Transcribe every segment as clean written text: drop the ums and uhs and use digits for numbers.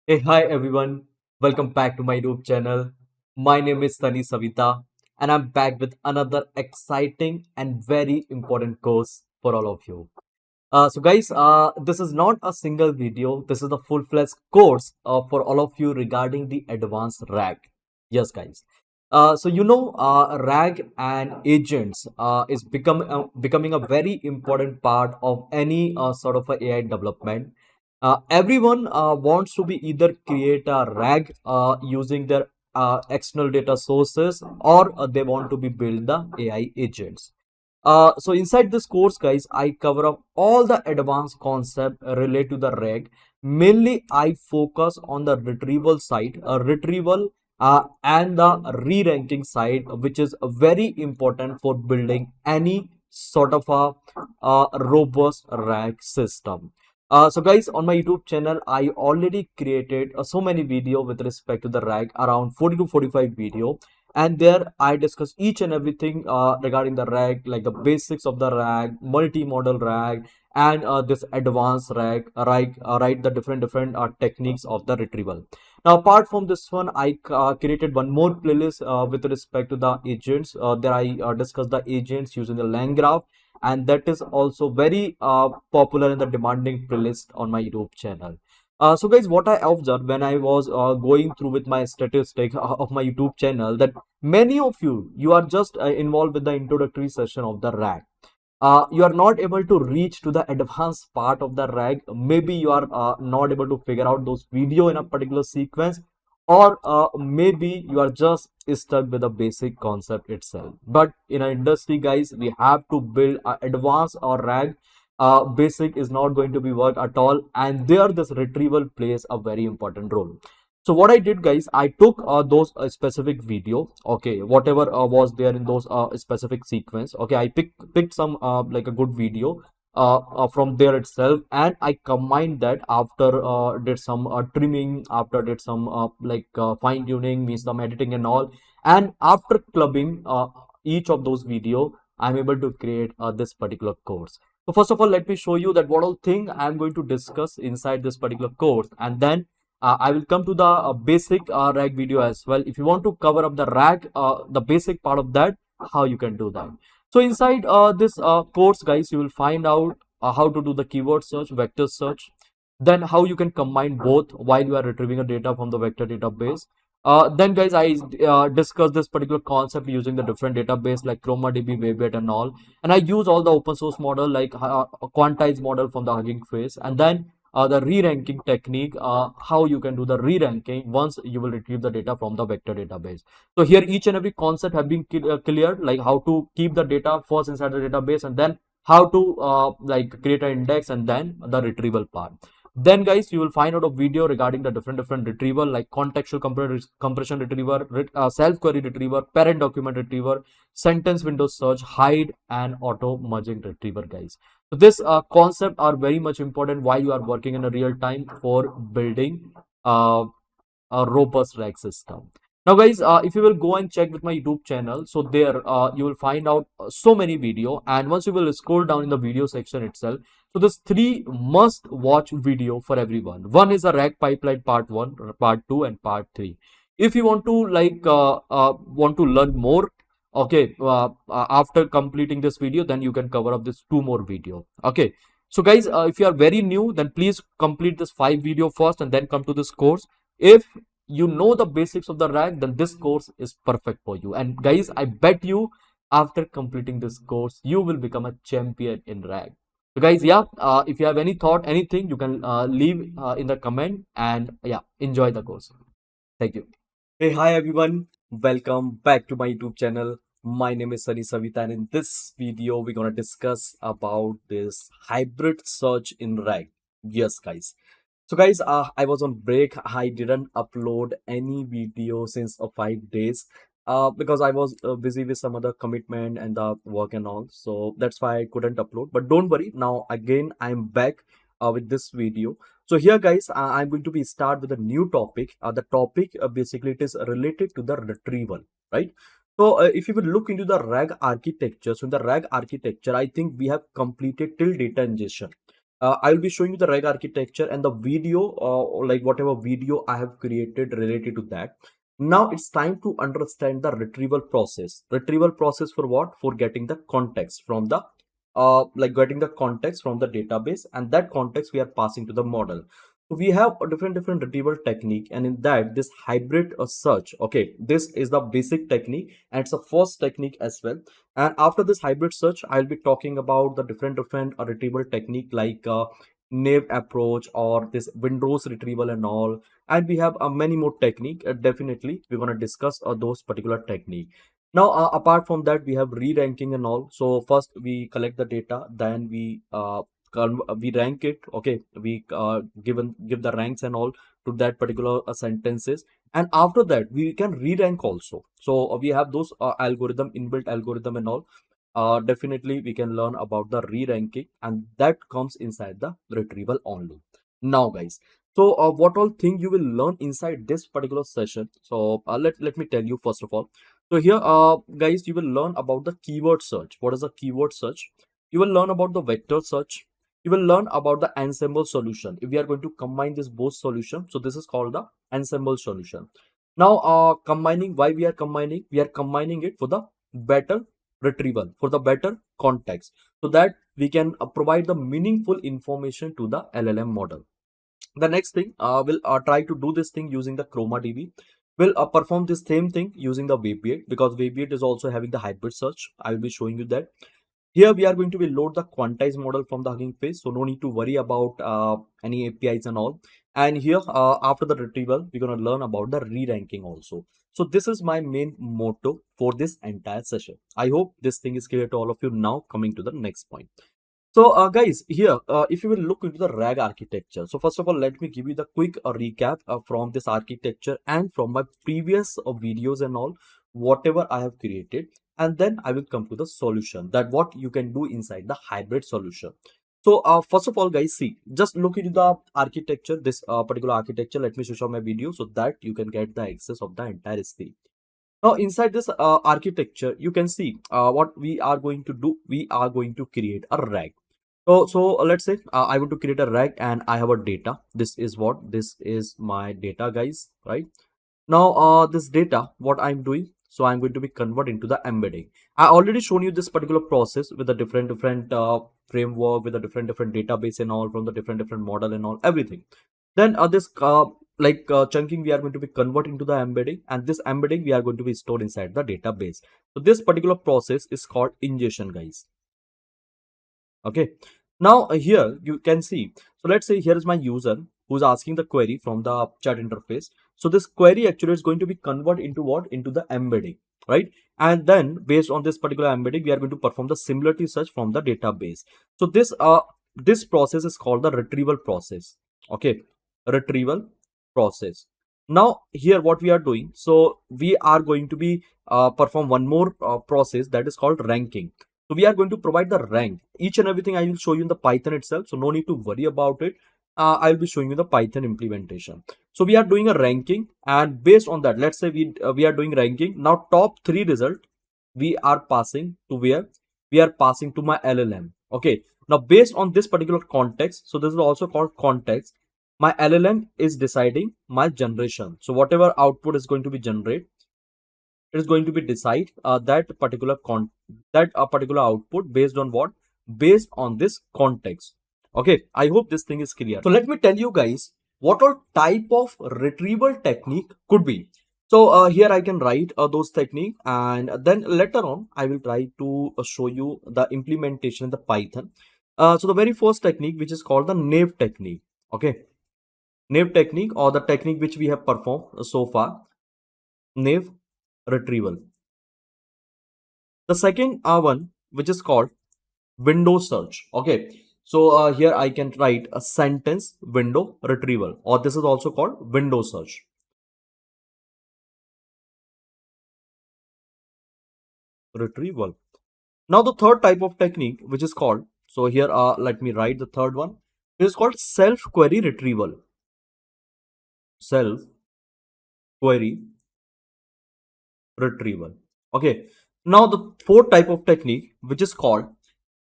Hey, hi everyone. Welcome back to my YouTube channel. My name is Sunny Savita, and I'm back with another exciting and very important course for all of you. Guys, this is not a single video. This is a full-fledged course for all of you regarding the advanced RAG. Yes, guys. RAG and agents is becoming a very important part of any sort of a AI development. Everyone wants to be either create a RAG using their external data sources, or they want to be build the AI agents. So inside this course, guys, I cover up all the advanced concept related to the RAG. Mainly, I focus on the retrieval side, retrieval and the re-ranking side, which is very important for building any sort of a robust RAG system. Guys, on my YouTube channel, I already created so many video with respect to the RAG, around 40 to 45 video, and there I discuss each and everything regarding the RAG, like the basics of the RAG, multi-model RAG, and this advanced RAG, right, the different techniques of the retrieval. Now, apart from this one, I created one more playlist with respect to the agents. There I discuss the agents using the lang graph, and that is also very popular in the demanding playlist on my YouTube channel. Guys, what I observed when I was going through with my statistic of my YouTube channel, that many of you are just involved with the introductory session of the RAG. You are not able to reach to the advanced part of the RAG. Maybe you are not able to figure out those video in a particular sequence, or maybe you are just stuck with the basic concept itself. But in our industry, guys, we have to build advanced or RAG. Basic is not going to be work at all, and there this retrieval plays a very important role. So what I did, guys, I took those specific video, okay, whatever was there in those specific sequence. Okay, I picked some like a good video from there itself, and I combined that after did some trimming, after did some fine tuning, means some editing and all, and after clubbing each of those video, I'm able to create this particular course. So first of all, let me show you that what all thing I'm going to discuss inside this particular course, and then I will come to the basic RAG video as well. If you want to cover up the RAG, the basic part of that, how you can do that. So inside this course, guys, you will find out how to do the keyword search, vector search, then how you can combine both while you are retrieving a data from the vector database. Then, guys, I discuss this particular concept using the different database like ChromaDB, Weviate, and all. And I use all the open source model like quantized model from the Hugging Face, and then the re-ranking technique, how you can do the re-ranking once you will retrieve the data from the vector database. So here each and every concept have been cleared, like how to keep the data first inside the database, and then how to like create an index, and then the retrieval part. Then, guys, you will find out a video regarding the different retrieval like contextual compression retriever, self query retriever, parent document retriever, sentence window search, hide, and auto merging retriever, guys. So this concept are very much important while you are working in a real time for building uh, a robust RAG system. Now, guys, if you will go and check with my YouTube channel, so there you will find out so many video, and once you will scroll down in the video section itself, so there's three must watch video for everyone. One is a RAG pipeline part 1, part 2, and part 3. If you want to want to learn more, okay, after completing this video, then you can cover up this 2 more video. Okay, so guys, if you are very new, then please complete this 5 video first and then come to this course. If you know the basics of the RAG, then this course is perfect for you. And guys, I bet you after completing this course, you will become a champion in RAG. So guys, yeah, if you have any thought, anything, you can leave in the comment, and yeah, enjoy the course. Thank you. Hey, hi everyone. Welcome back to my YouTube channel. My name is Sunny Savita, and in this video, we're gonna discuss about this hybrid search in RAG. Yes, guys. So guys, I was on break. I didn't upload any video since 5 days because I was busy with some other commitment and the work and all. So that's why I couldn't upload. But don't worry, now again I'm back with this video. So here, guys, I'm going to be start with a new topic. The topic basically it is related to the retrieval, right? So if you will look into the RAG architecture, so in the RAG architecture, I think we have completed till data ingestion. I'll be showing you the RAG architecture and the video, like whatever video I have created related to that. Now it's time to understand the retrieval process. Retrieval process for what? For getting the context from the like getting the context from the database, and that context we are passing to the model. So we have a different retrieval technique, and in that this hybrid search. Okay, this is the basic technique, and it's a first technique as well. And after this hybrid search, I'll be talking about the different retrieval technique like naive approach or this Windows retrieval and all. And we have many more technique. Definitely, we're gonna discuss those particular technique. Now, apart from that, we have re-ranking and all. So first we collect the data, then we rank it. Okay, we give the ranks and all to that particular sentences, and after that we can re-rank also. So we have those algorithm, inbuilt algorithm and all. Definitely we can learn about the re-ranking, and that comes inside the retrieval only. Now guys, so what all thing you will learn inside this particular session? So let me tell you first of all. So here guys, you will learn about the keyword search. What is a keyword search? You will learn about the vector search. You will learn about the ensemble solution. If we are going to combine this both solution, so this is called the ensemble solution. Now combining, why we are combining? We are combining it for the better retrieval, for the better context, so that we can provide the meaningful information to the LLM model. The next thing, we'll try to do this thing using the ChromaDB. We'll perform this same thing using the Weviate, because Weviate is also having the hybrid search. I will be showing you that. Here we are going to be load the quantized model from the Hugging Face, so no need to worry about any APIs and all. And here after the retrieval, we're going to learn about the re-ranking also. So this is my main motto for this entire session. I hope this thing is clear to all of you. Now coming to the next point. So guys, here if you will look into the RAG architecture, so first of all let me give you the quick recap from this architecture and from my previous videos and all, whatever I have created, and then I will come to the solution, that what you can do inside the hybrid solution. So first of all guys, see, just look into the architecture, this particular architecture. Let me switch on my video so that you can get the access of the entire screen. Now inside this architecture, you can see what we are going to do. We are going to create a RAG. So let's say I want to create a RAG and I have a data. This is my data, guys, right? Now this data, what I'm doing, so I'm going to be convert into the embedding. I already shown you this particular process with the different framework, with the different database and all, from the different model and all, everything. Then this chunking we are going to be convert into the embedding, and this embedding we are going to be stored inside the database. So this particular process is called ingestion, guys. Okay, now here you can see, so let's say here is my user who's asking the query from the chat interface. So this query actually is going to be convert into what? Into the embedding, right? And then based on this particular embedding, we are going to perform the similarity search from the database. So this process is called the retrieval process. Okay, retrieval process. Now here what we are doing, so we are going to be perform one more process, that is called ranking. So we are going to provide the rank. Each and everything I will show you in the Python itself, so no need to worry about it. I'll be showing you the Python implementation. So we are doing a ranking, and based on that, let's say we are doing ranking. Now top 3 result we are passing to where? We are passing to my LLM. Okay. Now based on this particular context, so this is also called context, my LLM is deciding my generation. So whatever output is going to be generated, it is going to be decide that particular particular output based on what? Based on this context. Okay, I hope this thing is clear. So let me tell you guys what all type of retrieval technique could be. So here I can write those technique, and then later on I will try to show you the implementation in the Python. So the very first technique, which is called the naive technique. Okay, naive technique, or the technique which we have performed so far, naive retrieval. The second one, which is called window search. Okay, so here I can write a sentence window retrieval, or this is also called window search. Retrieval. Now the third type of technique, which is called, so here let me write the third one. It is called self query retrieval. Self query retrieval. Okay, now the fourth type of technique, which is called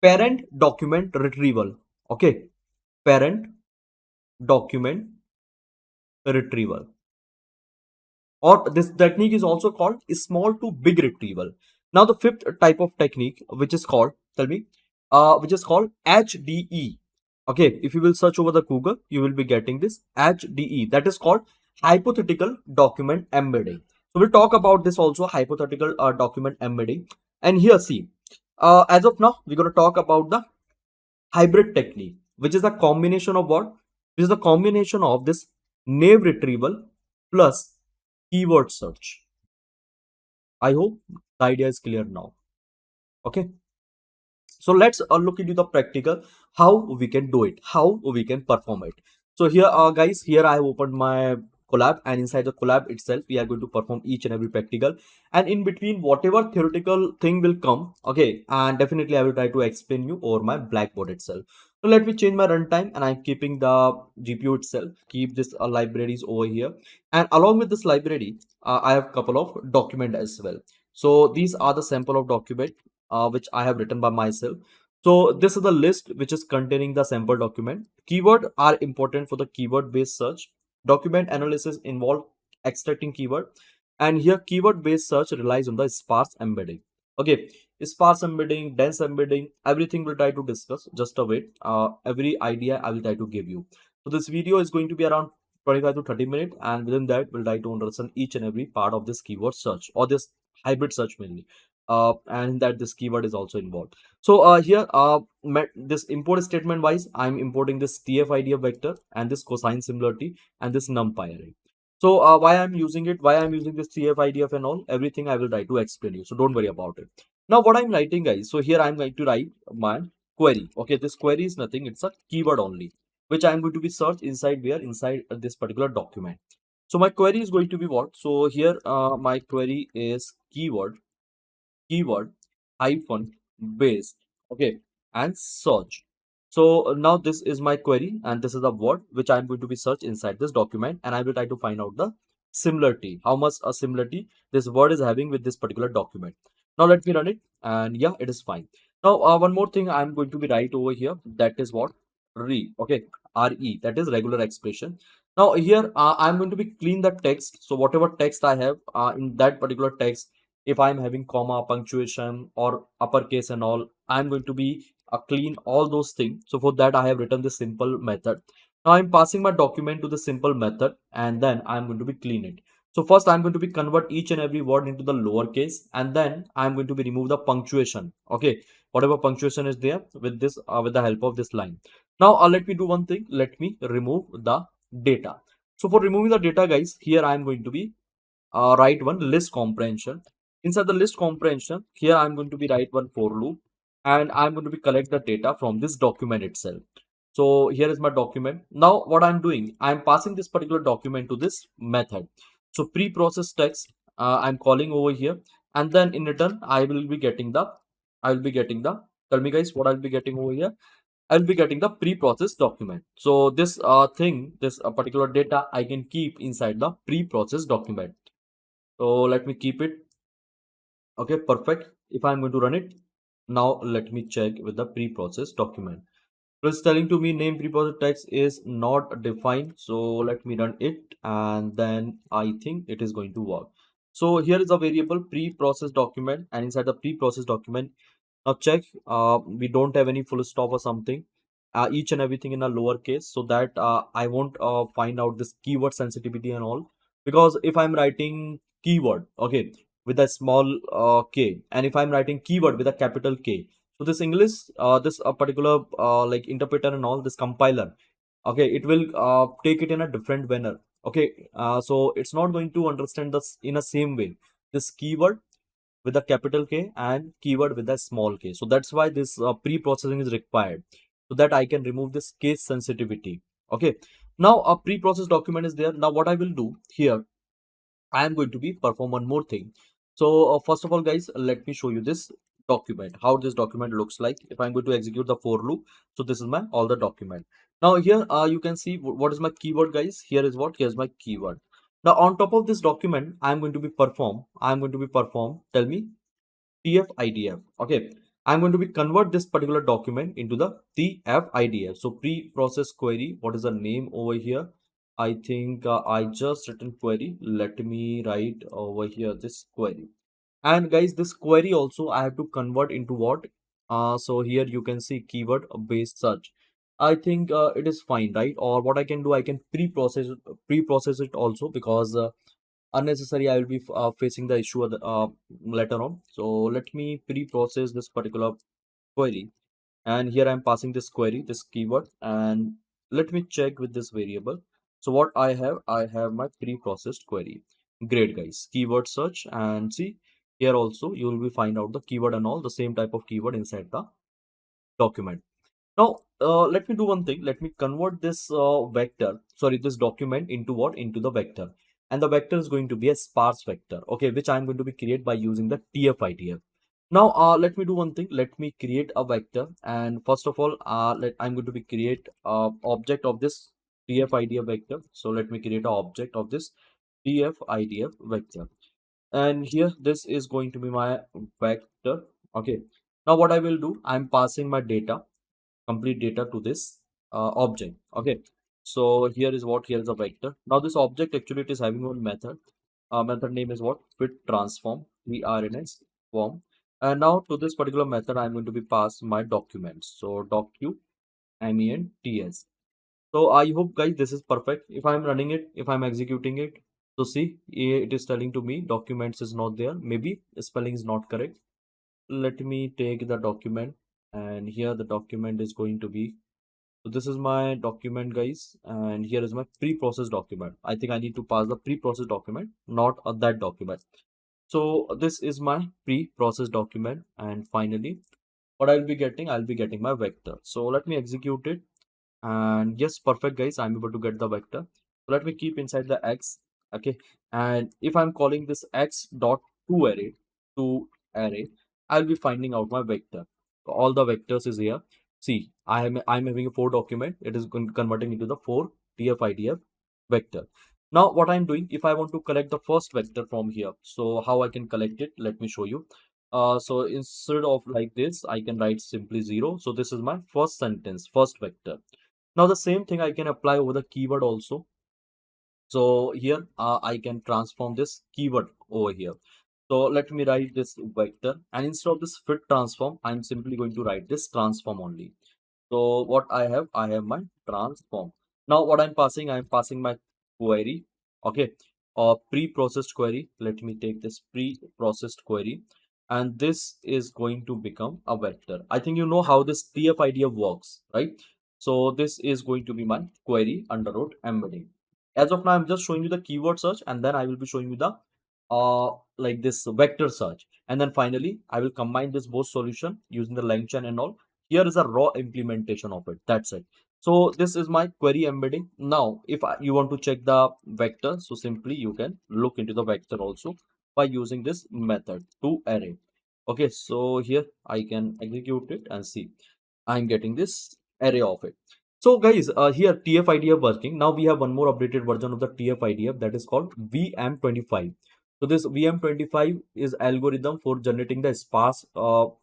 parent document retrieval. Okay, parent document retrieval, or this technique is also called small to big retrieval. Now the fifth type of technique, which is called, tell me, which is called HDE. Okay, if you will search over the Google, you will be getting this HDE. That is called hypothetical document embedding. So we'll talk about this also, hypothetical document embedding. And here, see, as of now, we're going to talk about the hybrid technique, which is a combination of what? Which is the combination of this naive retrieval plus keyword search. I hope the idea is clear now. Okay. So let's look into the practical, how we can do it, how we can perform it. So here, guys, here I have opened my collab, and inside the collab itself, we are going to perform each and every practical. And in between, whatever theoretical thing will come, okay, and definitely I will try to explain you over my blackboard itself. So let me change my runtime, and I'm keeping the GPU itself. Keep this libraries over here, and along with this library, I have couple of document as well. So these are the sample of document which I have written by myself. So this is the list which is containing the sample document. Keyword are important for the keyword based search. Document analysis involve extracting keyword, and here keyword based search relies on the sparse embedding. Okay, sparse embedding, dense embedding, everything we'll try to discuss. Just a wait. Every idea I will try to give you. So this video is going to be around 25 to 30 minutes, and within that we'll try to understand each and every part of this keyword search or this hybrid search mainly, and that this keyword is also involved. So here, this import statement wise, I'm importing this TF-IDF vector and this cosine similarity and this numpy array. So why I'm using it, why I'm using this TF-IDF and all, everything I will try to explain you. So don't worry about it. Now what I'm writing, guys, so here I'm going to write my query. Okay, this query is nothing, it's a keyword only, which I'm going to be searched inside where, inside this particular document. So my query is going to be what? So here my query is keyword hyphen based, okay, and search. So now this is my query, and this is the word which I'm going to be searched inside this document, and I will try to find out the similarity, how much a similarity this word is having with this particular document. Now let me run it, and yeah, it is fine. Now one more thing I'm going to be write over here, that is what? Okay, re, that is regular expression. Now here I'm going to be clean the text. So whatever text I have in that particular text, if I'm having comma, punctuation, or uppercase and all, I'm going to be clean all those things. So for that, I have written this simple method. Now I'm passing my document to the simple method, and then I'm going to be clean it. So first I'm going to be convert each and every word into the lowercase, and then I'm going to be remove the punctuation. Okay, whatever punctuation is there with this, with the help of this line. Now let me do one thing. Let me remove the data. So for removing the data, guys, here I'm going to be write one list comprehension. Inside the list comprehension, here I'm going to be write one for loop, and I'm going to be collect the data from this document itself. So here is my document. Now what I'm doing, I'm passing this particular document to this method. So pre-process text I'm calling over here, and then in return I will be getting the, tell me guys what I'll be getting over here. I'll be getting the pre-processed document. So this this particular data I can keep inside the pre-processed document. So let me keep it. Okay, perfect. If I'm going to run it, now let me check with the pre-processed document. So it's telling to me name pre-processed text is not defined. So let me run it, and then I think it is going to work. So here is a variable pre-processed document, and inside the pre-processed document, now check, we don't have any full stop or something. Each and everything in a lowercase, so that I won't find out this keyword sensitivity and all. Because if I'm writing keyword, okay, with a small k, and if I'm writing keyword with a capital K, so this English, this particular like interpreter and all, this compiler, okay, it will take it in a different manner. Okay, so it's not going to understand this in a same way, this keyword with a capital K and keyword with a small k. So that's why this pre-processing is required, so that I can remove this case sensitivity. Okay, now a pre-processed document is there. Now what I will do here, I am going to be perform one more thing. So first of all, guys, let me show you this document, how this document looks like. If I'm going to execute the for loop, so this is my all the document. Now here you can see what is my keyword, guys. Here is what, here's my keyword. Now on top of this document, I'm going to be perform, tell me, TF-IDF. Okay, I'm going to be convert this particular document into the TF-IDF. So pre-process query, what is the name over here? I think I just written query. Let me write over here this query. And guys, this query also I have to convert into what? So here you can see keyword based search. I think it is fine, right? Or what I can do, I can pre-process it also, because unnecessary I will be facing the issue later on. So let me pre-process this particular query, and here I'm passing this query, this keyword, and let me check with this variable. So what I have my pre-processed query. Great guys, keyword search, and see here also you will be find out the keyword and all the same type of keyword inside the document. Now, let me do one thing. Let me convert this this document into what? Into the vector. And the vector is going to be a sparse vector, okay, which I'm going to be create by using the TF-IDF. Now, let me do one thing. Let me create a vector. And first of all, I'm going to be create object of this TF-IDF vector. So let me create an object of this TF-IDF vector. And here, this is going to be my vector, okay. Now, what I will do, I'm passing my data, complete data, to this object, okay. So here is what, here is a vector. Now this object actually it is having one method. Method name is what? Fit transform, form. And now to this particular method I'm going to be pass my documents. So docu ments. So I hope guys this is perfect. If I'm running it, if I'm executing it, so see it is telling to me documents is not there, maybe spelling is not correct. Let me take the document, and here the document is going to be, so this is my document guys, and here is my pre-processed document. I think I need to pass the pre-processed document, not that document. So this is my pre-processed document, and finally what I'll be getting my vector. So let me execute it, and yes, perfect guys, I'm able to get the vector. So let me keep inside the x, okay. And if I'm calling this x dot to array, I'll be finding out my vector. So all the vectors is here. See, I'm having a 4 document. It is converting into the 4 TF-IDF vector. Now what I'm doing, if I want to collect the first vector from here, so how I can collect it, let me show you. So instead of like this, I can write simply 0. So this is my first sentence, first vector. Now the same thing I can apply over the keyword also. So here I can transform this keyword over here. So let me write this vector, and instead of this fit transform, I'm simply going to write this transform only. So what I have my transform. Now what I'm passing my query, okay, or pre-processed query. Let me take this pre-processed query, and this is going to become a vector. I think you know how this TF-IDF works, right? So this is going to be my query underroot embedding. As of now, I'm just showing you the keyword search, and then I will be showing you the like this vector search, and then finally I will combine this both solution using the LangChain and all. Here is a raw implementation of it, that's it. So this is my query embedding. Now if you want to check the vector, so simply you can look into the vector also by using this method to array. Okay, so here I can execute it and see I'm getting this array of it. So guys, here TF-IDF working. Now we have one more updated version of the TF-IDF, that is called VM25. So this VM25 is algorithm for generating the sparse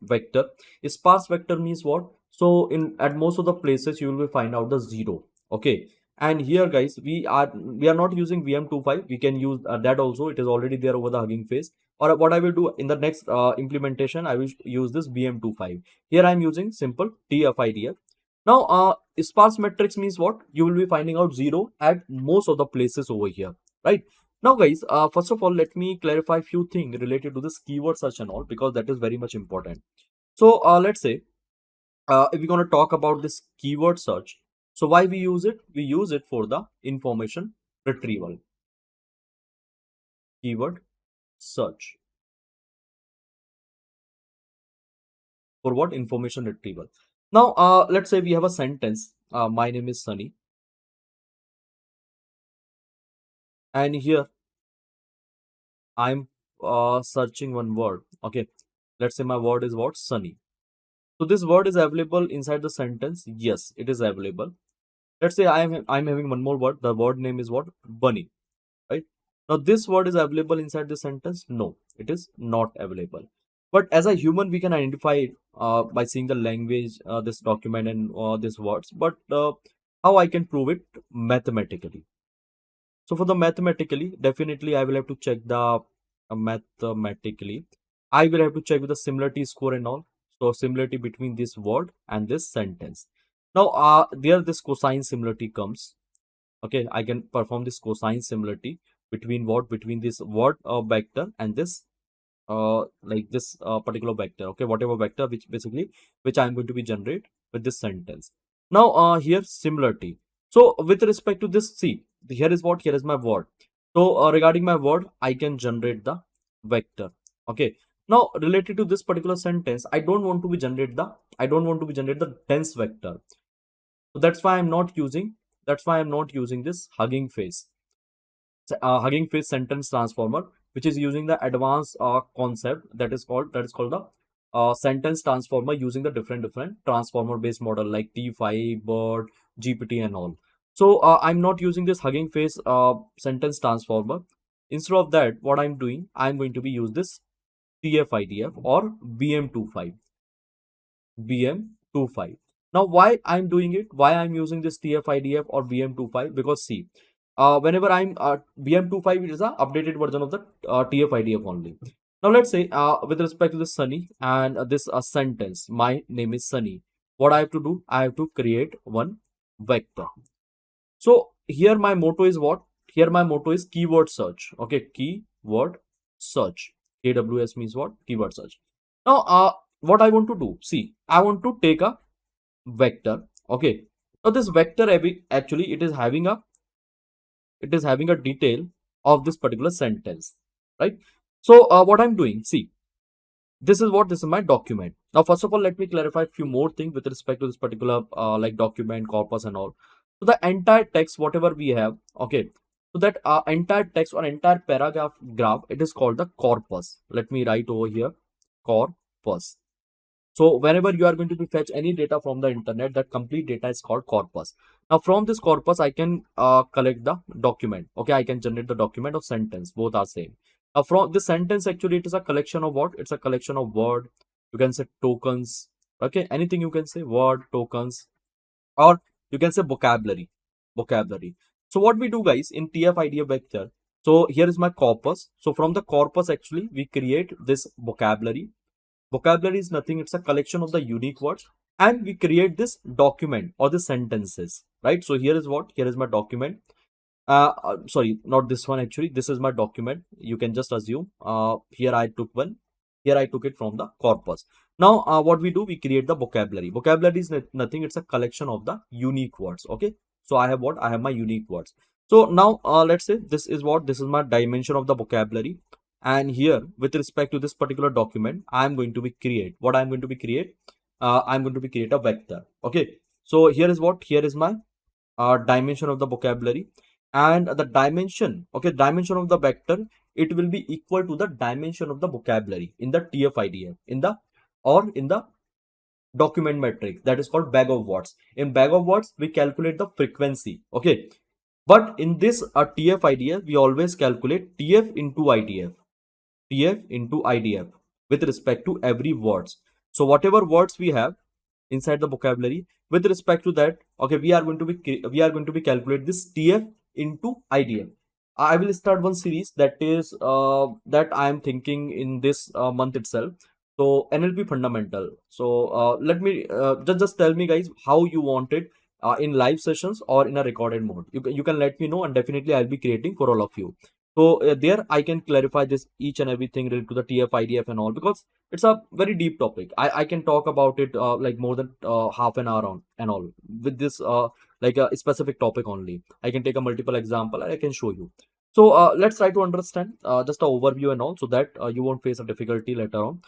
vector. Sparse vector means what? So in at most of the places you will find out the 0. Okay. And here guys, we are not using VM25. We can use that also. It is already there over the Hugging Face. Or what I will do in the next implementation, I will use this VM25. Here I am using simple TF-IDF. Now, sparse matrix means what? You will be finding out 0 at most of the places over here, right? Now, guys, first of all, let me clarify a few things related to this keyword search and all, because that is very much important. So, let's say if we're going to talk about this keyword search, so why we use it? We use it for the information retrieval. Keyword search. For what? Information retrieval. Now, let's say we have a sentence. My name is Sunny. And here I'm searching one word. Okay. Let's say my word is what? Sunny. So this word is available inside the sentence. Yes, it is available. Let's say I'm having one more word. The word name is what? Bunny. Right. Now this word is available inside the sentence. No, it is not available. But as a human, we can identify it by seeing the language, this document, and these words. But how I can prove it mathematically? So for the mathematically, definitely I will have to check the mathematically. I will have to check with the similarity score and all. So similarity between this word and this sentence. Now there this cosine similarity comes. Okay, I can perform this cosine similarity between what? Between this word vector and this like this particular vector. Okay, whatever vector which basically which I'm going to be generate with this sentence. Now here similarity. So with respect to this, see, here is what? Here is my word. So regarding my word, I can generate the vector. Okay, now related to this particular sentence, I don't want to be generate the dense vector. So that's why I'm not using this Hugging Face Hugging Face sentence transformer, which is using the advanced concept that is called the sentence transformer, using the different transformer based model like T5, Bird, GPT and all. So I'm not using this Hugging Face sentence transformer. Instead of that, what I'm doing, I'm going to be use this TF-IDF or BM25. Now, why I'm doing it? Why I'm using this TF-IDF or BM25? Because see, whenever I'm BM25 is a updated version of the TF-IDF only. Now let's say with respect to the Sunny and this sentence, my name is Sunny. What I have to do? I have to create one vector. So here my motto is what? Here my motto is keyword search. Okay, keyword search. KWS means what? Keyword search. Now what I want to do? See, I want to take a vector. Okay. Now this vector actually it is having a detail of this particular sentence, right? So what I'm doing, see, this is my document. Now first of all, let me clarify a few more things with respect to this particular like document corpus and all. So the entire text whatever we have, okay, so that entire text or entire paragraph graph, it is called the corpus. Let me write over here corpus. So whenever you are going to be fetch any data from the internet, that complete data is called corpus. Now from this corpus, I can collect the document. Okay, I can generate the document of sentence. Both are same. Now from this sentence, actually, it is a collection of what? It's a collection of word. You can say tokens. Okay, anything you can say word, tokens, or you can say vocabulary. Vocabulary. So what we do, guys, in TF-IDF vector. So here is my corpus. So from the corpus, actually, we create this vocabulary. Vocabulary is nothing, it's a collection of the unique words, and we create this document or the sentences, right? So here is what? Here is my document. Sorry, not this one actually. This is my document. You can just assume here I took one. Here I took it from the corpus. Now what we do? We create the vocabulary. Vocabulary is nothing, it's a collection of the unique words. Okay. So I have what? I have my unique words. So now let's say this is what? This is my dimension of the vocabulary. And here with respect to this particular document, I'm going to be create what I'm going to be create. I'm going to be create a vector. Okay, so here is what? Here is my dimension of the vocabulary, and the dimension, okay, dimension of the vector, it will be equal to the dimension of the vocabulary in the TF-IDF in the document metric that is called bag of words. In bag of words, we calculate the frequency. Okay, but in this TF-IDF, we always calculate TF into IDF. TF into IDF with respect to every words. So whatever words we have inside the vocabulary, with respect to that, okay, we are going to be calculate this TF into IDF. I will start one series that is that I am thinking in this month itself. So NLP fundamental. So let me just tell me, guys, how you want it in live sessions or in a recorded mode. You can let me know, and definitely I'll be creating for all of you. So there I can clarify this each and everything related to the TF-IDF and all, because it's a very deep topic. I can talk about it like more than half an hour on and all with this like a specific topic only. I can take a multiple example and I can show you. So let's try to understand just an overview and all, so that you won't face a difficulty later on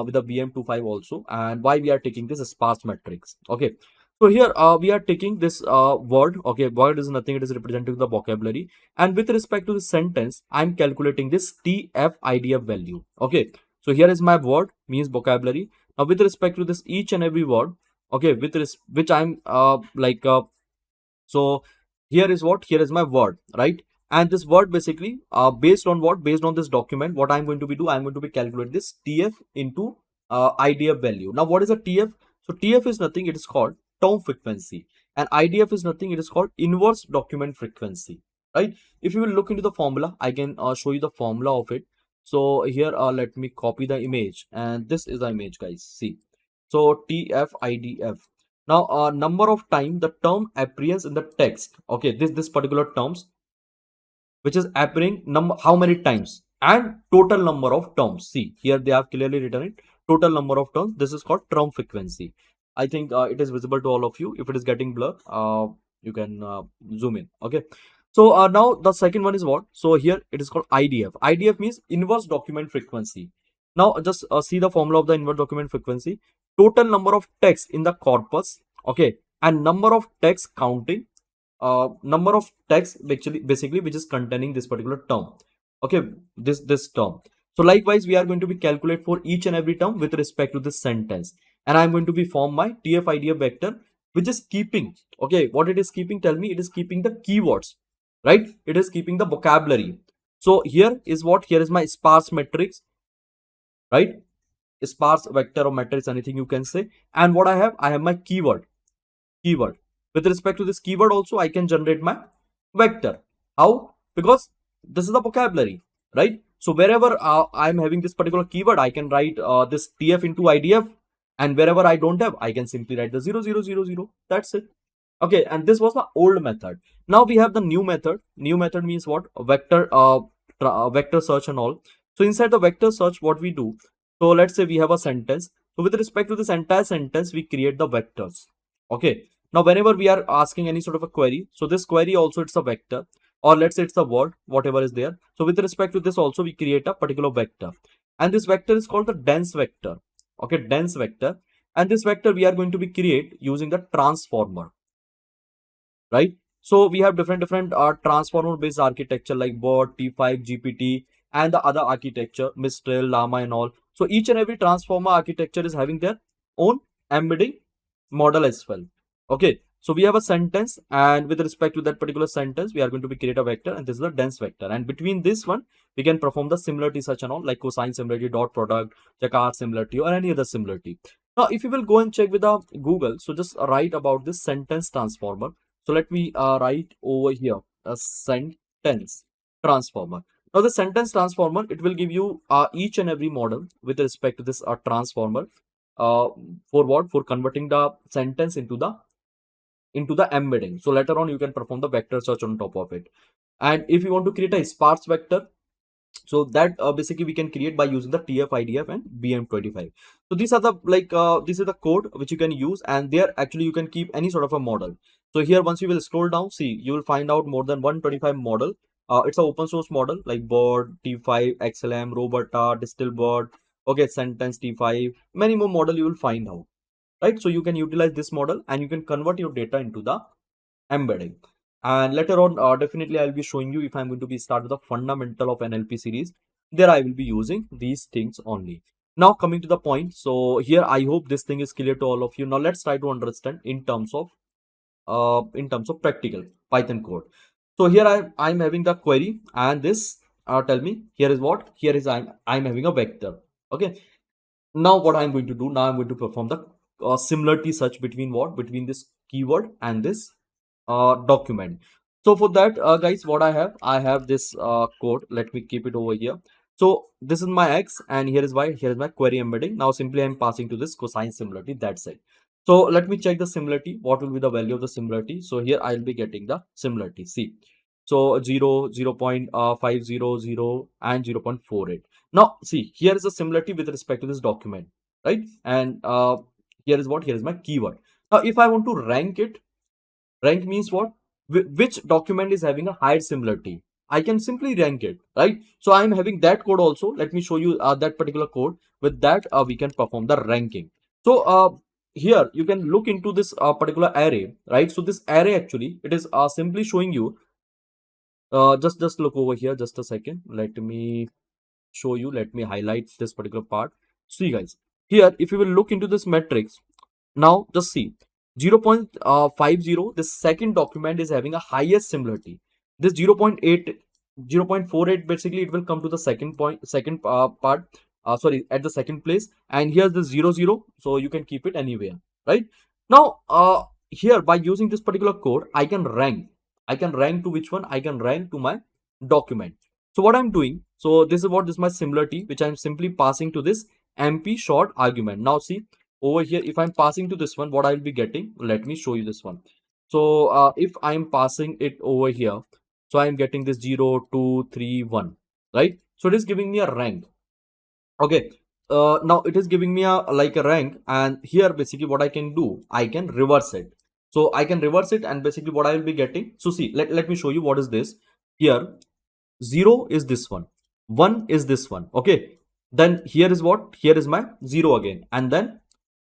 with the BM25 also, and why we are taking this sparse metrics. Okay. So here we are taking this word. Okay, word is nothing, it is representing the vocabulary, and with respect to the sentence, I'm calculating this TF-IDF value. Okay, so here is my word, means vocabulary. Now with respect to this each and every word, okay, which I'm so here is what? Here is my word, right? And this word basically based on what, based on this document, what I'm going to be do, I'm going to be calculate this TF into IDF value. Now what is a TF? So TF is nothing, it is called term frequency, and IDF is nothing, it is called inverse document frequency, right? If you will look into the formula, I can show you the formula of it. So here let me copy the image, and this is the image, guys. See, so TF-IDF. Now number of time the term appears in the text, okay, this particular terms which is appearing number how many times, and total number of terms. See, here they have clearly written it, total number of terms. This is called term frequency. I think it is visible to all of you. If it is getting blur, you can zoom in. Okay, so now the second one is what? So here it is called IDF. IDF means inverse document frequency. Now just see the formula of the inverse document frequency: total number of text in the corpus, okay, and number of text counting, number of text basically which is containing this particular term, okay, this term. So likewise we are going to be calculate for each and every term with respect to this sentence, and I'm going to be form my TF-IDF vector, which is keeping, okay, what it is keeping, tell me. It is keeping the keywords, right? It is keeping the vocabulary. So here is what, here is my sparse matrix, right? Sparse vector or matrix, anything you can say. And what I have my keyword. With respect to this keyword also, I can generate my vector. How? Because this is the vocabulary, right? So wherever I'm having this particular keyword, I can write this TF into IDF, and wherever I don't have, I can simply write the 0000. That's it. Okay, and this was the old method. Now we have the new method. New method means what? A vector, vector search and all. So inside the vector search, what we do? So let's say we have a sentence. So with respect to this entire sentence, we create the vectors. Okay. Now, whenever we are asking any sort of a query, so this query also it's a vector, or let's say it's a word, whatever is there. So with respect to this also, we create a particular vector, and this vector is called the dense vector. Okay, dense vector, and this vector we are going to be create using the transformer, right? So we have different transformer based architecture like BERT, T5, GPT, and the other architecture, Mistral, Llama, and all. So each and every transformer architecture is having their own embedding model as well. Okay, so we have a sentence, and with respect to that particular sentence, we are going to be create a vector, and this is the dense vector. And between this one, we can perform the similarity search and all, like cosine similarity, dot product, Jacquard similarity, or any other similarity. Now, if you will go and check with the Google, so just write about this sentence transformer. So let me write over here a sentence transformer. Now, the sentence transformer, it will give you each and every model with respect to this transformer for what? For converting the sentence into the embedding. So later on you can perform the vector search on top of it. And if you want to create a sparse vector, so that basically we can create by using the TF-IDF and BM25. So these are the this is the code which you can use, and there actually you can keep any sort of a model. So here once you will scroll down, see, you will find out more than 125 model. It's an open source model like BERT, T5, XLM, Roberta, Distilbert, okay, Sentence T5, many more model you will find out, right? So you can utilize this model and you can convert your data into the embedding. And later on, definitely I'll be showing you, if I'm going to be start with the fundamental of NLP series, there I will be using these things only. Now coming to the point, so here I hope this thing is clear to all of you. Now let's try to understand in terms of practical Python code. So here I'm having the query, and this tell me here is what, here is I'm having a vector. Okay, now what I'm going to do, now I'm going to perform the similarity search between what, between this keyword and this document. So for that guys, what I have this code. Let me keep it over here. So this is my X, and here is Y, here is my query embedding. Now simply I'm passing to this cosine similarity, that's it. So let me check the similarity, what will be the value of the similarity. So here I'll be getting the similarity, see, so 0, 0.500 and 0.48. Now see, here is the similarity with respect to this document, right? And here is what, here is my keyword. Now if I want to rank it, rank means what, which document is having a higher similarity, I can simply rank it, right? So I'm having that code also. Let me show you that particular code. With that we can perform the ranking. So here you can look into this particular array, right? So this array actually, it is simply showing you, just look over here, just a second, let me show you, let me highlight this particular part. See guys, here if you will look into this matrix, now just see 0.50, the second document is having a highest similarity. This 0.48 basically it will come to the second part, sorry, at the second place, and here's the 00, so you can keep it anywhere, right? Now here by using this particular code I can rank to which one? I can rank to my document. So what I'm doing, so this is what this is my similarity which I'm simply passing to this mp short argument. Now see over here, if I'm passing to this one, what I'll be getting, let me show you this one. So if I'm passing it over here, so I'm getting this 0 2 3 1, right? So it is giving me a rank. Okay, now it is giving me a like a rank, and here basically what I can do, I can reverse it. So I can reverse it, and basically what I will be getting, so see, let me show you what is this. Here 0 is this one, 1 is this one, okay. Then here is what, here is my 0 again, and then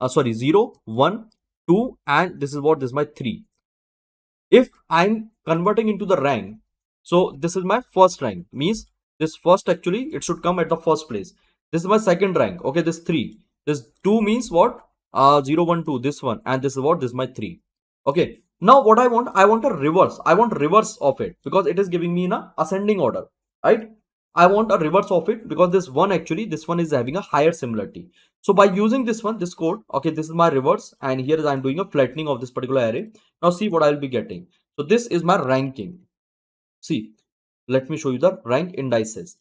sorry, 0 1 2, and this is what, this is my 3. If I'm converting into the rank, so this is my first rank, means this first actually it should come at the first place. This is my second rank, okay, this 3. This 2 means what, 0 1 2, this one, and this is what, this is my 3. Okay, now what I want a reverse, I want reverse of it because it is giving me in a ascending order, right? I want a reverse of it because this one actually, this one is having a higher similarity. So by using this one, this code, okay, this is my reverse, and here is I'm doing a flattening of this particular array. Now see what I'll be getting. So this is my ranking. See, let me show you the rank indices.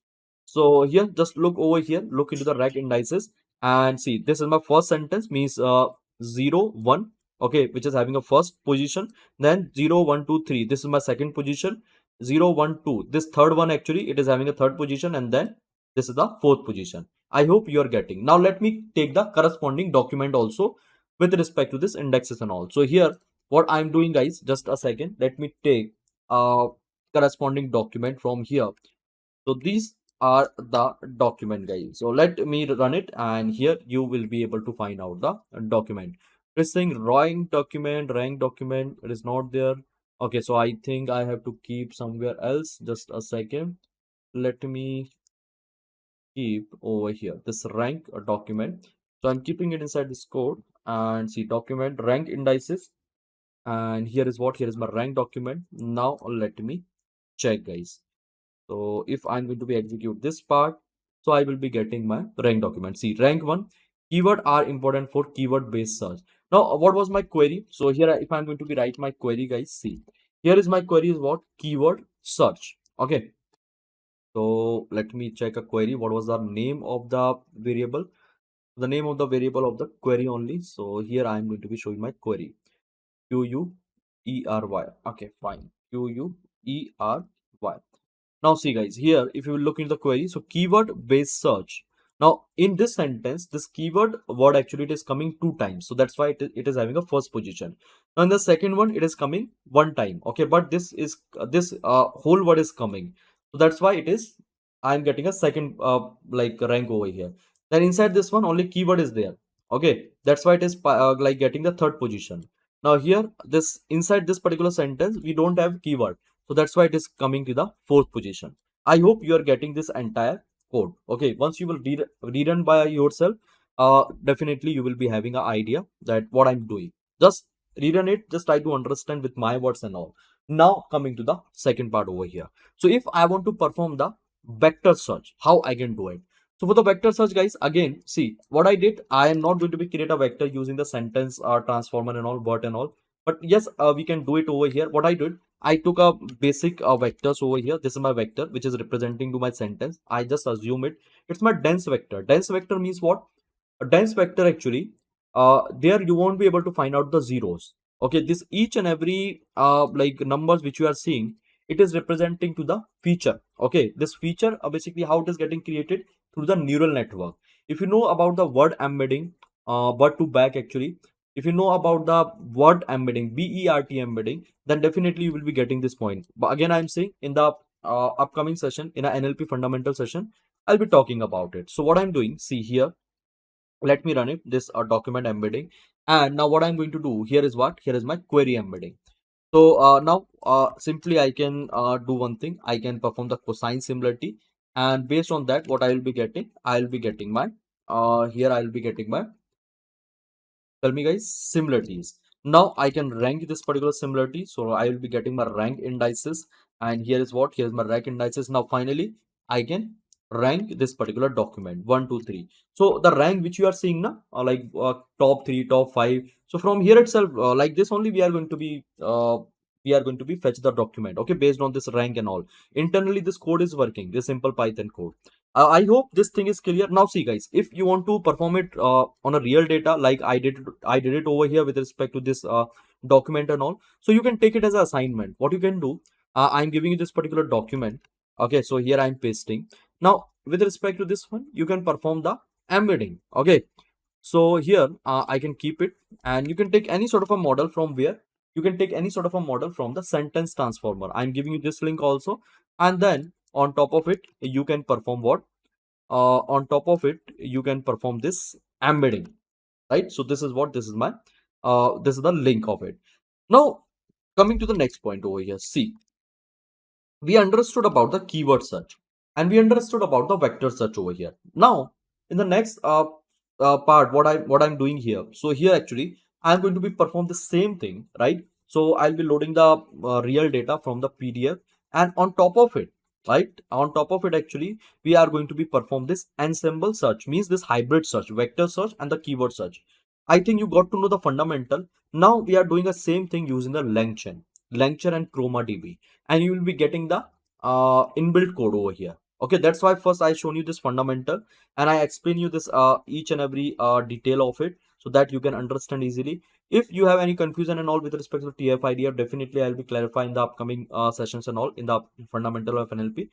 So here, just look over here, look into the rank indices, and see, this is my first sentence, means 0 1, okay, which is having a first position. Then 0 1 2 3, this is my second position. 0 1 2, this third one actually it is having a third position, and then this is the fourth position. I hope you are getting. Now let me take the corresponding document also with respect to this indexes and all. So here what I'm doing, guys, just a second, let me take corresponding document from here. So these are the document, guys. So let me run it, and here you will be able to find out the document. It's saying rank document, it is not there. Okay, so I think I have to keep somewhere else. Just a second, let me keep over here this rank document. So I'm keeping it inside this code, and see document rank indices, and here is what, here is my rank document. Now let me check, guys. So if I'm going to be execute this part, so I will be getting my rank document. See, rank 1 keyword are important for keyword based search. Now what was my query? So here if I'm going to be write my query, guys, see, here is my query is what, keyword search. Okay, so let me check a query. What was the name of the variable? The name of the variable of the query only. So here I'm going to be showing my query, QUERY. Okay, fine, QUERY. Now see, guys, here if you will look into the query, so keyword based search. Now in this sentence, this keyword word actually it is coming 2 times, so that's why it is having a first position. Now in the second one it is coming 1 time, okay, but this is this whole word is coming, so that's why it is, I'm getting a second like rank over here. Then inside this one only keyword is there, okay, that's why it is like getting the third position. Now here this inside this particular sentence we don't have keyword, so that's why it is coming to the fourth position. I hope you are getting this entire code. Okay, once you will rerun by yourself, definitely you will be having an idea that what I'm doing. Just rerun it, just try to understand with my words and all. Now coming to the second part over here. So if I want to perform the vector search, how I can do it? So for the vector search, guys, again, see what I did. I am not going to be create a vector using the sentence transformer and all, word and all. But yes, we can do it over here. What I did, I took a basic vectors over here. This is my vector, which is representing to my sentence. I just assume it. It's my dense vector. Dense vector means what? A dense vector actually, there you won't be able to find out the zeros. Okay, this each and every like numbers which you are seeing, it is representing to the feature. Okay, this feature basically how it is getting created through the neural network. If you know about the word embedding, word to back actually, if you know about the word embedding, BERT embedding, then definitely you will be getting this point. But again, I'm saying in the upcoming session, in a NLP fundamental session, I'll be talking about it. So what I'm doing, see here, let me run it, this document embedding. And now what I'm going to do here is what, here is my query embedding. So now simply I can do one thing, I can perform the cosine similarity, and based on that what I will be getting, I'll be getting my here I'll be getting my, tell me guys, similarities. Now I can rank this particular similarity, so I will be getting my rank indices. and here is what, here's my rank indices. Now finally I can rank this particular document 1 2 3. So the rank which you are seeing now, like top 3, top 5. So from here itself, like this only, we are going to be fetch the document, okay, based on this rank and all. Internally this code is working, this simple Python code. I hope this thing is clear. Now see guys, if you want to perform it on a real data, like I did it over here with respect to this document and all. So you can take it as an assignment. What you can do, I'm giving you this particular document. Okay, so here I'm pasting. Now with respect to this one, you can perform the embedding. Okay, so here I can keep it, and you can take any sort of a model from where, you can take any sort of a model from the sentence transformer. I'm giving you this link also, and then on top of it you can perform what, on top of it you can perform this embedding, right? So this is what, this is my this is the link of it. Now coming to the next point over here, see, we understood about the keyword search, and we understood about the vector search over here. Now in the next part, what I'm doing here, so here actually I'm going to be perform the same thing, right? So I'll be loading the real data from the PDF, and on top of it, right, on top of it actually we are going to be perform this ensemble search, means this hybrid search, vector search and the keyword search. I think you got to know the fundamental. Now we are doing the same thing using the LangChain and ChromaDB, and you will be getting the inbuilt code over here. Okay, that's why first I shown you this fundamental, and I explain you this each and every detail of it, so that you can understand easily. If you have any confusion and all with respect to TF-IDF, definitely I'll be clarifying the upcoming sessions and all in the fundamental of NLP.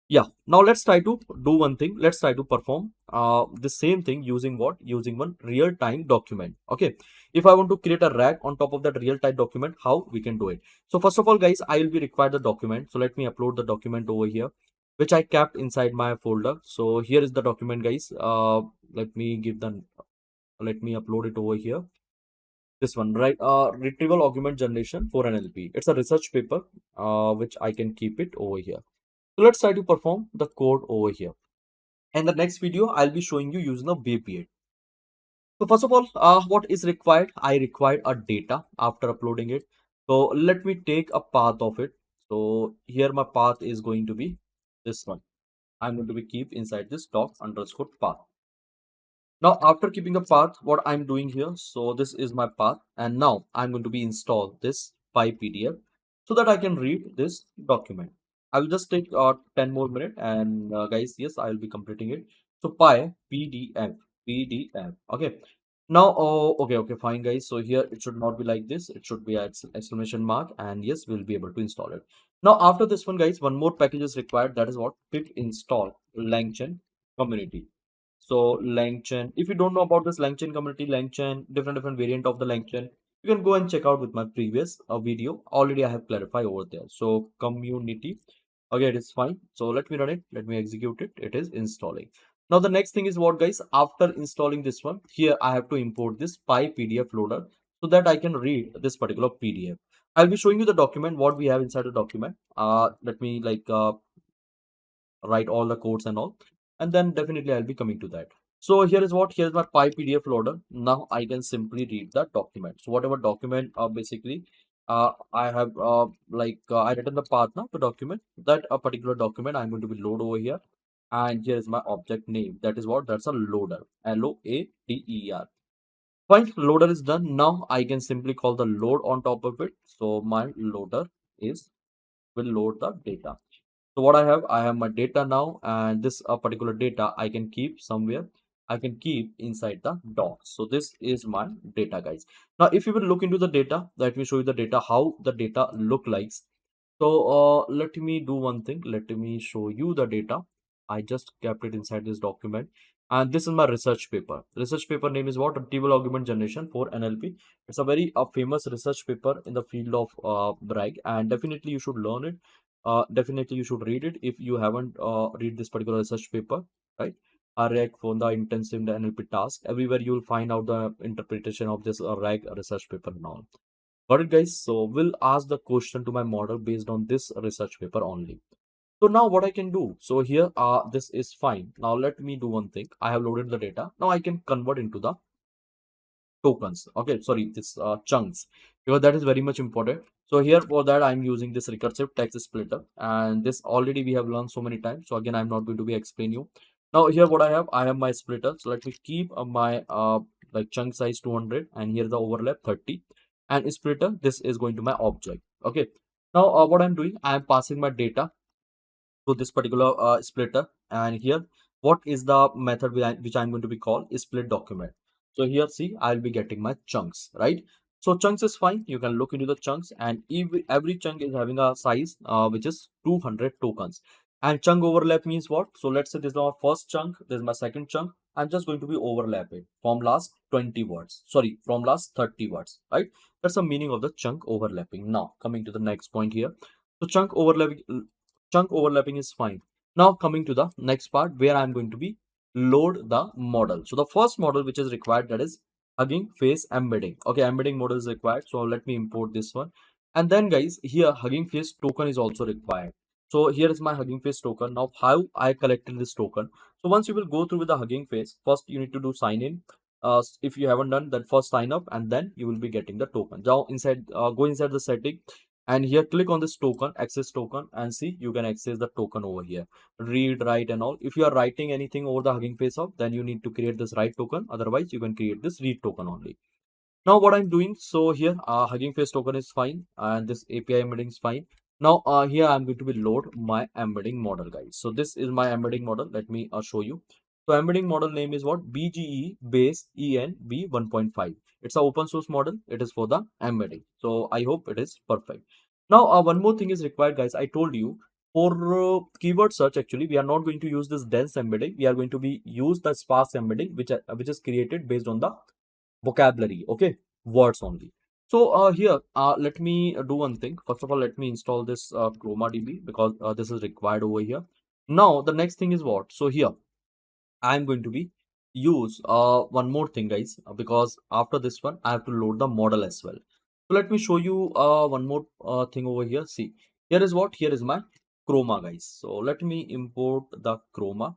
Yeah, now let's try to do one thing. Let's try to perform the same thing using what, using one real-time document. Okay, if I want to create a rack on top of that real-time document, how we can do it? So first of all guys, I will be required the document. So let me upload the document over here, which I kept inside my folder. So here is the document guys. Let me give the, let me upload it over here. This one, right? Retrieval augment generation for NLP. It's a research paper which I can keep it over here. So let's try to perform the code over here. In the next video, I'll be showing you using the Weviate. So first of all, what is required? I required a data after uploading it. So let me take a path of it. So here my path is going to be this one. I'm going to be keep inside this doc underscore path. Now after keeping the path, what I'm doing here, so this is my path, and now I'm going to be install this PyPDF so that I can read this document. I will just take 10 more minutes, and guys, yes, I will be completing it. So PDF. Okay. Now, okay, fine, guys. So here it should not be like this. It should be exclamation mark, and yes, we'll be able to install it. Now after this one, guys, one more package is required. That is what, pip install LangChain community. So LangChain, if you don't know about this LangChain community, LangChain, different variant of the LangChain, you can go and check out with my previous video. Already I have clarified over there. So community, okay, it is fine. So let me run it. Let me execute it. It is installing. Now the next thing is what, guys? After installing this one, here I have to import this PyPDF loader so that I can read this particular PDF. I'll be showing you the document, what we have inside the document. Let me write all the codes and all, and then definitely I'll be coming to that. So here is what, here's my PyPDF loader. Now I can simply read the document. So whatever document basically I have I written the path now the document, that a particular document I'm going to be load over here, and here is my object name. That is what, that's a loader, LOADER. Fine, loader is done. Now I can simply call the load on top of it. So my loader is will load the data. So what I have my data now, and this particular data I can keep somewhere. I can keep inside the docs. So this is my data, guys. Now, if you will look into the data, let me show you the data, how the data look like. So let me do one thing. Let me show you the data. I just kept it inside this document, and this is my research paper. Research paper name is what? Retrieval Augment Generation for NLP. It's a very famous research paper in the field of brag, and definitely you should learn it. Definitely you should read it if you haven't read this particular research paper, right? RAG for the intensive the NLP task. Everywhere you will find out the interpretation of this RAG research paper now. Got it, guys? So we'll ask the question to my model based on this research paper only. So now what I can do, so here this is fine. Now let me do one thing. I have loaded the data. Now I can convert into the tokens. Okay, sorry, this chunks, because that is very much important. So here for that I'm using this recursive text splitter, and this already we have learned so many times. So again, I'm not going to be explain you. Now here what I have my splitter. So let me keep my like chunk size 200, and here the overlap 30, and splitter, this is going to my object. Okay. Now what I'm doing, I am passing my data to this particular splitter, and here what is the method which I'm going to be called is split document. So here see, I'll be getting my chunks, right? So chunks is fine, you can look into the chunks, and every chunk is having a size which is 200 tokens. And chunk overlap means what? So let's say this is my first chunk, this is my second chunk. I'm just going to be overlap it from last 20 words, sorry, from last 30 words, right? That's the meaning of the chunk overlapping. Now coming to the next point here. So chunk overlapping is fine. Now coming to the next part where I'm going to be load the model. So the first model which is required, that is Hugging Face embedding. Okay, embedding model is required. So let me import this one. And then guys, here Hugging Face token is also required. So here is my Hugging Face token. Now how I collected this token. So once you will go through with the Hugging Face, first you need to do sign in. If you haven't done that, first sign up, and then you will be getting the token. Now inside, go inside the setting, and here click on this token, access token, and see you can access the token over here, read, write and all. If you are writing anything over the Hugging Face up, then you need to create this write token, otherwise you can create this read token only. Now what I'm doing, so here Hugging Face token is fine, and this API embedding is fine. Now here I'm going to be load my embedding model, guys. So this is my embedding model. Let me show you. So embedding model name is what? BGE base ENB 1.5. It's an open source model. It is for the embedding. So I hope it is perfect. Now one more thing is required, guys. I told you for keyword search, actually we are not going to use this dense embedding. We are going to be use the sparse embedding, which is created based on the vocabulary, okay, words only. So here let me do one thing. First of all, let me install this ChromaDB, because this is required over here. Now the next thing is what? So here I'm going to be use one more thing, guys, because after this one I have to load the model as well. So let me show you one more thing over here. See, here is what? Here is my Chroma, guys. So let me import the Chroma,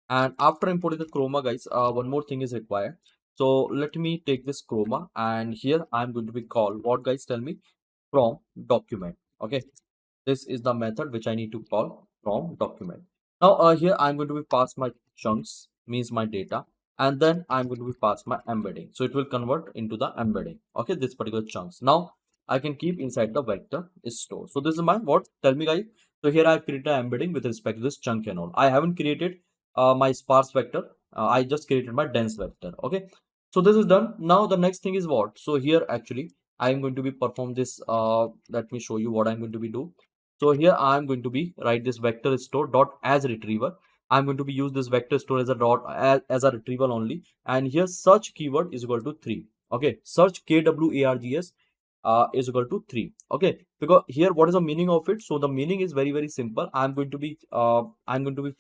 and after importing the Chroma, guys, one more thing is required. So let me take this Chroma, and here I'm going to be called what, guys? Tell me. From document. Okay, this is the method which I need to call from document. Now here I'm going to be pass my chunks, means my data, and then I'm going to be pass my embedding. So it will convert into the embedding. Okay, this particular chunks. Now I can keep inside the vector store. So this is my what? Tell me, guys. So here I've created an embedding with respect to this chunk and all. I haven't created my sparse vector. I just created my dense vector. Okay. So this is done. Now the next thing is what? So here actually I'm going to be perform this. Let me show you what I'm going to be do. So here I'm going to be write this vector store dot as retriever. I'm going to be use this vector store as a dot as a retrieval only. And here search keyword is equal to 3. Okay, search KWARGS is equal to 3. Okay, because here what is the meaning of it? So the meaning is very simple. I'm going to be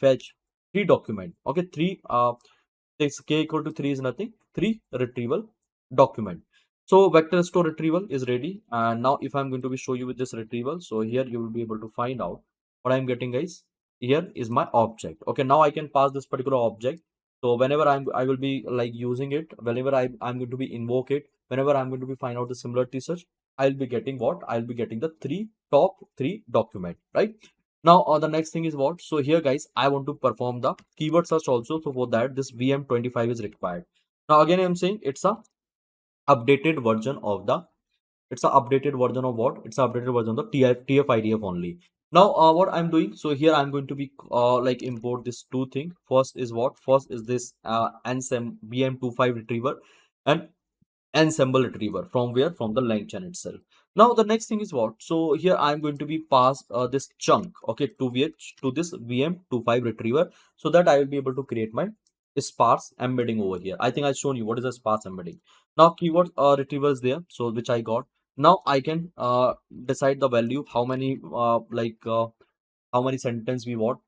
fetch 3 document. Okay, 3 this k equal to 3 is nothing, 3 retrieval document. So vector store retrieval is ready, and now if I'm going to be show you with this retrieval, so here you will be able to find out what I'm getting, guys. Here is my object. Okay, now I can pass this particular object. So whenever I will be like using it, whenever I'm going to be invoke it, whenever I'm going to be find out the similarity search, I'll be getting what? I'll be getting the top three document, right? Now the next thing is what? So here, guys, I want to perform the keyword search also. So for that, this VM25 is required. Now again, I'm saying it's a updated version of the, it's a updated version of what? It's a updated version of the TF-IDF only. Now what I'm doing, so here I'm going to be like import this two thing. First is what? First is this ensemble VM25 retriever, and ensemble retriever. From where? From the LangChain itself. Now the next thing is what? So here I'm going to be pass this chunk, okay, to this VM25 retriever, so that I will be able to create my sparse embedding over here. I think I've shown you what is a sparse embedding. Now keyword retriever is there, so which I got. Now I can decide the value, how many how many sentence we want.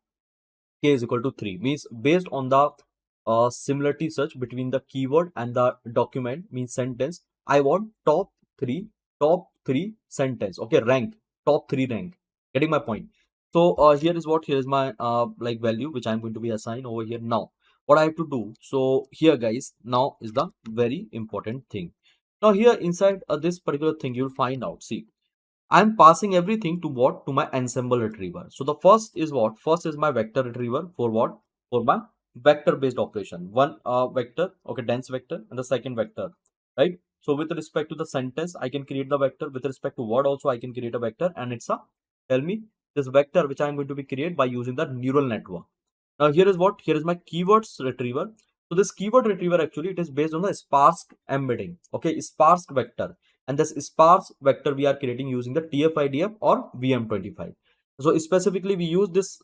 K is equal to 3 means based on the similarity search between the keyword and the document, means sentence. I want top three sentence. Okay, rank top 3 rank. Getting my point? So here is what? Here is my like value which I'm going to be assigned over here. Now what I have to do, so here, guys, now is the very important thing. Now here inside this particular thing, you'll find out, see, I'm passing everything to what? To my ensemble retriever. So the first is what? First is my vector retriever for what? For my vector based operation. One vector, okay, dense vector, and the second vector, right? So with respect to the sentence, I can create the vector. With respect to word also, I can create a vector, and it's a, tell me, this vector which I'm going to be create by using the neural network. Now here is what? Here is my keywords retriever. So this keyword retriever actually it is based on the sparse embedding. Okay, sparse vector. And this sparse vector we are creating using the TF-IDF or VM25. So specifically we use this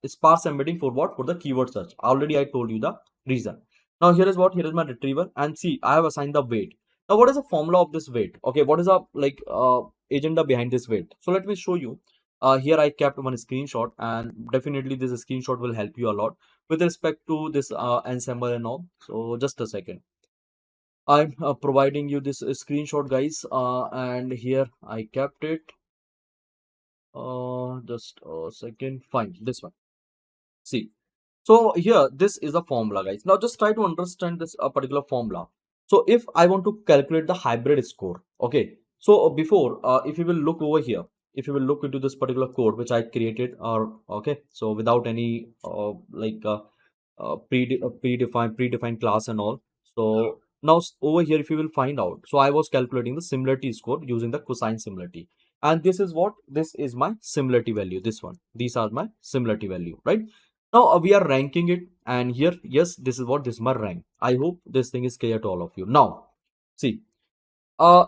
sparse embedding for what? For the keyword search. Already I told you the reason. Now here is what? Here is my retriever, and see I have assigned the weight. Now what is the formula of this weight? Okay, what is the like agenda behind this weight? So let me show you. Here I kept one screenshot, and definitely this screenshot will help you a lot with respect to this ensemble and all. So just a second. I'm providing you this screenshot, guys, and here I kept it. Just a second. Fine, this one. See, so here this is a formula, guys. Now just try to understand this particular formula. So if I want to calculate the hybrid score, okay. So before, if you will look over here, if you will look into this particular code which I created, or okay, so without any predefined class and all. So now over here, if you will find out, so I was calculating the similarity score using the cosine similarity, and this is what? This is my similarity value. This one, these are my similarity value, right? Now we are ranking it, and here, yes, this is what? This is my rank. I hope this thing is clear to all of you. Now see,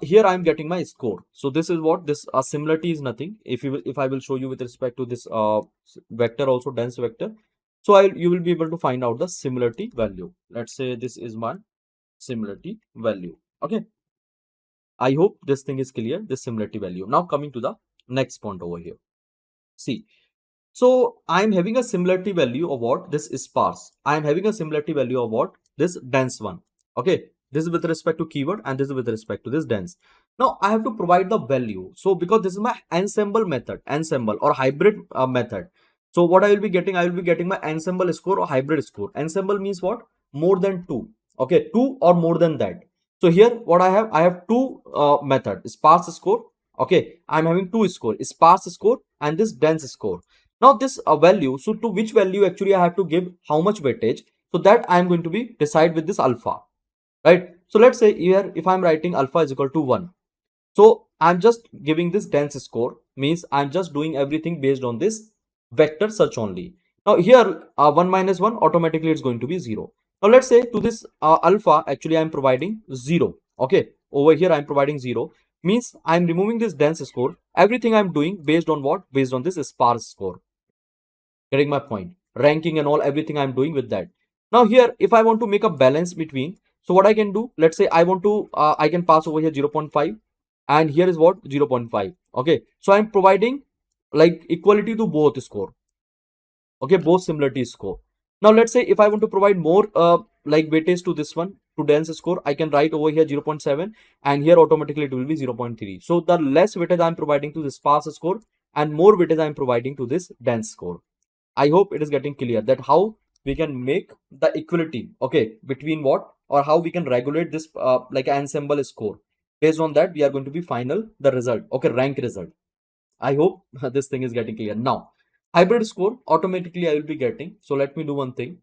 here I am getting my score. So this is what? This similarity is nothing. If I will show you with respect to this vector, also dense vector, so you will be able to find out the similarity value. Let's say this is my similarity value. Okay, I hope this thing is clear, this similarity value. Now coming to the next point over here. See, so I'm having a similarity value of what? This is sparse. I'm having a similarity value of what? This dense one. Okay, this is with respect to keyword, and this is with respect to this dense. Now I have to provide the value. So because this is my ensemble method, ensemble or hybrid method. So what I will be getting? I will be getting my ensemble score or hybrid score. Ensemble means what? More than two. Okay, two or more than that. So here what I have two method, sparse score. Okay, I'm having two score, sparse score and this dense score. Now this value, so to which value actually I have to give how much weightage, so that I am going to be decide with this alpha, right? So let's say here if I'm writing alpha is equal to 1, so I'm just giving this dense score, means I'm just doing everything based on this vector search only. Now here 1 minus 1 automatically it's going to be 0. Now let's say to this alpha actually I'm providing 0. Okay, over here I'm providing 0, means I'm removing this dense score. Everything I'm doing based on what? Based on this sparse score. Getting my point? Ranking and all, everything I'm doing with that. Now here if I want to make a balance between, so what I can do, let's say I want to I can pass over here 0.5, and here is what? 0.5. Okay, so I'm providing like equality to both score. Okay, both similarity score. Now let's say if I want to provide more like weightage to this one, to dense score, I can write over here 0.7, and here automatically it will be 0.3. So the less weightage I'm providing to the sparse score, and more weightage I'm providing to this dense score. I hope it is getting clear that how we can make the equality, okay, between what, or how we can regulate this like ensemble score. Based on that, we are going to be final the result, okay, rank result. I hope this thing is getting clear. Now, hybrid score automatically I will be getting. So let me do one thing.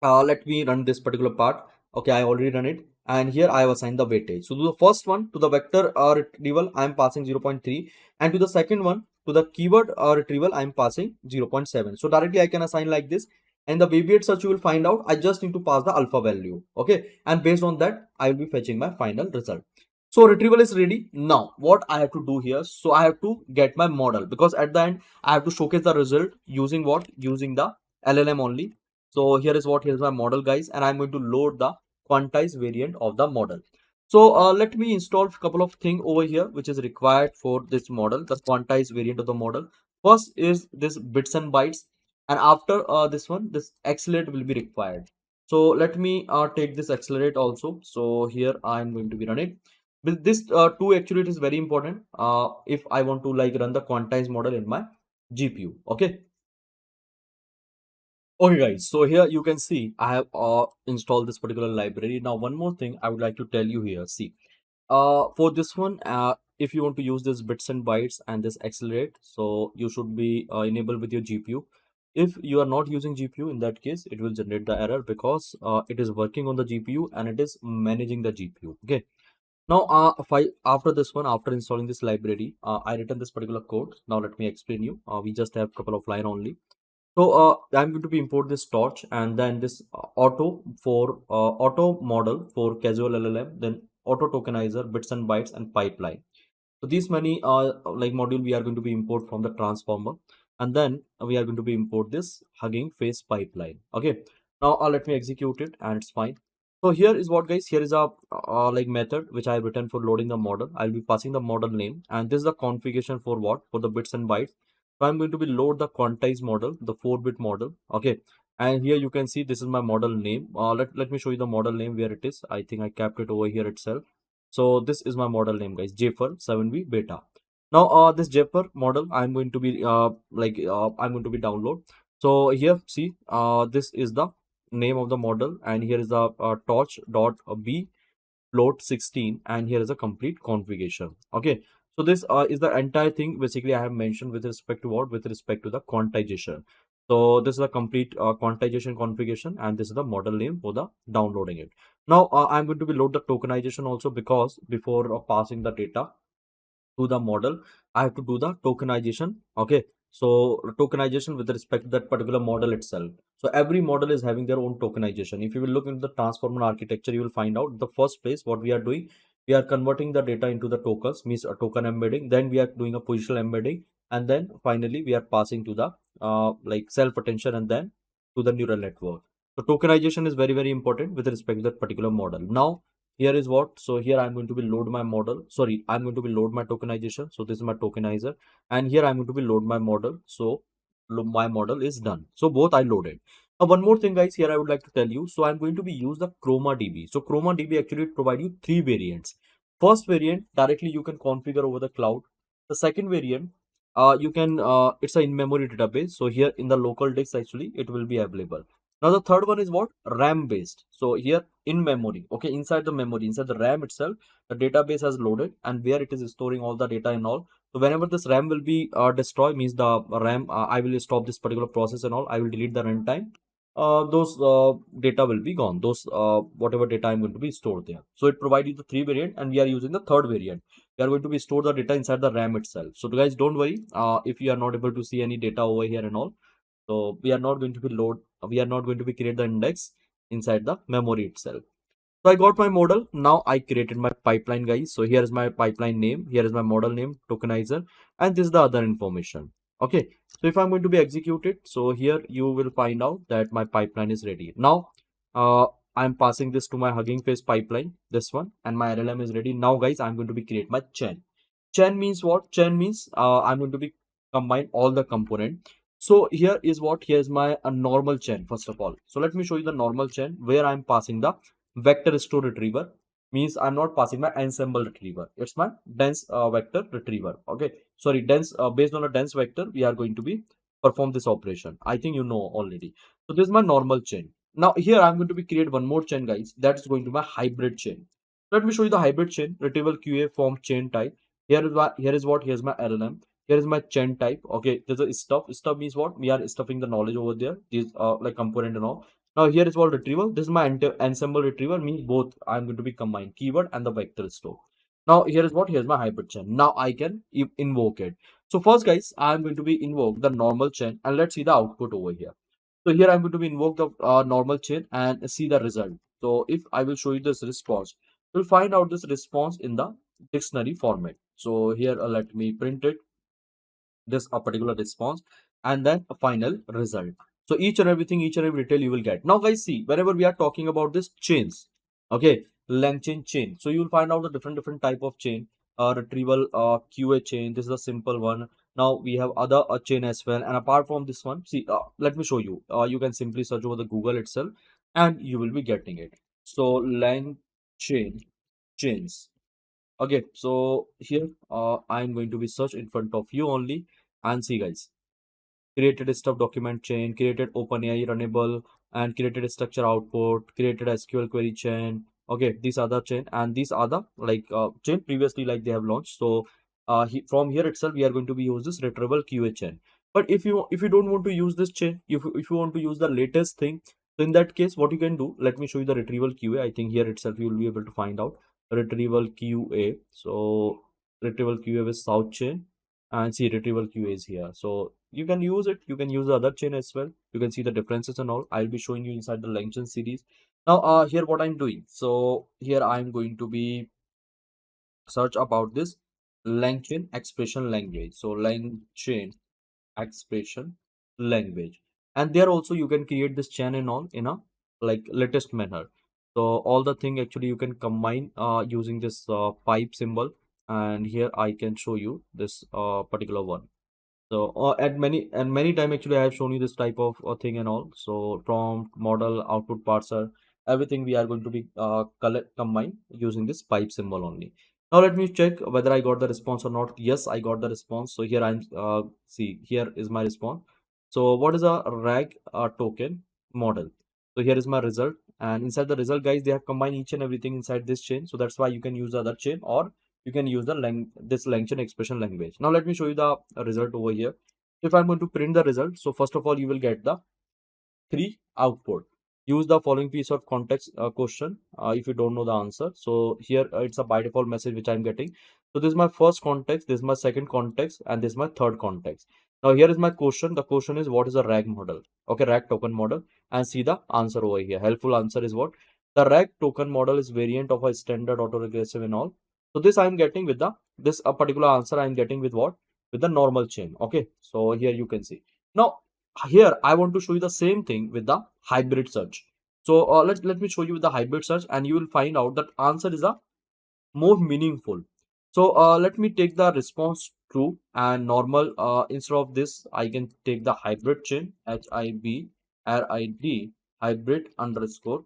Let me run this particular part. Okay, I already run it, and here I have assigned the weightage. So to the first one, to the vector retrieval, I am passing 0.3, and to the second one, to the keyword retrieval, I am passing 0.7. So directly I can assign like this, and the Weviate search you will find out. I just need to pass the alpha value, okay, and based on that, I will be fetching my final result. So retrieval is ready. Now what I have to do here, so I have to get my model, because at the end I have to showcase the result using what? Using the LLM only. So here is what? Here's my model, guys, and I'm going to load the quantized variant of the model. So let me install a couple of things over here which is required for this model, the quantized variant of the model. First is this bits and bytes, and after this one, this accelerate will be required. So let me take this accelerate also. So here I'm going to be running with this two. Actually, it is very important if I want to like run the quantized model in my GPU. Okay. Okay guys, so here you can see I have installed this particular library. Now one more thing I would like to tell you here. See, For this one, if you want to use this bits and bytes and this accelerate, so you should be enabled with your GPU. If you are not using GPU, in that case, it will generate the error because it is working on the GPU and it is managing the GPU. Okay. Now, after this one, after installing this library, I written this particular code. Now, let me explain you. We just have a couple of line only. So I'm going to be import this torch and then this auto model for casual LLM, then auto tokenizer, bits and bytes, and pipeline. So these many like module we are going to be import from the transformer, and then we are going to be import this Hugging Face pipeline. Okay. Now let me execute it and it's fine. So here is what, guys, here is a like method which I have written for loading the model. I'll be passing the model name, and this is the configuration for what, for the bits and bytes. So I'm going to be load the quantized model, the 4-bit model. Okay. And here you can see this is my model name. Let me show you the model name where it is. I think I kept it over here itself. So this is my model name, guys, Jfur 7v beta. Now this Jfur model I'm going to be I'm going to be download. So here see this is the name of the model, and here is the torch.b float 16, and here is a complete configuration. Okay. So this is the entire thing basically I have mentioned with respect to what, with respect to the quantization. So this is a complete quantization configuration, and this is the model name for the downloading it. Now I'm going to be load the tokenization also, because before passing the data to the model, I have to do the tokenization. Okay. So tokenization with respect to that particular model itself. So every model is having their own tokenization. If you will look into the transformer architecture, you will find out the first place what we are doing, we are converting the data into the tokens, means a token embedding. Then we are doing a positional embedding, and then finally we are passing to the like self attention, and then to the neural network. So tokenization is very, very important with respect to that particular model. Now here is what, so here I'm going to be load my model, sorry, I'm going to be load my tokenization. So this is my tokenizer, and here I'm going to be load my model. So my model is done, so both I loaded. Now one more thing, guys, here I would like to tell you. So I'm going to be use the ChromaDB. So ChromaDB actually provide you 3 variants. First variant, directly you can configure over the cloud. The second variant, you can it's a in-memory database, so here in the local disk actually it will be available. Now the third one is what, RAM based. So here in memory, okay, inside the memory, inside the RAM itself, the database has loaded, and where it is storing all the data and all. So whenever this RAM will be destroyed, means the RAM, I will stop this particular process and all, I will delete the runtime. Those data will be gone. Those whatever data I'm going to be stored there. So it provides you the 3 variant, and we are using the third variant. We are going to be store the data inside the RAM itself. So guys, don't worry if you are not able to see any data over here and all. So we are not going to be we are not going to be create the index inside the memory itself. So I got my model. Now I created my pipeline, guys. So here is my pipeline name. Here is my model name, tokenizer, and this is the other information. Okay. So if I'm going to be executed, so here you will find out that my pipeline is ready. Now, I'm passing this to my Hugging Face pipeline, this one, and my LLM is ready. Now, guys, I'm going to be create my chain. Chain means what? Chain means I'm going to be combine all the component. So here is what, here's my a normal chain first of all. So let me show you the normal chain where I'm passing the vector store retriever, means I'm not passing my ensemble retriever, it's my dense vector retriever. Okay, sorry, dense based on a dense vector we are going to be perform this operation. I think you know already. So this is my normal chain. Now here I'm going to be create one more chain, guys, that's going to be my hybrid chain. Let me show you the hybrid chain. Retrieval QA form chain type. Here's my LLM. Here is my chain type. Okay, there's a stuff means what, we are stuffing the knowledge over there, these like component and all. Now here is what retrieval. This is my ensemble retriever, means both I'm going to be combined keyword and the vector store. Now here is what, here's my hybrid chain. Now I can invoke it. So first, guys, I'm going to be invoke the normal chain, and let's see the output over here. So here I'm going to be invoke the normal chain and see the result. So if I will show you this response, you'll find out this response in the dictionary format. So here let me print it, this a particular response, and then a final result. So each and everything, each and every detail you will get. Now guys, see, whenever we are talking about this chains, okay, LangChain chain, so you will find out the different type of chain. Retrieval QA chain, this is a simple one. Now we have other chain as well, and apart from this one, see, let me show you. You can simply search over the Google itself and you will be getting it. So LangChain chains. Okay, so here I'm going to be search in front of you only, and see, guys, created a stuff document chain, created OpenAI runnable, and created a structure output, created a SQL query chain. Okay, these are the chain, and these are the chain previously like they have launched. So from here itself we are going to be use this retrieval QA chain. But if you don't want to use this chain, if you want to use the latest thing, so in that case what you can do, let me show you the retrieval QA. I think here itself you will be able to find out retrieval QA. So retrieval QA with south chain, and see retrieval QA is here. So you can use it, you can use the other chain as well. You can see the differences and all. I'll be showing you inside the LangChain series. Now here what I'm doing, so here I'm going to be search about this LangChain expression language. So LangChain expression language, and there also you can create this chain and all in a like latest manner. So all the thing actually you can combine using this pipe symbol, and here I can show you this particular one. So at many time actually I have shown you this type of thing and all. So prompt, model, output parser, everything we are going to be combine using this pipe symbol only. Now let me check whether I got the response or not. Yes, I got the response. So here I'm see, here is my response. So what is a rag token model? So here is my result, and inside the result, guys, they have combined each and everything inside this chain. So that's why you can use the other chain, or you can use the this LangChain expression language. Now let me show you the result over here. If I'm going to print the result, so first of all you will get the 3 output. Use the following piece of context question if you don't know the answer. So here it's a by default message which I'm getting. So this is my first context, this is my second context, and this is my third context. Now here is my question. The question is, what is a RAG model? Okay, RAG token model, and see the answer over here. Helpful answer is what? The RAG token model is variant of a standard autoregressive and all. So this I'm getting with the this a particular answer I'm getting with what? With the normal chain. Okay, so here you can see. Now here I want to show you the same thing with the hybrid search. So let me show you with the hybrid search, and you will find out that answer is a more meaningful. So let me take the response true and normal. Instead of this, I can take the hybrid chain, HIBRID, hybrid underscore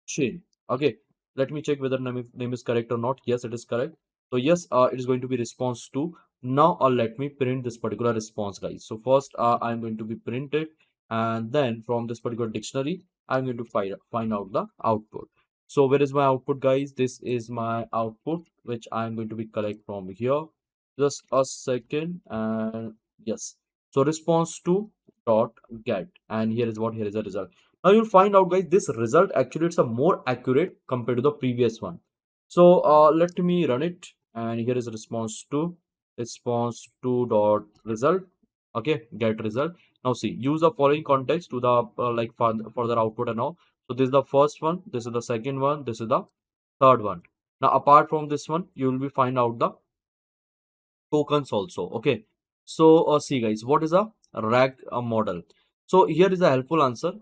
chain. Okay, let me check whether name is correct or not. Yes, it is correct. So yes, it is going to be response 2. Now let me print this particular response, guys. So first I'm going to be printed, and then from this particular dictionary I'm going to find out the output. So where is my output, guys? This is my output which I'm going to be collect from here. Just a second, and yes, so response to dot get, and here is what, here is the result. Now you'll find out, guys, this result actually it's a more accurate compared to the previous one. So let me run it, and here is response to dot result. Okay, get result. Now see, use the following context to the like further output and all. So this is the first one, this is the second one, this is the third one. Now apart from this one, you will be find out the tokens also. Okay, so see, guys, what is a rag model? So here is a helpful answer.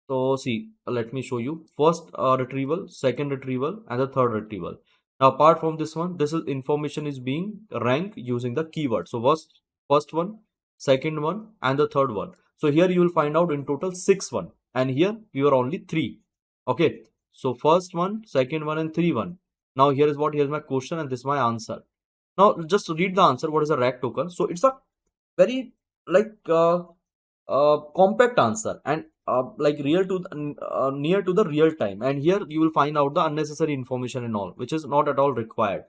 So see, let me show you first retrieval, second retrieval, and the third retrieval. Now apart from this one, this is information is being ranked using the keyword. So first one, second one, and the third one. So here you will find out in total 6 one, and here we are only 3. Okay, so first one, second one, and 3 one. Now here is what, here's my question, and this is my answer. Now just read the answer. What is a rag token? So it's a very like compact answer, and like real to near to the real time. And here you will find out the unnecessary information and all, which is not at all required.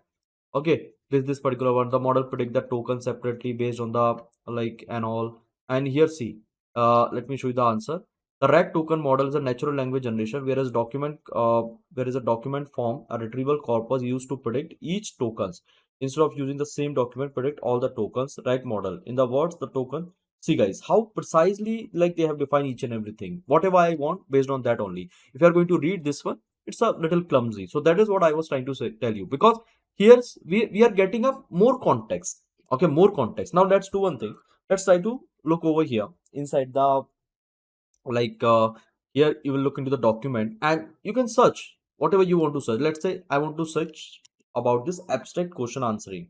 Okay, this particular one, the model predict the token separately based on the like and all. And here see, let me show you the answer. The RAG token model is a natural language generation, whereas there is a document form, a retrieval corpus used to predict each tokens. Instead of using the same document, predict all the tokens. RAG model, in the words, the token. See, guys, how precisely like they have defined each and everything. Whatever I want, based on that only. If you are going to read this one, it's a little clumsy. So that is what I was trying to say, tell you, because here's we are getting a more context. Okay, more context. Now let's do one thing. Let's try to look over here inside the like here you will look into the document, and you can search whatever you want to search. Let's say I want to search about this abstract question answering.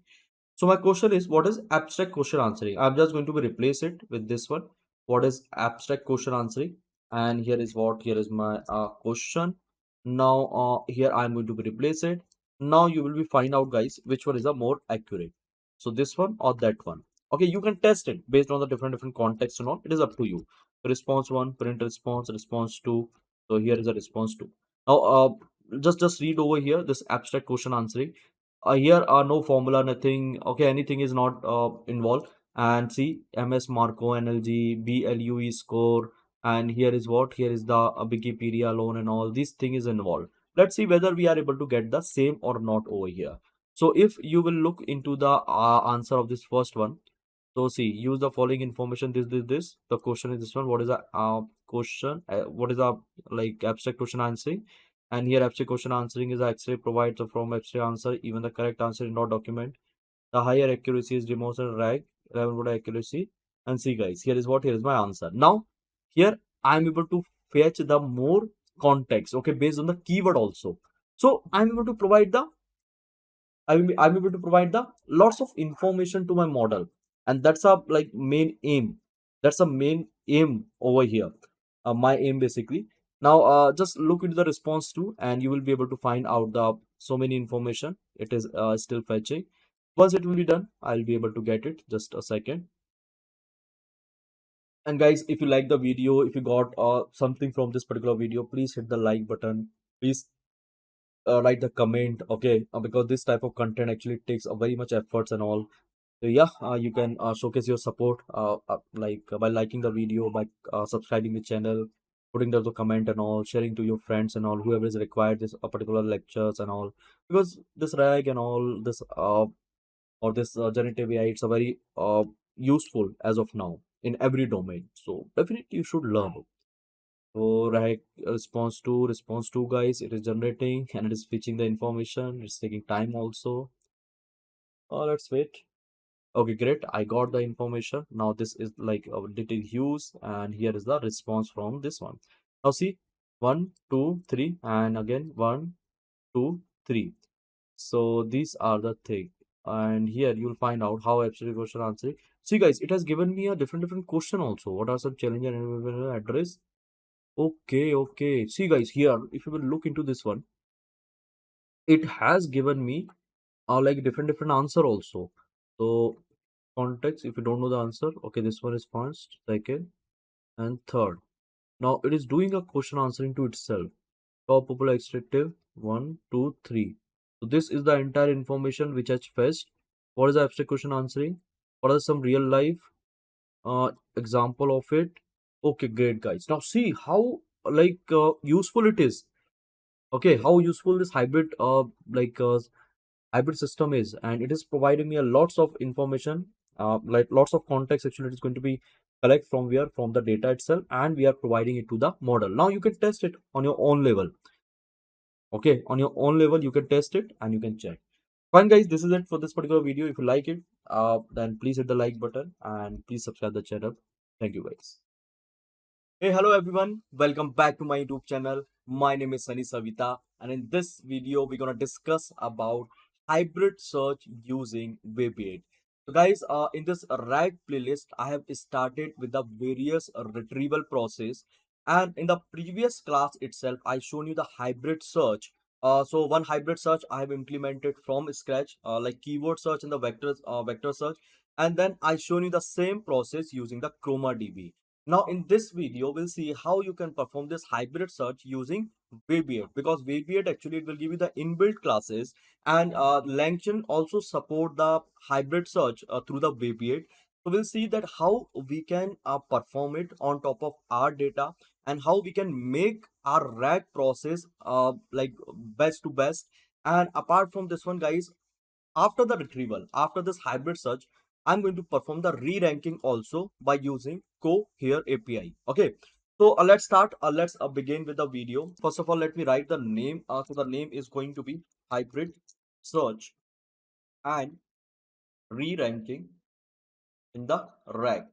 So my question is, what is abstract question answering? I'm just going to be replace it with this one. What is abstract question answering? And here is what, here is my question. Now here I'm going to be replace it. Now you will be find out, guys, which one is the more accurate. So this one or that one. Okay, you can test it based on the different context and all. It is up to you. Response 1, print response, response 2. So here is a response 2. Now just read over here this abstract question answering. Here are no formula, nothing. Okay, anything is not involved. And see, MS Marco, NLG, BLUE score, and here is what? Here is the Wikipedia alone and all. This thing is involved. Let's see whether we are able to get the same or not over here. So if you will look into the answer of this first one, so see, use the following information. This. The question is this one. What is the question? What is the like abstract question answering? And here abstract question answering is X-ray provides from abstract answer. Even the correct answer in not document. The higher accuracy is remote and rag. 11 would accuracy. And see guys, here is what? Here is my answer. Now here I am able to fetch the more context. Okay, based on the keyword also. So I am able to provide the I'm able to provide the lots of information to my model, and that's a like main aim. That's a main aim over here. My aim basically. Now, just look into the response too, and you will be able to find out the so many information. It is still fetching. Once it will be done, I'll be able to get it. Just a second. And guys, if you like the video, if you got something from this particular video, please hit the like button. Please write the comment, okay, because this type of content actually takes very much efforts and all. So yeah, you can showcase your support by liking the video, by subscribing the channel, putting down the comment and all, sharing to your friends and all, whoever is required this particular lectures and all, because this rag and all this or this generative AI, it's a very useful as of now in every domain, so definitely you should learn it. So right, response to guys, it is generating and it is fetching the information. It's taking time also. Let's wait. Okay, great. I got the information. Now this is like our detailed use, and here is the response from this one. Now see, one, two, three, and again one, two, three. So these are the thing, and here you'll find out how abstract question answering. See guys, it has given me a different question also. What are some challenge and address? Okay, okay. See guys, here if you will look into this one, it has given me like different answer also. So context, if you don't know the answer, okay, this one is first, second, and third. Now it is doing a question answering to itself. Top popular extractive, one, two, three. So this is the entire information which has fetched. What is the abstract question answering? What are some real life example of it? Okay, great guys. Now see how like useful it is. Okay, how useful this hybrid system is, and it is providing me a lots of information, like lots of context. Actually, it is going to be collect from where, from the data itself, and we are providing it to the model. Now you can test it on your own level. Okay, on your own level you can test it and you can check. Fine guys, this is it for this particular video. If you like it, then please hit the like button and please subscribe the channel. Thank you guys. Hey, hello everyone. Welcome back to my YouTube channel. My name is Sunny Savita, and in this video, we're gonna discuss about hybrid search using Weviate. So, guys, in this RAG playlist, I have started with the various retrieval process, and in the previous class itself, I shown you the hybrid search. So one hybrid search I have implemented from scratch, like keyword search and the vector search, and then I shown you the same process using the ChromaDB. Now in this video, we'll see how you can perform this hybrid search using Weviate, because Weviate actually it will give you the inbuilt classes, and LangChain also support the hybrid search through the Weviate. So we'll see that how we can perform it on top of our data, and how we can make our RAG process like best to best. And apart from this one guys, after the retrieval, after this hybrid search, I'm going to perform the re-ranking also by using Cohere API. Okay, so let's start. Let's begin with the video. First of all, let me write the name. So the name is going to be hybrid search and re-ranking in the RAG.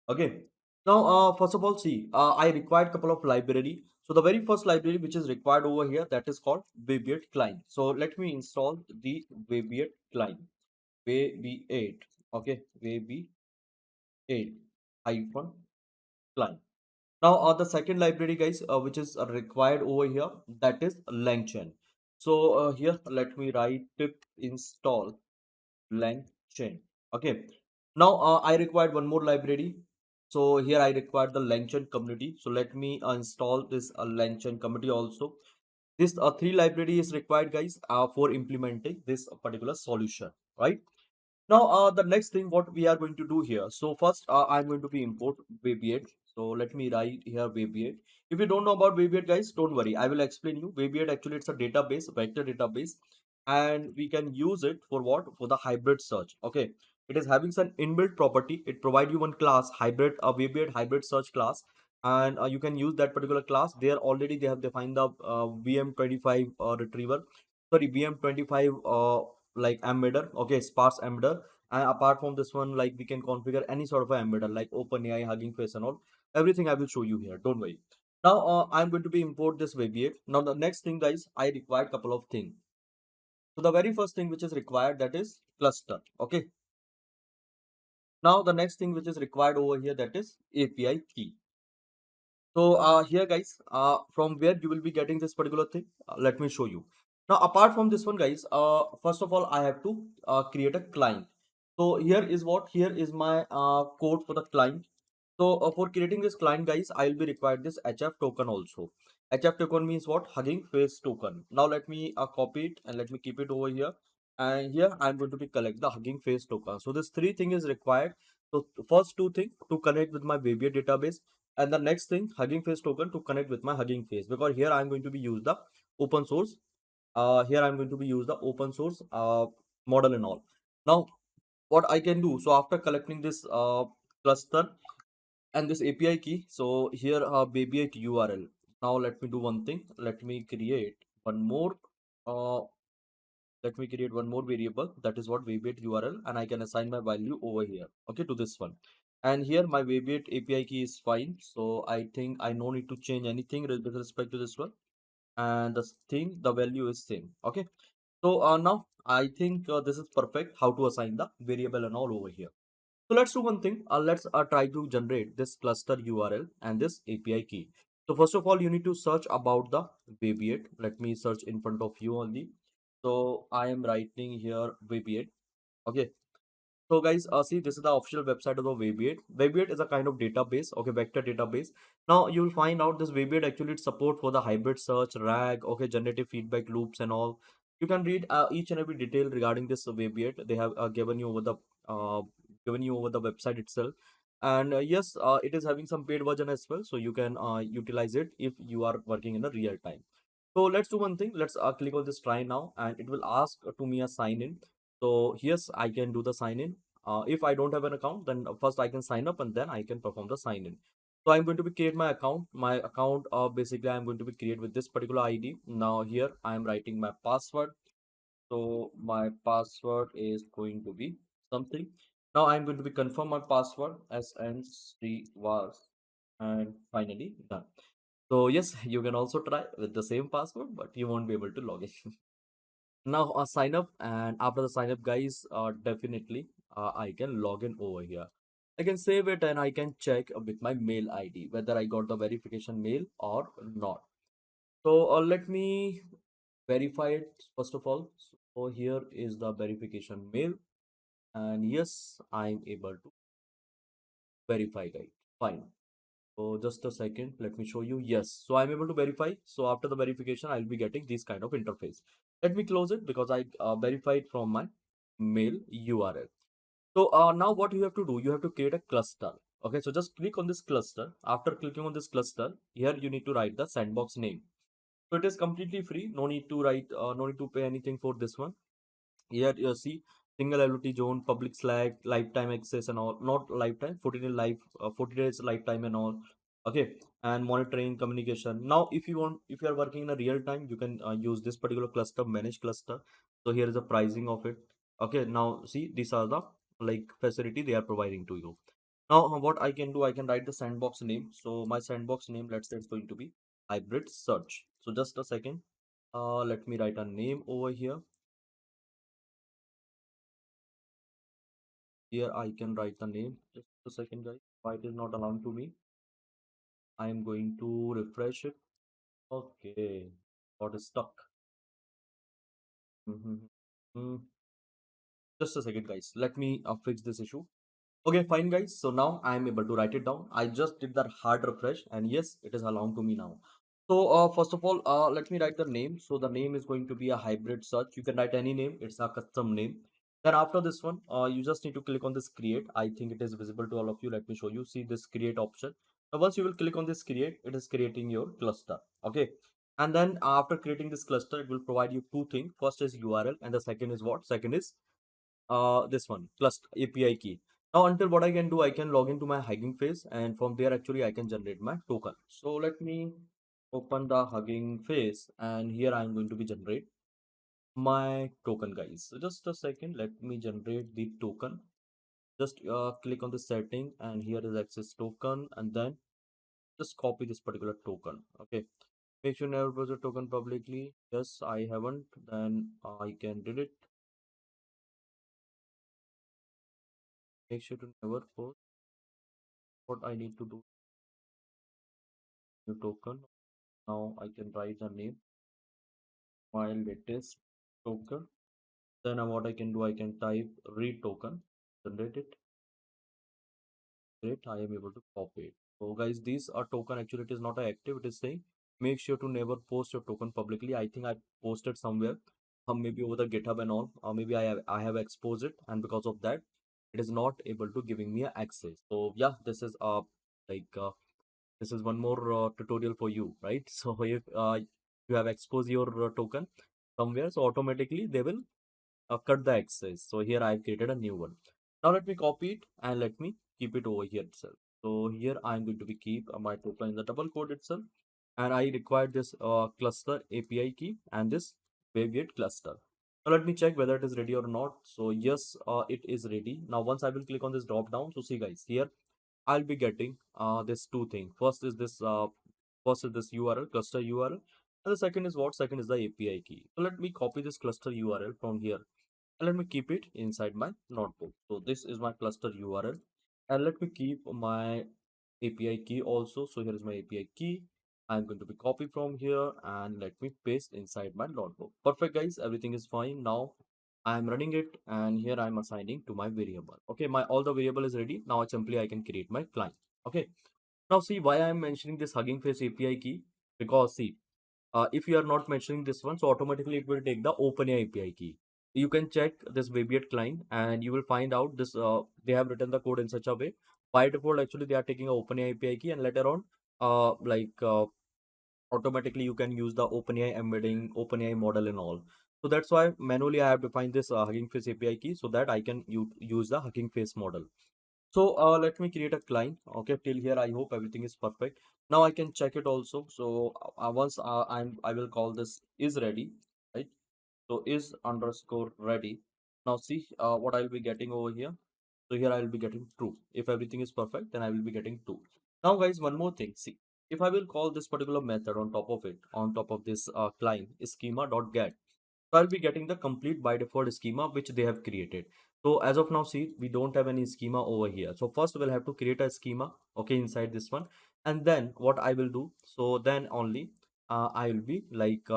Okay. Now, first of all, see, I required couple of library. So the very first library which is required over here, that is called Weviate client. So let me install the Weviate client. Weviate. Okay, Weviate hyphen client. Now, the second library, guys, which is required over here, that is LangChain. So here, let me write pip install LangChain. Okay. Now, I required one more library. So here I require the LangChain community. So let me install this LangChain community also. This three library is required, guys, for implementing this particular solution, right? Now, the next thing what we are going to do here. So first, I'm going to be import Weviate. So let me write here Weviate. If you don't know about Weviate, guys, don't worry. I will explain you. Weviate actually it's a database, vector database, and we can use it for what? For the hybrid search. Okay, it is having some inbuilt property. It provide you one class hybrid, a Weviate hybrid search class, and you can use that particular class. There already they have defined the VM25 retriever. Sorry, VM25 like embedder, okay, sparse embedder. And apart from this one, like we can configure any sort of a embedder like OpenAI, Hugging Face and all. Everything I will show you here, don't worry. Now I'm going to be import this Weviate. Now the next thing, guys, I require couple of things. So the very first thing which is required, that is cluster, okay. Now the next thing which is required over here, that is API key. So here, guys, from where you will be getting this particular thing, let me show you. Now apart from this one, guys, first of all I have to create a client. So here is what, here is my code for the client. So for creating this client, guys, I will be required this HF token also. HF token means what? Hugging Face token. Now let me copy it and let me keep it over here. And here I'm going to be collect the Hugging Face token. So this three thing is required. So first two thing to connect with my Webier database, and the next thing Hugging Face token to connect with my Hugging Face, because here I'm going to be use the open source. Here I'm going to be use the open source model and all. Now what I can do, so after collecting this cluster and this API key, so here Webiate URL. Now let me do one thing. Uh, Let me create one more variable, that is what Webiate URL, and I can assign my value over here, okay, to this one. And here my Webiate API key is fine. So I think I no need to change anything with respect to this one. And the thing, the value is same, okay. So now I think this is perfect how to assign the variable and all over here. So let's do one thing. Let's try to generate this cluster URL and this API key. So first of all, you need to search about the Webiate. Let me search in front of you only. So I am writing here Webiate. Okay. So guys, see, this is the official website of the Webiate. Webiate is a kind of database, okay, vector database. Now you will find out this Webiate actually support for the hybrid search, RAG, okay, generative feedback loops and all. You can read each and every detail regarding this Webiate. They have uh, given you over the website itself. And yes, it is having some paid version as well, so you can utilize it if you are working in a real time. So let's do one thing. Let's click on this try now, and it will ask to me a sign in. So yes, I can do the sign in. If I don't have an account, then first I can sign up and then I can perform the sign in. So I'm going to be create my account. My account, basically I'm going to be create with this particular ID. Now here I am writing my password. So my password is going to be something. Now I'm going to be confirm my password as NC was, and finally done. So yes, you can also try with the same password, but you won't be able to log in. Now sign up, and after the sign up, guys, definitely I can log in over here. I can save it and I can check with my mail ID whether I got the verification mail or not. So let me verify it first of all. So here is the verification mail, and yes, I'm able to verify, right? Fine. So just a second, let me show you. Yes, so I'm able to verify. So after the verification, I'll be getting this kind of interface. Let me close it because I verified from my mail URL. So now what you have to do, you have to create a cluster. Okay, so just click on this cluster. After clicking on this cluster, here you need to write the sandbox name. So it is completely free. No need to write, no need to pay anything for this one. Here you see single availability zone, public slack, lifetime access and all. Not lifetime, 40 days lifetime and all. Okay, and monitoring communication. Now if you want, if you are working in a real time, you can use this particular cluster, manage cluster. So here is the pricing of it. Okay, now see, these are the like facility they are providing to you. Now what I can do, I can write the sandbox name. So my sandbox name, let's say it's going to be hybrid search. So just a second, let me write a name over here. Here I can write the name. Just a second, guys. Why it is not allowing to me? I am going to refresh it. Okay, got stuck. Mhm. Mm, just a second, guys. Let me fix this issue. Okay, fine, guys. So now I am able to write it down. I just did that hard refresh, and yes, it is allowing to me now. So first of all, let me write the name. So the name is going to be a hybrid search. You can write any name. It's a custom name. Then after this one, you just need to click on this create. I think it is visible to all of you. Let me show you. See this create option. Now once you will click on this create, it is creating your cluster. Okay. And then after creating this cluster, it will provide you two things. First is URL, and the second is what? Second is this one plus API key. Now until what I can do, I can log into my Hugging Face, and from there actually I can generate my token. So let me open the Hugging Face, and here I'm going to be generate my token, guys. So just a second, let me generate the token. Just click on the setting, and here is access token, and then just copy this particular token. Okay, make sure never post a token publicly. Yes, I haven't. Then I can delete. Make sure to never post. What I need to do, new token. Now I can write the name, my latest token. Then what I can do, I can type read token, generate it. Great, I am able to copy it. So guys, these are token. Actually, it is not active. It is saying make sure to never post your token publicly. I think I posted somewhere, maybe over the GitHub and all, or maybe I have exposed it, and because of that, it is not able to giving me access. So yeah, this is like this is one more tutorial for you, right? So if you have exposed your token somewhere, so automatically they will cut the access. So here I've created a new one. Now let me copy it and let me keep it over here itself. So here I'm going to be keep my token in the double quote itself, and I require this cluster API key and this Weviate cluster. Now let me check whether it is ready or not. So yes, it is ready. Now once I will click on this drop down, so see guys, here I'll be getting this two things. First is this URL, cluster URL, and the second is what? Second is the API key. So let me copy this cluster URL from here, and let me keep it inside my notebook. So this is my cluster URL, and let me keep my API key also. So here is my API key. I'm going to be copy from here and let me paste inside my notebook. Perfect guys, everything is fine. Now I'm running it, and here I'm assigning to my variable. Okay, my all the variable is ready. Now simply I can create my client. Okay, now see why I'm mentioning this Hugging Face API key, because see if you are not mentioning this one, so automatically it will take the OpenAI API key. You can check this Weviate client, and you will find out this they have written the code in such a way. By default, actually they are taking a OpenAI API key, and later on, automatically you can use the OpenAI embedding, OpenAI model and all. So that's why manually I have defined this Hugging Face API key so that I can use the Hugging Face model. So let me create a client. Okay, till here I hope everything is perfect. Now I can check it also. So once I will call this is ready, right? So is underscore ready. Now see what I'll be getting over here. So here I will be getting true. If everything is perfect, then I will be getting true. Now guys, one more thing. See, if I will call this particular method on top of it, on top of this client schema.get, so I'll be getting the complete by default schema which they have created. So as of now, see, we don't have any schema over here. So first we'll have to create a schema, okay, inside this one. And then what I will do, so then only I will be like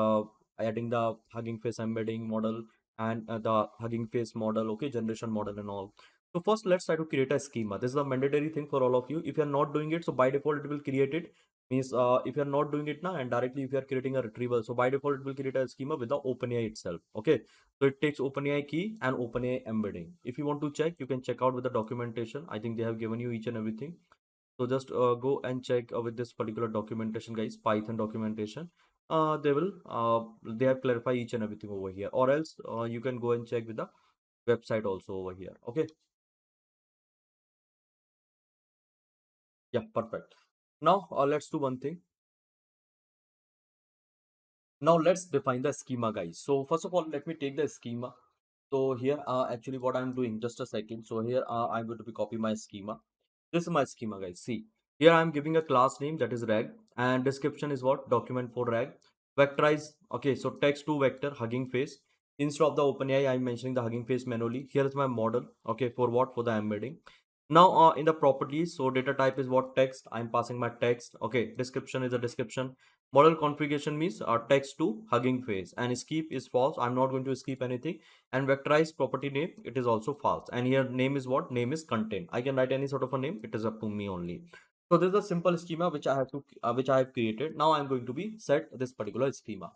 adding the Hugging Face embedding model and the Hugging Face model, okay, generation model and all. So first let's try to create a schema. This is a mandatory thing for all of you. If you're not doing it, so by default it will create it. Means if you're not doing it now, and directly if you're creating a retrieval, so by default it will create a schema with the OpenAI itself. Okay, so it takes OpenAI key and OpenAI embedding. If you want to check, you can check out with the documentation. I think they have given you each and everything. So just go and check with this particular documentation, guys, Python documentation. They have clarified each and everything over here, or else you can go and check with the website also over here. Okay, yeah, perfect. Now let's do one thing. Now let's define the schema, guys. So first of all, let me take the schema. So here actually what I'm doing, just a second. So here I'm going to be copy my schema. This is my schema, guys. See, here I'm giving a class name, that is rag, and description is what? Document for rag. Vectorize, okay, so text to vector Hugging Face. Instead of the OpenAI, I'm mentioning the Hugging Face manually. Here is my model, okay, for what? For the embedding. Now in the properties, so data type is what? Text. I'm passing my text. Okay, description is a description. Model configuration means text to Hugging Face, and skip is false. I'm not going to skip anything. And vectorized property name, it is also false. And here name is what? Name is content. I can write any sort of a name. It is up to me only. So this is a simple schema which I have created. Now I'm going to be set this particular schema.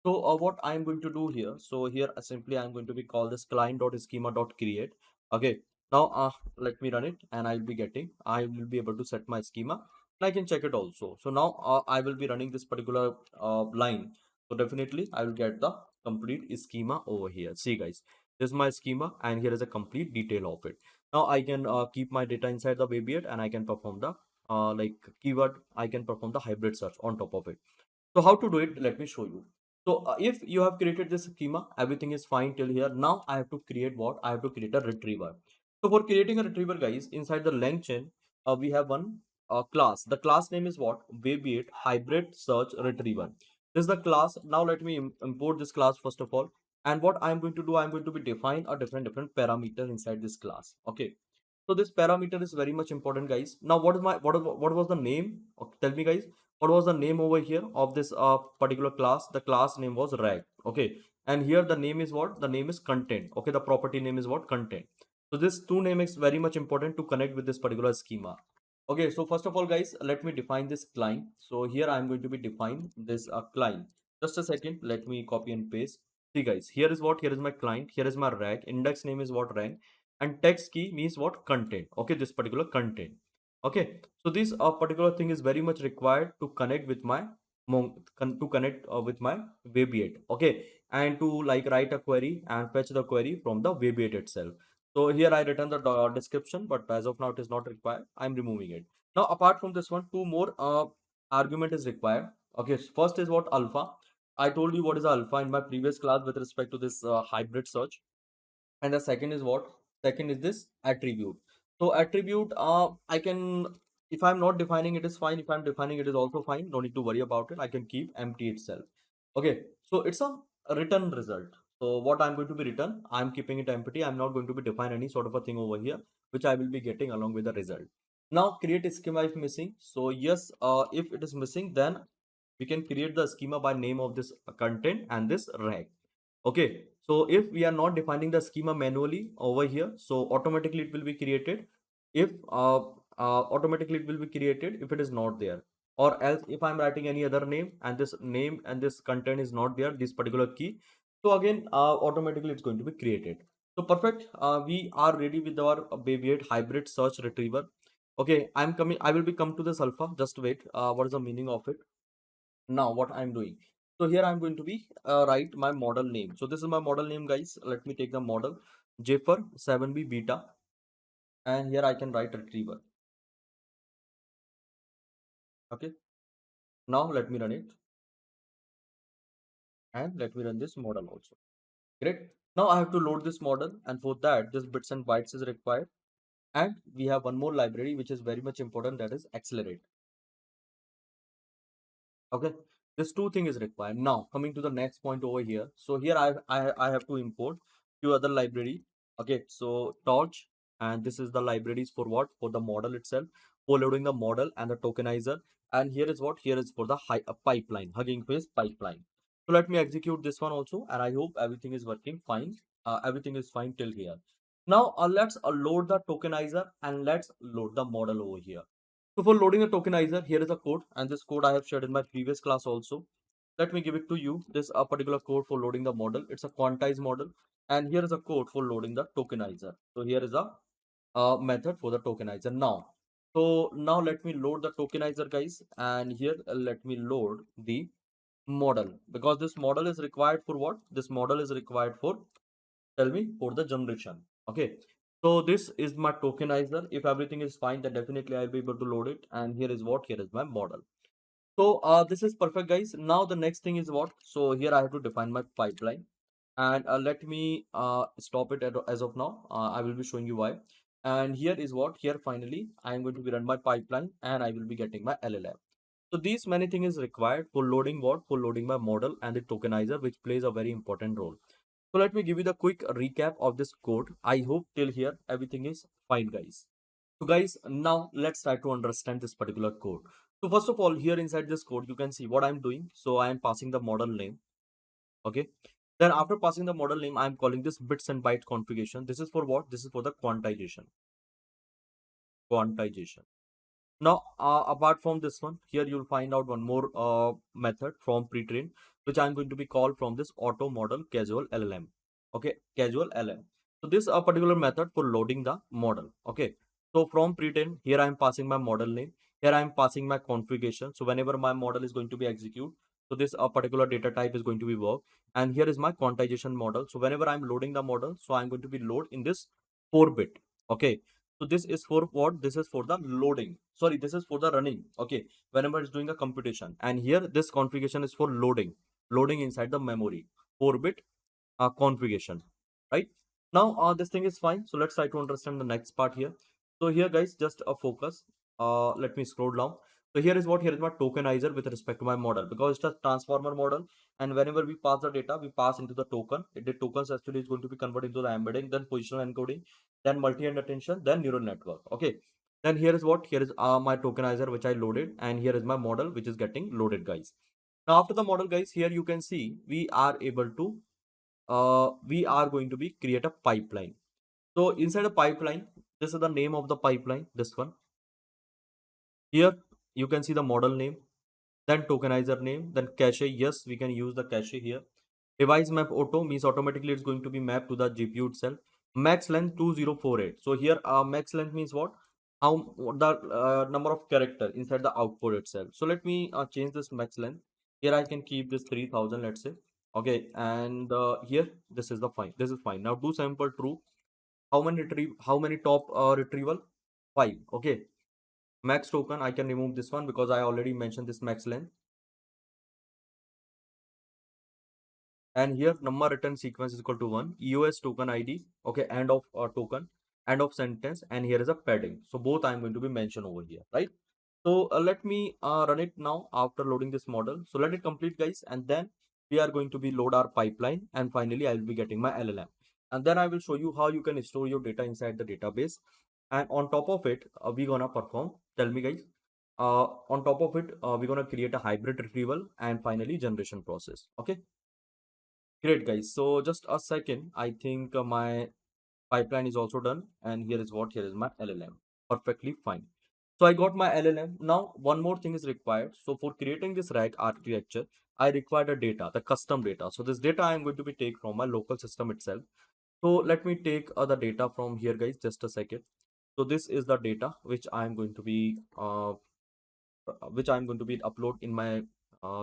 So what I'm going to do here, so here simply I'm going to be call this client.schema.create. Okay. Now let me run it and I will be able to set my schema and I can check it also. So now I will be running this particular line. So definitely I will get the complete schema over here. See guys, this is my schema and here is a complete detail of it. Now I can keep my data inside the Weviate and I can perform the like keyword, I can perform the hybrid search on top of it. So how to do it? Let me show you. So if you have created this schema, everything is fine till here. Now I have to create what? I have to create a retriever. So for creating a retriever, guys, inside the LangChain, we have one class. The class name is what? Weviate Hybrid Search Retriever. This is the class. Now let me import this class first of all. And what I'm going to do, I'm going to be define a different parameter inside this class. Okay. So this parameter is very much important, guys. Now, what was the name? Okay, tell me, guys, what was the name over here of this particular class? The class name was rag. Okay, and here the name is what? The name is content. Okay, the property name is what? Content. So this two name is very much important to connect with this particular schema. Okay, so first of all, guys, let me define this client. So here I'm going to be define this client. Just a second, let me copy and paste. See, guys, here is what? Here is my client. Here is my rag. Index name is what? Rank, and text key means what? Content. Okay, this particular content. Okay, so this particular thing is very much required to connect with my to connect with my Weviate. Okay, and to like write a query and fetch the query from the Weviate itself. So here I written the description, but as of now it is not required. I'm removing it. Now apart from this one, two more argument is required. Okay, so first is what? Alpha. I told you what is alpha in my previous class with respect to this hybrid search. And the second is what? Second is this attribute. So attribute, I can, if I'm not defining it is fine. If I'm defining it is also fine. No need to worry about it. I can keep empty itself. Okay. So it's a return result. So what I'm going to be return, I'm keeping it empty. I'm not going to be define any sort of a thing over here, which I will be getting along with the result. Now create a schema if missing. So yes, if it is missing, then we can create the schema by name of this content and this rag. Okay, so if we are not defining the schema manually over here, so automatically it will be created. If automatically it will be created if it is not there, or else if I'm writing any other name and this content is not there, this particular key, so again automatically it's going to be created. So perfect. We are ready with our Weviate hybrid search retriever. Okay, I'm coming. I will be come to this alpha. Just wait. What is the meaning of it? Now what I'm doing, so here I'm going to be write my model name. So this is my model name, guys. Let me take the model J for 7b beta, and here I can write retriever. Okay, now let me run it and let me run this model also. Great. Now I have to load this model, and for that this bits and bytes is required, and we have one more library which is very much important, that is accelerate. Okay, this two thing is required. Now coming to the next point over here, so here I have to import few other library. Okay, so torch, and this is the libraries for what? For the model itself, for loading the model and the tokenizer. And here is what? Here is for the pipeline, Hugging Face pipeline. So let me execute this one also, and I hope everything is working fine. Everything is fine till here. Now let's load the tokenizer and let's load the model over here. So for loading a tokenizer, here is a code, and this code I have shared in my previous class also. Let me give it to you. This a particular code for loading the model. It's a quantized model, and here is a code for loading the tokenizer. So here is a method for the tokenizer. Now let me load the tokenizer, guys, and here let me load the model, because this model is required for what? This model is required for, tell me, for the generation. Okay, so this is my tokenizer. If everything is fine, then definitely I'll be able to load it. And here is what? Here is my model. So this is perfect, guys. Now the next thing is what? So here I have to define my pipeline, and let me stop it as of now. I will be showing you why. And here is what? Here finally I am going to be run my pipeline, and I will be getting my LLM. So these many things is required for loading what? For loading my model and the tokenizer, which plays a very important role. So let me give you the quick recap of this code. I hope till here everything is fine, guys. So guys, now let's try to understand this particular code. So first of all, here inside this code, you can see what I'm doing. So I am passing the model name. Okay. Then after passing the model name, I'm calling this bits and byte configuration. This is for what? This is for the quantization. Quantization. Now, apart from this one, here you'll find out one more method from pre-train, which I'm going to be called from this auto model casual LLM. Okay, casual LLM. So this a particular method for loading the model. Okay, so from pre-train, here I'm passing my model name. Here I'm passing my configuration. So whenever my model is going to be execute, so this a particular data type is going to be work. And here is my quantization model. So whenever I'm loading the model, so I'm going to be load in this 4-bit. Okay, so this is for what? This is for the loading. Sorry, this is for the running. Okay, whenever it's doing a computation. And here this configuration is for loading. Loading inside the memory. 4-bit configuration. Right? Now this thing is fine. So let's try to understand the next part here. So here guys, just a focus. Let me scroll down. So here is my tokenizer with respect to my model, because it's a transformer model, and whenever we pass the data, we pass into the token. The tokens actually is going to be converted into the embedding, then positional encoding, then multi-end attention, then neural network. Okay. Then here is my tokenizer which I loaded, and here is my model which is getting loaded, guys. Now after the model, guys, here you can see we are going to be create a pipeline. So inside a pipeline, this is the name of the pipeline, this one. Here you can see the model name, then tokenizer name, then cache. Yes, we can use the cache here. Device map auto means automatically it's going to be mapped to the GPU itself. Max length 2048. So here max length means what? How what the number of character inside the output itself. So let me change this max length. Here I can keep this 3000, let's say. Okay, and here this is the fine. This is fine. Now do sample true. How many top retrieval? 5. Okay. Max token, I can remove this one because I already mentioned this max length. And here number return sequence is equal to 1, EOS token ID. Okay, end of token, end of sentence, and here is a padding. So both I'm going to be mentioned over here, right? So let me run it now after loading this model. So let it complete, guys, and then we are going to be load our pipeline, and finally I will be getting my LLM, and then I will show you how you can store your data inside the database. And on top of it, we're gonna perform, tell me guys, on top of it, we're gonna create a hybrid retrieval and finally generation process. Okay, great, guys. So just a second. I think my pipeline is also done. And here is what? Here is my LLM. Perfectly fine. So I got my LLM. Now, one more thing is required. So for creating this RAG architecture, I require the data, the custom data. So this data I am going to be take from my local system itself. So let me take the data from here, guys. Just a second. So this is the data which I'm going to be upload in my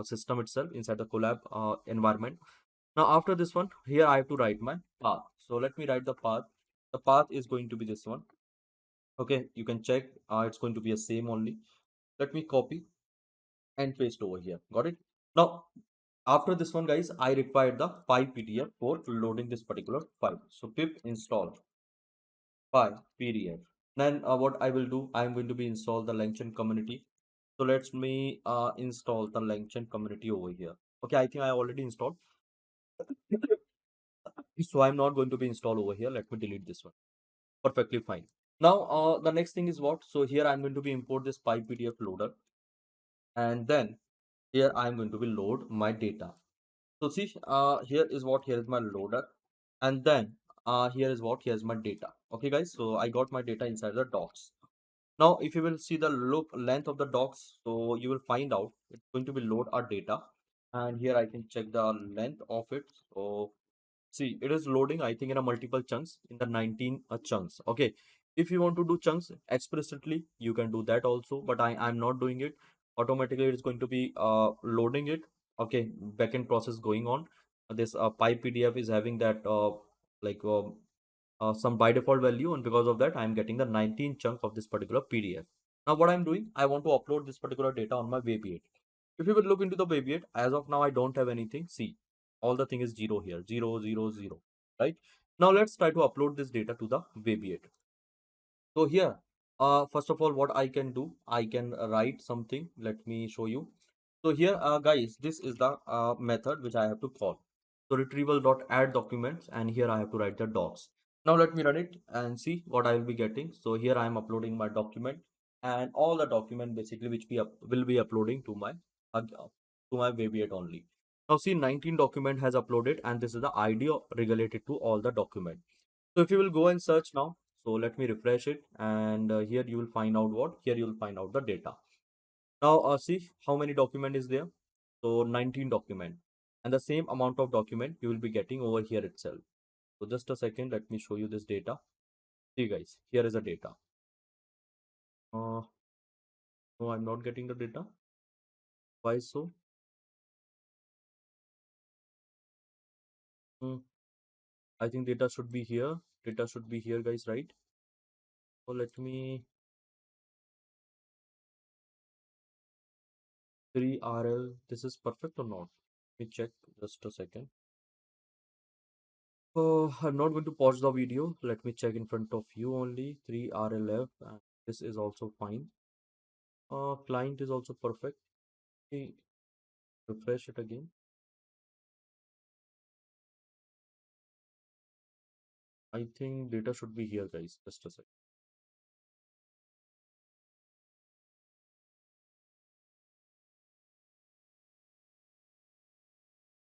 system itself inside the collab environment. Now after this one, here I have to write my path. So let me write the path. The path is going to be this one. Okay, you can check. It's going to be a same only. Let me copy and paste over here. Got it? Now after this one, guys, I require the py PDF for loading this particular file. So pip install py PDF. Then what I will do, I am going to be install the LangChain community. So let me install the LangChain community over here. Okay, I think I already installed. So I'm not going to be installed over here. Let me delete this one. Perfectly fine. Now the next thing is what? So here I'm going to be import this py PDF loader, and then here I'm going to be load my data. So see, here is what? Here is my loader, and then here is what? Here's my data. Okay, guys. So I got my data inside the docs. Now, if you will see the look length of the docs, so you will find out it's going to be load our data, and here I can check the length of it. So see, it is loading, I think, in a multiple chunks in the 19 chunks. Okay. If you want to do chunks explicitly, you can do that also, but I'm not doing it. Automatically, it's going to be loading it. Okay. Backend process going on. This py PDF is having that like some by default value, and because of that, I'm getting the 19 chunk of this particular PDF. Now, what I'm doing, I want to upload this particular data on my Weviate. If you will look into the Weviate, as of now, I don't have anything. See, all the thing is 0 here, 0, 0, 0, right? Now, let's try to upload this data to the Weviate. So here, first of all, what I can do, I can write something. Let me show you. So here, guys, this is the method which I have to call. So retrieval.add documents, and here I have to write the docs. Now let me run it and see what I will be getting. So here I am uploading my document, and all the document basically which will be uploading to my Weviate only. Now see, 19 document has uploaded, and this is the ID related to all the document. So if you will go and search now, So let me refresh it, and here you will find out what? Here you will find out the data. Now see how many document is there. So 19 document, and the same amount of document you will be getting over here itself. So just a second, let me show you this data. See guys, here is the data. No, I'm not getting the data. Why so? Hmm, I think data should be here. Data should be here, guys, right? So let me 3RL. This is perfect or not? Let me check just a second. I'm not going to pause the video. Let me check in front of you only. 3RLF. And this is also fine. Client is also perfect. Let me refresh it again. I think data should be here, guys. Just a second.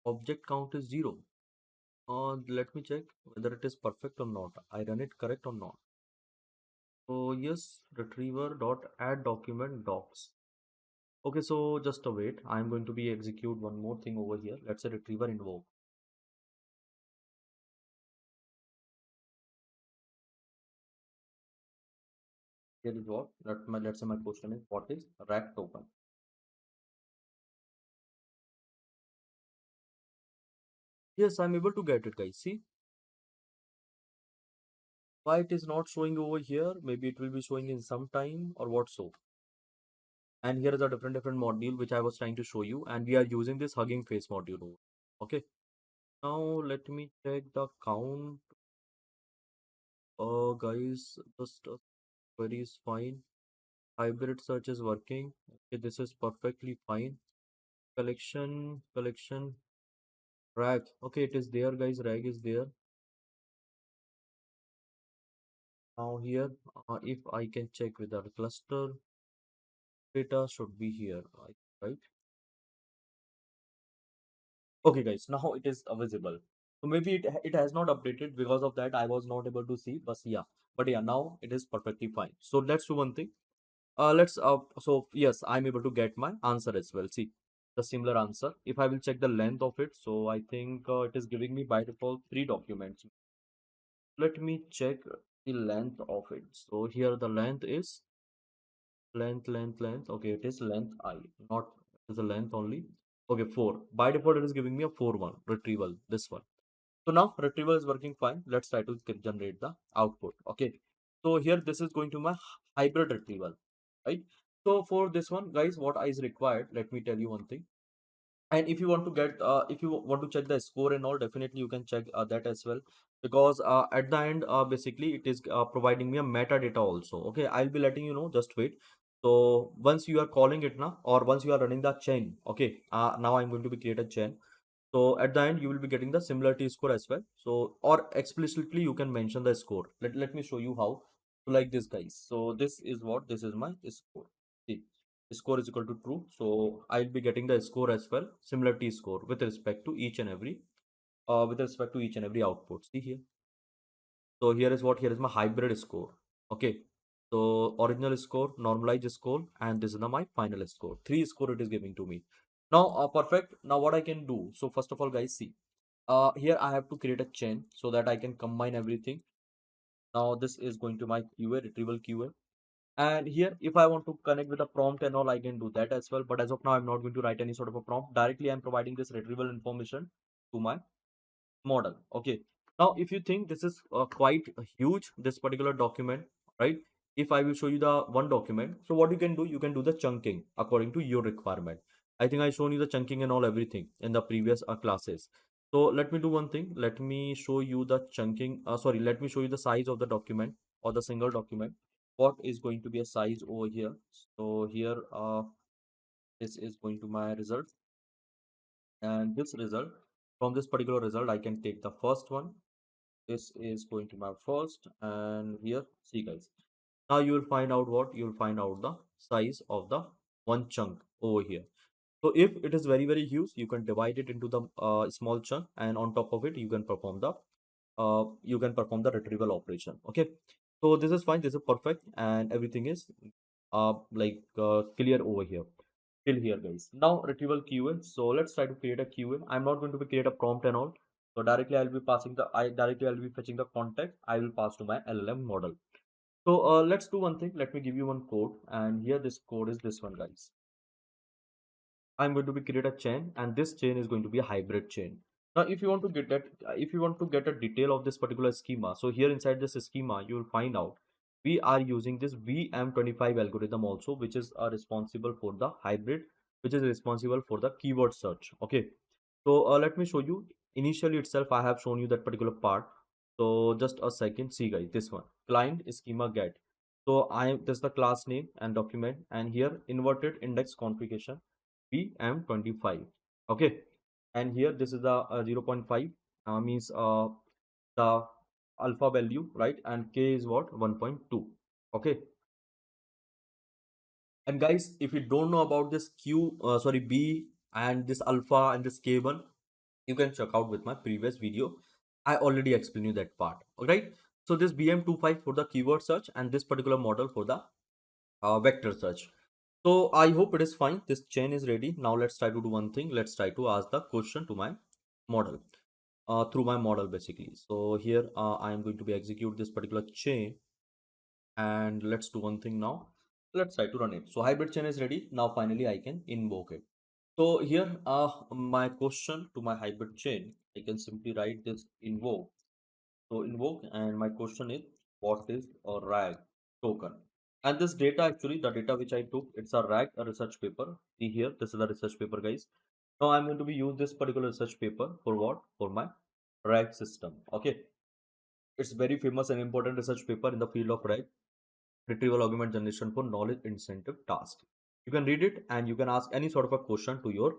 Object count is 0. Let me check whether it is perfect or not. I run it correct or not. So yes, retriever dot add document docs. Okay, so just a wait. I'm going to be execute one more thing over here. Let's say retriever invoke. Here is what? Let's say my question is what is rack token? Yes, I'm able to get it, guys. See why it is not showing over here? Maybe it will be showing in some time or what so. And here is a different module which I was trying to show you, and we are using this Hugging Face module over. Okay. Now let me check the count. Guys, just query is fine. Hybrid search is working. Okay, this is perfectly fine. Collection, rag. Okay, it is there, guys. Rag is there. Now here, if I can check with our cluster, data should be here, right? Okay, guys. Now it is visible. So maybe it has not updated because of that. I was not able to see, but yeah, now it is perfectly fine. So let's do one thing. Let's so yes, I'm able to get my answer as well. See the similar answer. If I will check the length of it, so I think it is giving me by default 3 documents. Let me check the length of it. So here the length is length. Okay, it is length I, not it is a length only. Okay, 4. By default, it is giving me a 4-1 retrieval. This one. So now retrieval is working fine. Let's try to generate the output. Okay. So here this is going to my hybrid retrieval, right? So for this one, guys, what is required? Let me tell you one thing. And if you want to get if you want to check the score and all, definitely you can check that as well, because at the end basically it is providing me a metadata also. Okay, I'll be letting you know, just wait. So once you are calling it now, or once you are running the chain, okay, now I'm going to be create a chain. So at the end you will be getting the similarity score as well. So or explicitly you can mention the score. Let me show you how. So like this, guys. So this is what, this is my score. See, score is equal to true. So I'll be getting the score as well, similarity score with respect to each and every output. See here. So here is what, here is my hybrid score. Okay. So original score, normalized score, and this is the my final score. 3 score it is giving to me. Now perfect. Now what I can do? So first of all, guys, see. Here I have to create a chain so that I can combine everything. Now this is going to my keyword, retrieval keyword. And here, if I want to connect with a prompt and all, I can do that as well. But as of now, I'm not going to write any sort of a prompt. Directly, I'm providing this retrieval information to my model. Okay. Now, if you think this is quite huge, this particular document, right? If I will show you the one document, so what you can do the chunking according to your requirement. I think I shown you the chunking and all everything in the previous classes. So let me do one thing. Let me show you the chunking. Sorry, let me show you the size of the document or the single document. What is going to be a size over here? So here, this is going to my result, and this result, from this particular result, I can take the first one. This is going to my first, and here, see guys, now you will find out what, you will find out the size of the one chunk over here. So if it is very huge, you can divide it into the small chunk, and on top of it you can perform the retrieval operation. Okay. So this is fine, this is perfect, and everything is clear over here till here, guys. Now retrieval keyword. So let's try to create a keyword. I'm not going to be create a prompt and all. So directly I'll be passing the I directly I'll be fetching the context. I will pass to my LLM model. So let's do one thing. Let me give you one code, and here this code is this one, guys. I'm going to be create a chain, and this chain is going to be a hybrid chain. Now, if you want to get that, if you want to get a detail of this particular schema, so here inside this schema, you will find out we are using this VM25 algorithm also, which is responsible for the hybrid, which is responsible for the keyword search. Okay, so let me show you. Initially itself, I have shown you that particular part. So just a second, see guys, this one client schema get. So I this is the class name and document, and here inverted index configuration VM25. Okay, and here this is the 0.5 means the alpha value, right? And k is what 1.2. Okay, and guys, if you don't know about this b and this alpha and this k1, you can check out with my previous video. I already explained you that part. All right, so this bm25 for the keyword search and this particular model for the vector search. So I hope it is fine. This chain is ready. Now let's try to do one thing. Let's try to ask the question to my model through my model basically. So here I am going to be execute this particular chain, and let's do one thing now. Let's try to run it. So hybrid chain is ready. Now finally I can invoke it. So here my question to my hybrid chain, I can simply write this invoke. So invoke, and my question is what is a RAG token? And this data actually, the data which I took, it's a RAG, a research paper. See here, this is the research paper, guys. Now I'm going to be use this particular research paper for what? For my RAG system. Okay. It's very famous and important research paper in the field of RAG, retrieval augment generation for knowledge incentive task. You can read it and you can ask any sort of a question to your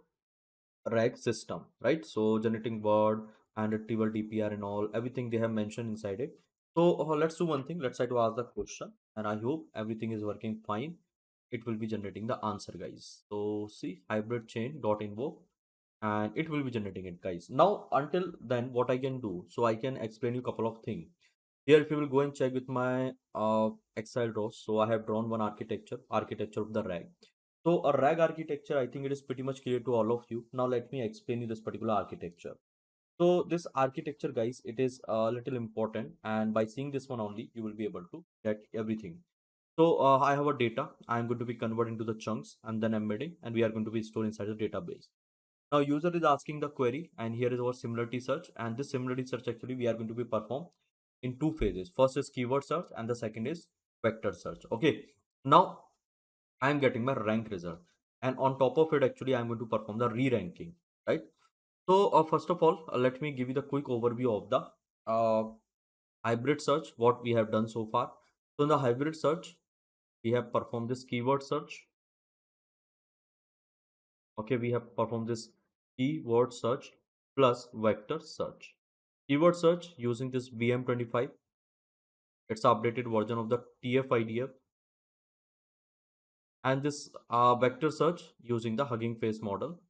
RAG system, right? So generating word and retrieval DPR and all, everything they have mentioned inside it. So let's do one thing. Let's try to ask the question, and I hope everything is working fine. It will be generating the answer, guys. So see hybrid chain dot invoke, and it will be generating it, guys. Now until then, what I can do, so I can explain you a couple of things. Here, if you will go and check with my Excel rows, so I have drawn one architecture of the RAG. So a RAG architecture, I think it is pretty much clear to all of you. Now let me explain you this particular architecture. So this architecture, guys, it is a little important, and by seeing this one only, you will be able to get everything. So I have a data. I'm going to be converting into the chunks and then embedding, and we are going to be stored inside the database. Now user is asking the query, and here is our similarity search, and this similarity search actually we are going to be perform in two phases. First is keyword search and the second is vector search. Okay, now I am getting my rank result, and on top of it actually I am going to perform the re-ranking, right? So first of all, let me give you the quick overview of the uh, hybrid search, what we have done so far. So in the hybrid search, we have performed this keyword search. Okay, we have performed this keyword search plus vector search. Keyword search using this VM25, it's updated version of the TF-IDF, and this vector search using the Hugging Face model,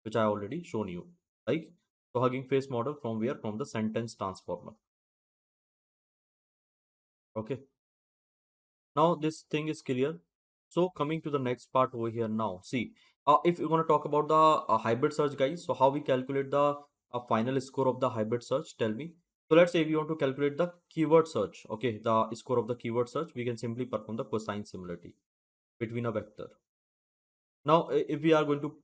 which I already shown you. Like, so Hugging Face model from where? From the sentence transformer. Okay, now this thing is clear. So coming to the next part over here now. See, if you're going to talk about the hybrid search, guys, so how we calculate the final score of the hybrid search, tell me. So let's say if you want to calculate the keyword search, okay, the score of the keyword search, we can simply perform the cosine similarity between a vector. Now, if we are going to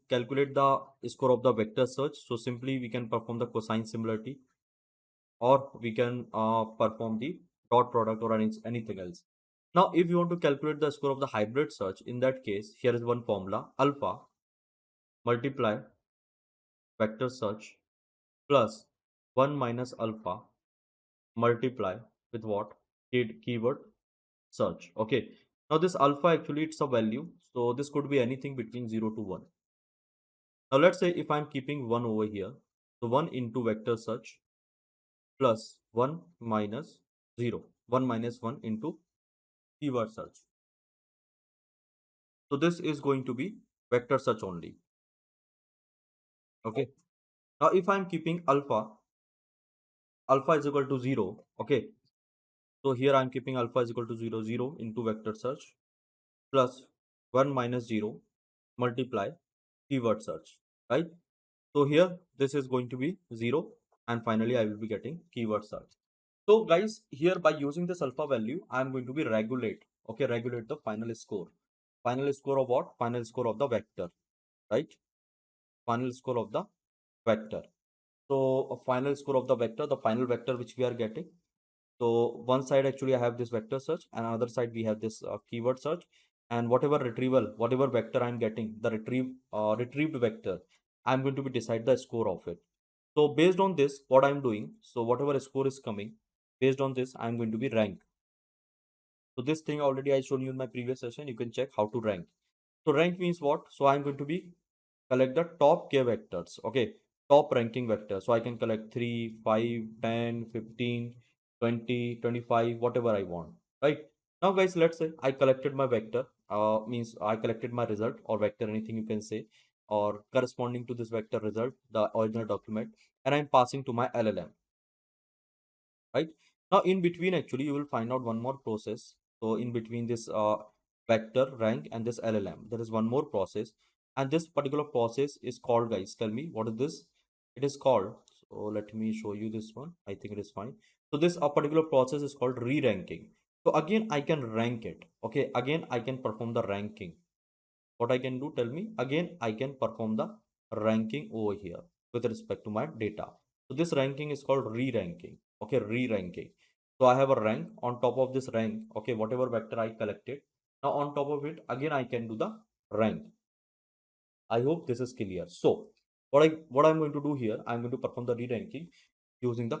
calculate the score of the vector search, so simply we can perform the cosine similarity, or we can perform the dot product or anything else. Now, if you want to calculate the score of the hybrid search, in that case, here is one formula: alpha multiply vector search plus 1 minus alpha multiply with what? Keyword search. Okay. Now, this alpha actually it's a value, so this could be anything between 0 to 1. Now let's say if I'm keeping 1 over here, so 1 into vector search plus 1 minus 0, 1 minus 1 into keyword search. So this is going to be vector search only. Okay. Now if I'm keeping alpha is equal to 0, okay. So here I'm keeping alpha is equal to 0, 0 into vector search plus 1 minus 0 multiply keyword search, right? So here this is going to be 0 and finally I will be getting keyword search. So guys, here by using this alpha value, I am going to be regulate the final score. Final score of what? Final score of the vector, right? Final score of the vector. So a final score of the vector, the final vector which we are getting. So one side actually I have this vector search and another side we have this keyword search, and whatever vector I'm getting, the retrieved vector, I'm going to be decide the score of it. So based on this, what I'm doing, so whatever score is coming, based on this, I'm going to be rank. So this thing already I shown you in my previous session. You can check how to rank. So rank means what? So I'm going to be collect the top k vectors. Okay, top ranking vector. So I can collect 3, 5, 10, 15, 20, 25, whatever I want. Right now, guys, let's say I collected my vector. Means I collected my result or vector, anything you can say, or corresponding to this vector result, the original document, and I'm passing to my LLM, right? Now in between actually you will find out one more process. So in between this vector rank and this LLM, there is one more process, and this particular process is called, guys, tell me what is this? It is called, so let me show you this one. I think it is fine. So this particular process is called re-ranking. So again I can rank it. Okay, again I can perform the ranking. What I can do, tell me? Again I can perform the ranking over here with respect to my data. So this ranking is called re-ranking. Okay, re-ranking. So I have a rank. On top of this rank, okay, whatever vector I collected, now on top of it again I can do the rank. I hope this is clear. So what I'm going to do here, I'm going to perform the re-ranking using the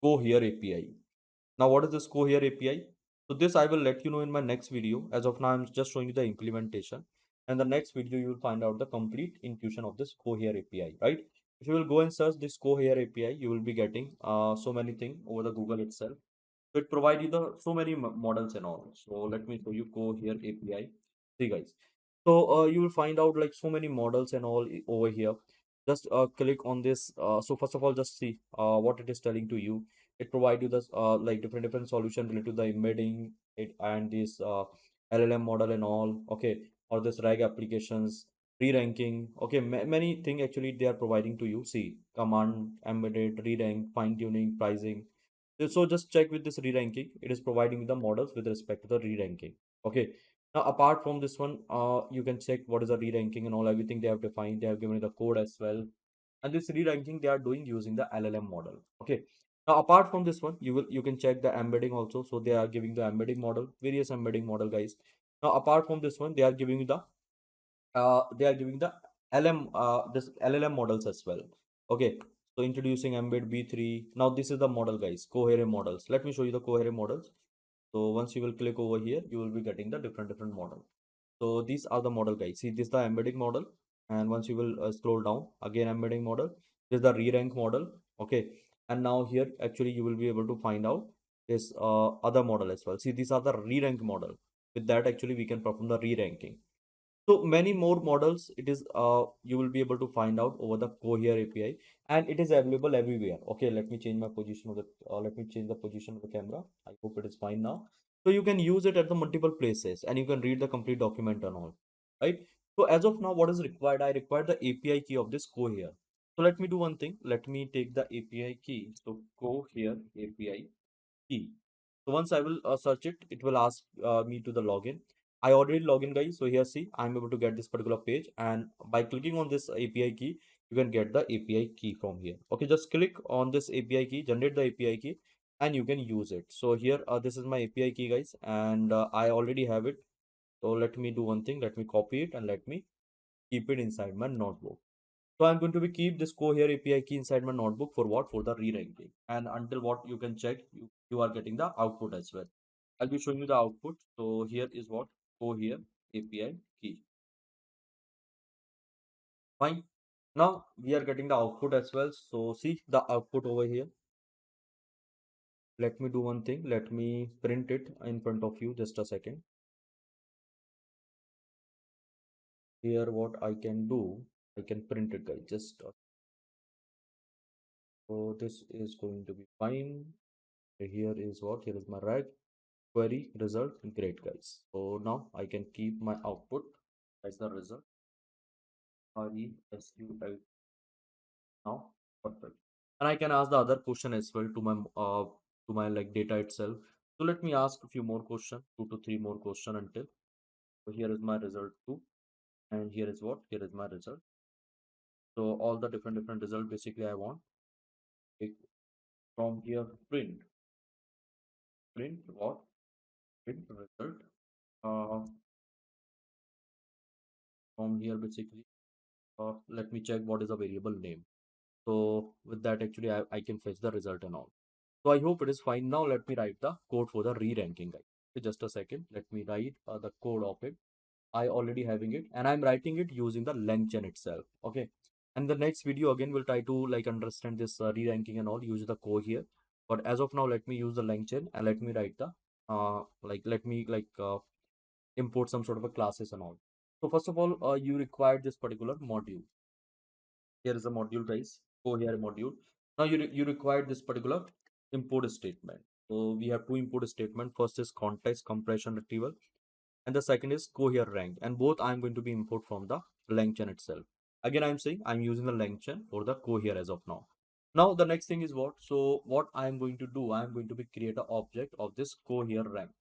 Cohere API. Now, what is this Cohere API? So this I will let you know in my next video. As of now, I'm just showing you the implementation. And the next video, you will find out the complete intuition of this Cohere API, right? If you will go and search this Cohere API, you will be getting so many things over the Google itself. So it provides you the so many models and all. So let me show you Cohere API. See, guys. So you will find out like so many models and all over here. Just click on this. So first of all, just see what it is telling to you. It provides you this like different solution related to the embedding it and this LLM model and all. Okay, or this RAG applications, re-ranking. Okay, many thing actually they are providing to you. See, command, embedded, re-rank, fine tuning, pricing. So just check with this re-ranking. It is providing the models with respect to the re-ranking. Okay. Now, apart from this one, you can check what is the re-ranking and all, everything they have defined. They have given you the code as well. And this re-ranking they are doing using the LLM model. Okay. Now, apart from this one, you can check the embedding also. So they are giving the embedding model, various embedding model, guys. Now, apart from this one, they are giving the this LLM models as well. Okay. So introducing embed B3. Now this is the model, guys. Cohere models. Let me show you the Cohere models. So once you will click over here, you will be getting the different model. So these are the model, guys. See, this is the embedding model, and once you will scroll down again, embedding model. This is the re-rank model. Okay, and now here actually you will be able to find out this other model as well. See, these are the re-rank model. With that, actually, we can perform the re-ranking. So many more models it is you will be able to find out over the Cohere API, and it is available everywhere. Okay, let me change my position of the let me change the position of the camera. I hope it is fine now. So you can use it at the multiple places and you can read the complete document and all, right? So as of now, what is required? I require the API key of this Cohere. So let me do one thing. Let me take the API key. So Cohere API key. So once I will search it, it will ask me to the login. I already log in, guys. So here, see, I'm able to get this particular page, and by clicking on this API key, you can get the API key from here. Okay, just click on this API key, generate the API key, and you can use it. So here, this is my API key, guys, and I already have it. So let me do one thing. Let me copy it and let me keep it inside my notebook. So I'm going to be keep this Cohere API key inside my notebook for what? For the re-ranking. And until what you can check, you are getting the output as well. I'll be showing you the output. So here is what? Cohere API key. Fine. Now we are getting the output as well. So see the output over here. Let me do one thing. Let me print it in front of you. Just a second. Here what I can do. I can print it, guys. Just so this is going to be fine. Here is what? Here is my rag query result. Great, guys. So now I can keep my output as the result. RESUL now. Perfect. And I can ask the other question as well to my like data itself. So let me ask a few more questions, 2 to 3 more questions until. So here is my result 2, and here is what? Here is my result. So all the different result basically I want. Take from here print what? Print result. Uh, from here basically. Let me check what is the variable name. So with that actually I can fetch the result and all. So I hope it is fine. Now let me write the code for the re-ranking guide. Just a second. Let me write the code of it. I already having it and I'm writing it using the LangChain itself. Okay. And the next video again we'll try to like understand this re-ranking and all use the Cohere. But as of now, let me use the LangChain and let me write the let me import some sort of a classes and all. So first of all, you require this particular module. Here is a module, guys. Cohere module. Now you require this particular import statement. So we have two import statement. First is context compression retrieval and the second is cohere rank, and both I'm going to be import from the LangChain itself. Again, I'm saying I'm using the LangChain for the cohere as of now. Now the next thing is what? So what I'm going to do, I'm going to be create an object of this cohere rank.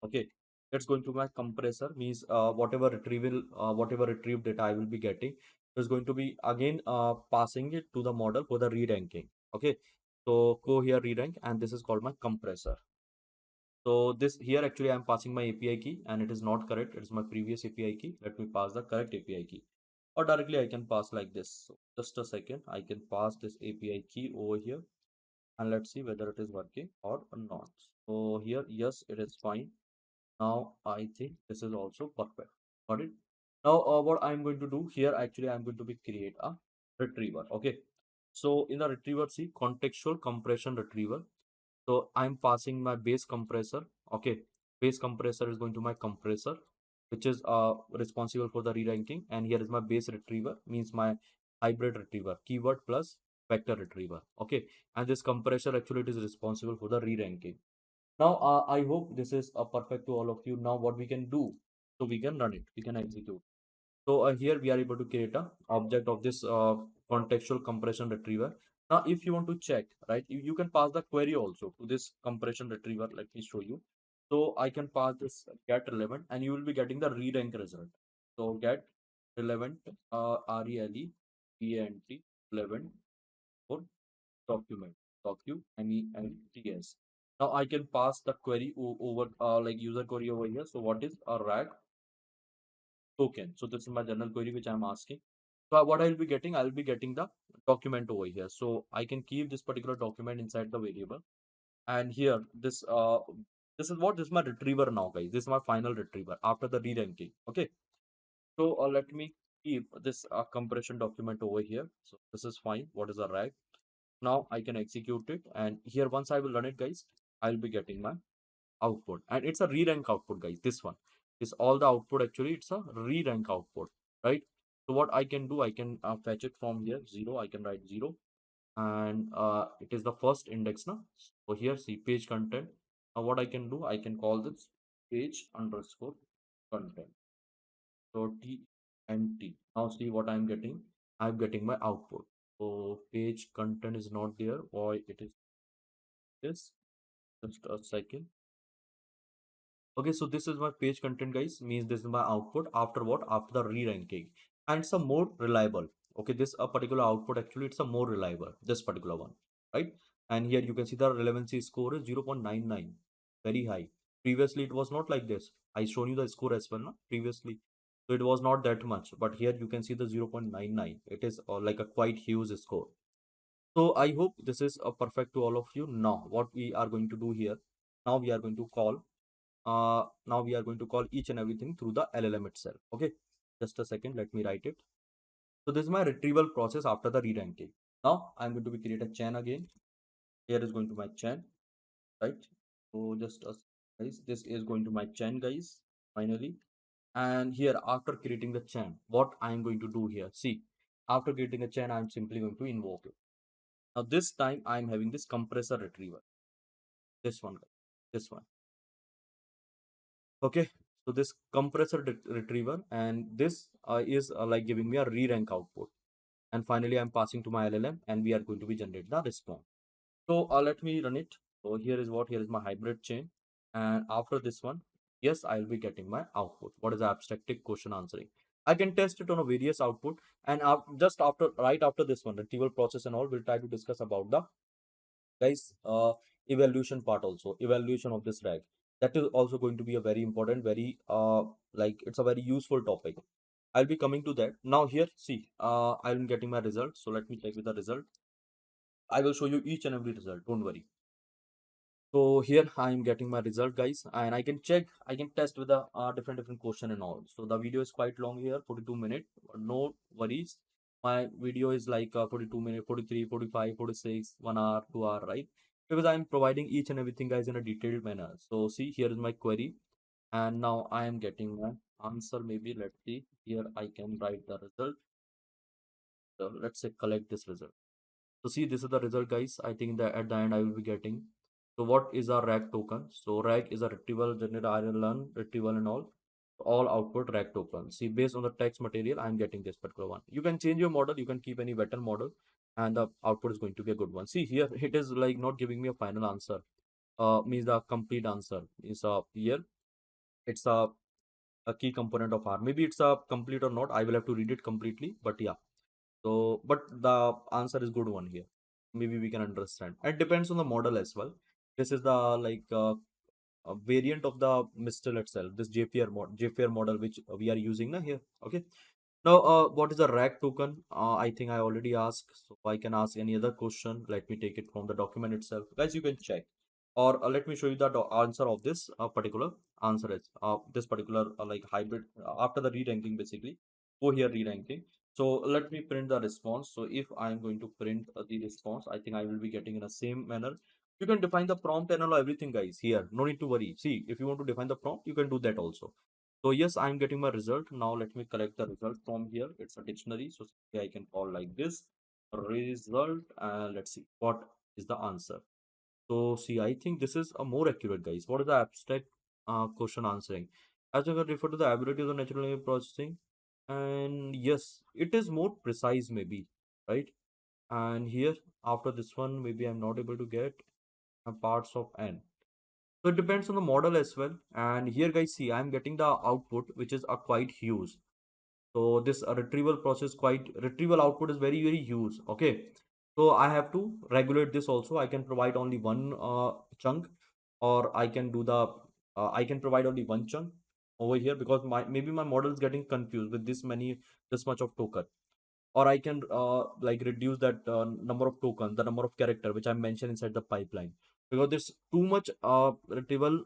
Okay, it's going to my compressor, means whatever retrieved data I will be getting is going to be again passing it to the model for the re-ranking. Okay, so cohere re-rank, and this is called my compressor. So this here actually I'm passing my API key and it is not correct. It is my previous API key. Let me pass the correct API key. Or directly I can pass like this. So just a second. I can pass this API key over here and let's see whether it is working or not. So here, yes, it is fine. Now I think this is also perfect. Got it? Now what I'm going to do here, actually I'm going to be create a retriever. Okay. So in the retriever, see contextual compression retriever. So I'm passing my base compressor. Okay, base compressor is going to my compressor, which is responsible for the re-ranking, and here is my base retriever, means my hybrid retriever, keyword plus vector retriever. Okay, and this compressor actually it is responsible for the re-ranking. Now I hope this is perfect to all of you. Now what we can do, so we can run it, we can execute. So here we are able to create a object of this contextual compression retriever. Now, if you want to check, right, you can pass the query also to this compression retriever. Let me show you. So I can pass this get relevant, and you will be getting the re-rank result. So get relevant, RELEVANT relevant for document, MENTS. Now I can pass the query over like user query over here. So what is a rag token? So this is my general query which I'm asking. So what I'll be getting, I'll be getting the document over here. So I can keep this particular document inside the variable. And here, this is my retriever now, guys. This is my final retriever after the re-ranking. Okay. So let me keep this compression document over here. So this is fine. What is a rag? Now I can execute it. And here, once I will run it, guys, I'll be getting my output, and it's a re-rank output, guys. This one is all the output, actually it's a re-rank output, right? So what I can do, I can fetch it from here 0. I can write 0, and it is the first index now. So here, see page content. Now what I can do, I can call this page underscore content. So TNT. Now see what I'm getting. I'm getting my output. So page content is not there. Why it is this? Just a second. Okay, so this is my page content, guys. Means this is my output after what? After the re-ranking, and it's a more reliable. Okay, this a particular output actually it's a more reliable. This particular one, right? And here you can see the relevancy score is 0.99, very high. Previously it was not like this. I shown you the score as well, no? Previously, so it was not that much, but here you can see the 0.99. It is like a quite huge score. So I hope this is perfect to all of you. Now what we are going to do here? Now we are going to call now we are going to call each and everything through the LLM itself. Okay, just a second, let me write it. So this is my retrieval process after the re-ranking. Now I'm going to be create a chain again. Here is going to my chain, right? So just as guys, this is going to my chain, guys, finally. And here after creating the chain, what I'm going to do here, see, after creating a chain, I'm simply going to invoke it. Now this time I'm having this compressor retriever. This one, this one. Okay, so this compressor retriever, and this is like giving me a re-rank output. And finally, I'm passing to my LLM, and we are going to be generate the response. So let me run it. So here is my hybrid chain, and after this one, yes, I'll be getting my output. What is the abstractive question answering? I can test it on a various output, and just after, right after this one, retrieval process and all, we'll try to discuss about the guys evaluation part, also evaluation of this rag. That is also going to be a very important, very like it's a very useful topic. I'll be coming to that now. Here, see, I'm getting my result, so let me check with the result. I will show you each and every result, don't worry. So here I'm getting my result, guys, and I can check, I can test with the different question and all. So the video is quite long here, 42 minutes, but no worries. My video is like 42 minutes, 43, 45, 46, 1 hour, 2 hour, right? Because I'm providing each and everything, guys, in a detailed manner. So see, here is my query, and now I am getting my answer. Maybe let's see. Here I can write the result. So let's say collect this result. So see, this is the result, guys. I think that at the end I will be getting. So what is a RAG token? So RAG is a retrieval, generative, learn, retrieval and all output RAG token. See, based on the text material, I'm getting this particular one. You can change your model. You can keep any better model, and the output is going to be a good one. See here, it is like not giving me a final answer. Means the complete answer is here. It's a key component of R. Maybe it's a complete or not. I will have to read it completely. But yeah. So, but the answer is good one here. Maybe we can understand. It depends on the model as well. This is the like a variant of the Mistral itself. This JPR model which we are using now here. Okay. Now, what is a RAG token? I think I already asked, so I can ask any other question. Let me take it from the document itself, guys. You can check, or let me show you the answer of this particular answer is this particular like hybrid after the re-ranking, basically. Go here, re-ranking. So let me print the response. So if I am going to print the response, I think I will be getting in the same manner. You can define the prompt and all everything, guys. Here, no need to worry. See, if you want to define the prompt, you can do that also. So yes, I'm getting my result. Now let me collect the result from here. It's a dictionary. So I can call like this result, and let's see what is the answer. So see, I think this is a more accurate, guys. What is the abstract question answering? As I refer to the ability of the natural language processing, and yes, it is more precise, maybe, right? And here after this one, maybe I'm not able to get parts of n. So it depends on the model as well. And here, guys, see, I'm getting the output, which is a quite huge. So this retrieval process, quite retrieval output is very huge. Okay. So I have to regulate this also. I can provide only one chunk, or I can do the I can provide only one chunk over here, because my maybe my model is getting confused with this much of token. Or I can like reduce that number of tokens, the number of character which I mentioned inside the pipeline, because there's too much retrieval,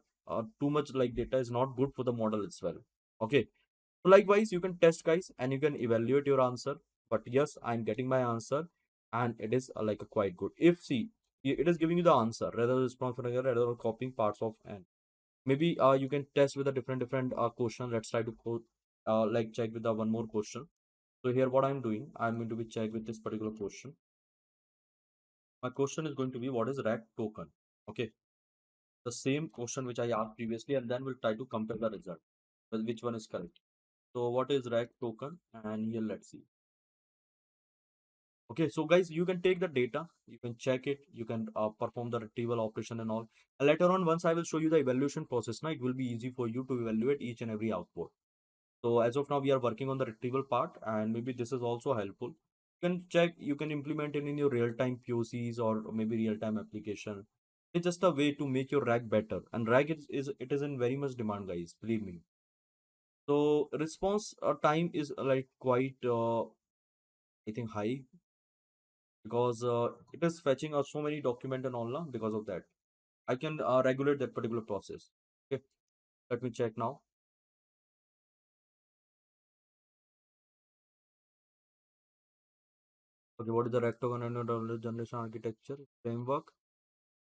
too much like data is not good for the model as well. Okay, so likewise you can test, guys, and you can evaluate your answer. But yes, I'm getting my answer, and it is like a quite good. If see, it is giving you the answer rather than response rather than copying parts of and maybe you can test with a different question. Let's try to like check with the one more question. So here what I'm doing, I'm going to be check with this particular question. My question is going to be what is RAG token? Okay. The same question which I asked previously, and then we'll try to compare the result. Which one is correct? So what is RAG token? And here let's see. Okay, so guys, you can take the data, you can check it, you can perform the retrieval operation and all. And later on, once I will show you the evaluation process, now it will be easy for you to evaluate each and every output. So as of now, we are working on the retrieval part, and maybe this is also helpful. You can check, you can implement it in your real-time POCs or maybe real-time application. It's just a way to make your RAG better, and RAG is it is in very much demand, guys. Believe me. So response time is like quite I think high, because it is fetching out so many document and all now. Because of that, I can regulate that particular process. Okay, let me check now. Okay, what is the rectangle and download generation architecture framework?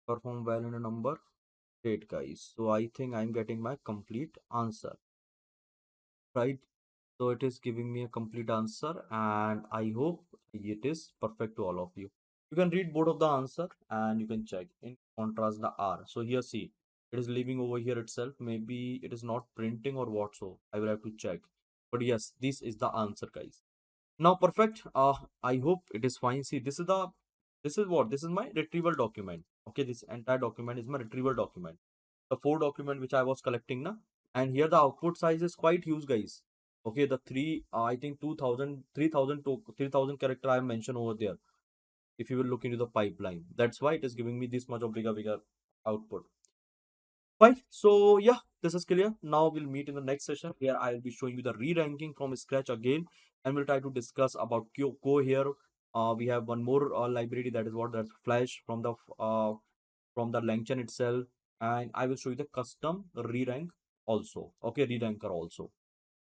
Perform well in a number. Great, guys. So I think I'm getting my complete answer, right? So it is giving me a complete answer, and I hope it is perfect to all of you. You can read both of the answer and you can check in contrast the R. So here see, it is leaving over here itself. Maybe it is not printing or what, so I will have to check. But yes, this is the answer, guys. Now perfect. I hope it is fine. See, this is what? This is my retrieval document. Okay, this entire document is my retrieval document. The four document which I was collecting now. And here the output size is quite huge, guys. Okay, the three, I think 2000, 3000 to 3000 character I mentioned over there. If you will look into the pipeline, that's why it is giving me this much of bigger output. Fine. So yeah, this is clear. Now we'll meet in the next session where I'll be showing you the re-ranking from scratch again, and we'll try to discuss about Cohere. We have one more library that is what that's Flash from the LangChain itself, and I will show you the custom re-rank also. Okay, re-ranker also.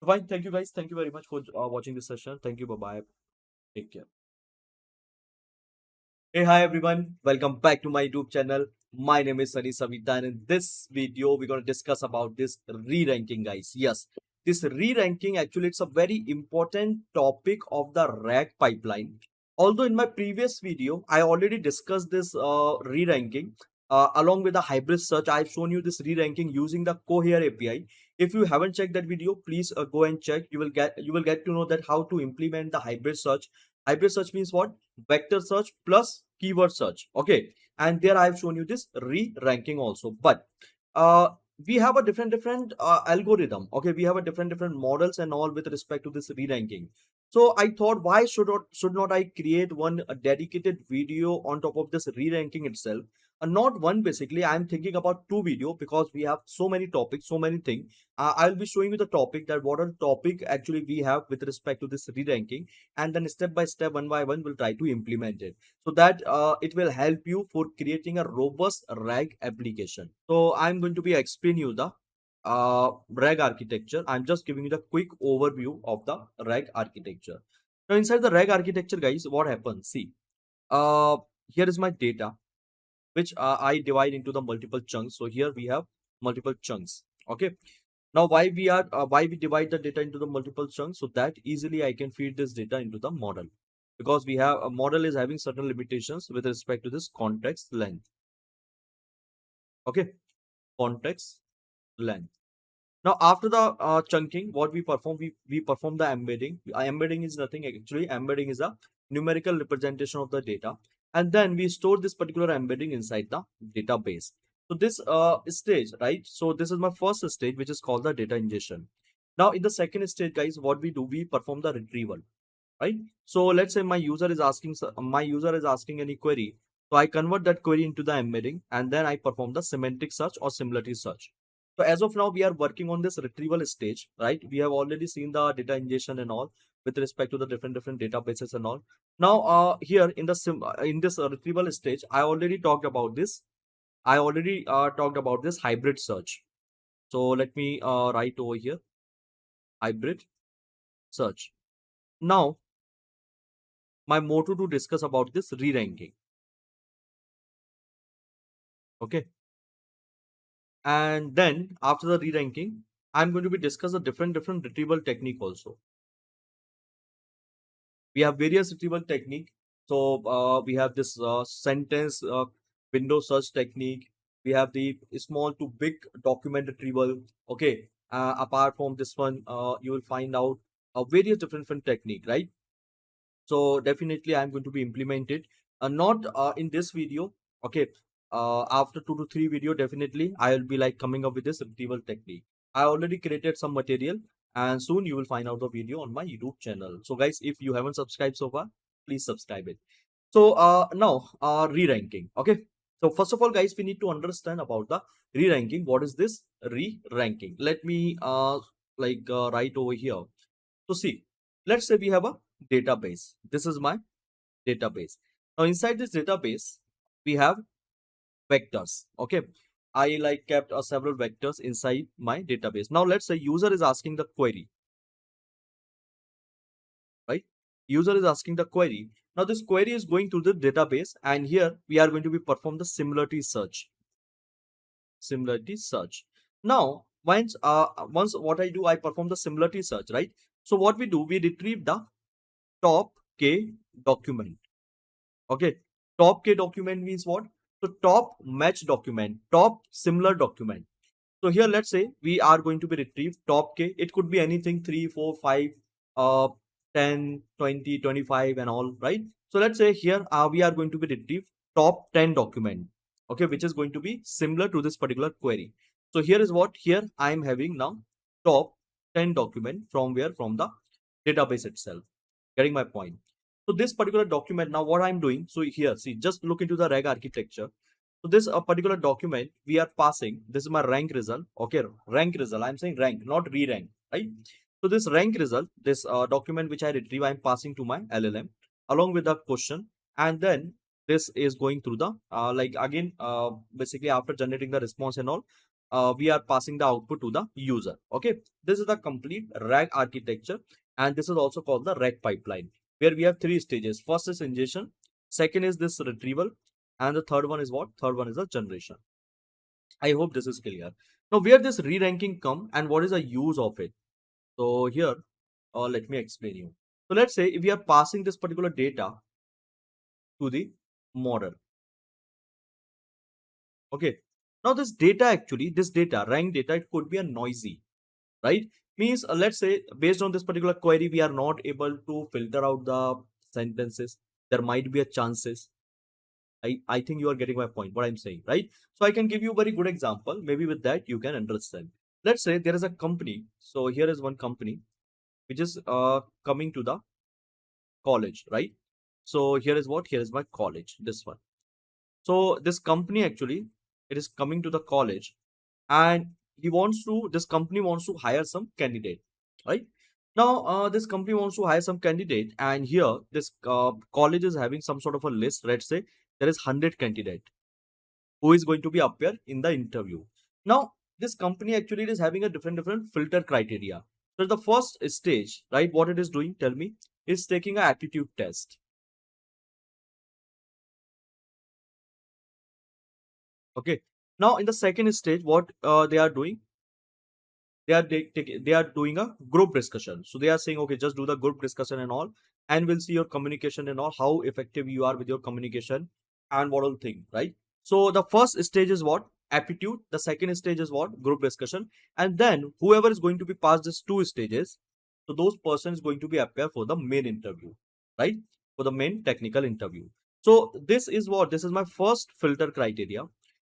Fine. Thank you guys. Thank you very much for watching this session. Thank you. Bye bye. Take care. Hey, hi everyone. Welcome back to my YouTube channel. My name is Sunny Savita, and in this video, we're going to discuss about this re-ranking, guys. Yes, this re-ranking actually it's a very important topic of the RAG pipeline. Although in my previous video, I already discussed this re-ranking along with the hybrid search. I've shown you this re-ranking using the Cohere API. If you haven't checked that video, please go and check. You will get to know that how to implement the hybrid search. Hybrid search means what? Vector search plus keyword search. Okay, and there I have shown you this re-ranking also. But uh, we have a different algorithm. Okay, we have a different models and all with respect to this re-ranking. So I thought, why should not I create one a dedicated video on top of this re-ranking itself? Not one, basically. I'm thinking about two video because we have so many topics, so many things. I'll be showing you the topic, that what are the topic actually we have with respect to this re-ranking, and then step by step, one by one, we'll try to implement it so that it will help you for creating a robust RAG application. So I'm going to be explain you the RAG architecture. I'm just giving you the quick overview of the RAG architecture. Now inside the RAG architecture, guys, what happens? See, uh, here is my data, which I divide into the multiple chunks. So here we have multiple chunks. Okay. Now why we divide the data into the multiple chunks, so that easily I can feed this data into the model, because we have a model is having certain limitations with respect to this context length. Okay, context length. Now after the chunking, what we perform, we perform the embedding. Embedding is nothing actually. Embedding is a numerical representation of the data, and then we store this particular embedding inside the database. So this stage, right? So this is my first stage, which is called the data ingestion. Now in the second stage, guys, what we do, we perform the retrieval, right? So let's say my user is asking any query. So I convert that query into the embedding, and then I perform the semantic search or similarity search. So as of now, we are working on this retrieval stage, right? We have already seen the data ingestion and all with respect to the different databases and all. Now here in this retrieval stage, I already talked about this. I already talked about this hybrid search. So let me write over here hybrid search. Now my motto to discuss about this re-ranking. Okay, and then after the re-ranking, I'm going to be discuss a different retrieval technique also. We have various retrieval technique. So we have this sentence window search technique. We have the small to big document retrieval. Okay, apart from this one, you will find out various different technique, right? So definitely I'm going to be implemented, not in this video. Okay, after 2 to 3 video, definitely I'll be like coming up with this retrieval technique. I already created some material, and soon you will find out the video on my YouTube channel. So guys, if you haven't subscribed so far, please subscribe it. So now re-ranking. Okay, so first of all, guys, we need to understand about the re-ranking. What is this re-ranking? Let me write over here. So see, let's say we have a database. This is my database. Now inside this database, we have vectors. Okay, I like kept several vectors inside my database. Now let's say user is asking the query, right? User is asking the query. Now this query is going to the database, and here we are going to be perform the similarity search. Similarity search. Now once what I do, I perform the similarity search, right? So what we do, we retrieve the top K document. Okay, Top K document means what? So top match document, top similar document. So here, let's say we are going to be retrieve top K. It could be anything 3, 4, 5, uh, 10, 20, 25 and all, right? So let's say here we are going to be retrieve top 10 document, okay, which is going to be similar to this particular query. So here is what, here I am having now top 10 document from where? From the database itself. Getting my point? So this particular document, now what I'm doing, so here, see, just look into the reg architecture. So this particular document we are passing, this is my rank result, okay, rank result, I'm saying rank, not re-rank, right? So this rank result, this document which I retrieve, I'm passing to my LLM along with the question, and then this is going through the, like again, basically after generating the response and all, we are passing the output to the user, okay? This is the complete RAG architecture, and this is also called the RAG pipeline, where we have three stages. First is ingestion, second is this retrieval, and the third one is what? Third one is the generation. I hope this is clear. Now, where this re-ranking come and what is the use of it? So here, let me explain you. So let's say if we are passing this particular data to the model, okay. Now this data actually, this data, rank data, it could be a noisy, right? Means let's say based on this particular query, we are not able to filter out the sentences. There might be a chances. I think you are getting my point, what I'm saying, right? So I can give you a very good example. Maybe with that you can understand. Let's say there is a company. So here is one company which is coming to the college, right? So here is what? Here is my college, this one. So this company actually, it is coming to the college, and this company wants to hire some candidate, right? Now, this company wants to hire some candidate, and here this college is having some sort of a list. Let's say there is 100 candidate who is going to be appear in the interview. Now, this company actually is having a different filter criteria. So the first stage, right? What it is doing? Tell me. Is taking a aptitude test. Okay. Now, in the second stage, what they are doing? They are doing a group discussion. So they are saying, okay, just do the group discussion and all, and we'll see your communication and all, how effective you are with your communication and what all thing, right? So the first stage is what? Aptitude. The second stage is what? Group discussion. And then whoever is going to be past these two stages, so those persons going to be appear for the main interview, right? For the main technical interview. So this is what? This is my first filter criteria.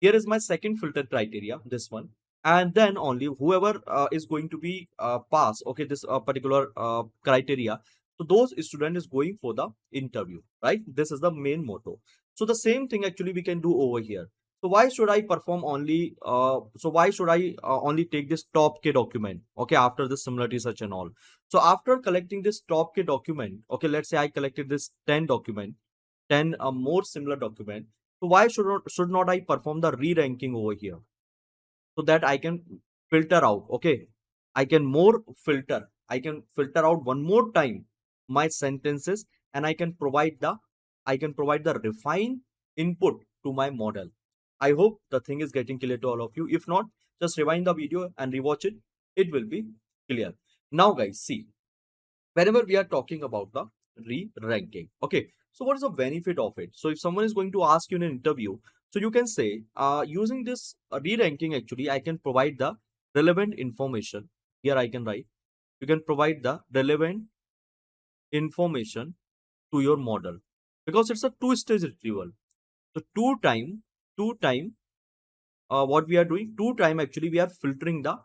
Here is my second filter criteria, this one. And then only whoever is going to be pass, okay, this particular criteria, so those student is going for the interview, right? This is the main motto. So the same thing actually we can do over here. So why should I perform only so why should I only take this top K document, okay, after the similarity search and all? So after collecting this top K document, okay, let's say I collected this 10 document, 10 more similar document. So why should not I perform the re-ranking over here, so that I can filter out, okay, I can filter out one more time my sentences, and I can provide the refined input to my model. I hope the thing is getting clear to all of you. If not, just rewind the video and rewatch it. It will be clear. Now guys, see, whenever we are talking about the re-ranking, okay, so what is the benefit of it? So if someone is going to ask you in an interview, so you can say, using this re-ranking, actually I can provide the relevant information. Here I can write, you can provide the relevant information to your model, because it's a two-stage retrieval. So two time what we are doing, two time actually we are filtering the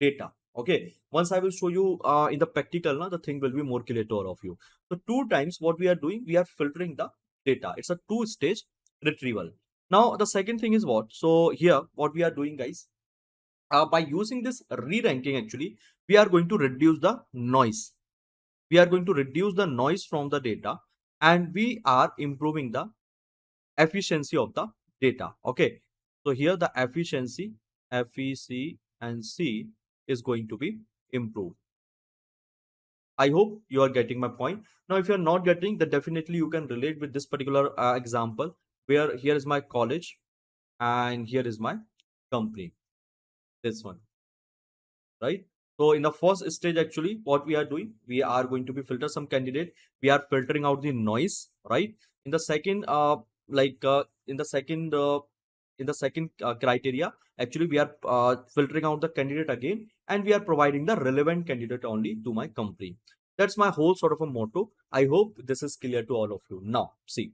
data. Okay, once I will show you in the practical, now the thing will be more clear to all of you. So two times what we are doing, we are filtering the data. It's a two-stage retrieval. Now the second thing is what? So here what we are doing, guys, by using this re-ranking, actually we are going to reduce the noise. We are going to reduce the noise from the data, and we are improving the efficiency of the data. Okay, so here the efficiency is going to be improved. I hope you are getting my point. Now if you are not getting, then definitely you can relate with this particular example, where here is my college and here is my company, this one, right? So in the first stage, actually what we are doing, we are going to be filter some candidate, we are filtering out the noise, right? In the second in the second criteria, actually we are filtering out the candidate again, and we are providing the relevant candidate only to my company. That's my whole sort of a motto. I hope this is clear to all of you. Now, see,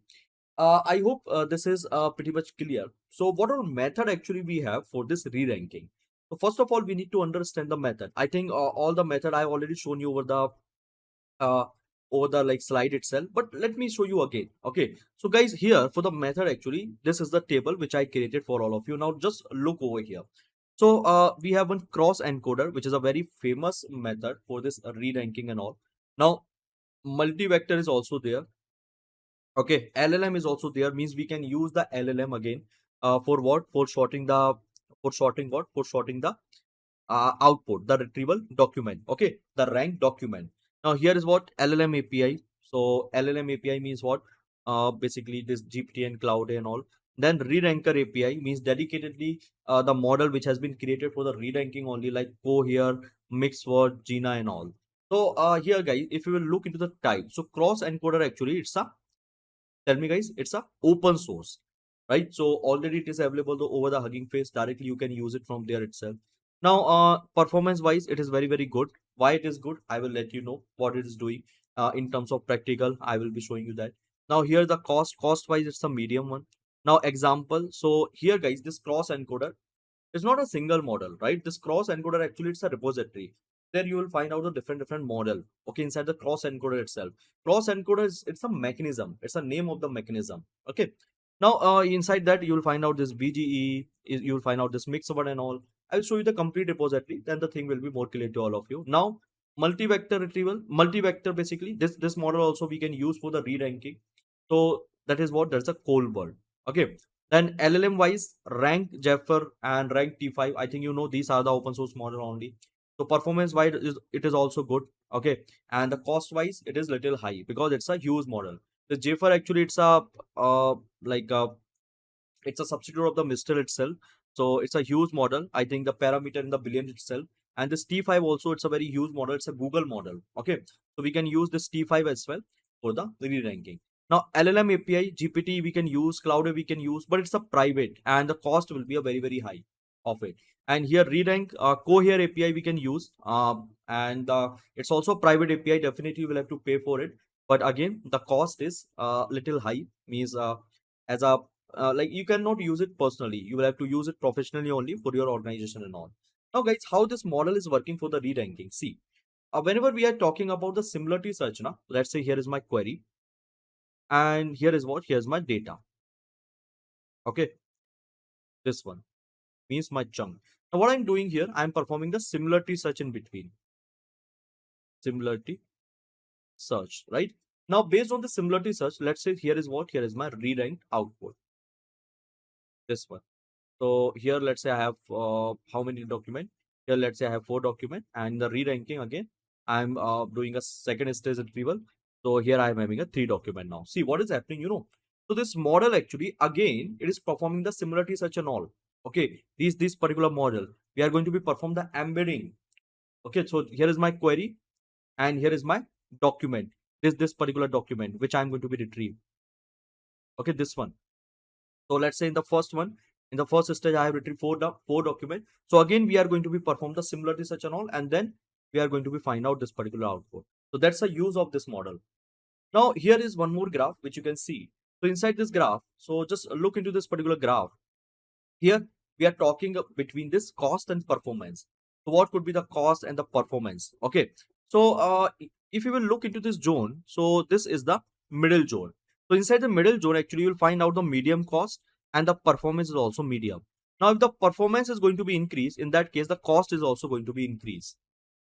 I hope this is pretty much clear. So, what are method actually we have for this re-ranking? So, first of all, we need to understand the method. I think all the method I've already shown you uh, over the like slide itself. But let me show you again. Okay. So, guys, here for the method actually, this is the table which I created for all of you. Now, just look over here. So, we have one cross-encoder, which is a very famous method for this re-ranking and all. Now, multi-vector is also there. Okay, LLM is also there, means we can use the LLM again for what? For sorting the for sorting what? For sorting the output, the retrieval document. Okay, the rank document. Now here is what LLM API. So LLM API means what? Basically this GPT and Cloud and all. Then ReRanker API means dedicatedly the model which has been created for the re-ranking only, like Cohere, Mixword, genai and all. So here guys, if you will look into the type, so cross encoder actually it's a, tell me guys, it's a open source, right? So already it is available over the Hugging Face. Directly you can use it from there itself. Now performance wise it is very very good. Why it is good, I will let you know what it is doing in terms of practical. I will be showing you that. Now here the cost wise it's a medium one. Now example, so here guys, this cross encoder, it's not a single model, right? This cross encoder actually it's a repository. There you will find out the different model. Okay, inside the cross encoder itself. Cross encoder is, it's a mechanism. It's a name of the mechanism. Okay. Now inside that you will find out this BGE. You will find out this mixer and all. I'll show you the complete repository. Then the thing will be more clear to all of you. Now multi-vector retrieval, multi-vector basically this model also we can use for the re-ranking. So that is what, that's a cold word. Okay. Then LLM wise, rank Jeffer and rank T5. I think you know these are the open source model only. So performance wise, it is also good. Okay, and the cost wise, it is little high because it's a huge model. The Jeffer actually it's a like it's a substitute of the Mistral itself. So it's a huge model. I think the parameter in the billion itself. And this T5 also, it's a very huge model. It's a Google model. Okay. So we can use this T5 as well for the re-ranking. Now LLM API, GPT we can use, Cloud we can use, but it's a private and the cost will be a very, very high of it. And here re-rank, Cohere API we can use. And it's also a private API. Definitely you will have to pay for it. But again, the cost is little high, means as a like you cannot use it personally, you will have to use it professionally only for your organization and all. Now guys, how this model is working for the re-ranking, see, whenever we are talking about the similarity search now, let's say here is my query and here is what, here's my data. Okay, this one means my chunk. Now what I'm doing here, I'm performing the similarity search in between, similarity search, right? Now based on the similarity search, let's say here is what, here is my re-ranked output, this one. So here, let's say I have how many document? Here, let's say I have 4 document, and the re-ranking again, I'm doing a second stage retrieval. So here I am having a 3 document now. See what is happening, you know. So this model actually again it is performing the similarity search and all. Okay, this particular model we are going to be perform the embedding. Okay, so here is my query, and here is my document. This particular document which I'm going to be retrieve. Okay, this one. So let's say in the first one, in the first stage, I have retrieved four document. So again, we are going to be perform the similarity search and all, and then we are going to be find out this particular output. So that's the use of this model. Now here is one more graph which you can see. So inside this graph, so just look into this particular graph. Here we are talking between this cost and performance. So what could be the cost and the performance? Okay. So if you will look into this zone, so this is the middle zone. So inside the middle zone, actually you will find out the medium cost and the performance is also medium. Now if the performance is going to be increased, in that case the cost is also going to be increased.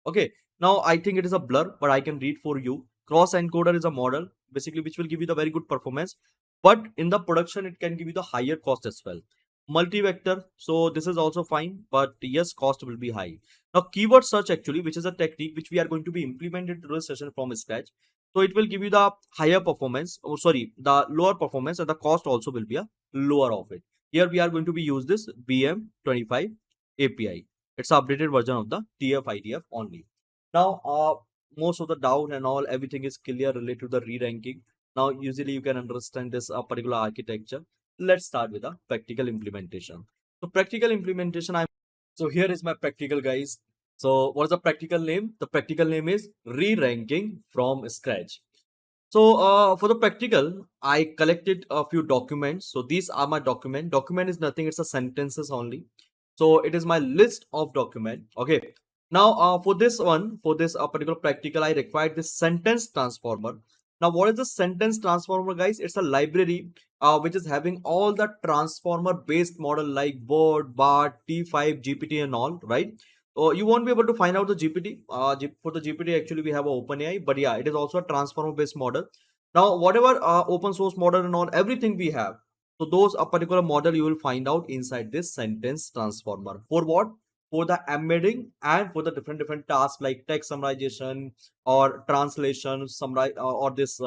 Okay. Now I think it is a blur, but I can read for you. Cross encoder is a model basically which will give you the very good performance, but in the production it can give you the higher cost as well. Multi-vector, so this is also fine, but yes, cost will be high. Now keyword search actually, which is a technique which we are going to be implemented to this session from scratch. So it will give you the higher performance, oh sorry, the lower performance, and the cost also will be a lower of it. Here we are going to be use this BM25 API. It's an updated version of the TF-IDF only. Now most of the doubt and all, everything is clear related to the re-ranking. Now, usually you can understand this particular architecture. Let's start with a practical implementation. So practical implementation, so here is my practical, guys. So what is the practical name? The practical name is Reranking from Scratch. So for the practical, I collected a few documents. So these are my document. Document is nothing, it's a sentences only. So it is my list of document. Okay. Now for this one, for this particular practical, I required this sentence transformer. Now what is the sentence transformer, guys? It's a library which is having all the transformer based model like Word, BART, T5, GPT and all, right? You won't be able to find out the GPT. For the GPT, actually, we have a OpenAI, but yeah, it is also a transformer-based model. Now, whatever open source model and all, everything we have. So those a particular model you will find out inside this sentence transformer. For what? For the embedding and for the different tasks like text summarization or translation, summarize or this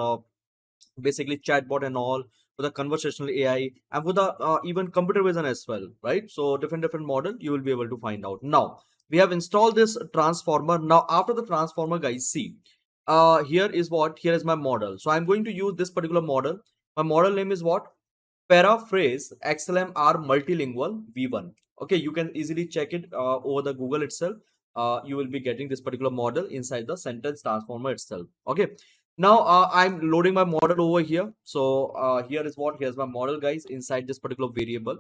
basically chatbot and all, for the conversational AI and for the even computer vision as well, right? So different model you will be able to find out. Now we have installed this transformer. Now after the transformer, guys, see, here is what, here is my model. So I'm going to use this particular model. My model name is what? Paraphrase XLMR multilingual V1. Okay, you can easily check it over the Google itself. You will be getting this particular model inside the sentence transformer itself. Okay, now I'm loading my model over here. So here is what, here's my model, guys, inside this particular variable.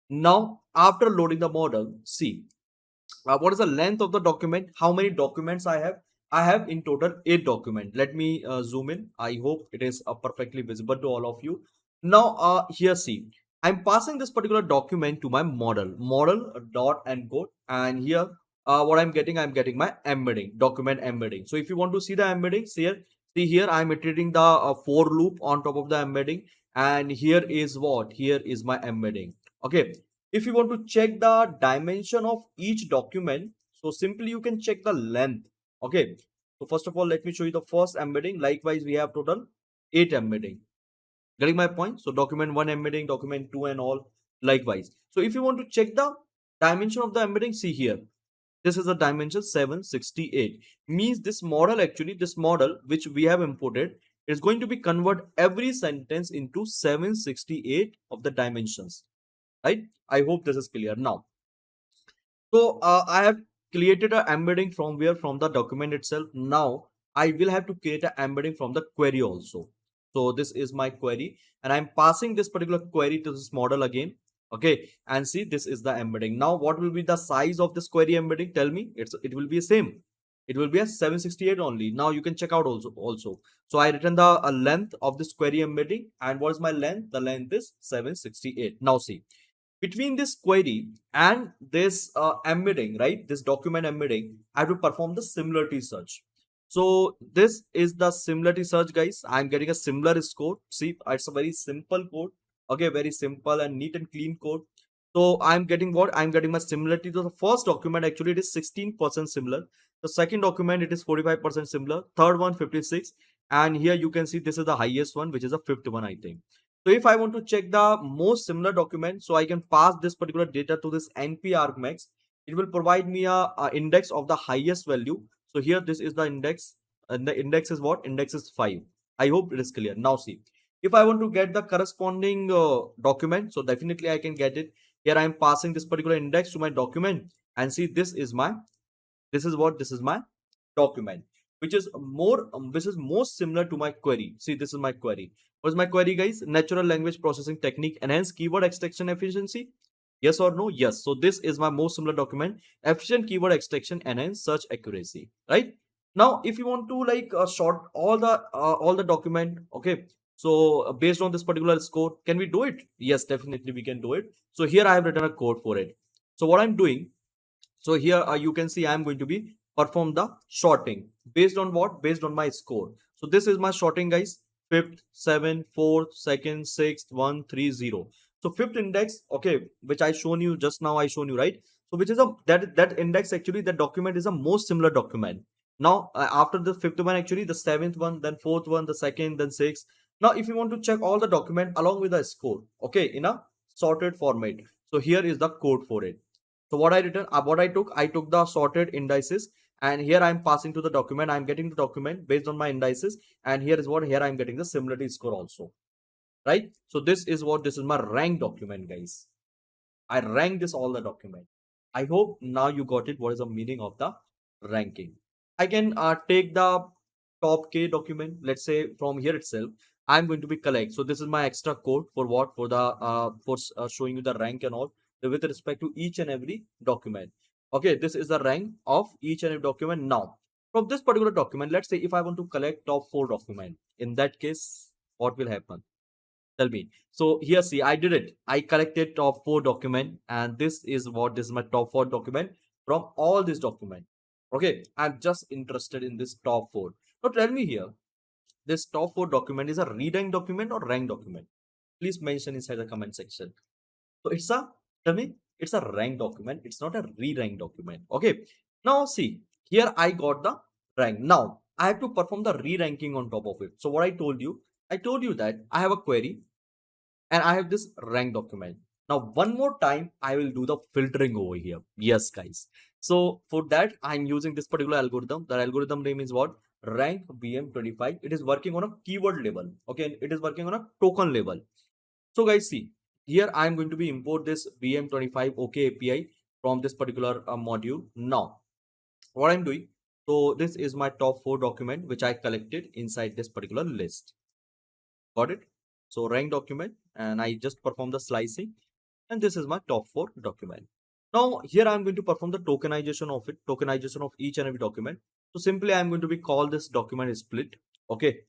Now after loading the model, see, what is the length of the document, how many documents I have in total 8 document. Let me zoom in. I hope it is perfectly visible to all of you. Now here, see, I'm passing this particular document to my model dot encode, and here what I'm getting my embedding, document embedding. So if you want to see the embeddings here, see here I'm iterating the for loop on top of the embedding, and here is what, here is my embedding. Okay, if you want to check the dimension of each document, so simply you can check the length. Okay, so first of all, let me show you the first embedding. Likewise, we have total 8 embedding. Getting my point? So document 1 embedding, document 2 and all likewise. So if you want to check the dimension of the embedding, see here, this is the dimension 768. Means this model, actually this model which we have imported, is going to be convert every sentence into 768 of the dimensions, right? I hope this is clear now. So I have created an embedding from where, from the document itself. Now I will have to create an embedding from the query also. So this is my query, and I'm passing this particular query to this model again. Okay, and see, this is the embedding. Now what will be the size of this query embedding? Tell me. It will be the same. It will be a 768 only. Now you can check out also. So I written the length of this query embedding, and what is my length? The length is 768. Now see, between this query and this embedding, right, this document embedding, I have to perform the similarity search. So this is the similarity search, guys. I'm getting a similar score. See, it's a very simple code. Okay, very simple and neat and clean code. So I'm getting what? I'm getting my similarity to the first document. Actually, it is 16% similar. The second document, it is 45% similar. Third one, 56. And here you can see this is the highest one, which is the fifth one, I think. So if I want to check the most similar document, so I can pass this particular data to this NP argmax. It will provide me a index of the highest value. So here this is the index, and the index is what? Index is 5. I hope it is clear. Now see, if I want to get the corresponding document, so definitely I can get it. Here I am passing this particular index to my document, and see, this is my, this is what, this is my document, which is more this is most similar to my query. See, this is my query. What is my query, guys? Natural language processing technique enhance keyword extraction efficiency. Yes or no? Yes. So this is my most similar document. Efficient keyword extraction enhance search accuracy. Right now, if you want to like sort all the document, okay. So based on this particular score, can we do it? Yes, definitely we can do it. So here I have written a code for it. So what I'm doing, so here you can see I'm going to be perform the sorting based on what? Based on my score. So this is my sorting, guys. Fifth, 7, 4th, 2nd, 6th, 1, 3, 0. So fifth index, okay, which I shown you just now, I shown you, right? So which is a that index, actually that document is a most similar document. Now after the fifth one, actually the seventh one, then fourth one, the second, then sixth. Now if you want to check all the document along with the score, okay, in a sorted format, so here is the code for it. So what I written, what I took the sorted indices, and here I'm passing to the document. I'm getting the document based on my indices, and here is what, here I'm getting the similarity score also, right? So this is what, this is my rank document, guys. I rank this all the document. I hope now you got it. What is the meaning of the ranking? I can take the top K document. Let's say from here itself, I'm going to be collect. So this is my extra code for what? For the showing you the rank and all with respect to each and every document. Okay, this is the rank of each and every document. Now, from this particular document, let's say if I want to collect top 4 document, in that case, what will happen? Tell me. So here, see, I did it. I collected top 4 document, and this is what, this is my top 4 document from all this document. Okay, I'm just interested in this top 4. Now tell me here, this top 4 document is a rerank document or rank document? Please mention inside the comment section. So it's a, tell me, it's a rank document. It's not a re-rank document. Okay. Now see, here I got the rank. Now I have to perform the re-ranking on top of it. So what I told you that I have a query and I have this rank document. Now, one more time, I will do the filtering over here. Yes, guys. So for that, I'm using this particular algorithm. The algorithm name is what? Rank BM25. It is working on a keyword level. Okay, it is working on a token level. So guys, see, here I'm going to be import this BM25 OK API from this particular module. Now, what I'm doing, so this is my top 4 document which I collected inside this particular list. Got it? So rank document, and I just perform the slicing, and this is my top 4 document. Now here I'm going to perform the tokenization of it, tokenization of each and every document. So simply I'm going to be call this document split. Okay,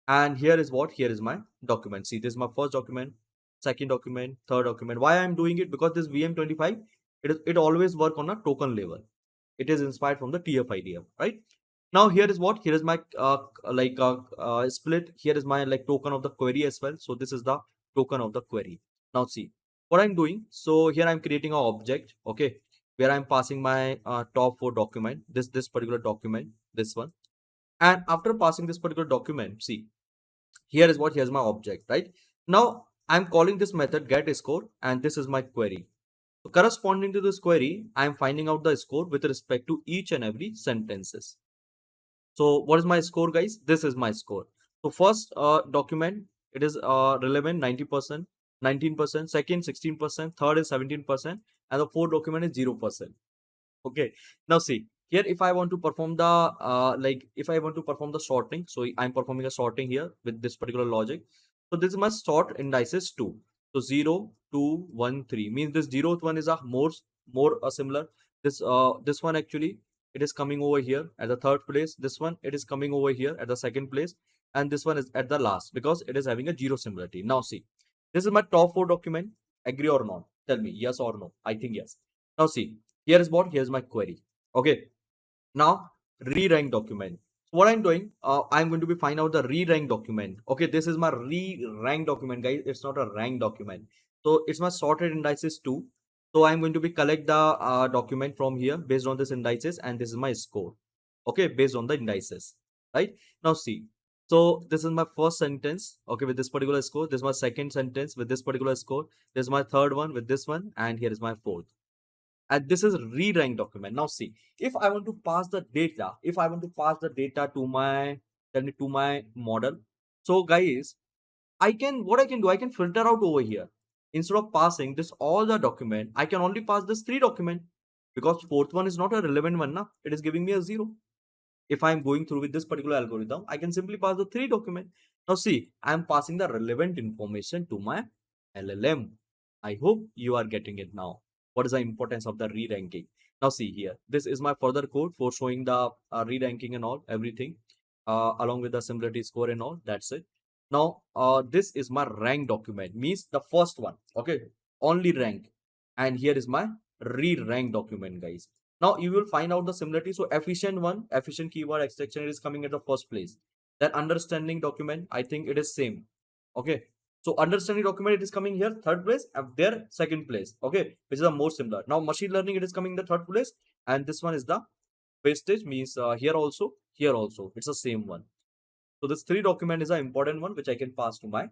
and here is what, here is my document. See, this is my first document, second document, third document. Why I'm doing it? Because this VM25, it always work on a token level. It is inspired from the TF-IDF, right? Now here is what, here is my split. Here is my like token of the query as well. So this is the token of the query. Now see what I'm doing. So here I'm creating an object, okay, where I'm passing my top 4 document, this particular document, this one. And after passing this particular document, see, here is what, here's my object, right? Now I'm calling this method get score, and this is my query. So corresponding to this query, I'm finding out the score with respect to each and every sentences. So what is my score, guys? This is my score. So first document, it is relevant 90%, 19%, second 16%, third is 17%, and the fourth document is 0%. Okay. Now see, here if I want to perform the if I want to perform the sorting, so I'm performing a sorting here with this particular logic. So this is my sort indices 2. So 0, 2, 1, 3 means this 0th one is a more similar. This one actually it is coming over here at the third place. This one it is coming over here at the second place, and this one is at the last because it is having a 0 similarity. Now see, this is my top 4 document. Agree or not? Tell me yes or no. I think yes. Now see, here is what, here's my query. Okay, now re-rank document. So what I'm doing, I'm going to be find out the re-rank document. Okay, this is my re-rank document, guys. It's not a rank document. So it's my sorted indices 2. So I'm going to be collect the document from here based on this indices, and this is my score. Okay, based on the indices, right? Now see, so this is my first sentence, okay, with this particular score. This is my second sentence with this particular score. This is my third one with this one, and here is my fourth. And this is re-rank document. Now see, if I want to pass the data, to my, to my model. So guys, what I can do, I can filter out over here. Instead of passing this all the document, I can only pass this 3 document, because fourth one is not a relevant one now. It is giving me a 0. If I'm going through with this particular algorithm, I can simply pass the 3 document. Now see, I'm passing the relevant information to my LLM. I hope you are getting it now. What is the importance of the re-ranking? Now see here, this is my further code for showing the re-ranking and all, everything, along with the similarity score and all, that's it. Now, this is my rank document, means the first one, okay, only rank. And here is my re-rank document, guys. Now you will find out the similarity. So efficient keyword extraction, it is coming at the first place. Then understanding document, I think it is same. Okay. So understanding document, it is coming here third place, and there second place. Okay, which is the more similar. Now machine learning, it is coming the third place, and this one is the wastage, means here also, it's the same one. So this 3 document is an important one which I can pass to my,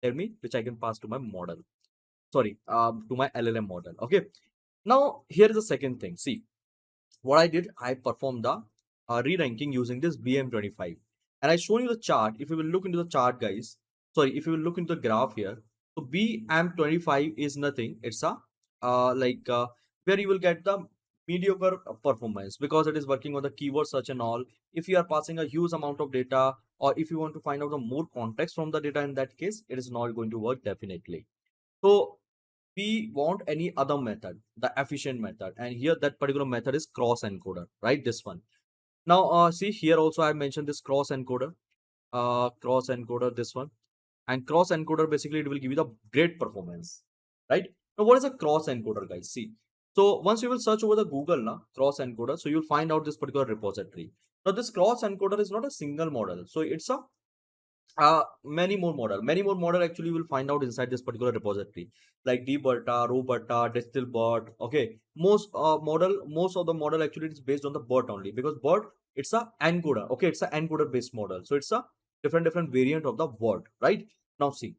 which I can pass to my model. Sorry, to my LLM model. Okay. Now here is the second thing. See, what I did, I performed the re-ranking using this BM25. And I shown you the chart. If you will look into the chart, guys, sorry, if you will look into the graph here, so BM25 is nothing. It's a where you will get the mediocre performance because it is working on the keyword search and all. If you are passing a huge amount of data, or if you want to find out the more context from the data, in that case, it is not going to work definitely. So we want any other method, the efficient method, and here that particular method is cross encoder, right? This one. Now see here also I mentioned this cross encoder, this one. And cross encoder, basically it will give you the great performance, right? Now what is a cross encoder, guys? See, so once you will search over the Google now cross encoder, so you'll find out this particular repository. Now this cross encoder is not a single model, so it's a many more model actually you will find out inside this particular repository, like dberta, roberta, distilbot. Okay, most of the model actually is based on the bot only, because bot, it's a encoder. Okay, it's a encoder based model, so it's a different variant of the word, right? Now see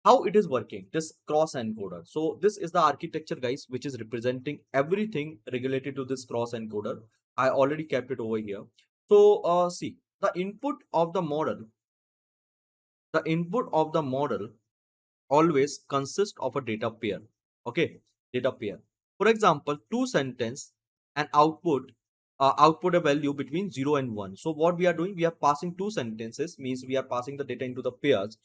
how it is working, this cross encoder. So this is the architecture, guys, which is representing everything related to this cross encoder. I already kept it over here. So see, the input of the model, the input of the model always consists of a data pair. Okay, data pair. For example, two sentence and output a value between 0 and 1. So what we are doing, we are passing two sentences, means we are passing the data into the pairs,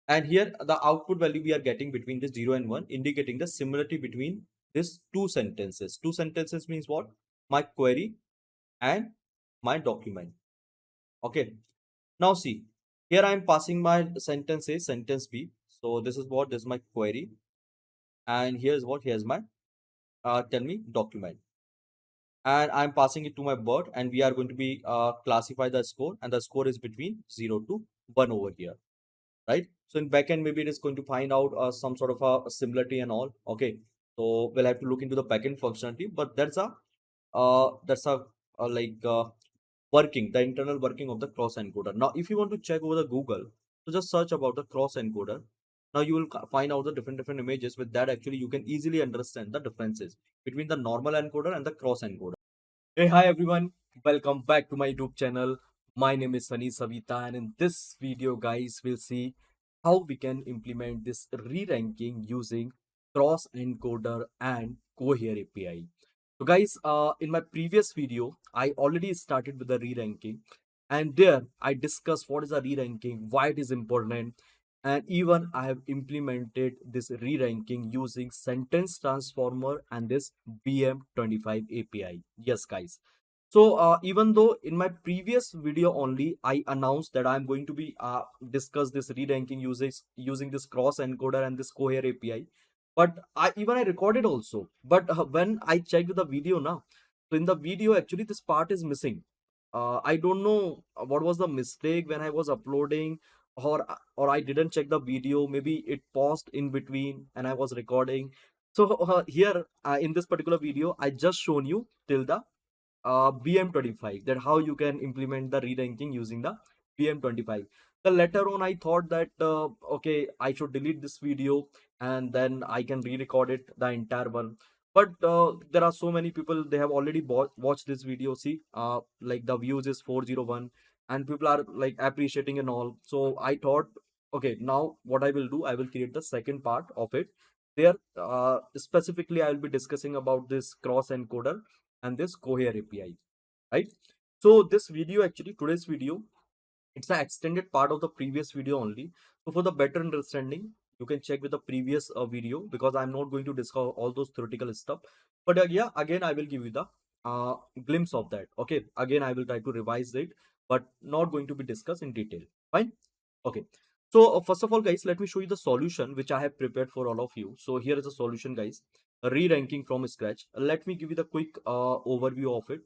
and here the output value we are getting between this 0 and 1, indicating the similarity between these two sentences. Two sentences means what? My query and my document. Okay, now see, here I am passing my sentence A, sentence B. So this is what, this is my query, and here's what, here's my tell me document, and I'm passing it to my bot, and we are going to be classify the score, and the score is between 0 to 1 over here, right? So in backend, maybe it is going to find out some sort of a similarity and all. Okay, so we'll have to look into the backend functionality, but that's a working, the internal working of the cross encoder. Now if you want to check over the Google, so just search about the cross encoder. Now you will find out the different images. With that, actually you can easily understand the differences between the normal encoder and the cross encoder. Hey, hi everyone, welcome back to my YouTube channel. My name is Savita, and in this video, guys, we'll see how we can implement this re-ranking using cross encoder and Cohere API. So guys, in my previous video, I already started with the re-ranking, and there I discussed what is a re-ranking, why it is important, and even I have implemented this re-ranking using sentence transformer and this BM25 API. Yes, guys. So even though in my previous video only I announced that I'm going to be discuss this re-ranking using this cross encoder and this Cohere API, but I recorded also. But when I checked the video now, so in the video actually this part is missing. I don't know what was the mistake when I was uploading, or I didn't check the video. Maybe it paused in between and I was recording. So here in this particular video, I just shown you till the BM25, that how you can implement the re-ranking using the BM25. The later on I thought that okay, I should delete this video and then I can re-record it the entire one. But there are so many people, they have already watched this video. See, like the views is 401 and people are like appreciating and all. So I thought, okay, now what I will do, I will create the second part of it. There specifically I will be discussing about this cross encoder and this Cohere API, right? So this video, actually today's video, it's an extended part of the previous video only. So for the better understanding, you can check with the previous video, because I'm not going to discuss all those theoretical stuff. But yeah, again I will give you the glimpse of that. Okay, again I will try to revise it, but not going to be discussed in detail. Fine. Okay, so first of all, guys, let me show you the solution which I have prepared for all of you. So here is the solution, guys, re-ranking from scratch. Let me give you the quick overview of it.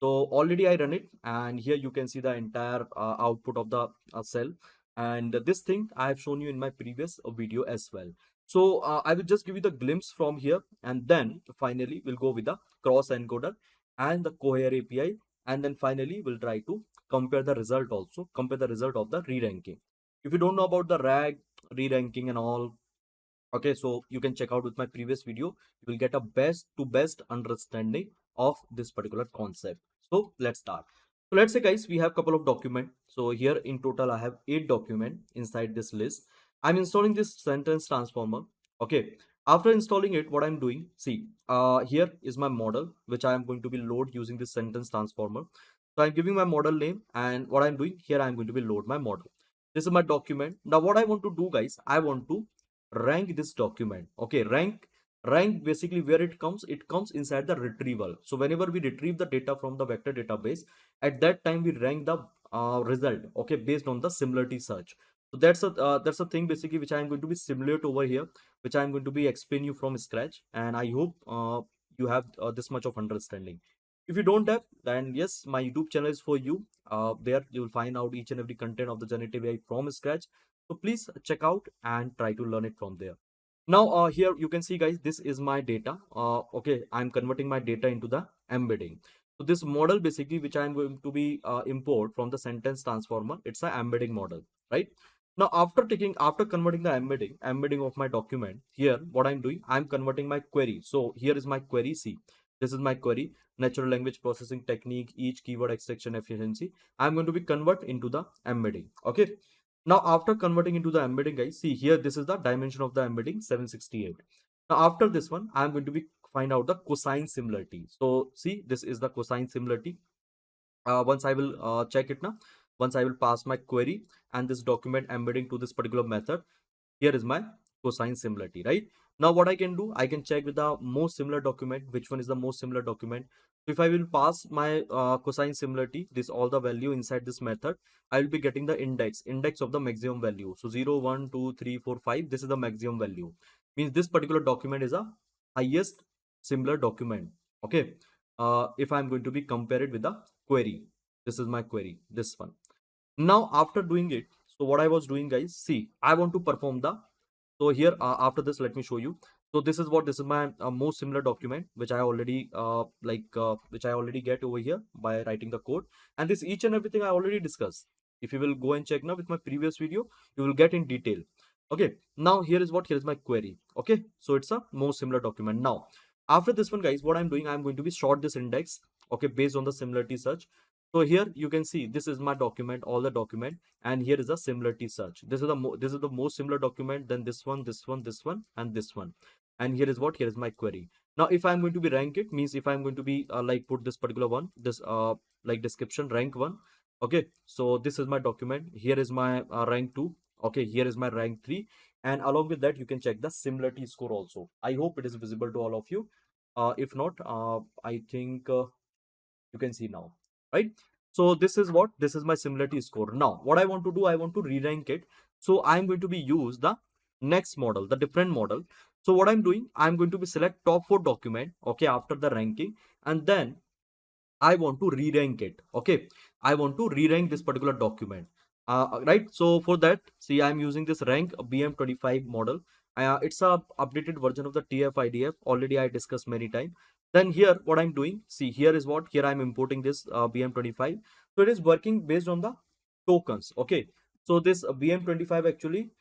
So already I run it, and here you can see the entire output of the cell, and this thing I have shown you in my previous video as well. So I will just give you the glimpse from here, and then finally we'll go with the cross encoder and the Cohere API, and then finally we'll try to compare the result, also compare the result of the re-ranking. If you don't know about the RAG, re-ranking and all, okay, so you can check out with my previous video. You will get a best to best understanding of this particular concept. So let's start. So let's say guys, we have couple of document. So here in total I have 8 document inside this list. I'm installing this sentence transformer. Okay, after installing it, what I'm doing, see, here is my model which I am going to be load using this sentence transformer. So I'm giving my model name, and what I'm doing here, I'm going to be load my model. This is my document. Now what I want to do guys, I want to rank this document. Okay, rank basically where it comes inside the retrieval. So whenever we retrieve the data from the vector database, at that time we rank the result, okay, based on the similarity search. So that's a thing basically which I am going to be simulate over here, which I am going to be explain you from scratch, and I hope you have this much of understanding. If you don't have, then yes, my YouTube channel is for you. There you will find out each and every content of the generative AI from scratch. So please check out and try to learn it from there. Now here you can see guys, this is my data. Okay, I'm converting my data into the embedding. So this model basically which I'm going to be import from the sentence transformer, it's an embedding model, right? Now after converting the embedding of my document, here what I'm doing, I'm converting my query. So here is my query. See, this is my query, natural language processing technique, each keyword extraction efficiency. I'm going to be convert into the embedding. Okay, now after converting into the embedding guys, see here, this is the dimension of the embedding 768. Now after this one, I'm going to be find out the cosine similarity. So see, this is the cosine similarity. Once I will check it now, once I will pass my query and this document embedding to this particular method, here is my cosine similarity, right? Now what I can do, I can check with the most similar document, which one is the most similar document. So if I will pass my cosine similarity, this all the value inside this method, I will be getting the index of the maximum value. So 0, 1, 2, 3, 4, 5, this is the maximum value. Means this particular document is a highest similar document. Okay, if I'm going to be compare it with the query, this is my query, this one. Now after doing it, so what I was doing guys, see, I want to perform the, so here after this let me show you. So this is my most similar document which I already which I already get over here by writing the code, and this each and everything I already discussed. If you will go and check now with my previous video, you will get in detail. Okay, now here is what, here is my query. Okay, so it's a most similar document. Now after this one guys, what I'm doing, I'm going to be sort this index, okay, based on the similarity search. So here you can see this is my document, all the document, and here is a similarity search. This is this is the most similar document, then this one, this one, this one, and this one. And here is what, here is my query. Now if I'm going to be rank it, means if I'm going to be like put this particular one, this like description rank one. Okay, so this is my document, here is my rank 2. Okay, here is my rank 3, and along with that you can check the similarity score also. I hope it is visible to all of you. If not, I think you can see now, right? So this is what, this is my similarity score. Now what I want to do, I want to re-rank it. So I'm going to be use the next model, the different model. So what I'm doing, I'm going to be select top 4 document, okay, after the ranking, and then I want to re-rank it. Okay, I want to re-rank this particular document. Right. So for that, see, I'm using this rank BM25 model. It's a updated version of the TF-IDF. Already I discussed many times. Then here, what I'm doing, see, here is what, here I'm importing this BM25. So it is working based on the tokens. Okay. So this BM25 actually,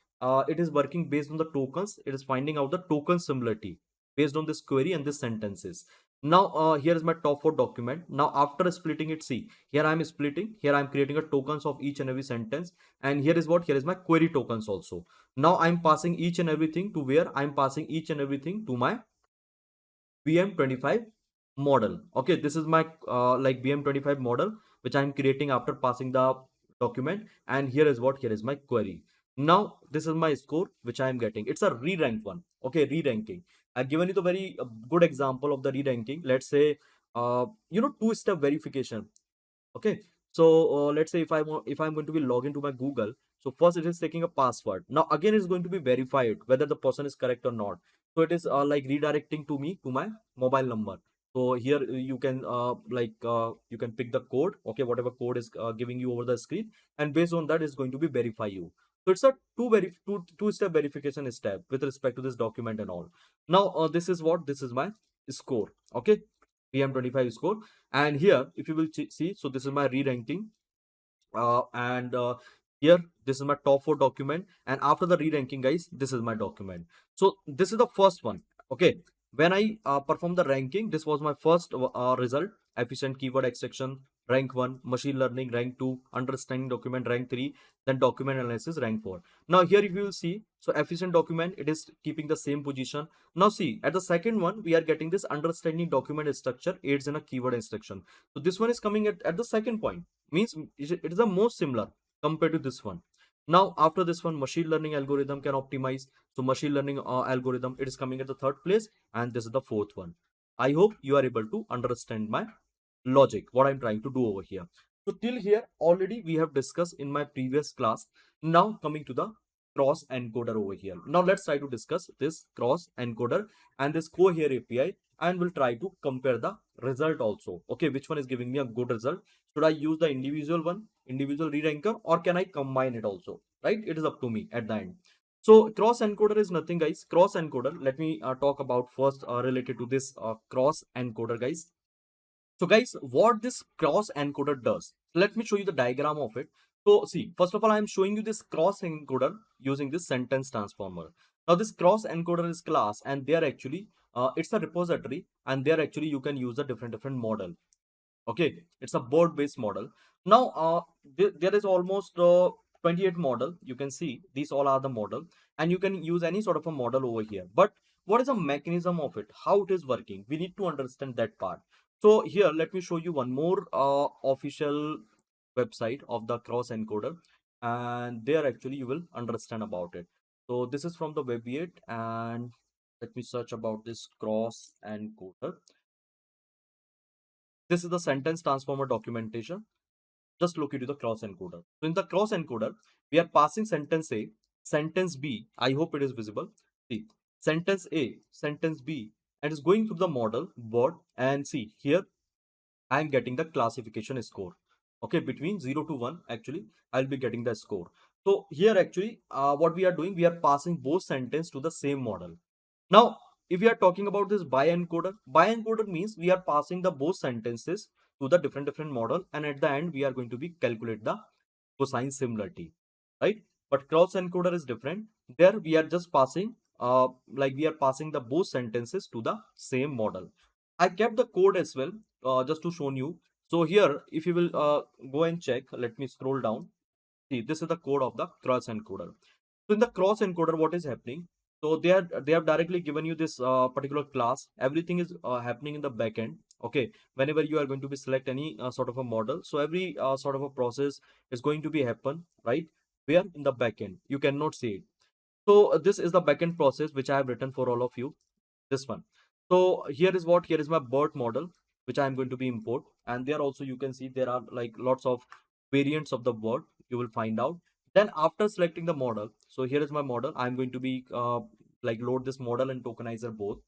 it is working based on the tokens. It is finding out the token similarity based on this query and this sentences. Now here is my top 4 document. Now after splitting it, see, here I'm splitting, here I'm creating a tokens of each and every sentence, and here is what, here is my query tokens also. Now I'm passing each and everything to where, I'm passing each and everything to my BM25 model. Okay, this is my like BM25 model which I'm creating after passing the document, and here is what, here is my query. Now this is my score which I am getting. It's a re-rank one. Okay, re-ranking. I've given you the very good example of the re-ranking. Let's say two-step verification. Okay, so let's say if I'm going to be log into my Google, so first it is taking a password. Now again it's going to be verified whether the person is correct or not. So it is like redirecting to me to my mobile number. So here you can you can pick the code, okay, whatever code is giving you over the screen, and based on that is going to be verify you. So it's a two-step verification step with respect to this document and all. Now this is what, this is my score. Okay, PM25 score. And here if you will see, so this is my re-ranking, and here this is my top 4 document, and after the re-ranking guys, this is my document. So this is the first one. Okay, when I perform the ranking, this was my first result: efficient keyword extraction, rank 1, machine learning, rank 2, understanding document, rank 3, then document analysis, rank 4. Now here if you will see, so efficient document, it is keeping the same position. Now see, at the second one, we are getting this understanding document structure aids in a keyword instruction. So this one is coming at the second point, means it is the most similar compared to this one. Now after this one, machine learning algorithm can optimize. So machine learning algorithm, it is coming at the third place, and this is the fourth one. I hope you are able to understand my logic, what I'm trying to do over here. So till here already we have discussed in my previous class. Now coming to the cross encoder over here. Now let's try to discuss this cross encoder and this Cohere API, and we'll try to compare the result also. Okay, which one is giving me a good result? Should I use the individual one, individual ReRanker, or can I combine it also? Right, it is up to me at the end. So cross encoder is nothing, guys. Cross encoder, let me talk about first related to this cross encoder, guys. So guys, what this cross encoder does, let me show you the diagram of it. So see, first of all, I'm showing you this cross encoder using this sentence transformer. Now this cross encoder is class, and they are actually, it's a repository, and there actually you can use a different model. Okay, it's a board based model. Now there is almost 28 model. You can see these all are the model, and you can use any sort of a model over here. But what is the mechanism of it, how it is working? We need to understand that part. So here let me show you one more official website of the cross encoder, and there actually you will understand about it. So this is from the Weviate, and let me search about this cross encoder. This is the sentence transformer documentation. Just look into the cross encoder. So in the cross encoder, we are passing sentence A, sentence B. I hope it is visible. See, sentence A, sentence B, and it's going through the model board. And see here, I am getting the classification score. Okay, between 0 to 1, actually, I'll be getting the score. So here actually, what we are doing, we are passing both sentence to the same model. Now, if we are talking about this BAAI encoder means we are passing the both sentences to the different model, and at the end we are going to be calculate the cosine similarity, right? But cross encoder is different. There we are just passing, like we are passing the both sentences to the same model. I kept the code as well, just to show you. So here, if you will go and check, let me scroll down. See, this is the code of the cross encoder. So in the cross encoder, what is happening? So they have directly given you this particular class. Everything is happening in the backend. Okay, whenever you are going to be select any sort of a model, so every sort of a process is going to be happen, right? Where in the backend you cannot see it. So this is the backend process which I have written for all of you. This one. So here is what, here is my BERT model which I am going to be import, and there also you can see there are like lots of variants of the word you will find out. Then after selecting the model, so here is my model. I'm going to be like load this model and tokenizer both.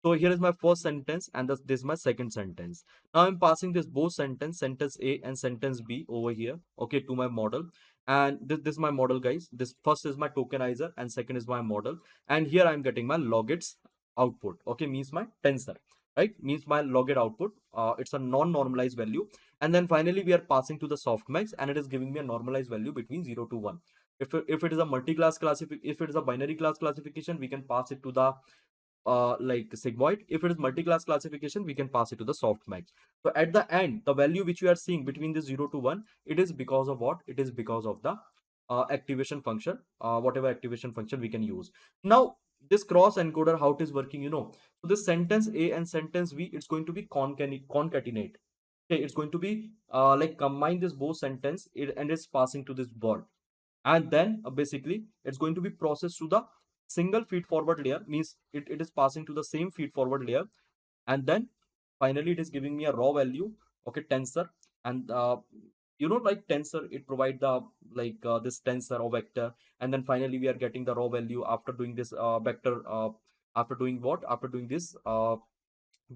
So here is my first sentence, and this is my second sentence. Now I'm passing this both sentence A and sentence B over here, okay, to my model. And this is my model, guys. This first is my tokenizer and second is my model. And here I'm getting my logits output, okay, means my tensor, right? Means my logit output. It's a non-normalized value. And then finally we are passing to the softmax, and it is giving me a normalized value between 0 to 1. If it is a multi-class classification, if it is a binary class classification, we can pass it to the like sigmoid. If it is multi-class classification, we can pass it to the softmax. So at the end, the value which you are seeing between the 0 to 1, it is because of what? It is because of the activation function, whatever activation function we can use. Now this cross encoder, how it is working, you know. So this sentence A and sentence B, it's going to be concatenate. Okay, it's going to be like combine this both sentence, and it's passing to this word, and then basically it's going to be processed to the single feed forward layer, means it is passing to the same feed forward layer, and then finally it is giving me a raw value, okay, tensor. And you know, like tensor, it provide the like this tensor or vector, and then finally we are getting the raw value after doing this vector, after doing what, after doing this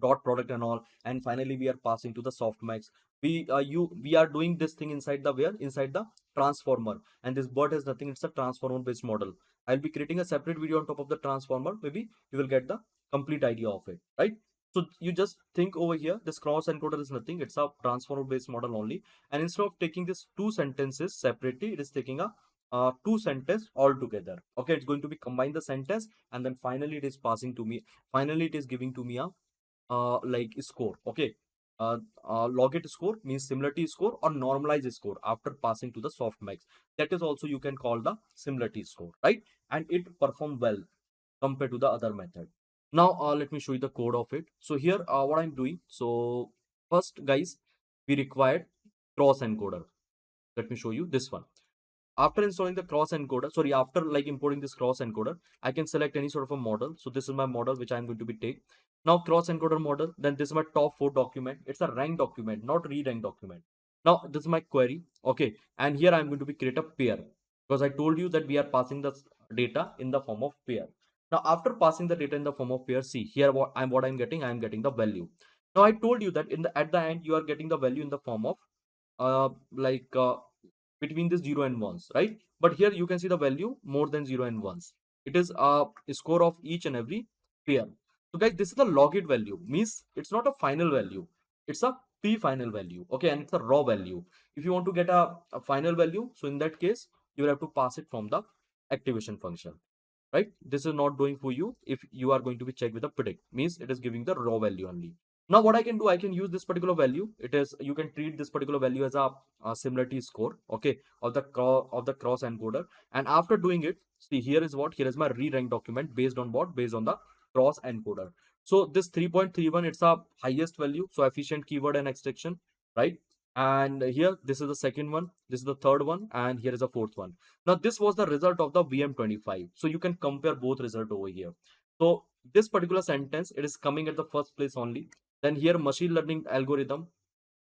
dot product and all, and finally we are passing to the softmax. We are doing this thing inside the where, inside the transformer, and this bot has nothing, it's a transformer based model. I'll be creating a separate video on top of the transformer, maybe you will get the complete idea of it, right? So you just think over here, this cross encoder is nothing, it's a transformer based model only, and instead of taking this two sentences separately, it is taking a two sentence all together. Okay, it's going to be combine the sentence, and then finally it is passing to me. Finally, it is giving to me a like score. Okay, logit score means similarity score or normalized score after passing to the softmax. That is also you can call the similarity score, right? And it perform well compared to the other method. Now let me show you the code of it. So here what I'm doing. So first guys, we required cross encoder. Let me show you this one. After installing the cross encoder, sorry, after like importing this cross encoder, I can select any sort of a model. So this is my model which I'm going to be take. Now cross encoder model, then this is my top 4 document. It's a rank document, not re-rank document. Now this is my query. Okay, and here I'm going to be create a pair, because I told you that we are passing the data in the form of pair. Now after passing the data in the form of pair, see here what I'm getting. I'm getting the value. Now I told you that in the at the end you are getting the value in the form of like between this 0 and 1s, right? But here you can see the value more than 0 and 1s. It is a score of each and every pair. So guys, this is the logit value, means it's not a final value, it's a pre-final value. Okay, and it's a raw value. If you want to get a final value, so in that case you will have to pass it from the activation function, right? This is not doing for you if you are going to be checked with a predict, means it is giving the raw value only. Now what I can do, I can use this particular value. It is, you can treat this particular value as a similarity score, okay, of the cross encoder. And after doing it, see here is what, here is my re-rank document based on what, based on the cross encoder. So this 3.31, it's a highest value, so efficient keyword and extraction, right? And here this is the second one, this is the third one, and here is the fourth one. Now this was the result of the VM25. So you can compare both result over here. So this particular sentence, it is coming at the first place only. Then here machine learning algorithm.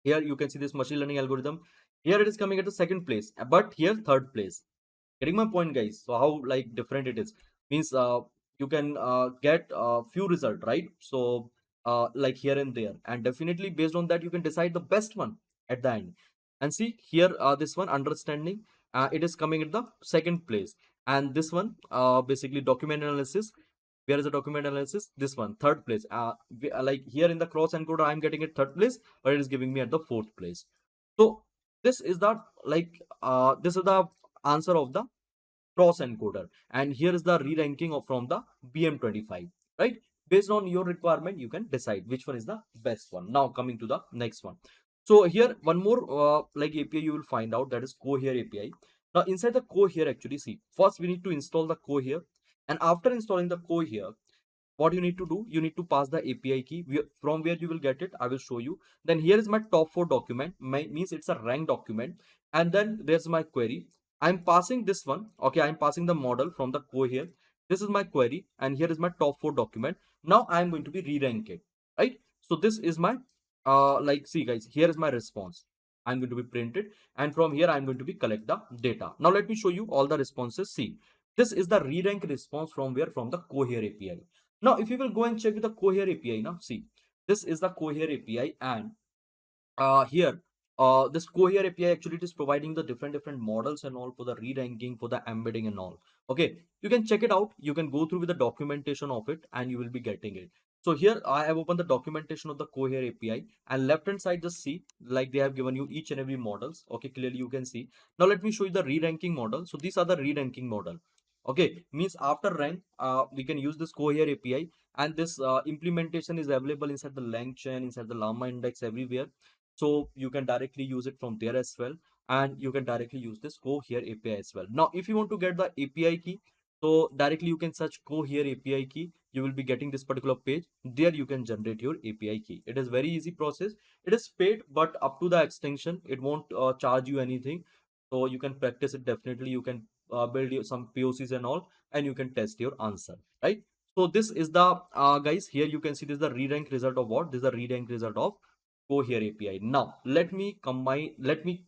Here you can see this machine learning algorithm. Here it is coming at the second place, but here third place. Getting my point, guys? So how like different it is, means you can get few result, right? So like here and there, and definitely based on that you can decide the best one at the end. And see here this one understanding, it is coming at the second place. And this one basically document analysis, where is the document analysis, this one third place. Like here in the cross encoder I'm getting it third place, but it is giving me at the fourth place. So this is the like this is the answer of the cross encoder, and here is the re-ranking of from the BM25, right? Based on your requirement you can decide which one is the best one. Now coming to the next one. So here one more like API you will find out, that is Cohere API. Now inside the Cohere, actually see, first we need to install the Cohere, and after installing the Cohere, what you need to do, you need to pass the API key. From where you will get it, I will show you. Then here is my top 4 document, means it's a rank document. And then there's my query. I'm passing this one. Okay, I'm passing the model from the core here. This is my query, and here is my top 4 document. Now I'm going to be re-rank it, right? So this is my like, see guys, here is my response. I'm going to be printed, and from here I'm going to be collect the data. Now let me show you all the responses. See, this is the re-rank response from where, from the Cohere API. Now, if you will go and check with the Cohere API, now see, this is the Cohere API, and here, this Cohere API actually it is providing the different models and all for the re-ranking, for the embedding and all. Okay, you can check it out. You can go through with the documentation of it, and you will be getting it. So here I have opened the documentation of the Cohere API, and left hand side just see, like they have given you each and every models. Okay, clearly you can see. Now let me show you the re-ranking model. So these are the re-ranking model. Okay, means after rank, we can use this Cohere API, and this implementation is available inside the LangChain, inside the Llama index, everywhere. So you can directly use it from there as well, and you can directly use this Cohere API as well. Now if you want to get the API key, so directly you can search Cohere API key. You will be getting this particular page. There you can generate your API key. It is very easy process. It is paid, but up to the extension it won't charge you anything. So you can practice it. Definitely you can build some POCs and all, and you can test your answer, right? So this is the guys, here you can see this is the re-rank result of what, this is the re-rank result of Cohere API. Now let me combine, let me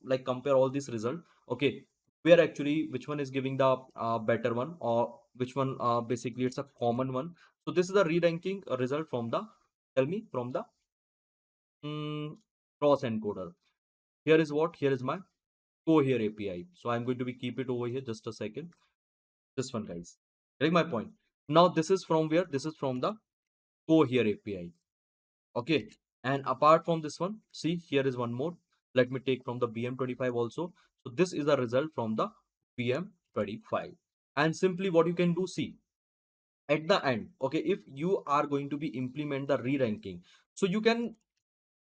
like compare all these result. Okay, where actually which one is giving the better one, or which one basically it's a common one. So this is the re-ranking result from the, tell me, from the cross encoder. Here is what, here is my Cohere API. So I'm going to be keep it over here just a second. This one, guys, getting my point. Now this is from where, this is from the Cohere API. Okay, and apart from this one, see here is one more. Let me take from the BM25 also. So this is the result from the BM25. And simply what you can do, see, at the end, okay, if you are going to be implement the re-ranking, so you can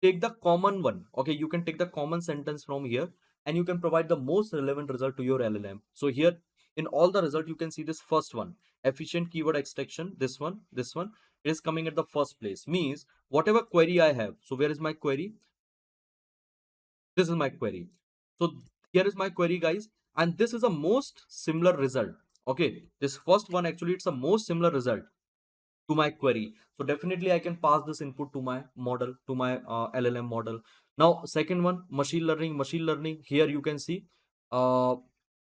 take the common one, okay, you can take the common sentence from here, and you can provide the most relevant result to your LLM. So here in all the result you can see this first one, efficient keyword extraction, this one it is coming at the first place, means whatever query I have. So where is my query? This is my query. So here is my query, guys, and this is a most similar result. Okay, this first one actually it's a most similar result to my query. So definitely I can pass this input to my model, to my LLM model. Now second one, machine learning. Machine learning, here you can see uh,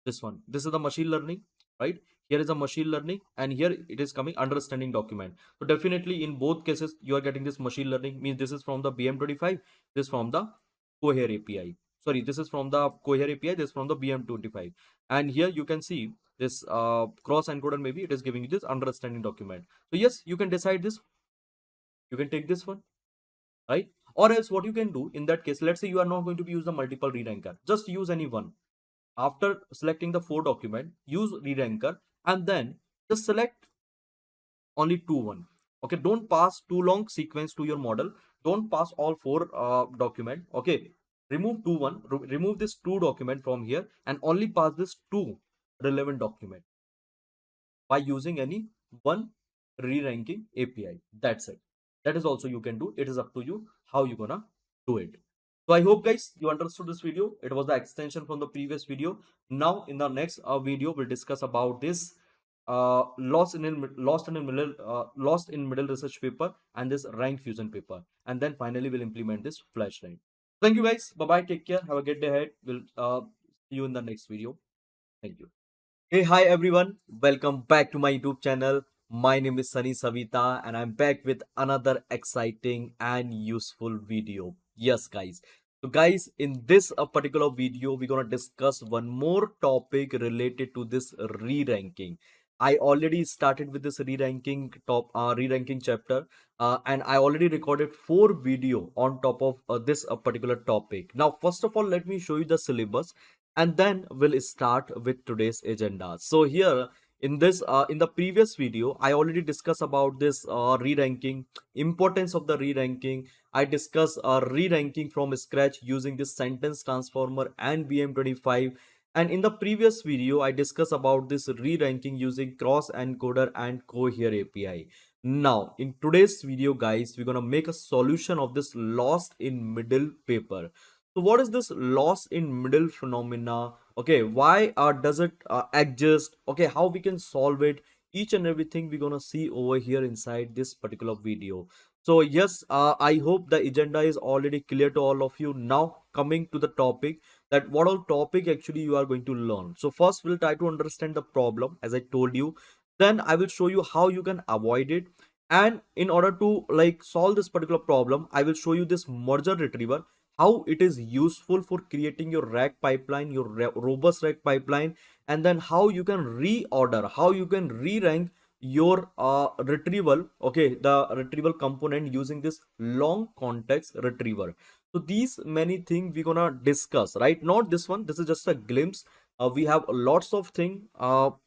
this one, this is the machine learning, right? Here is a machine learning, and here it is coming understanding document. So definitely in both cases you are getting this machine learning, means this is from the BM25, this from the Cohere API. Sorry, this is from the Cohere API, this from the BM25. And here you can see this cross encoder, maybe it is giving you this understanding document. So yes, you can decide this, you can take this one, right? Or else what you can do in that case, let's say you are not going to be use the multiple re-ranker, just use any one. After selecting the four document, use re-ranker, and then just select only two one. Okay, don't pass too long sequence to your model, don't pass all four document. Okay, remove two one, remove this two document from here, and only pass this two relevant document by using any one re-ranking API. That's it. That is also you can do. It is up to you how you gonna do it. So I hope guys you understood this video. It was the extension from the previous video. Now in the next video we'll discuss about this lost in middle research paper and this rank fusion paper, and then finally we'll implement this flash rank. Thank you guys. Bye bye. Take care. Have a good day ahead. We'll see you in the next video. Thank you. Hey, hi everyone. Welcome back to my YouTube channel. My name is Sunny Savita and I'm back with another exciting and useful video. Yes, guys. So, guys, in this particular video, we're gonna discuss one more topic related to this re-ranking. I already started with this re-ranking chapter, and I already recorded 4 video on top of this particular topic. Now, first of all, let me show you the syllabus, and then we'll start with today's agenda. So here in the previous video I already discussed about this re-ranking, importance of the re-ranking. I discussed re-ranking from scratch using this sentence transformer and BM25, and in the previous video I discussed about this re-ranking using cross-encoder and Cohere API. Now in today's video, guys, we're gonna make a solution of this lost in middle paper. So what is this loss in middle phenomena? Okay, why does it exist? Okay, how we can solve it? Each and everything we're gonna see over here inside this particular video. So yes, I hope the agenda is already clear to all of you. Now coming to the topic, that what all topic actually you are going to learn. So first we'll try to understand the problem as I told you. Then I will show you how you can avoid it. And in order to like solve this particular problem, I will show you this merger retriever, how it is useful for creating your rack pipeline, your robust rack pipeline, and then how you can reorder, how you can re-rank your retrieval, okay, the retrieval component using this long context retriever. So these many things we're gonna discuss, right? Not this one, this is just a glimpse. We have lots of things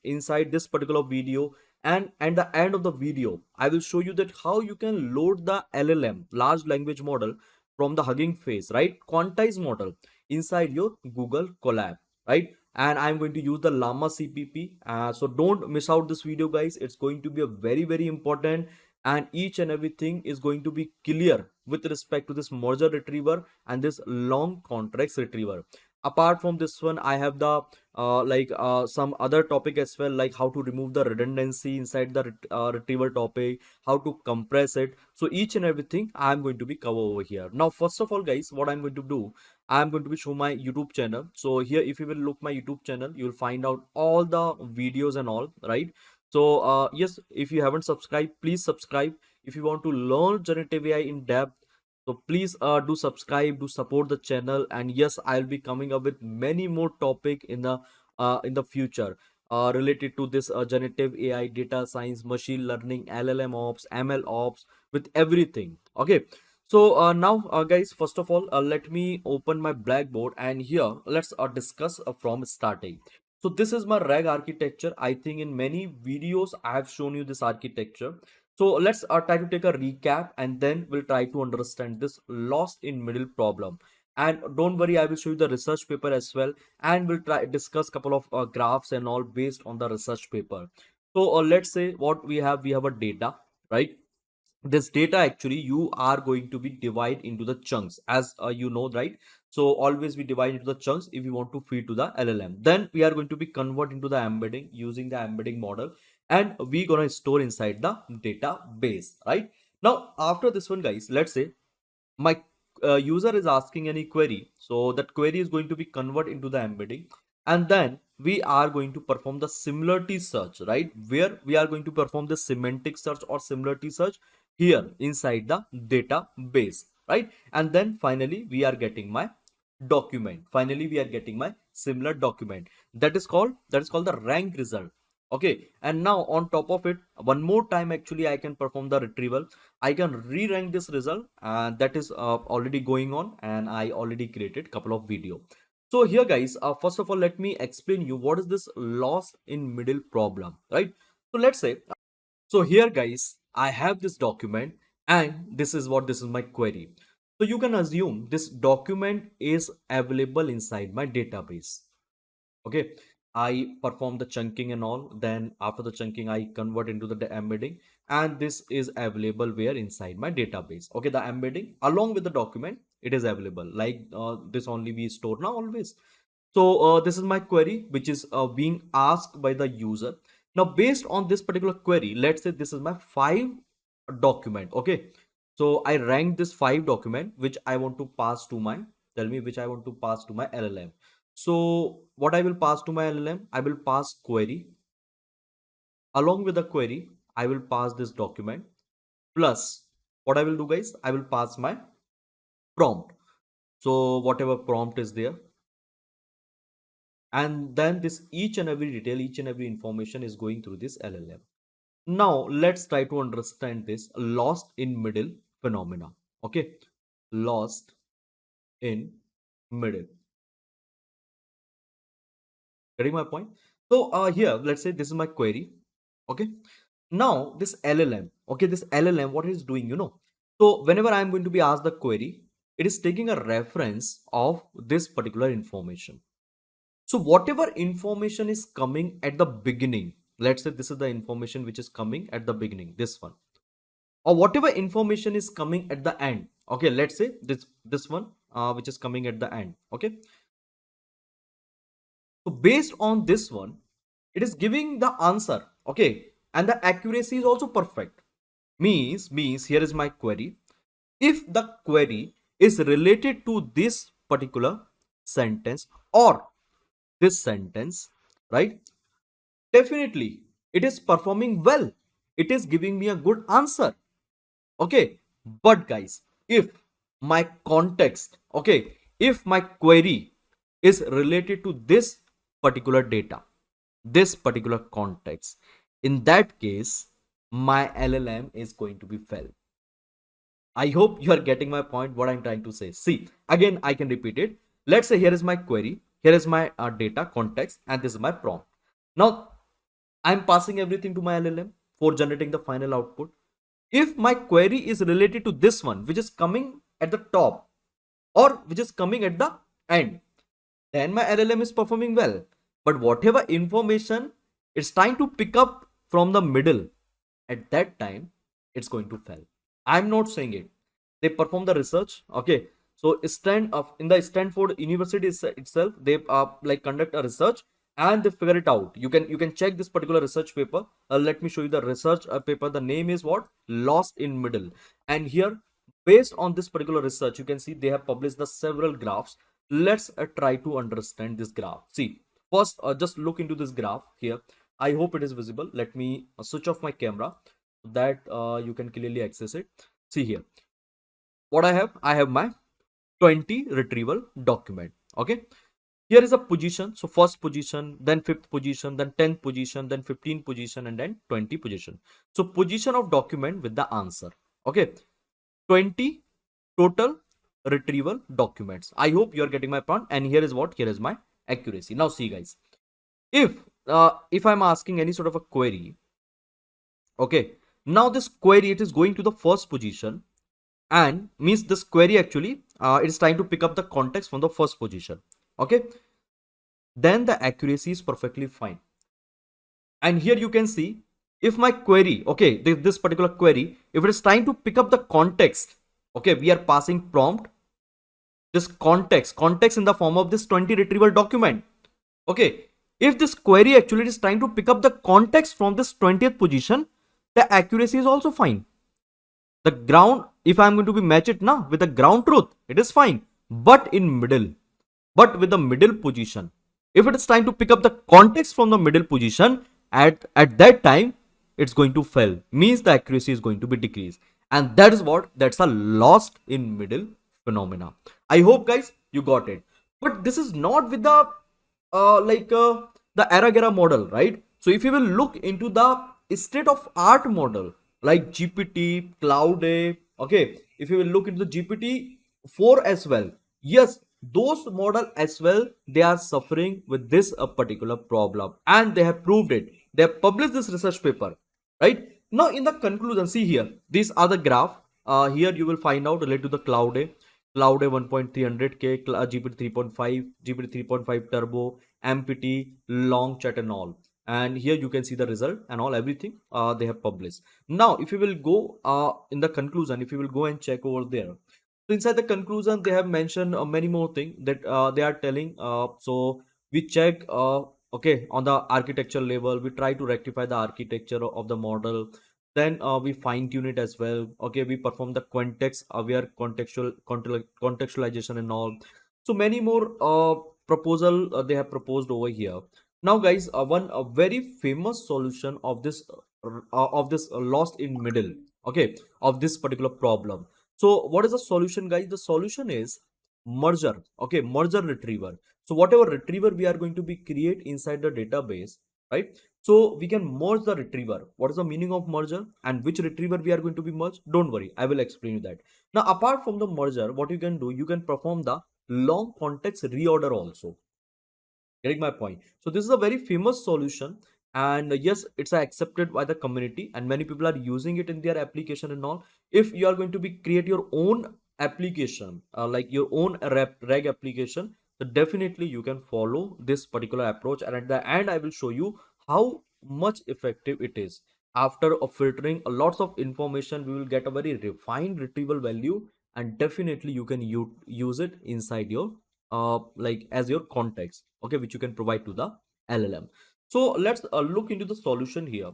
inside this particular video, and at the end of the video I will show you that how you can load the LLM, large language model, from the Hugging Face, right, quantized model inside your Google Colab, right? And I'm going to use the Llama CPP. So don't miss out this video, guys. It's going to be a very important, and each and everything is going to be clear with respect to this merger retriever and this long context retriever. Apart from this one, I have the some other topic as well, like how to remove the redundancy inside the retrieval topic, how to compress it. So each and everything I'm going to be cover over here. Now first of all, guys, what I'm going to do, I'm going to be show my YouTube channel. So here if you will look my YouTube channel, you'll find out all the videos and all, right? So yes, if you haven't subscribed, please subscribe. If you want to learn generative AI in depth, so please do subscribe, do support the channel, and yes, I'll be coming up with many more topic in the future related to this generative AI, data science, machine learning, LLM ops, ML ops, with everything. Okay. So now guys, first of all, let me open my Blackboard, and here let's discuss from starting. So this is my rag architecture. I think in many videos I have shown you this architecture. So let's try to take a recap, and then we'll try to understand this lost in middle problem. And don't worry, I will show you the research paper as well, and we'll try discuss couple of graphs and all based on the research paper. So let's say what we have a data, right? This data actually you are going to be divide into the chunks, as you know, right? So always we divide into the chunks if we want to feed to the LLM. Then we are going to be convert into the embedding using the embedding model, and we gonna store inside the database, right? Now after this one, guys, let's say my user is asking any query, so that query is going to be convert into the embedding, and then we are going to perform the similarity search, right, where we are going to perform the semantic search or similarity search here inside the database, right? And then finally we are getting my document. Finally we are getting my similar document. That is called the rank result. Okay, and now on top of it, one more time actually I can perform the retrieval. I can re-rank this result, and that is already going on, and I already created couple of video. So here, guys, first of all, let me explain you what is this loss in middle problem, right? So let's say, so here, guys, I have this document, and this is my query. So you can assume this document is available inside my database. Okay, I perform the chunking and all, then after the chunking I convert into the embedding, and this is available where inside my database. Okay, the embedding along with the document, it is available like this only we store now always. So this is my query which is being asked by the user. Now based on this particular query, let's say this is my 5 document. Okay, so I rank this 5 document which I want to pass to my, tell me which I want to pass to my LLM. So what I will pass to my LLM, I will pass query. Along with the query, I will pass this document. Plus, what I will do, guys, I will pass my prompt. So whatever prompt is there, and then this each and every detail, each and every information is going through this LLM. Now let's try to understand this lost in middle phenomena. Okay, lost in middle. Getting my point? So here, let's say this is my query. Okay, now this LLM, okay, this LLM, what it is doing, so whenever I'm going to be asked the query, it is taking a reference of this particular information. So whatever information is coming at the beginning, let's say this is the information which is coming at the beginning, this one, or whatever information is coming at the end. Okay, let's say this one which is coming at the end. Okay, so based on this one, it is giving the answer. Okay, and the accuracy is also perfect. Means here is my query. If the query is related to this particular sentence or this sentence, right, definitely it is performing well. It is giving me a good answer. Okay, but guys, if my context, okay, if my query is related to this particular data, this particular context, in that case my LLM is going to be fail. I hope you are getting my point, what I'm trying to say. See, again, I can repeat it. Let's say here is my query, here is my data context, and this is my prompt. Now, I'm passing everything to my LLM for generating the final output. If my query is related to this one, which is coming at the top or which is coming at the end, then my LLM is performing well. But whatever information it's trying to pick up from the middle, at that time, it's going to fail. I'm not saying it. They perform the research. Okay, so in the Stanford University itself, they like conduct a research and they figure it out. You can check this particular research paper. Let me show you the research paper. The name is what? Lost in Middle. And here, based on this particular research, you can see they have published the several graphs. Let's try to understand this graph. See, first, just look into this graph here. I hope it is visible. Let me switch off my camera so that you can clearly access it. See here, what I have my 20 retrieval document. Okay, here is a position. So first position, then fifth position, then 10th position, then 15th position, and then 20 position. So position of document with the answer. Okay, 20 total retrieval documents. I hope you are getting my point. And here is what? Here is my accuracy. Now see, guys, If I'm asking any sort of a query, okay, now this query, it is going to the first position, and means this query actually it is trying to pick up the context from the first position. Okay, then the accuracy is perfectly fine. And here you can see, if my query, okay, this particular query, if it is trying to pick up the context, okay, we are passing prompt this context in the form of this 20 retrieval document. Okay, if this query actually is trying to pick up the context from this 20th position, the accuracy is also fine. The ground, if I'm going to be match it now with the ground truth, it is fine. But in middle, but with the middle position, if it is trying to pick up the context from the middle position, at that time it's going to fail, means the accuracy is going to be decreased. And that is what, that's a lost in middle phenomena. I hope guys you got it. But this is not with the the era model, right? So if you will look into the state of art model like GPT, Cloud A, okay, if you will look into the GPT 4 as well, yes, those model as well, they are suffering with this particular problem, and they have proved it. They have published this research paper, right? Now in the conclusion, see here, these are the graph. Here you will find out related to the Cloud A. Cloud A 1.300K, GPT 3.5, GPT 3.5 Turbo, MPT, long chat and all. And here you can see the result and all, everything they have published. Now, if you will go in the conclusion, if you will go and check over there, so inside the conclusion, they have mentioned many more things that they are telling. So we check, okay, on the architecture level, we try to rectify the architecture of the model. Then we fine tune it as well. Okay, we perform the context aware contextualization and all. So many more proposal they have proposed over here. Now guys, one a very famous solution of this lost in middle, okay, of this particular problem. So what is the solution guys? The solution is merger, okay, merger retriever. So whatever retriever we are going to be create inside the database, right? So we can merge the retriever. What is the meaning of merger and which retriever we are going to be merged? Don't worry, I will explain you that. Now apart from the merger, what you can do, you can perform the long context reorder also. Getting my point? So this is a very famous solution, and yes, it's accepted by the community, and many people are using it in their application and all. If you are going to be create your own application, like your own reg application, so definitely you can follow this particular approach, and at the end I will show you how much effective it is. After filtering a lots of information, we will get a very refined retrieval value, and definitely you can use it inside your like as your context, okay, which you can provide to the LLM. So let's look into the solution here.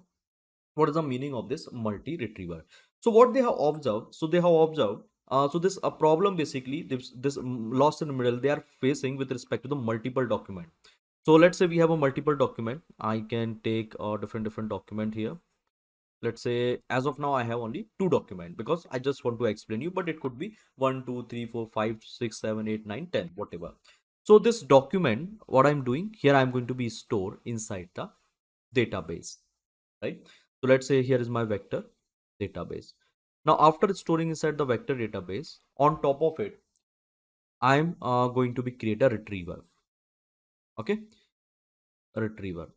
What is the meaning of this multi retriever? So what they have observed, so they have observed, so this a problem basically, this lost in the middle they are facing with respect to the multiple document. So let's say we have a multiple document. I can take a different document here. Let's say as of now I have only two document because I just want to explain you, but it could be 1 2 3 4 5 6 7 8 9 10, whatever. So this document, what I'm doing here, I'm going to be store inside the database, right? So let's say here is my vector database. Now after storing inside the vector database, on top of it I'm going to be create a retriever, okay, a retriever.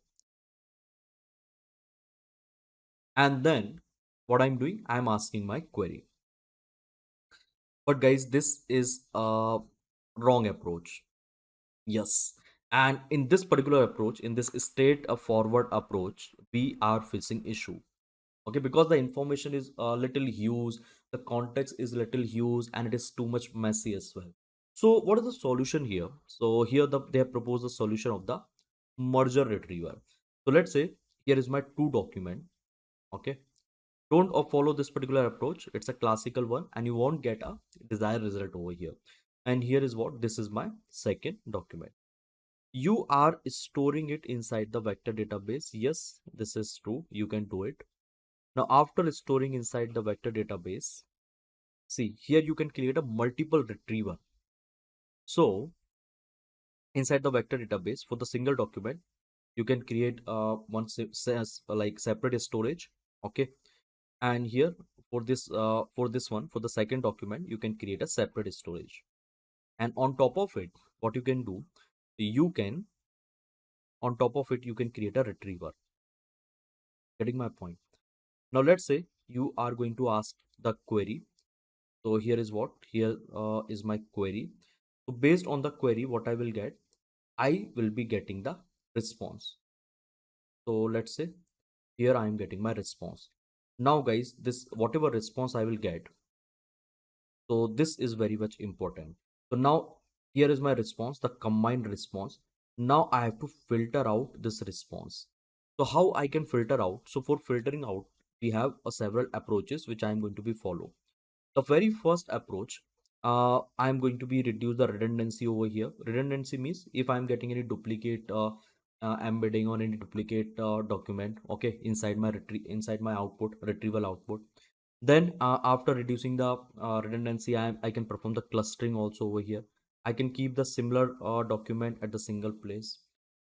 And then what I'm doing, I'm asking my query. But guys, this is a wrong approach. Yes. And in this particular approach, in this state of forward approach, we are facing issue. Okay, because the information is a little huge, the context is little huge, and it is too much messy as well. So what is the solution here? So here they have proposed the solution of the merger retriever. So let's say here is my two document. Okay, don't follow this particular approach, it's a classical one and you won't get a desired result over here. And here is what, this is my second document. You are storing it inside the vector database. Yes, this is true, you can do it. Now after storing inside the vector database, see here you can create a multiple retriever. So inside the vector database, for the single document you can create one like separate storage, okay. And here for this one, for the second document, you can create a separate storage. And on top of it, what you can do, you can On top of it, you can create a retriever. Getting my point? Now let's say you are going to ask the query. So here is what, here is my query. So based on the query, what I will get, I will be getting the response. So let's say here I am getting my response. Now guys, this whatever response I will get, so this is very much important. So now here is my response, the combined response. Now I have to filter out this response. So how I can filter out? So for filtering out, we have several approaches which I am going to be follow. The very first approach, I'm going to be reduce the redundancy over here. Redundancy means if I'm getting any duplicate embedding or any duplicate document, okay, inside my output, retrieval output. Then after reducing the redundancy, I can perform the clustering also over here. I can keep the similar document at the single place.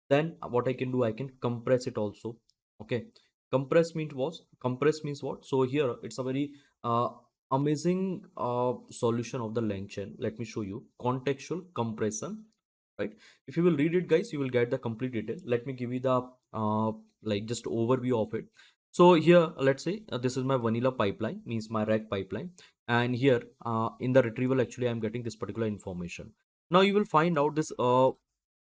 Then what I can do, I can compress it also. Okay, compress means what? So here it's a very amazing solution of the LangChain. Let me show you contextual compression, right? If you will read it guys, you will get the complete detail. Let me give you the like just overview of it. So here let's say this is my vanilla pipeline, means my rack pipeline, and here in the retrieval actually I'm getting this particular information. Now you will find out this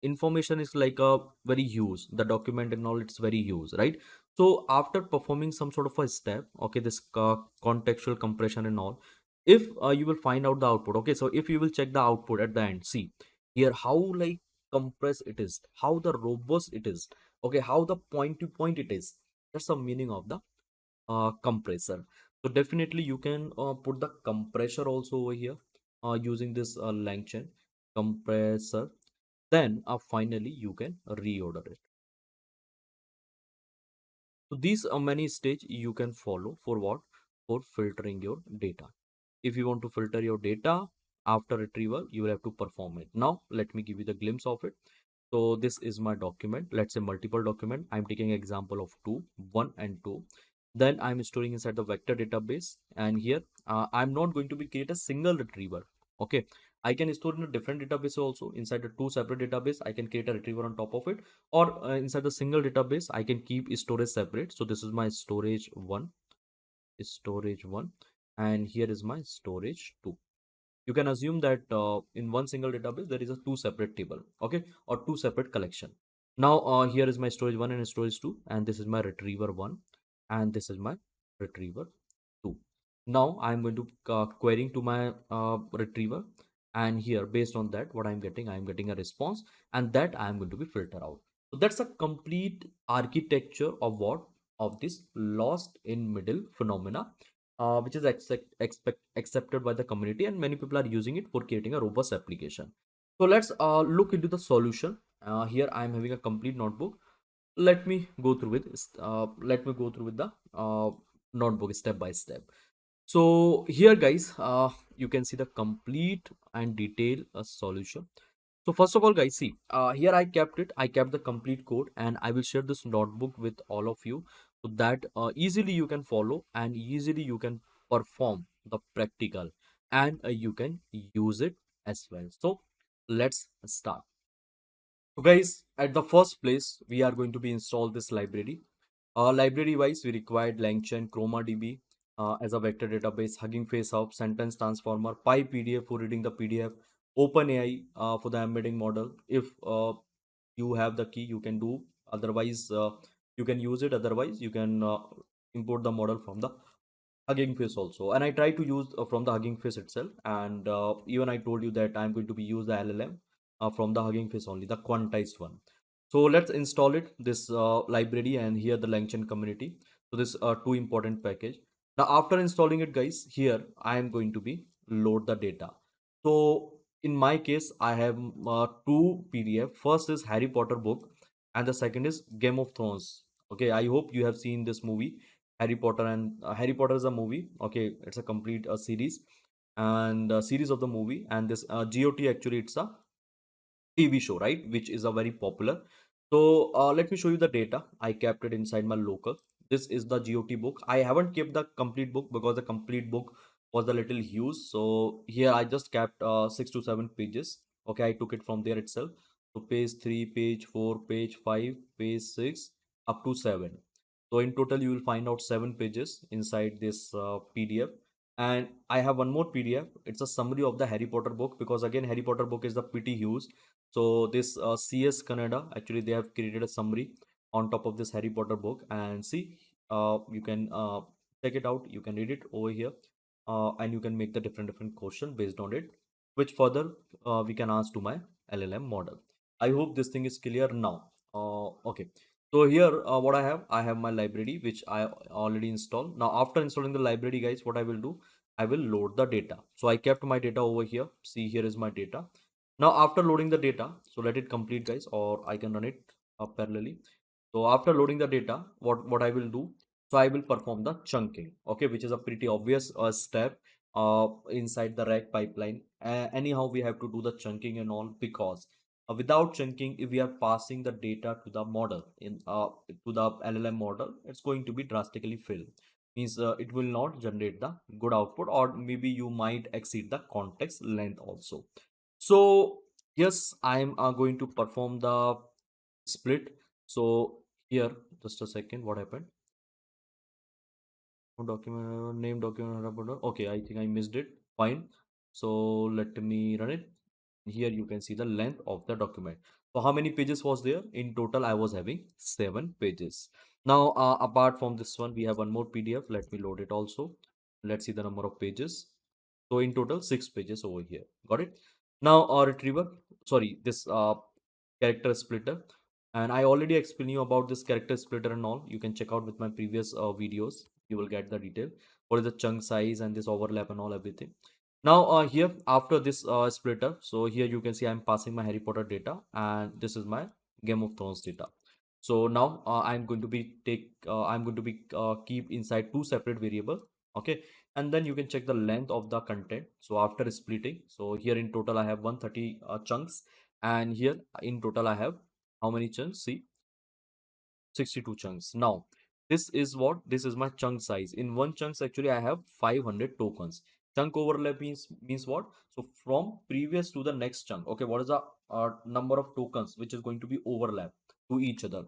information is like a very huge, the document and all, it's very huge, right? So after performing some sort of a step, okay, this contextual compression and all, if you will find out the output, okay, so if you will check the output at the end, see here how like compressed it is, how the robust it is, okay, how the point to point it is. That's the meaning of the compressor. So definitely you can put the compressor also over here using this LangChain compressor. Then finally you can reorder it. So these are many stage you can follow for what? For filtering your data. If you want to filter your data after retrieval, you will have to perform it. Now let me give you the glimpse of it. So this is my document. Let's say multiple document. I'm taking example of two, one and two. Then I'm storing inside the vector database. And here I'm not going to be create a single retriever. Okay. I can store in a different database also. Inside the two separate database, I can create a retriever on top of it. Or inside the single database, I can keep storage separate. So this is my storage one. And here is my storage two. You can assume that in one single database there is a two separate table, okay, or two separate collection. Now here is my storage 1 and storage 2, and this is my retriever 1 and this is my retriever 2. Now I'm going to querying to my retriever, and here based on that what I'm getting a response, and that I'm going to be filter out. So that's a complete architecture of what, of this lost in middle phenomena, which is accepted by the community, and many people are using it for creating a robust application. So let's look into the solution. Here I am having a complete notebook. Let me go through with the notebook step by step. So here guys, you can see the complete and detailed solution. So first of all guys, see here I kept the complete code, and I will share this notebook with all of you, so that easily you can follow and easily you can perform the practical, and you can use it as well. So let's start. So guys, at the first place we are going to be install this library. Library wise, we required LangChain, ChromaDB as a vector database, Hugging Face Hub, Sentence Transformer, PyPDF for reading the PDF, OpenAI for the embedding model. If you have the key, you can do. Otherwise, you can use it. Otherwise, you can import the model from the Hugging Face also. And I try to use from the Hugging Face itself. And even I told you that I'm going to be use the LLM from the Hugging Face only, the quantized one. So let's install it, this library, and here the LangChain community. So this two important package. Now after installing it guys, here I am going to be load the data. So in my case, I have two PDF. First is Harry Potter book, and the second is Game of Thrones. Okay, I hope you have seen this movie Harry Potter, and Harry Potter is a movie. Okay, it's a complete series, and series of the movie, and this GOT actually it's a TV show, right? Which is a very popular. So let me show you the data. I kept it inside my local. This is the GOT book. I haven't kept the complete book because the complete book was a little huge. So here I just kept 6 to 7 pages. Okay, I took it from there itself. So page 3, page 4, page 5, page 6, up to 7. So in total, you will find out 7 pages inside this PDF. And I have one more PDF. It's a summary of the Harry Potter book, because again, Harry Potter book is the pretty huge. So this CS Canada, actually they have created a summary on top of this Harry Potter book. And see, you can check it out. You can read it over here, and you can make the different question based on it, which further we can ask to my LLM model. I hope this thing is clear now. Okay. So here, what I have my library, which I already installed. Now, after installing the library, guys, what I will do, I will load the data. So I kept my data over here. See, here is my data. Now, after loading the data, so let it complete, guys, or I can run it parallelly. So after loading the data, what I will do, so I will perform the chunking, okay, which is a pretty obvious step inside the rack pipeline. Anyhow, we have to do the chunking and all, because without chunking, if we are passing the data to the model to the LLM model, it's going to be drastically fail. Means it will not generate the good output, or maybe you might exceed the context length also. So yes, I'm going to perform the split. So here, just a second, what happened? Document name document. Okay, I think I missed it. Fine. So let me run it. Here you can see the length of the document. So how many pages was there? In total, I was having 7 pages. Now, apart from this one, we have one more PDF. Let me load it also. Let's see the number of pages. So in total, 6 pages over here. Got it? Now, retriever, sorry, this character splitter. And I already explained you about this character splitter and all. You can check out with my previous videos. You will get the detail. What is the chunk size and this overlap and all everything. Now here after this splitter, so here you can see I'm passing my Harry Potter data, and this is my Game of Thrones data. So now I'm going to be keep inside two separate variable, okay, and then you can check the length of the content. So after splitting, so here in total I have 130 chunks, and here in total I have how many chunks? See, 62 chunks. Now, this is my chunk size. In one chunks, actually, I have 500 tokens. Chunk overlap means what? So from previous to the next chunk. Okay, what is the number of tokens which is going to be overlap to each other?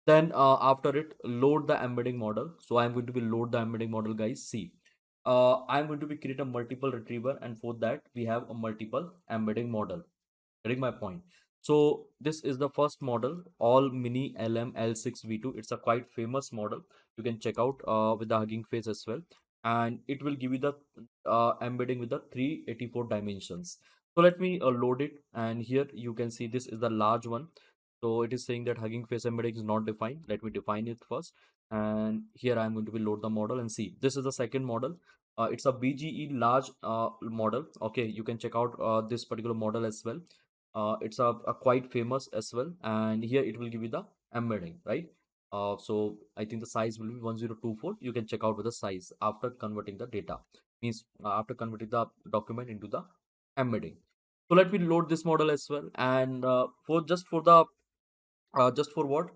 Then after it, load the embedding model. So I'm going to be load the embedding model, guys. See, I'm going to be create a multiple retriever, and for that we have a multiple embedding model. Getting my point? So this is the first model, all mini LM L6V2. It's a quite famous model. You can check out with the Hugging Face as well, and it will give you the embedding with the 384 dimensions. So let me load it, and here you can see this is the large one. So it is saying that Hugging Face embedding is not defined. Let me define it first, and here I'm going to be load the model and see. This is the second model. It's a BGE large model. Okay, you can check out this particular model as well. It's a quite famous as well, and here it will give you the embedding, right? So I think the size will be 1024. You can check out with the size after converting the data, means after converting the document into the embedding. So let me load this model as well, and for just for the just for what,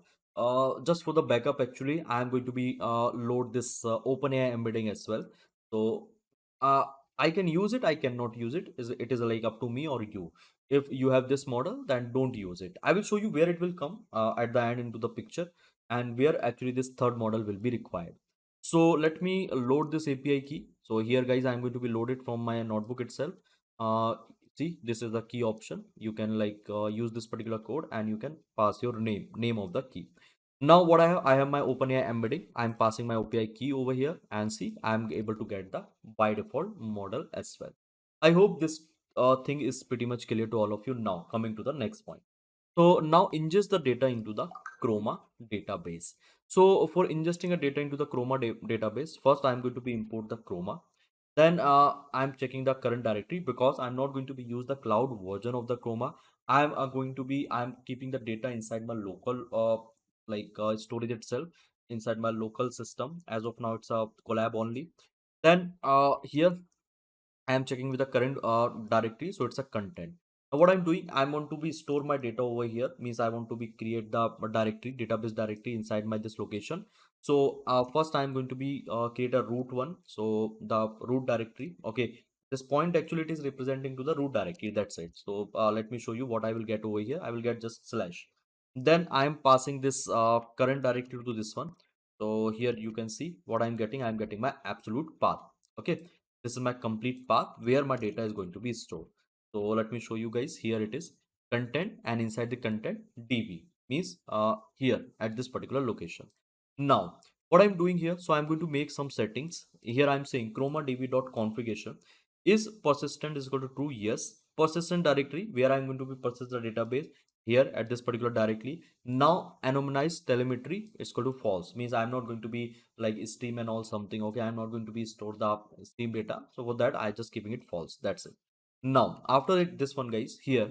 just for the backup, actually I am going to be load this OpenAI embedding as well. So uh, I can use it, I cannot use it, it is like up to me or you. If you have this model, then don't use it. I will show you where it will come at the end into the picture, and where actually this third model will be required. So let me load this API key. So here, guys, I'm going to be loaded from my notebook itself. See, this is the key option. You can like use this particular code, and you can pass your name of the key. Now what I have my OpenAI embedding. I'm passing my API key over here, and see, I'm able to get the by default model as well. I hope this thing is pretty much clear to all of you. Now coming to the next point. So now ingest the data into the Chroma database. So for ingesting a data into the Chroma database, first I'm going to be import the Chroma. Then I'm checking the current directory, because I'm not going to be use the cloud version of the Chroma. I'm keeping the data inside my local storage itself, inside my local system. As of now, it's a collab only. Then here I am checking with the current directory, so it's a content. Now what I'm doing, I want to be store my data over here, means I want to be create the directory, database directory inside my this location. So first I'm going to be create a root one, so the root directory. Okay, This point actually it is representing to the root directory. That's it. So let me show you what I will get over here. I will get just slash. Then I am passing this current directory to this one. So here you can see what I'm getting. I'm getting my absolute path. Okay. This is my complete path where my data is going to be stored. So let me show you guys. Here it is content, and inside the content db means here at this particular location. Now what I'm doing here, so I'm going to make some settings. Here I'm saying ChromaDB.configuration is persistent is equal to true. Yes. Persistent directory where I'm going to be persist the database here at this particular directly. Now anonymized telemetry is equal to false, means I'm not going to be like stream and all something. Okay, I'm not going to be store the stream data. So for that I just keeping it false. That's it. Now after it, this one guys here,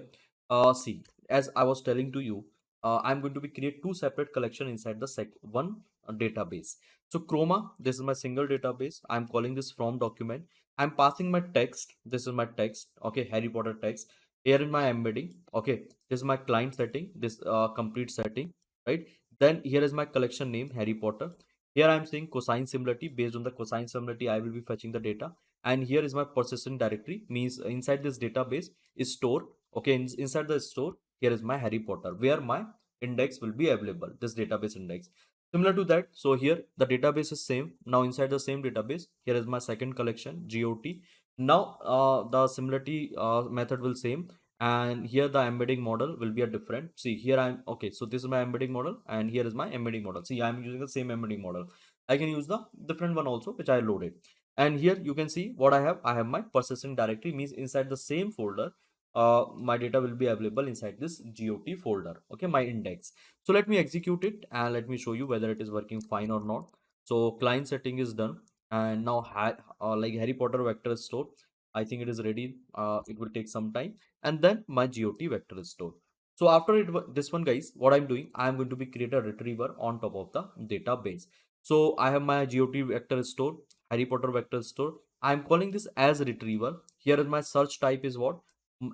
see, as I was telling to you, I'm going to be create two separate collection inside the one database. So Chroma, this is my single database. I'm calling this from document. I'm passing my text. This is my text. Okay, Harry Potter text. Here in my embedding. Okay, this is my client setting. This complete setting, right? Then here is my collection name, Harry Potter. Here I'm saying cosine similarity. Based on the cosine similarity, I will be fetching the data. And here is my persistent directory. Means inside this database is store. Okay, inside the store, here is my Harry Potter, where my index will be available. This database index. Similar to that, so here the database is same. Now inside the same database, here is my second collection, GOT. Now the similarity method will same, and here the embedding model will be a different. See here I'm okay. So this is my embedding model, and here is my embedding model. See, I'm using the same embedding model. I can use the different one also, which I loaded. And here you can see what I have. I have my persistent directory, means inside the same folder my data will be available inside this GOT folder. Okay, my index. So let me execute it and let me show you whether it is working fine or not. So client setting is done, and now like Harry Potter vector is stored. I think it is ready. It will take some time, and then my GOT vector is stored. So after this one guys, what I'm doing, I'm going to be create a retriever on top of the database. So I have my GOT vector stored, Harry Potter vector stored. I'm calling this as retriever. Here is my search type is what?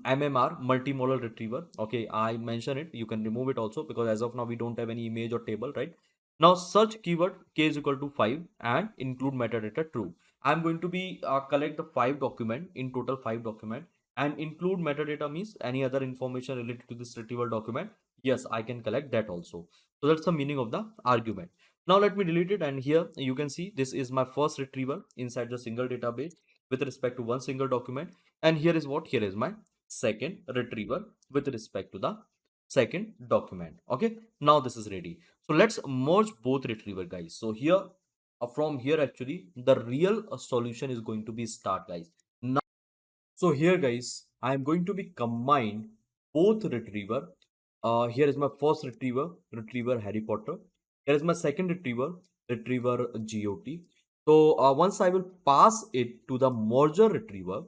MMR, multimodal retriever. Okay, I mention it. You can remove it also because as of now we don't have any image or table, right? Now search keyword k is equal to 5 and include metadata true. I'm going to be collect the 5 document, in total 5 document, and include metadata means any other information related to this retrieval document. Yes, I can collect that also. So that's the meaning of the argument. Now let me delete it, and here you can see this is my first retriever inside the single database with respect to one single document. And here is what? Here is my second retriever with respect to the second document. Okay, now this is ready. So let's merge both retriever guys. So here from here actually the real solution is going to be start guys. Now so here guys, I am going to be combine both retriever. Here is my first retriever Harry Potter. Here is my second retriever GOT. So once I will pass it to the merger retriever,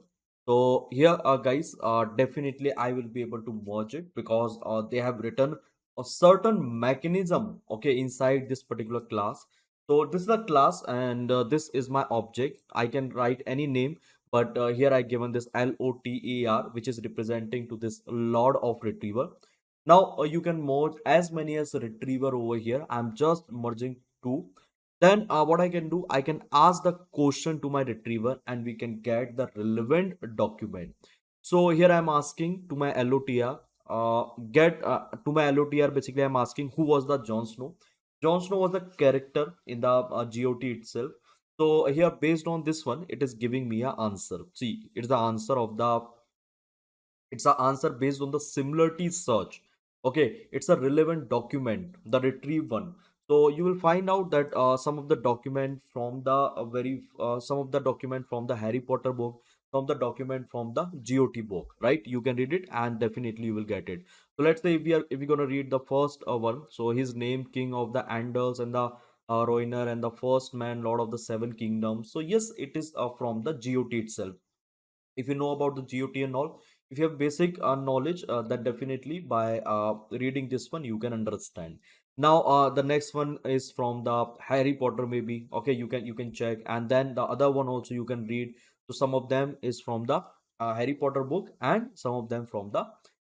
so here guys, definitely I will be able to merge it because they have written a certain mechanism, okay, inside this particular class. So this is the class, and this is my object. I can write any name, but here I given this LOTER, which is representing to this Lord of Retriever. Now you can merge as many as retriever over here. I'm just merging two. Then what I can do, I can ask the question to my retriever and we can get the relevant document. So here I'm asking to my LOTR, get to my LOTR, basically I'm asking who was the Jon Snow. Jon Snow was the character in the GOT itself. So here based on this one, it is giving me an answer. See, it's the answer of the, it's an answer based on the similarity search. Okay, it's a relevant document, the retrieve one. So you will find out that some of the document from the some of the document from the Harry Potter book, from the document from the GOT book, right? You can read it and definitely you will get it. So let's say if we're gonna read the first one, so his name King of the Andals and the Ruiner and the first man Lord of the Seven Kingdoms. So yes, it is from the GOT itself. If you know about the GOT and all, if you have basic knowledge, that definitely by reading this one you can understand. Now the next one is from the Harry Potter maybe. Okay, you can check, and then the other one also you can read. So some of them is from the Harry Potter book and some of them from the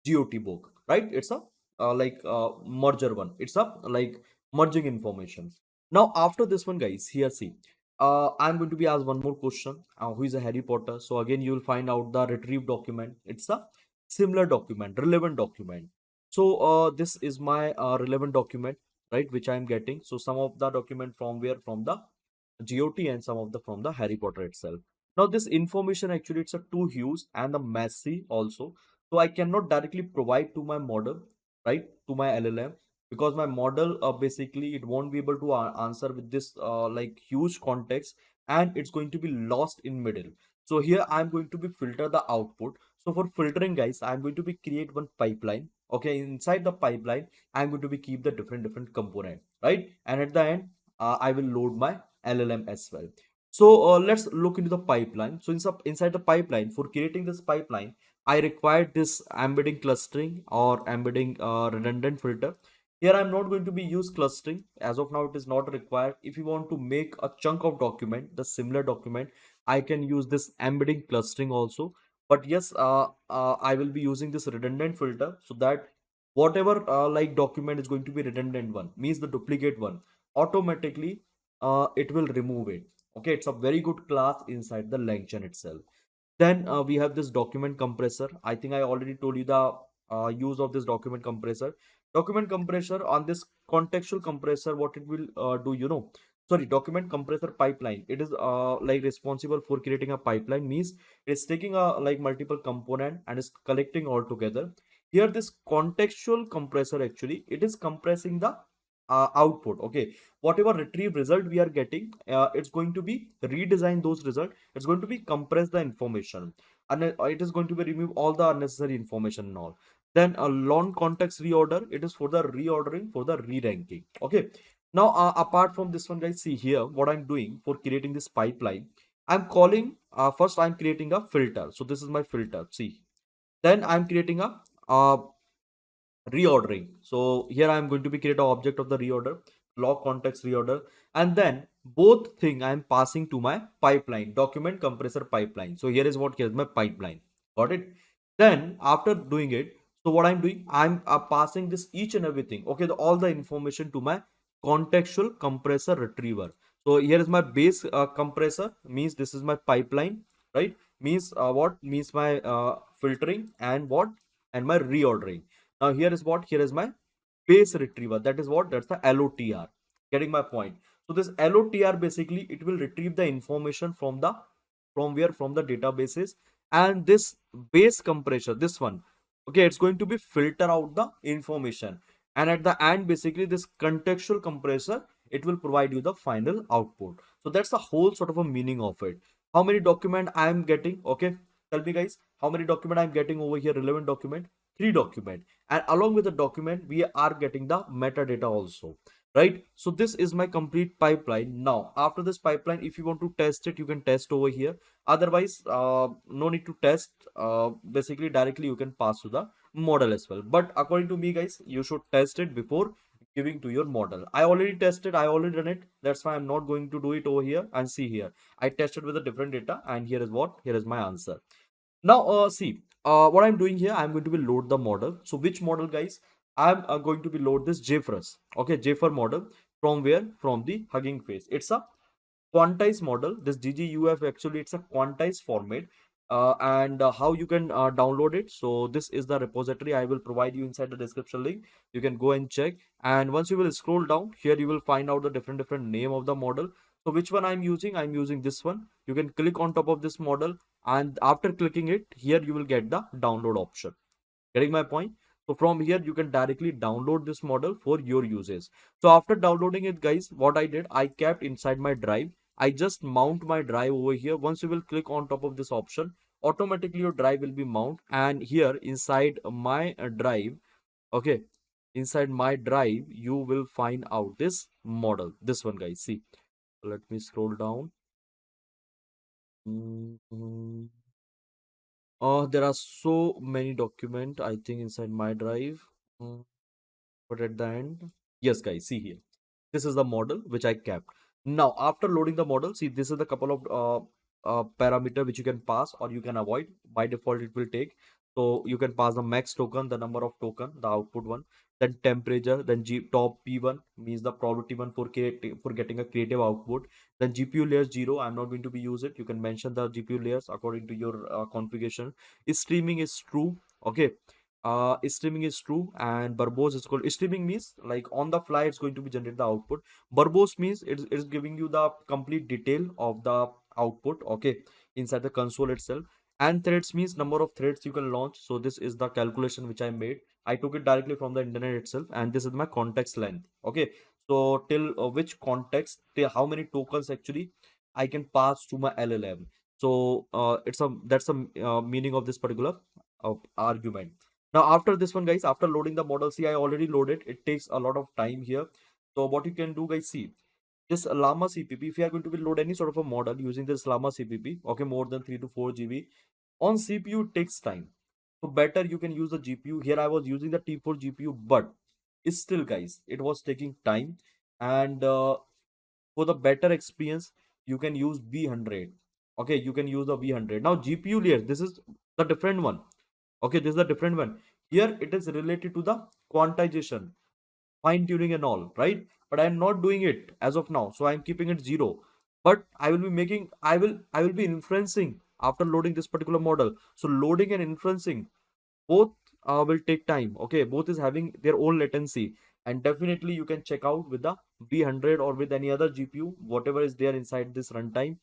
GOT book, right? It's a like merger one. It's a like merging information. Now after this one guys, here see, I'm going to be asked one more question. Who is a Harry Potter? So again, you will find out the retrieve document. It's a similar document, relevant document. So this is my relevant document, right? Which I'm getting. So some of the document from where? From the GOT and some of the from the Harry Potter itself. Now this information actually it's a too huge and the messy also. So I cannot directly provide to my model, right? To my LLM because my model basically it won't be able to answer with this like huge context and it's going to be lost in middle. So here I'm going to be filter the output. So for filtering guys, I'm going to be create one pipeline. Okay, inside the pipeline I'm going to be keep the different component, right? And at the end I will load my LLM as well. So let's look into the pipeline. So inside the pipeline, for creating this pipeline I required this embedding clustering or embedding redundant filter. Here I'm not going to be use clustering. As of now, it is not required. If you want to make a chunk of document, the similar document, I can use this embedding clustering also. But yes, I will be using this redundant filter so that whatever like document is going to be redundant one, means the duplicate one, automatically it will remove it. Okay, it's a very good class inside the LangChain itself. Then we have this document compressor. I think I already told you the use of this document compressor. Document compressor on this contextual compressor, what it will do, you know. Sorry, document compressor pipeline. It is like responsible for creating a pipeline. Means it's taking a like multiple component and is collecting all together. Here, this contextual compressor actually it is compressing the output. Okay, whatever retrieve result we are getting, it's going to be redesign those results. It's going to be compress the information and it is going to be remove all the unnecessary information and all. Then a long context reorder, it is for the reordering for the re-ranking. Okay, now apart from this one guys, see here what I'm doing for creating this pipeline. I'm calling first I'm creating a filter. So this is my filter, see. Then I'm creating a reordering. So here I am going to be create an object of the reorder, log context reorder, and then both thing I am passing to my pipeline, document compressor pipeline. So here is what, here's my pipeline. Got it? Then after doing it, so what I'm doing, I'm passing this each and everything. Okay, all the information to my contextual compressor retriever. So here is my base compressor, means this is my pipeline, right? Means what means my filtering and what and my reordering. Now here is what? Here is my base retriever. That is what? That's the LOTR. Getting my point? So this LOTR basically it will retrieve the information from the from where from the databases, and this base compressor, this one, okay, it's going to be filter out the information, and at the end basically this contextual compressor it will provide you the final output. So that's the whole sort of a meaning of it. How many document I am getting? Okay, tell me guys, how many document I'm getting over here? Relevant document, 3 document, and along with the document we are getting the metadata also, right? So this is my complete pipeline. Now after this pipeline, if you want to test it, you can test over here. Otherwise no need to test. Basically directly you can pass to the model as well, but according to me guys, you should test it before giving to your model. I already tested, I already done it. That's why I'm not going to do it over here. And see here, I tested with a different data, and here is what, here is my answer. Now, see, what I'm doing here, I'm going to be load the model. So which model, guys? I'm going to be load this JFRS. Okay, JFR model from where? From the Hugging Face. It's a quantized model. This gguf actually it's a quantized format. And how you can download it, so this is the repository. I will provide you inside the description link. You can go and check, and once you will scroll down here, you will find out the different name of the model. So which one I'm using? I'm using this one. You can click on top of this model, and after clicking it, here you will get the download option. Getting my point? So from here you can directly download this model for your uses. So after downloading it guys, what I did, I kept inside my drive. I just mount my drive over here. Once you will click on top of this option, automatically your drive will be mount, and here inside my drive, okay, inside my drive you will find out this model, this one guys. See, let me scroll down. Mhm. There are so many document I think inside my drive. Mm, but at the end, yes guys, see here, this is the model which I kept. Now after loading the model, see, this is the couple of parameter which you can pass or you can avoid. By default it will take. So you can pass the max token, the number of token, the output one, then temperature, then top P1 means the probability one for for getting a creative output. Then GPU layers 0, I'm not going to be use it. You can mention the GPU layers according to your configuration. Is streaming is true, okay. Streaming is true, and verbose is called streaming means like on the fly it's going to be generate the output. Verbose means it's giving you the complete detail of the output, okay, inside the console itself. And threads means number of threads you can launch. So this is the calculation which I made. I took it directly from the internet itself, and this is my context length, okay. So till which context, till how many tokens actually I can pass to my LLM. So it's a that's the meaning of this particular argument. Now after this one, guys, after loading the model, see I already loaded, it takes a lot of time here. So what you can do, guys, see this llama cpp, if you are going to be load any sort of a model using this llama cpp, okay, more than 3 to 4 GB on CPU, it takes time. So better you can use the GPU. Here I was using the T4 GPU, but still, guys, it was taking time. And for the better experience, you can use V100. Okay, you can use the V100. Now GPU layer, this is the different one. Okay, this is the different one. Here it is related to the quantization, fine tuning and all, right? But I'm not doing it as of now, so I'm keeping it 0. But I will be making, I will be inferencing after loading this particular model. So loading and inferencing both will take time, okay. Both is having their own latency, and definitely you can check out with the V100 or with any other GPU, whatever is there inside this runtime.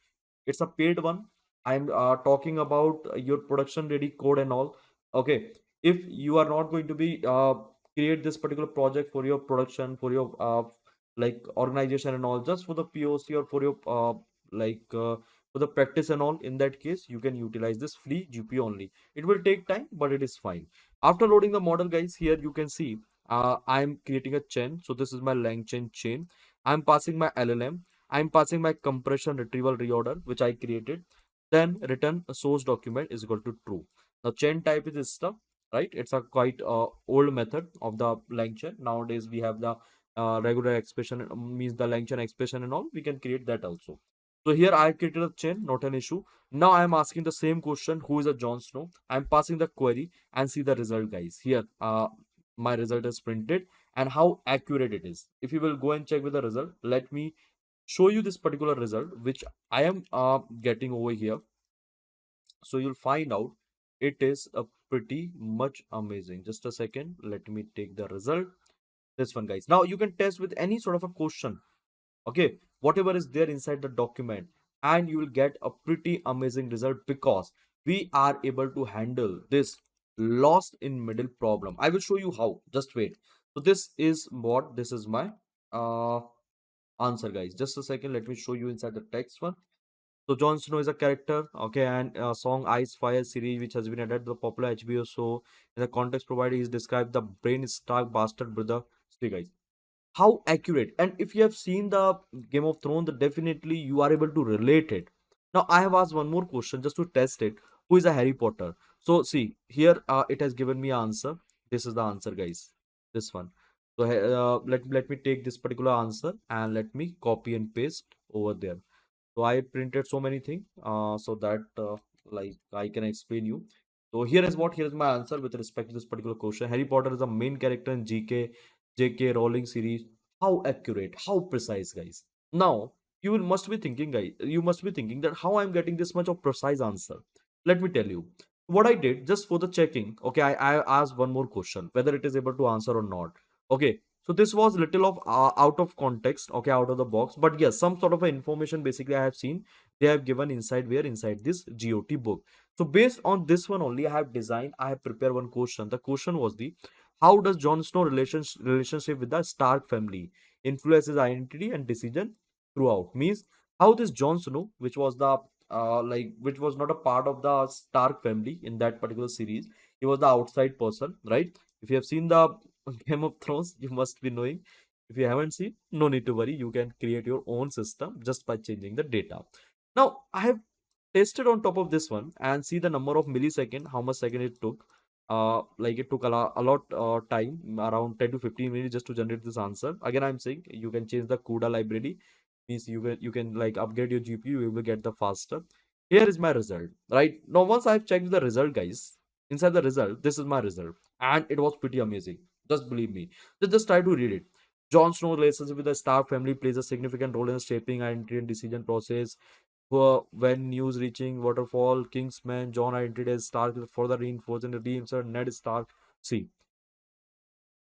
It's a paid one. I'm talking about your production ready code and all, okay. If you are not going to be create this particular project for your production, for your like organization and all, just for the POC or for your like for the practice and all, in that case you can utilize this free GPU only. It will take time, but it is fine. After loading the model, guys, here you can see I'm creating a chain. So this is my LangChain chain. I'm passing my LLM. I'm passing my compression retrieval reorder, which I created. Then return a source document is equal to true. Now chain type is this stuff, right? It's a quite old method of the LangChain. Nowadays we have the regular expression, means the LangChain expression and all. We can create that also. So here I created a chain, not an issue. Now I am asking the same question: who is a Jon Snow? I'm passing the query and see the result, guys. Here, my result is printed, and how accurate it is. If you will go and check with the result, let me show you this particular result which I am getting over here. So you'll find out it is a pretty much amazing. Just a second, let me take the result. This one, guys. Now you can test with any sort of a question, okay, whatever is there inside the document, and you will get a pretty amazing result, because we are able to handle this lost in middle problem. I will show you how. Just wait. So this is what, this is my uh answer, guys. Just a second, let me show you inside the text one. So Jon Snow is a character, okay, and song Ice Fire series, which has been added to the popular HBO show. In the context provided, is described the brain stark bastard brother. See, guys, how accurate. And if you have seen the Game of Thrones, then definitely you are able to relate it. Now I have asked one more question just to test it: who is a Harry Potter? So see here, it has given me answer. This is the answer, guys, this one. So let me take this particular answer and let me copy and paste over there. So I printed so many things so that like I can explain you. So here is my answer with respect to this particular question. Harry Potter is the main character in JK Rowling series. How accurate, how precise, guys. Now you will must be thinking, guys, you must be thinking that how I'm getting this much of precise answer. Let me tell you what I did just for the checking. Okay, I asked one more question whether it is able to answer or not. Okay, so this was little of out of context, okay, out of the box, but yes, some sort of information basically I have seen they have given inside where inside this GOT book. So based on this one only, I have prepared one question. The question was the how does Jon Snow relationship with the Stark family influence his identity and decision throughout? Means how this Jon Snow, which was the which was not a part of the Stark family in that particular series, he was the outside person, right? If you have seen the Game of Thrones, you must be knowing. If you haven't seen, no need to worry. You can create your own system just by changing the data. Now, I have tested on top of this one and see the number of millisecond, how much second it took. Like it took a lot time, around 10 to 15 minutes just to generate this answer. Again, I'm saying you can change the CUDA library. Means you can like upgrade your GPU, you will get the faster. Here is my result. Right now, once I've checked the result, guys. Inside the result, this is my result, and it was pretty amazing. Just believe me. Just try to read it. Jon Snow's relationship with the Stark family plays a significant role in shaping identity and decision process. When news reaching Waterfall, Kingsman, John identity as Stark is further reinforced and reinsert Ned Stark. See,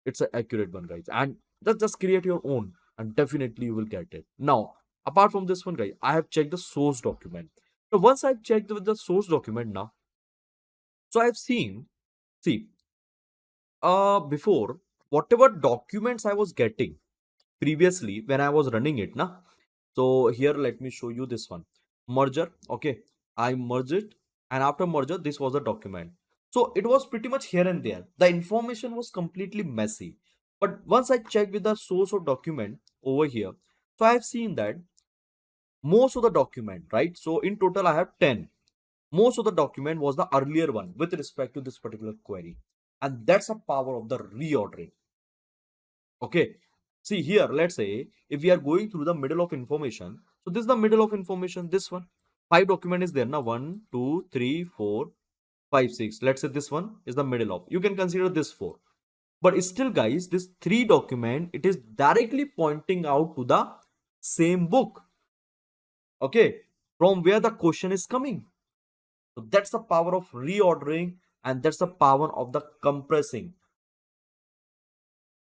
it's an accurate one, guys. And just create your own, and definitely you will get it. Now, apart from this one, guys, I have checked the source document. So once I've checked with the source document now, so I've seen, see, before whatever documents I was getting previously when I was running it, na. So here, let me show you this one merger. Okay, I merged it, and after merger, this was a document. So it was pretty much here and there. The information was completely messy. But once I checked with the source of document over here, so I have seen that most of the document, right? So in total, I have 10. Most of the document was the earlier one with respect to this particular query. And that's a power of the reordering. Okay. See here, let's say if we are going through the middle of information. So this is the middle of information, this one. 5 document is there now. 1, 2, 3, 4, 5, 6. Let's say this one is the middle of. You can consider this 4. But still, guys, this 3 document, it is directly pointing out to the same book. Okay. From where the question is coming. So that's the power of reordering, and that's the power of the compressing.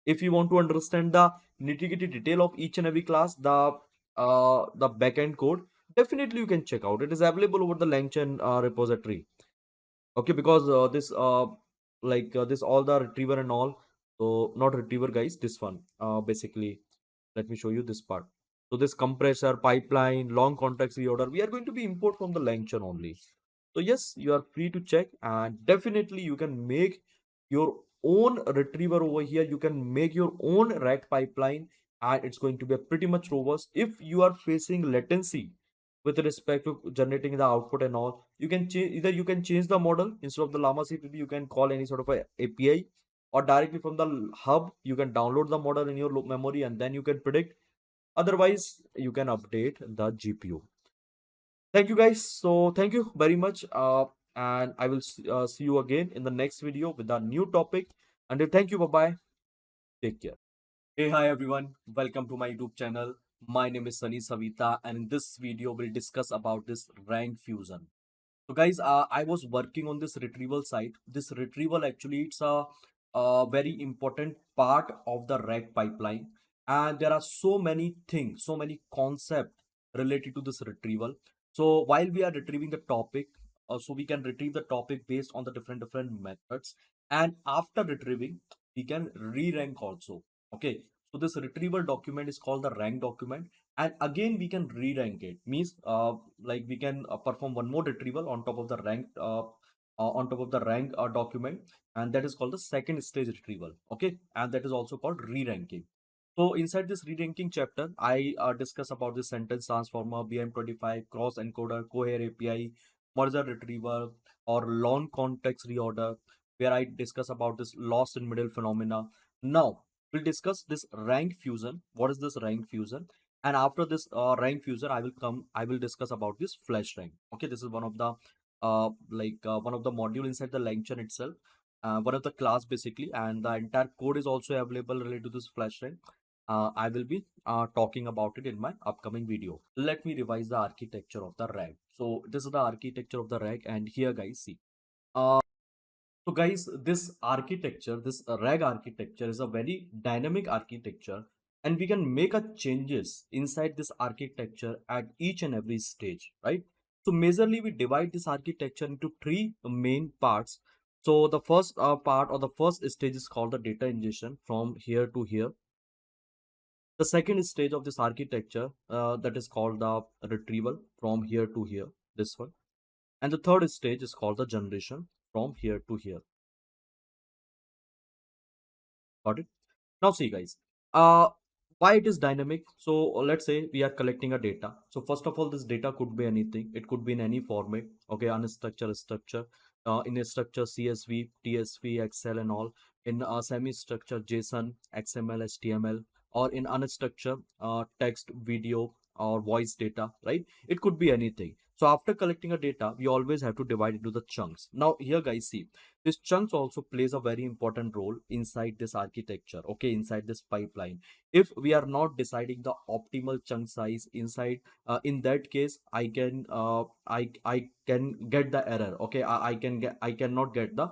If you want to understand the nitty-gritty detail of each and every class, the backend code, definitely you can check out. It is available over the LangChain repository. Okay, because this all the retriever and all. So not retriever, guys. This one, basically, let me show you this part. So this compressor, pipeline, long context reorder, we are going to be import from the LangChain only. So yes, you are free to check, and definitely you can make your own retriever over here. You can make your own RAG pipeline, and it's going to be pretty much robust. If you are facing latency with respect to generating the output and all, you can change, either you can change the model. Instead of the llama cpp, you can call any sort of a API, or directly from the hub you can download the model in your memory, and then you can predict. Otherwise, you can update the GPU. Thank you, guys. So thank you very much, and I will see you again in the next video with a new topic. Until, thank you, bye bye, take care. Hey, hi everyone, welcome to my YouTube channel. My name is Sunny Savita, and in this video we'll discuss about this rank fusion. So guys, I was working on this retrieval site. This retrieval, actually, it's a very important part of the RAG pipeline, and there are so many things, so many concepts related to this retrieval. So while we are retrieving the topic, so we can retrieve the topic based on the different methods, and after retrieving, we can re-rank also. Okay, so this retrieval document is called the rank document, and again we can re-rank it. Means like we can perform one more retrieval on top of the rank document, and that is called the second stage retrieval. Okay, and that is also called re-ranking. So inside this re-ranking chapter, I discuss about the sentence transformer, BM25, cross-encoder, Cohere API, merger retrieval, or long context reorder, where I discuss about this lost in middle phenomena. Now we'll discuss this rank fusion. What is this rank fusion? And after this rank fusion, I will discuss about this flash rank. Okay, this is one of the one of the module inside the LangChain itself, one of the class basically, and the entire code is also available related to this flash rank. I will be talking about it in my upcoming video. Let me revise the architecture of the RAG. So this is the architecture of the RAG, and here, guys, see. So guys, this architecture, this RAG architecture is a very dynamic architecture, and we can make a changes inside this architecture at each and every stage, right? So majorly we divide this architecture into 3 main parts. So the first part, or the first stage, is called the data ingestion from here to here. The second stage of this architecture, that is called the retrieval from here to here, this one. And the third stage is called the generation from here to here. Got it? Now see, guys, uh, why it is dynamic. So let's say we are collecting a data. So first of all, this data could be anything. It could be in any format. Okay, unstructured, structure, in a structure, CSV, TSV, Excel, and all. In a semi-structured, JSON, XML, HTML, or in unstructured, text, video, or voice data. Right? It could be anything. So after collecting a data, we always have to divide into the chunks. Now here guys, see, this chunks also plays a very important role inside this architecture, okay, inside this pipeline. If we are not deciding the optimal chunk size inside, in that case, I can get the error, okay, I cannot get the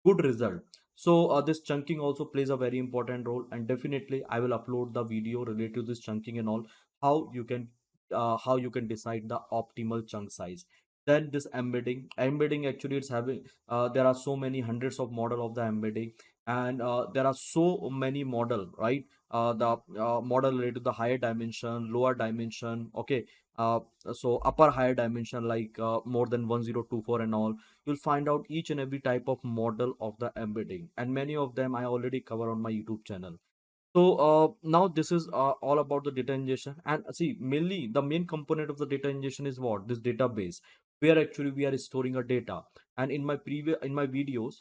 good result. So this chunking also plays a very important role, and definitely I will upload the video related to this chunking and all, how you can decide the optimal chunk size. Then this embedding actually it's having, there are so many hundreds of model of the embedding, and there are so many model, right? The model related to the higher dimension, lower dimension, okay. uh, so upper higher dimension, like more than 1024 and all. You'll find out each and every type of model of the embedding, and many of them I already cover on my YouTube channel. So now this is all about the data ingestion, and see, mainly the main component of the data ingestion is what? This database, where actually we are storing a data. And in my videos,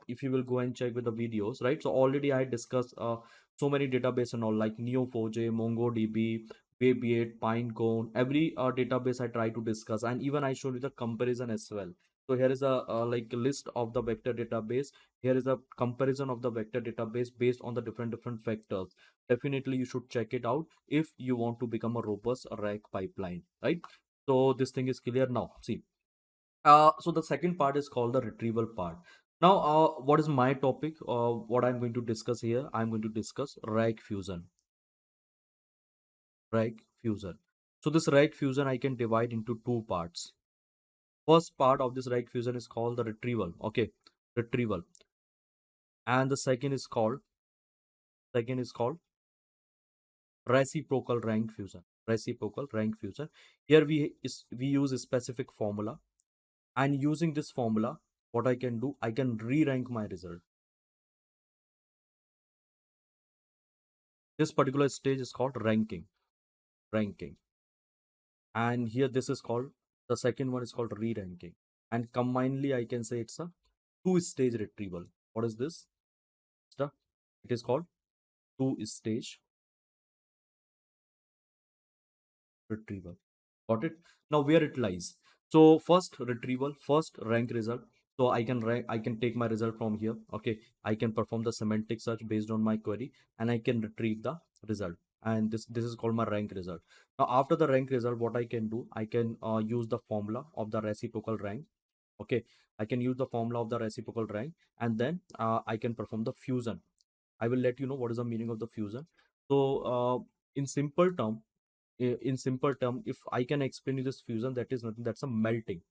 if you will go and check with the videos, right? So already I discussed so many database and all, like Neo4j, MongoDB, Weviate, Pinecone, every database I try to discuss, and even I showed you the comparison as well. So here is a like list of the vector database. Here is a comparison of the vector database based on the different vectors. Definitely you should check it out if you want to become a robust RAG pipeline, right? So this thing is clear now. See, so the second part is called the retrieval part. Now what is my topic? What I'm going to discuss here, I'm going to discuss RAG fusion. So this RAG fusion I can divide into two parts. First part of this RAG fusion is called the retrieval, okay, retrieval. And the second is called reciprocal rank fusion. Here we use a specific formula, and using this formula, what I can do, I can re-rank my result. This particular stage is called ranking, and here this is called, the second one is called re-ranking. And combinedly I can say it's a two-stage retrieval. What is this stuff? It is called two-stage retrieval. Got it? Now where it lies? So first retrieval, first rank result. So I can take my result from here. Okay, I can perform the semantic search based on my query, and I can retrieve the result. And this is called my rank result. Now after the rank result, what I can do, I can use the formula of the reciprocal rank. Okay, I can use the formula of the reciprocal rank, and then I can perform the fusion. I will let you know what is the meaning of the fusion. So in simple term, if I can explain you this fusion, that is nothing, that's a melting.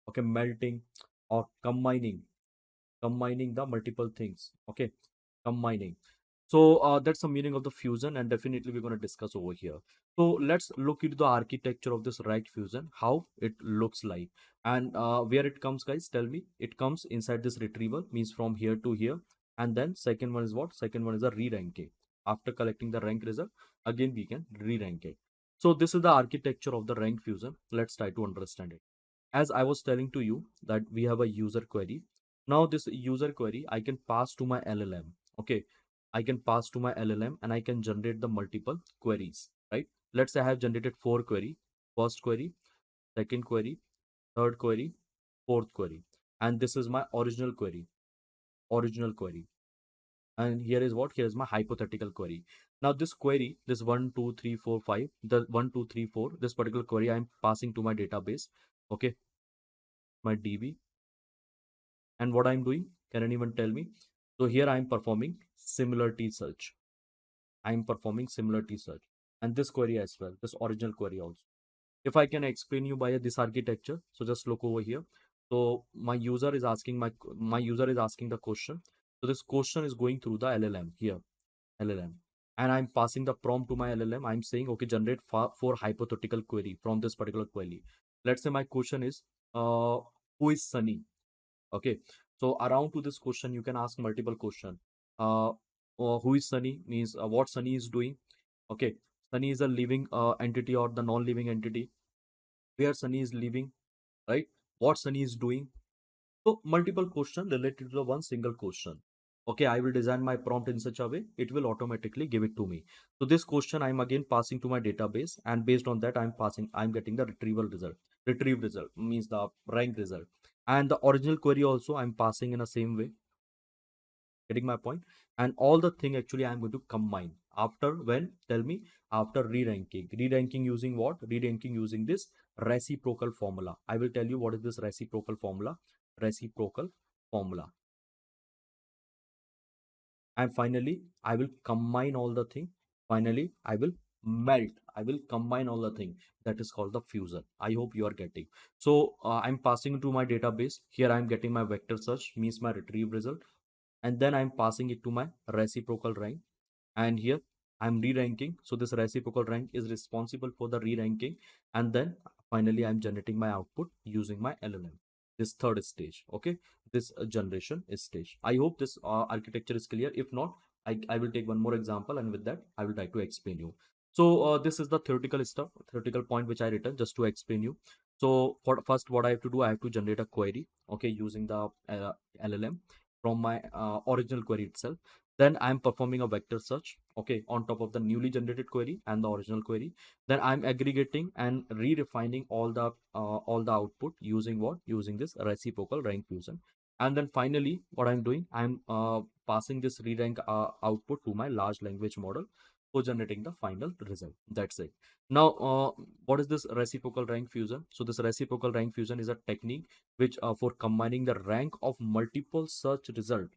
Okay, melting or combining the multiple things. Okay, combining. So that's the meaning of the fusion, and definitely we're going to discuss over here. So let's look into the architecture of this RAG fusion, how it looks like, and where it comes, guys. Tell me. It comes inside this retrieval, means from here to here, and then second one is what? Second one is a re-ranking. After collecting the rank result, again we can re-rank it. So this is the architecture of the rank fusion. Let's try to understand it. As I was telling to you that we have a user query. Now this user query I can pass to my LLM. Okay, I can pass to my LLM, and I can generate the multiple queries, right? Let's say I have generated four query. First query, second query, third query, fourth query, and this is my original query. And here is what? Here is my hypothetical query. Now this query, this 1 2 3 4 5, the 1 2 3 4, this particular query I am passing to my database, okay, my DB. And what I'm doing, can anyone tell me? So here I'm performing similarity search. I'm performing similarity search, and this query as well, this original query also. If I can explain you by this architecture, so just look over here. So my user is asking the question. So this question is going through the LLM here, LLM, and I'm passing the prompt to my LLM. I'm saying, okay, generate four hypothetical query from this particular query. Let's say my question is, who is Sunny? Okay, so around to this question you can ask multiple question. uh who is Sunny means what Sunny is doing. Okay, Sunny is a living entity or the non-living entity, where Sunny is living, right? What Sunny is doing. So multiple question related to the one single question. Okay, I will design my prompt in such a way it will automatically give it to me. So this question I'm again passing to my database, and based on that I'm getting the retrieval result. retrieve result, means the rank result. And the original query also I'm passing in the same way. Getting my point? And all the thing actually I'm going to combine after, when, tell me, after re-ranking using what? Re-ranking using this reciprocal formula. I will tell you what is this reciprocal formula. Reciprocal formula. And finally I will combine all the thing. Finally I will melt, I will combine all the thing. That is called the fusion. I hope you are getting. So I'm passing to my database. Here I'm getting my vector search, means my retrieve result. And then I'm passing it to my reciprocal rank. And here I'm re-ranking. So this reciprocal rank is responsible for the re-ranking. And then finally I'm generating my output using my LLM. This third stage, okay, this generation is stage. I hope this architecture is clear. If not, I will take one more example, and with that I will try to explain you. So this is the theoretical stuff, theoretical point which I written just to explain you. So for first, what I have to do, I have to generate a query, okay, using the LLM from my original query itself. Then I'm performing a vector search, okay, on top of the newly generated query and the original query. Then I'm aggregating and re-refining all the output using what? Using this reciprocal rank fusion. And then finally what I'm doing, I'm passing this re-rank output to my large language model for generating the final result. That's it. Now what is this reciprocal rank fusion? So this reciprocal rank fusion is a technique which for combining the rank of multiple search result,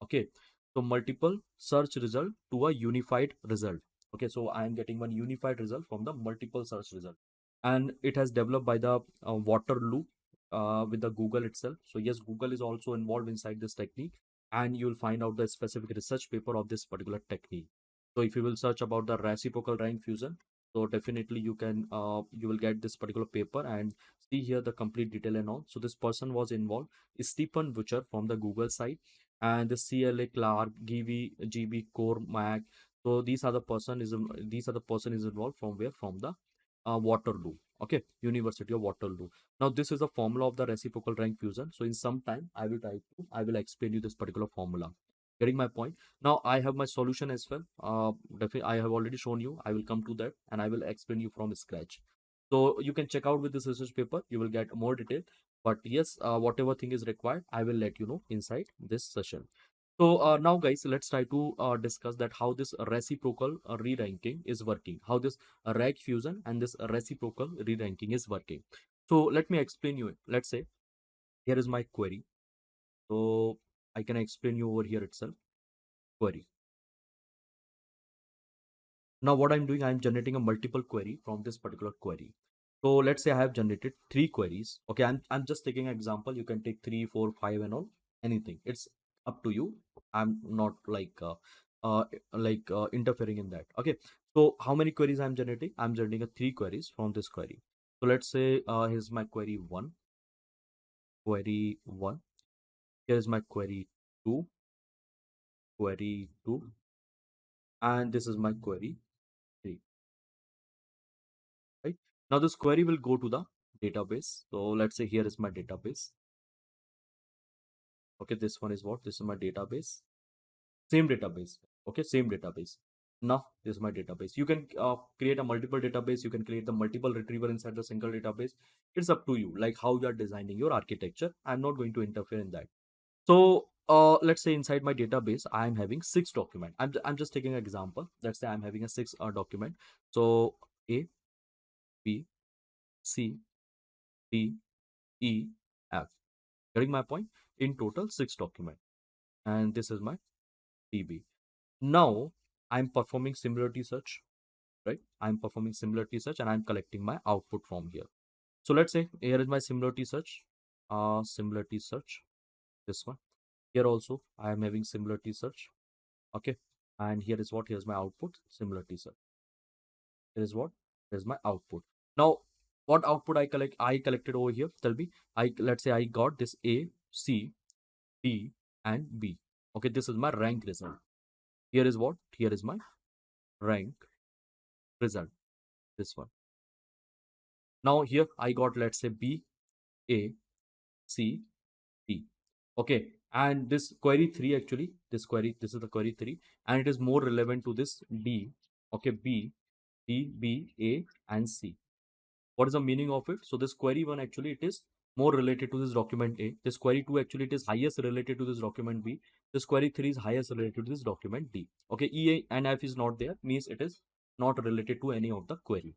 okay, so multiple search result to a unified result. Okay, so I am getting one unified result from the multiple search result. And it has developed by the Waterloo with the Google itself. So yes, Google is also involved inside this technique, and you'll find out the specific research paper of this particular technique. So if you will search about the reciprocal rank fusion, so definitely you will get this particular paper and see here the complete detail and all. So this person was involved, Stephen Butcher from the Google side, and the CLA Clark, GB Core Mac. So these are the person is involved from where? From the Waterloo. Okay, University of Waterloo. Now this is the formula of the reciprocal rank fusion. So in some time I will explain you this particular formula. Getting my point? Now I have my solution as well. Definitely I have already shown you. I will come to that and I will explain you from scratch. So you can check out with this research paper. You will get more detail. But yes, whatever thing is required, I will let you know inside this session. So now guys, let's try to discuss that how this reciprocal re-ranking is working, how this rag fusion and this reciprocal re-ranking is working. So let me explain you. Let's say here is my query. So I can explain you over here itself. Query. Now what I'm doing, I'm generating a multiple query from this particular query. So let's say I have generated 3 queries. Okay, I'm just taking an example. You can take 3, 4, 5 and all, anything. It's up to you. I'm not uh, interfering in that. Okay. So how many queries I'm generating? I'm generating a 3 queries from this query. So let's say here's my query 1. Query 1. Here's my query 2. Query 2. And this is my query 3. Right? Now this query will go to the database. So let's say here is my database. Okay, this one is what? This is my database. Same database. Okay, same database. Now this is my database. You can create a multiple database. You can create the multiple retriever inside the single database. It's up to you, like how you are designing your architecture. I'm not going to interfere in that. So let's say inside my database, I'm having 6 documents. I'm just taking an example. Let's say I'm having a 6 document. So A, B, C, D, E, F. Getting my point? In total 6 documents. And this is my DB. Now I'm performing similarity search, right? I'm performing similarity search and I'm collecting my output from here. So let's say here is my similarity search. Similarity search. This one. Here also I am having similarity search. Okay. And here is what? Here's my output. Similarity search. Here is what? Here's my output. Now, what output I collect? I collected over here. Tell me. Let's say I got this A, C, D, and B. Okay, this is my rank result. Here is what? Here is my rank result. This one. Now here I got, let's say, B, A, C, D. Okay, and this query 3 actually, this is the query 3, and it is more relevant to this D. Okay, B, D, B, A, and C. What is the meaning of it? So this query 1 actually it is more related to this document A. This query 2 actually it is highest related to this document B. This query 3 is highest related to this document D. Okay, E and F is not there, means it is not related to any of the query.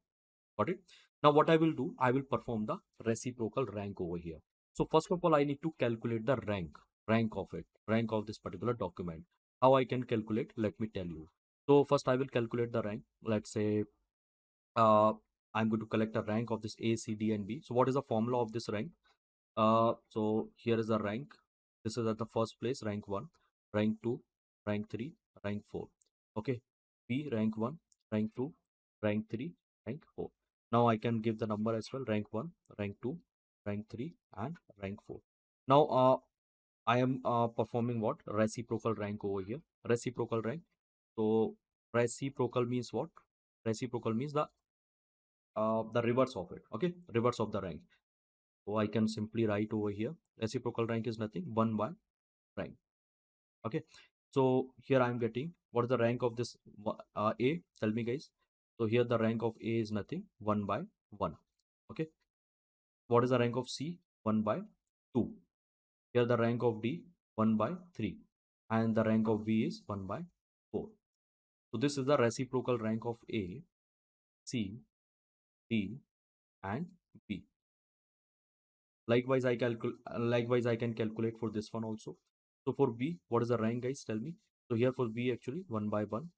Got it? Now what I will do, I will perform the reciprocal rank over here. So first of all, I need to calculate the rank of it, rank of this particular document. How I can calculate? Let me tell you. So first I will calculate the rank. Let's say uh, I'm going to collect a rank of this A, C, D, and B. So what is the formula of this rank? So here is the rank. This is at the first place, rank 1, rank 2, rank 3, rank 4. Okay. B, rank 1, rank 2, rank 3, rank 4. Now I can give the number as well, rank 1, rank 2, rank 3, and rank 4. Now I am performing what? Reciprocal rank over here. Reciprocal rank. So reciprocal means what? Reciprocal means the reverse of it. Okay, reverse of the rank. So I can simply write over here, reciprocal rank is nothing, 1 by rank. Okay, so here I am getting what is the rank of this A? Tell me guys. So here the rank of A is nothing, 1 by 1. Okay, what is the rank of C? 1 by 2. Here the rank of D, 1 by 3, and the rank of B is 1 by 4. So this is the reciprocal rank of A, C, D, and B. Likewise, I can calculate for this one also. So for B, what is the rank, guys? Tell me. So here for B actually 1 by 1.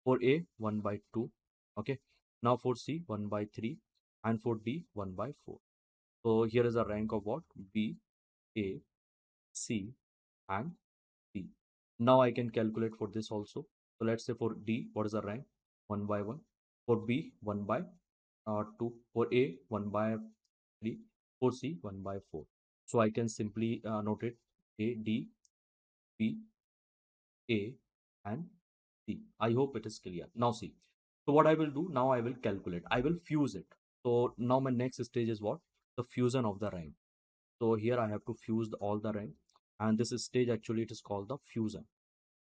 For A 1 by 2. Okay. Now for C 1 by 3, and for D 1 by 4. So here is the rank of what? B, A, C, and D. Now I can calculate for this also. So let's say for D, what is the rank? 1 by 1. For B 1 by 2. For A 1 by 3. For C 1 by 4. So I can simply note it A, D, B, A, and C. I hope it is clear. Now see. So what I will do, now I will calculate. I will fuse it. So now my next stage is what? The fusion of the rank. So here I have to fuse all the rank. And this stage actually it is called the fusion.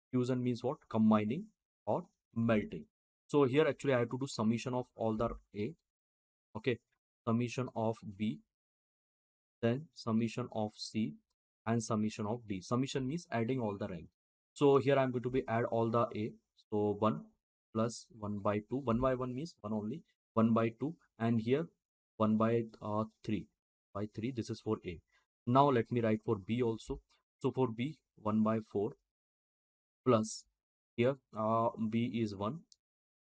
Fusion means what? Combining or melting. So here actually I have to do summation of all the A. Okay. Summation of B, then summation of C, and summation of D. Summation means adding all the rank. So here I'm going to be add all the A. So 1 plus 1 by 2. 1 by 1 means 1 only. 1 by 2, and here 1 by 3. By 3, this is for A. Now let me write for B also. So for B, 1 by 4 plus here B is 1.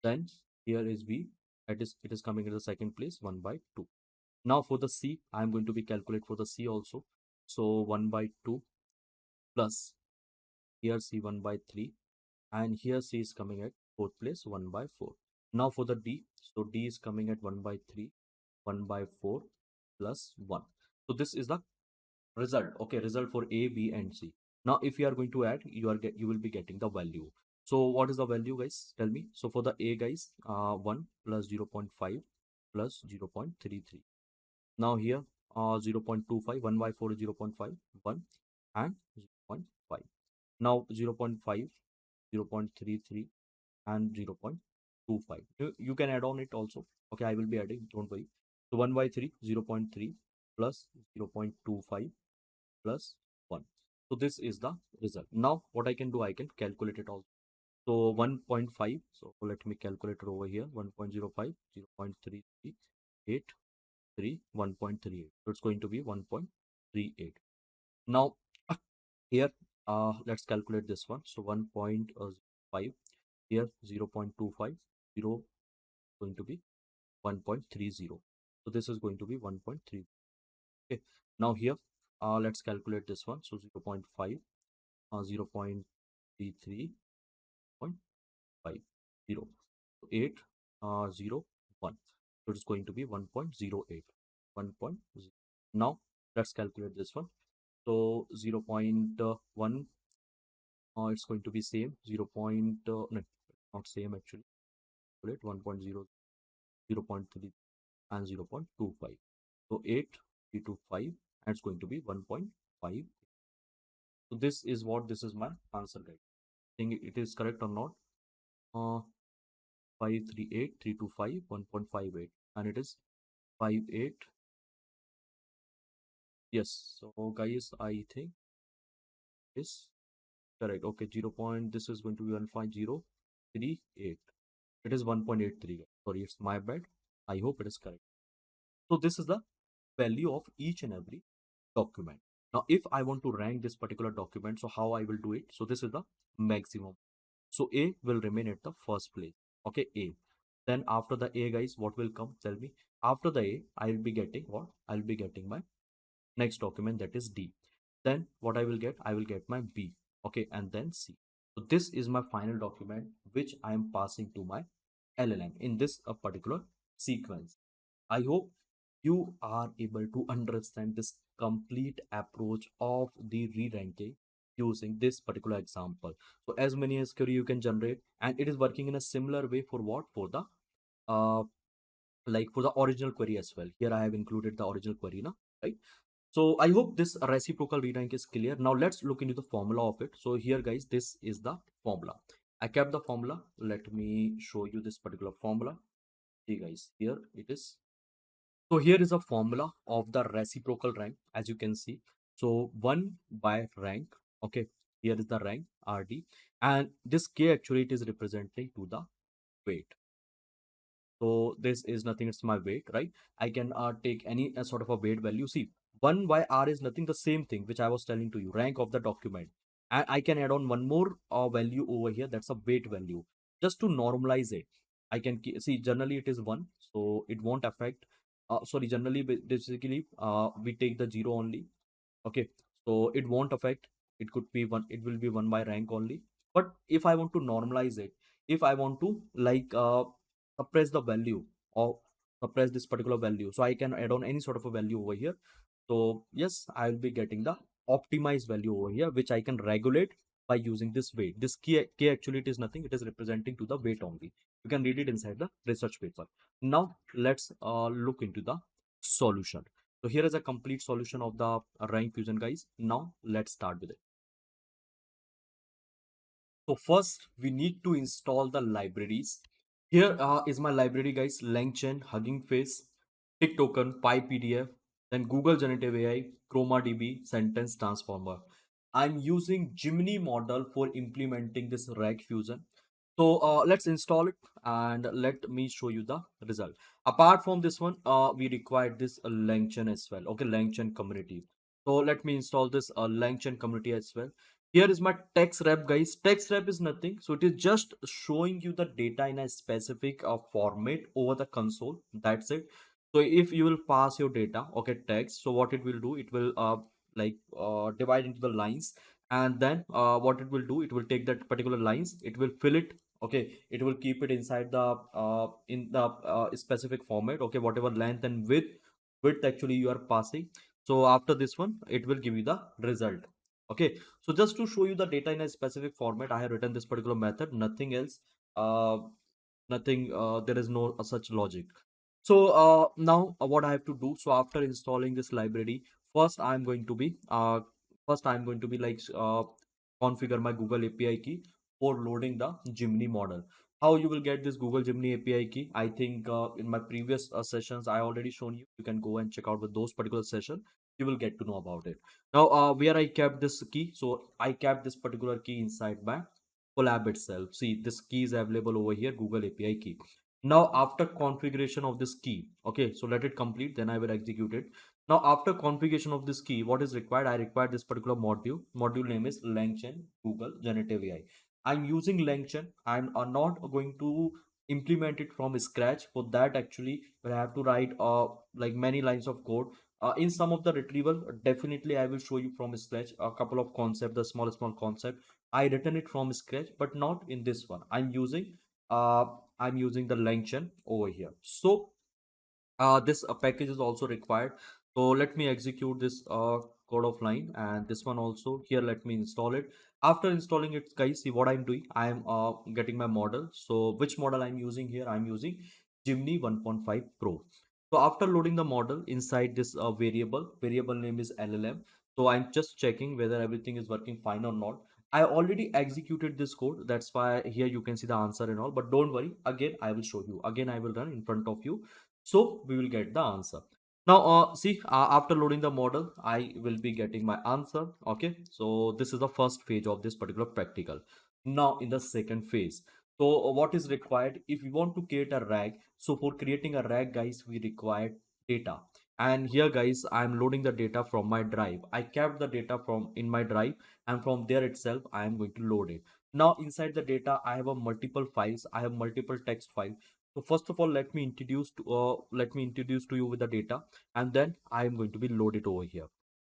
Then here is B. It is coming in the second place, 1 by 2. Now for the C, I am going to be calculate for the C also. So 1 by 2 plus here C 1 by 3, and here C is coming at fourth place, 1 by 4. Now for the D, so D is coming at 1 by 3, 1 by 4 plus 1. So this is the result. Okay, result for A, B, and C. Now if you are going to add, you will be getting the value. So what is the value, guys? Tell me. So for the A, guys, 1 plus 0.5 plus 0.33. Now here 0.25, 1 by 4 is 0.5, 1, and 0.5. Now 0.5, 0.33, and 0.25. You can add on it also. Okay, I will be adding, don't worry. So 1 by 3, 0.3 plus 0.25 plus 1. So this is the result. Now what I can do, I can calculate it also. So 1.5, so let me calculate it over here. 1.05, 0.338, 1.38. So it's going to be 1.38. Now here let's calculate this one. So 1.5, here 0.25, 0 going to be 1.30. So this is going to be 1.3. Okay, now here let's calculate this one. So 0.5, 0.33, 0.50, 8, 0, 1. So it's going to be 1.08, 1.0. Now let's calculate this one. So 0.1, it's going to be same, 0. No, not same actually. 1.0, 0.3, and 0.25. So 8 to 5, and it's going to be 1.5. So this is my answer, guys. Think it is correct or not? 538, 325, 1.58, and it is 58. Yes. So guys, I think is correct. Okay, 0 point. This is going to be 15038. It is 1.83. Sorry, it's my bad. I hope it is correct. So this is the value of each and every document. Now, if I want to rank this particular document, so how I will do it? So this is the maximum. So A will remain at the first place. Okay, A. Then after the A, guys, what will come? Tell me. After the A, I will be getting what? I will be getting my next document, that is D. Then what I will get? I will get my B. Okay, and then C. So this is my final document which I am passing to my LLM in this particular sequence. I hope you are able to understand this complete approach of the re-ranking using this particular example. So as many as query you can generate, and it is working in a similar way for what? For the uh like for the original query as well. Here I have included the original query now, right? So I hope this reciprocal re-rank is clear. Now let's look into the formula of it. So here guys, this is the formula. I kept the formula. Let me show you this particular formula. See guys, here it is. So here is a formula of the reciprocal rank, as you can see. So 1 by rank. Okay, here is the rank RD, and this K actually it is representing to the weight. So this is nothing, it's my weight, right? I can take any sort of a weight value. See, 1 by R is nothing, the same thing which I was telling to you, rank of the document. And I can add on one more value over here, that's a weight value. Just to normalize it, I can see generally it is 1, so it won't affect. Sorry, generally basically we take the 0 only. Okay, so it won't affect. It could be 1, it will be 1 by rank only. But if I want to normalize it, if I want to like suppress the value or suppress this particular value, so I can add on any sort of a value over here. So yes, I will be getting the optimized value over here, which I can regulate by using this weight. This k actually it is nothing, it is representing to the weight only. You can read it inside the research paper. Now let's look into the solution. So here is a complete solution of the rank fusion, guys. Now let's start with it. So first we need to install the libraries. Here is my library, guys: LangChain, Hugging Face, Tick Token, PyPDF, then Google Generative AI, ChromaDB, Sentence Transformer. I'm using Gemini model for implementing this RAG fusion. So let's install it and let me show you the result. Apart from this one, we require this LangChain as well. Okay, LangChain community. So let me install this LangChain community as well. Here is my text wrap, guys. Text wrap is nothing, so it is just showing you the data in a specific format over the console. That's it. So if you will pass your data, okay, text, so what it will do, it will divide into the lines, and then what it will do, it will take that particular lines, it will fill it. Okay, it will keep it inside the in the specific format. Okay, whatever length and width actually you are passing. So after this one, it will give you the result. Okay, so just to show you the data in a specific format, I have written this particular method, nothing else. Nothing, there is no such logic. So now what I have to do, so after installing this library, first I'm going to be like configure my Google API key for loading the Gemini model. How you will get this Google Gemini API key? I think in my previous sessions I already shown you. You can go and check out with those particular session. You will get to know about it. Now where I kept this key, so I kept this particular key inside my collab itself. See, this key is available over here, Google API key. Now after configuration of this key, okay, so let it complete, then I will execute it. Now after configuration of this key, what is required? I require this particular module name is LangChain Google Generative AI. I'm using LangChain. I'm not going to implement it from scratch. For that actually I have to write like many lines of code. In some of the retrieval, definitely I will show you from scratch a couple of concepts, the small concept. I written it from scratch, but not in this one. Uh, I'm using the LangChain over here. So this package is also required. So let me execute this code of line, and this one also here. Let me install it. After installing it, guys, see what I'm doing. I'm getting my model. So which model I'm using here? I'm using Gemini 1.5 Pro. So after loading the model inside this variable name is LLM. So I'm just checking whether everything is working fine or not. I already executed this code. That's why here you can see the answer and all. But don't worry. Again, I will show you. Again, I will run in front of you. So we will get the answer. Now, see, after loading the model, I will be getting my answer. Okay, so this is the first phase of this particular practical. Now, in the second phase, so what is required if we want to create a rag? So for creating a rag, guys, we require data. And here, guys, I am loading the data from my drive. I kept the data from in my drive, and from there itself, I am going to load it. Now, inside the data, I have a multiple files. I have multiple text files. So first of all, let me introduce to you with the data, and then I am going to be loaded over here.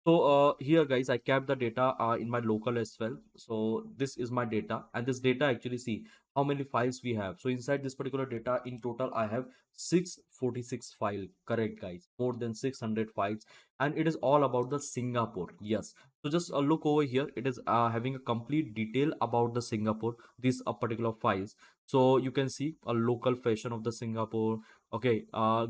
So here, guys, I kept the data in my local as well. So this is my data, and this data actually see how many files we have. So inside this particular data, in total, I have 646 file. Correct, guys, more than 600 files, and it is all about the Singapore. Yes. So just look over here. It is having a complete detail about the Singapore. These particular files, so you can see a local fashion of the Singapore, okay,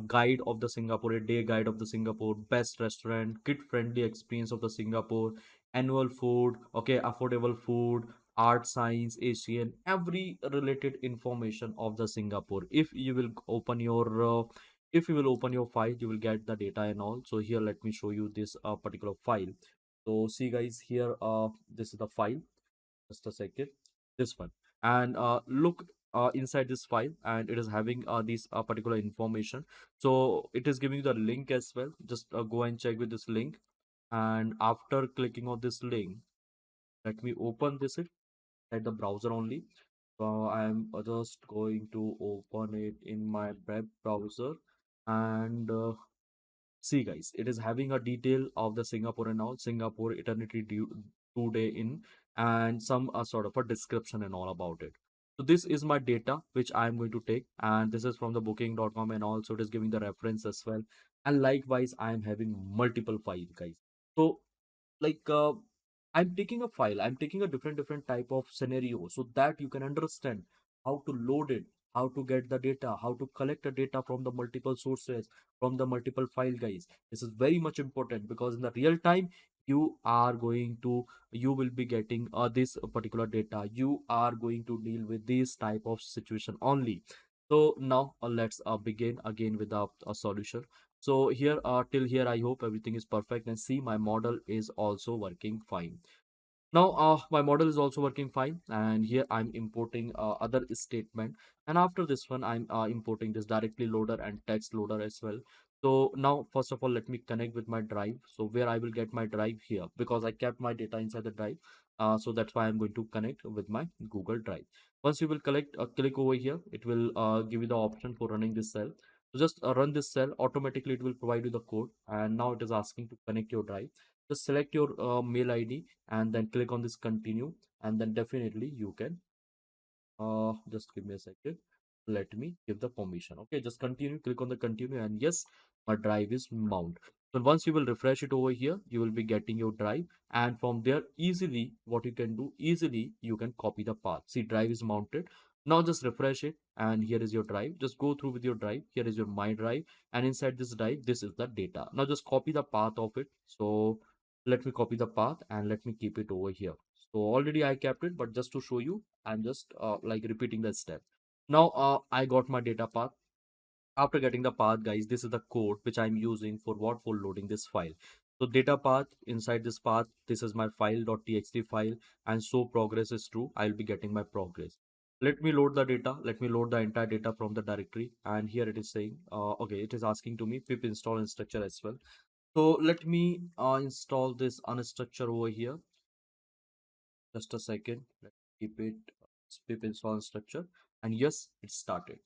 guide of the Singapore, a day guide of the Singapore, best restaurant, kid friendly experience of the Singapore, annual food, okay, affordable food, art, science, Asian, every related information of the Singapore. If you will open your if you will open your file, you will get the data and all. So here let me show you this particular file. So see, guys, here this is the file. Just a second, this one. And look inside this file, and it is having this particular information. So it is giving you the link as well. Just go and check with this link, and after clicking on this link, let me open this it at the browser only. So I am just going to open it in my web browser, and see, guys, it is having a detail of the Singapore and all, Singapore eternity due 2 day in, and some sort of a description and all about it. So this is my data which I am going to take, and this is from the booking.com, and also it is giving the reference as well. And likewise, I am having multiple files, guys. So like I'm taking a file, I'm taking a different type of scenario so that you can understand how to load it, how to get the data, how to collect the data from the multiple sources, from the multiple file, guys. This is very much important because in the real time you will be getting this particular data. You are going to deal with this type of situation only. So now let's begin again with a solution. So here, till here, I hope everything is perfect, and see my model is also working fine. Now, my model is also working fine, and here I'm importing other statement, and after this one, I'm importing this directly loader and text loader as well. So now, first of all, let me connect with my drive. So where I will get my drive here, because I kept my data inside the drive. So that's why I'm going to connect with my Google Drive. Once you will click over here, it will give you the option for running this cell. So just run this cell. Automatically, it will provide you the code, and now it is asking to connect your drive. Just select your mail ID and then click on this continue, and then definitely you can just give me a second, let me give the permission. Okay, just continue, click on the continue, and yes, my drive is mount. So once you will refresh it over here, you will be getting your drive, and from there easily what you can do, easily you can copy the path. See, drive is mounted. Now just refresh it, and here is your drive. Just go through with your drive. Here is your my drive, and inside this drive, this is the data. Now just copy the path of it. So let me copy the path and let me keep it over here. So already I kept it, but just to show you, I'm just like repeating that step. Now I got my data path. After getting the path, guys, this is the code which I'm using for what, for loading this file. So data path, inside this path, this is my file.txt file, and so progress is true, I'll be getting my progress. Let me load the data, let me load the entire data from the directory, and here it is saying okay, it is asking to me pip install unstructure as well. So let me install this unstructure over here. Just a second. Let's keep it pip install structure. And yes, it started.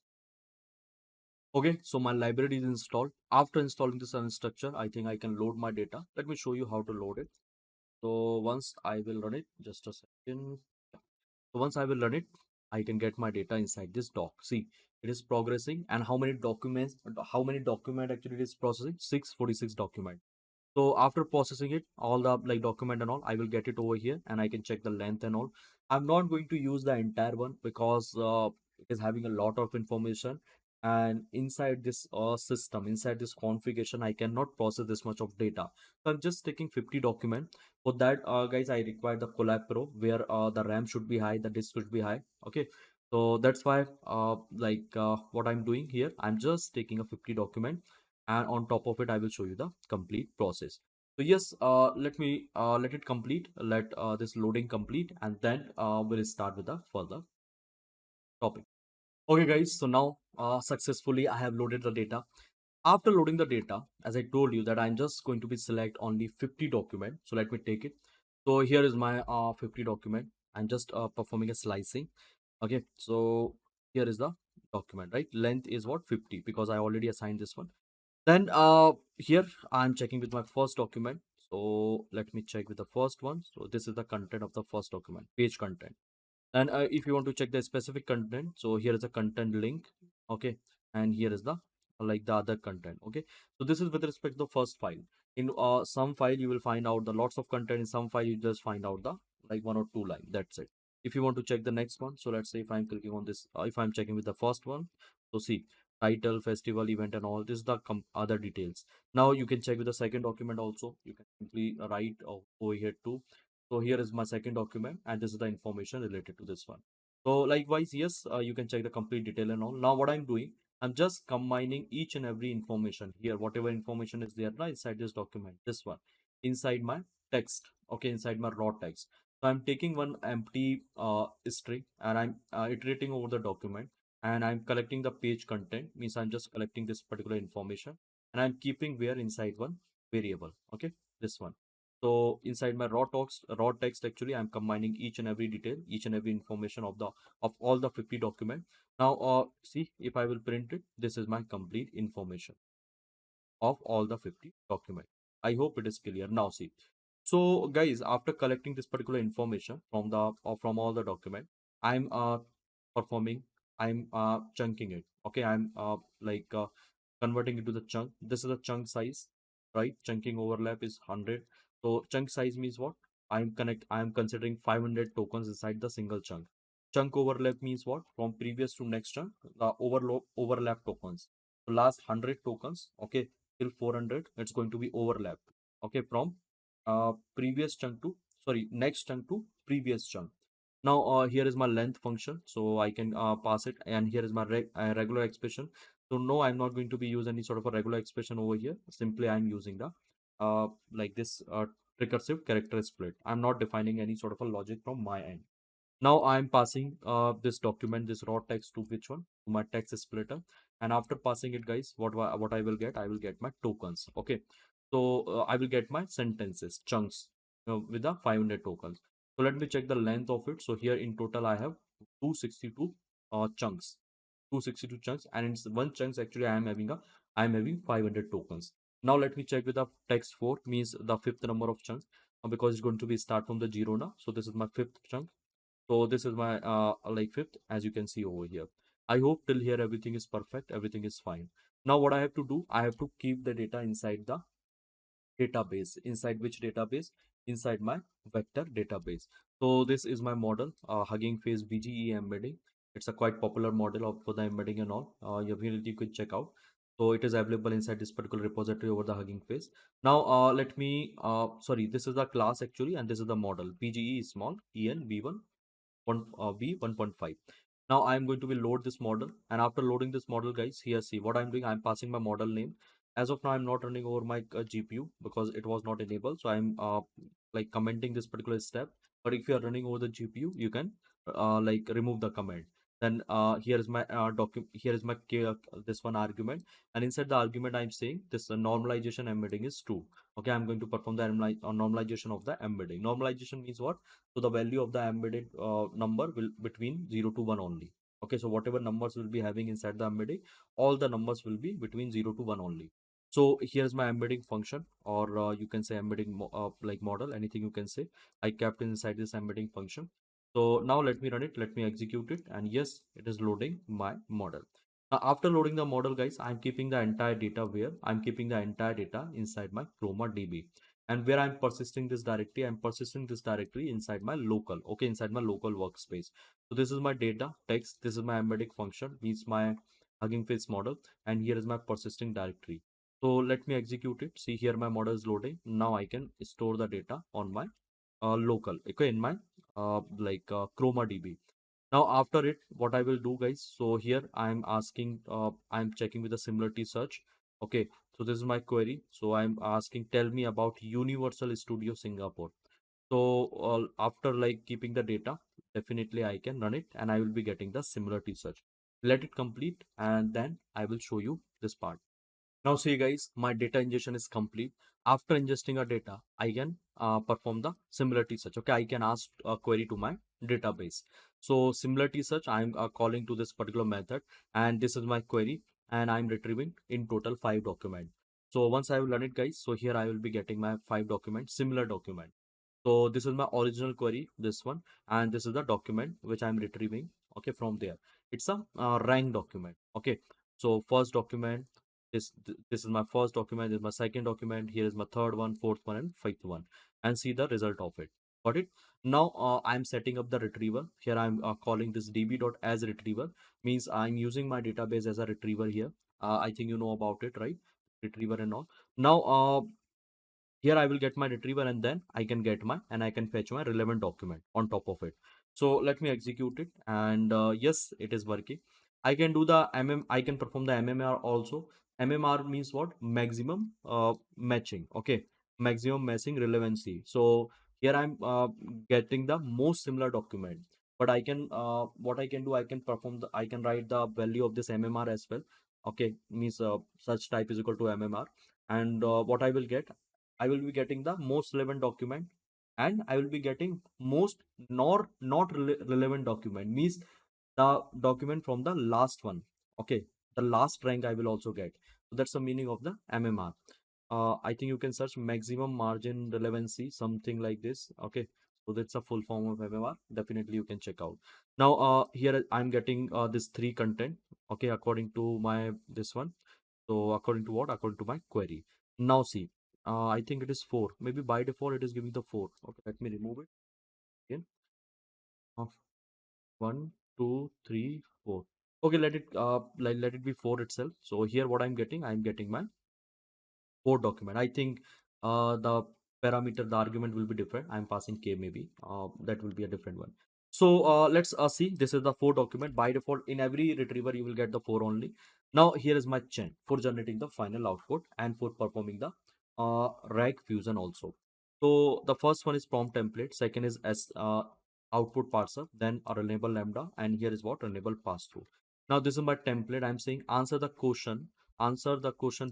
Okay, so my library is installed. After installing this structure, I think I can load my data. Let me show you how to load it. So once I will run it, just a second. Yeah. So once I will run it, I can get my data inside this doc. See, it is progressing, and how many document actually it is processing? 646 document. So after processing it, all the like document and all, I will get it over here, and I can check the length and all. I'm not going to use the entire one because it is having a lot of information, and inside this system, inside this configuration, I cannot process this much of data. So I'm just taking 50 document. For that, guys, I require the Collab Pro, where the RAM should be high, the disk should be high. Okay. So that's why what I'm doing here, I'm just taking a 50 document, and on top of it I will show you the complete process. So yes, let it complete, let this loading complete, and then we'll start with the further topic. Okay guys, so now successfully I have loaded the data. After loading the data, as I told you that I'm just going to be select only 50 document. So let me take it. So here is my 50 document. I'm just performing a slicing. Okay, so here is the document, right? Length is what, 50, because I already assigned this one. Then here I'm checking with my first document. So let me check with the first one. So this is the content of the first document, page content. And if you want to check the specific content, so here is a content link. Okay, and here is the the other content. Okay, so this is with respect to the first file. In some file you will find out the lots of content. In some file you just find out the like one or two line, that's it. If you want to check the next one, so let's say if I'm clicking on this, if I'm checking with the first one, so see, title, festival, event, and all this is the other details. Now you can check with the second document also. You can simply write over here too. So here is my second document, and this is the information related to this one. So likewise, yes, you can check the complete detail and all. Now what I'm doing, I'm just combining each and every information here, whatever information is there right inside this document, this one, inside my text, okay, inside my raw text. So I'm taking one empty string, and I'm iterating over the document, and I'm collecting the page content, means I'm just collecting this particular information, and I'm keeping where inside one variable, okay, this one. So inside my raw text, actually, I'm combining each and every detail, each and every information of the of all the 50 document. Now, see, if I will print it, this is my complete information of all the 50 document. I hope it is clear. Now, see. So, guys, after collecting this particular information from the from all the document, I'm performing, I'm chunking it. Okay, I'm converting it to the chunk. This is a chunk size, right? Chunking overlap is 100. So chunk size means what? I'm considering 500 tokens inside the single chunk. Chunk overlap means what? From previous to next chunk, the overlap tokens. So last 100 tokens, okay, till 400, it's going to be overlap. Okay, from previous chunk to, sorry, next chunk to previous chunk. Now here is my length function, so I can pass it, and here is my regular expression. So no, I'm not going to be use any sort of a regular expression over here. Simply I'm using the this recursive character split. I'm not defining any sort of a logic from my end. Now I'm passing this document, this raw text, to which one? To my text splitter. And after passing it, guys, what I will get? I will get my tokens. Okay. So I will get my sentences, chunks, with the 500 tokens. So let me check the length of it. So here in total I have 262 chunks. 262 chunks, and in one chunks actually I am having 500 tokens. Now let me check with the text 4, means the fifth number of chunks, because it's going to be start from the 0 now. So this is my fifth chunk. So this is my fifth, as you can see over here. I hope till here everything is perfect, everything is fine. Now what I have to do, I have to keep the data inside the database. Inside which database? Inside my vector database. So this is my model, Hugging Face BGE embedding. It's a quite popular model of for the embedding and all. You could check out. So it is available inside this particular repository over the Hugging Face. Now let me sorry, this is the class actually, and this is the model. PGE is small, en v1 v 1.5. Now I'm going to be load this model, and after loading this model, guys, here see what I'm doing. I'm passing my model name. As of now, I'm not running over my GPU because it was not enabled. So I'm commenting this particular step. But if you are running over the GPU, you can remove the comment. Then here is my document. Here is my this one argument, and inside the argument I'm saying this normalization embedding is true. Okay, I'm going to perform the normalization of the embedding. Normalization means what? So the value of the embedded number will between 0 to 1 only. Okay, so whatever numbers will be having inside the embedding, all the numbers will be between 0 to 1 only. So here's my embedding function, or you can say embedding model, anything you can say. I kept inside this embedding function. So now let me run it, let me execute it, and yes, it is loading my model. Now after loading the model, guys, I'm keeping the entire data where? I'm keeping the entire data inside my ChromaDB. And where I'm persisting this directory, I'm persisting this directory inside my local, okay, inside my local workspace. So this is my data text, this is my embedding function, means my Hugging Face model, and here is my persisting directory. So let me execute it. See, here my model is loading. Now I can store the data on my local, okay, in my ChromaDB. Now after it, what I will do, guys, so here I'm asking, I'm checking with the similarity search. Okay, so this is my query. So I'm asking, tell me about Universal Studio Singapore. So after like keeping the data, definitely I can run it and I will be getting the similarity search. Let it complete and then I will show you this part. Now see guys, my data ingestion is complete. After ingesting a data, I can perform the similarity search. Okay, I can ask a query to my database. So similarity search, I'm calling to this particular method, and this is my query, and I'm retrieving in total 5 documents. So once I will run it, guys, so here I will be getting my 5 documents, similar document. So this is my original query, this one, and this is the document which I'm retrieving. Okay, from there, it's a rank document. Okay, so first document, this is my first document, this is my second document, here is my third one, fourth one, and fifth one, and see the result of it. Got it? Now I'm setting up the retriever. Here I'm calling this db.as retriever, means I'm using my database as a retriever here. I think you know about it, right? Retriever and all. Now here I will get my retriever, and then I can get my, and I can fetch my relevant document on top of it. So let me execute it, and yes, it is working. I can do the I can perform the mmr also. Mmr means what? Maximum matching. Okay, maximum matching relevancy. So here I'm getting the most similar document, but I can what I can do, I can perform the, I can write the value of this mmr as well. Okay, means such type is equal to mmr, and what I will get, I will be getting the most relevant document, and I will be getting most nor not relevant document, means the document from the last one. Okay, the last rank I will also get. So that's the meaning of the MMR. I think you can search maximum margin relevancy, something like this. Okay, so that's a full form of MMR. Definitely you can check out. Now here I'm getting this 3 content. Okay, according to my this one. So according to what? According to my query. Now see, I think it is 4. Maybe by default it is giving the 4. Okay, let me remove it again. Of 1, 2, 3, 4. Okay, let it be 4 itself. So here what I'm getting my code document. I think the parameter, the argument will be different. I'm passing k maybe. That will be a different one. So let's see. This is the 4 document. By default, in every retriever, you will get the 4 only. Now here is my chain for generating the final output and for performing the RAG fusion also. So the first one is prompt template. Second is output parser. Then a renable lambda. And here is what? Renable pass through. Now this is my template. I'm saying answer the question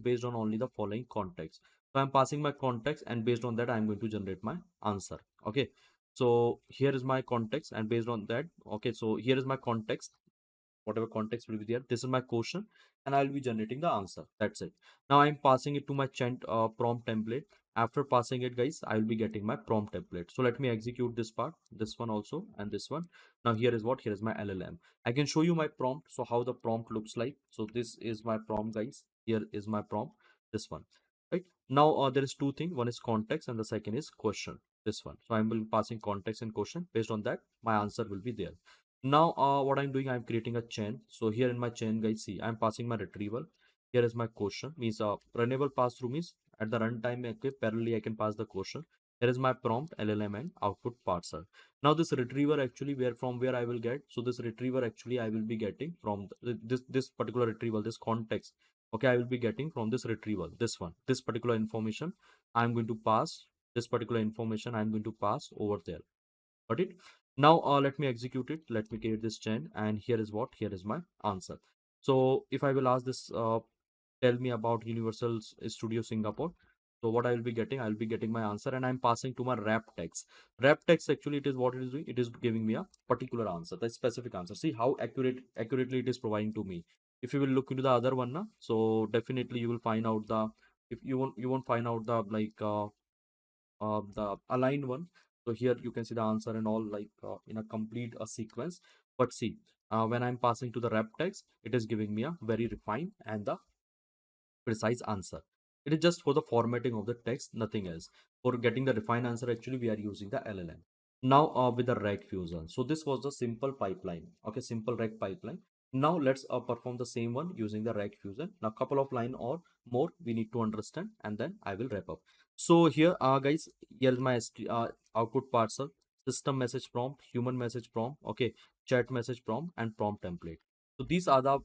based on only the following context. So I'm passing my context, and based on that I'm going to generate my answer. Okay, so here is my context, and based on that, okay, so here is my context, whatever context will be there, this is my question, and I'll be generating the answer. That's it. Now I'm passing it to my chant prompt template. After passing it, guys, I will be getting my prompt template. So let me execute this part, this one also, and this one. Now here is what? Here is my LLM. I can show you my prompt, so how the prompt looks like. So this is my prompt, guys. Here is my prompt, this one, right? Now there is 2 things. One is context and the second is question, this one. So I'm will passing context and question. Based on that, my answer will be there. Now what I'm doing, I'm creating a chain. So here in my chain, guys, see, I'm passing my retrieval. Here is my question, means runnable pass through, means at the runtime, okay, parallelly I can pass the question. Here is my prompt, LLM, and output parser. Now this retriever actually, where I will get, so this retriever actually I will be getting from this particular retrieval, this context. Okay, I will be getting from this retrieval, this one, this particular information I'm going to pass, this particular information I'm going to pass over there. Got it? Now let me execute it. Let me create this chain, and here is what? Here is my answer. So if I will ask this, tell me about Universal Studio Singapore. So what I will be getting, I will be getting my answer, and I'm passing to my wrap text. Wrap text actually, it is what it is doing. It is giving me a particular answer, the specific answer. See how accurately it is providing to me. If you will look into the other one, na, so definitely you will find out the, if you won't find out the like the aligned one. So here you can see the answer and all, like in a complete sequence. But see, when I'm passing to the wrap text, it is giving me a very refined and the precise answer. It is just for the formatting of the text, nothing else. For getting the refined answer, actually we are using the LLM. Now with the RAG fusion. So this was the simple pipeline. Okay, simple RAG pipeline. Now let's perform the same one using the RAG fusion. Now couple of line or more we need to understand, and then I will wrap up. So here guys, here is my output parser. system message prompt, human message prompt, okay, chat message prompt, and prompt template. So these are the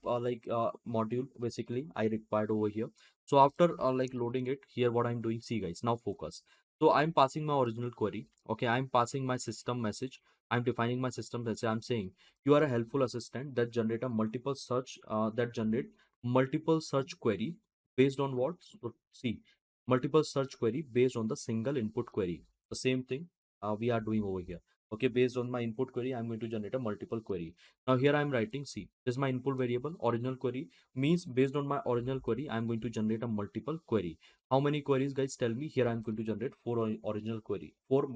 module basically I required over here. So after like loading it here, what I'm doing, see guys, now focus. So I'm passing my original query. Okay, I'm passing my system message. I'm defining my system message. I'm saying you are a helpful assistant that generate a multiple search that generate multiple search query based on what? So, see, multiple search query based on the single input query. The same thing we are doing over here. Okay, based on my input query, I'm going to generate a multiple query. Now here I'm writing, see, this is my input variable, original query, means based on my original query, I'm going to generate a multiple query. How many queries, guys? Tell me. Here I'm going to generate four original query, four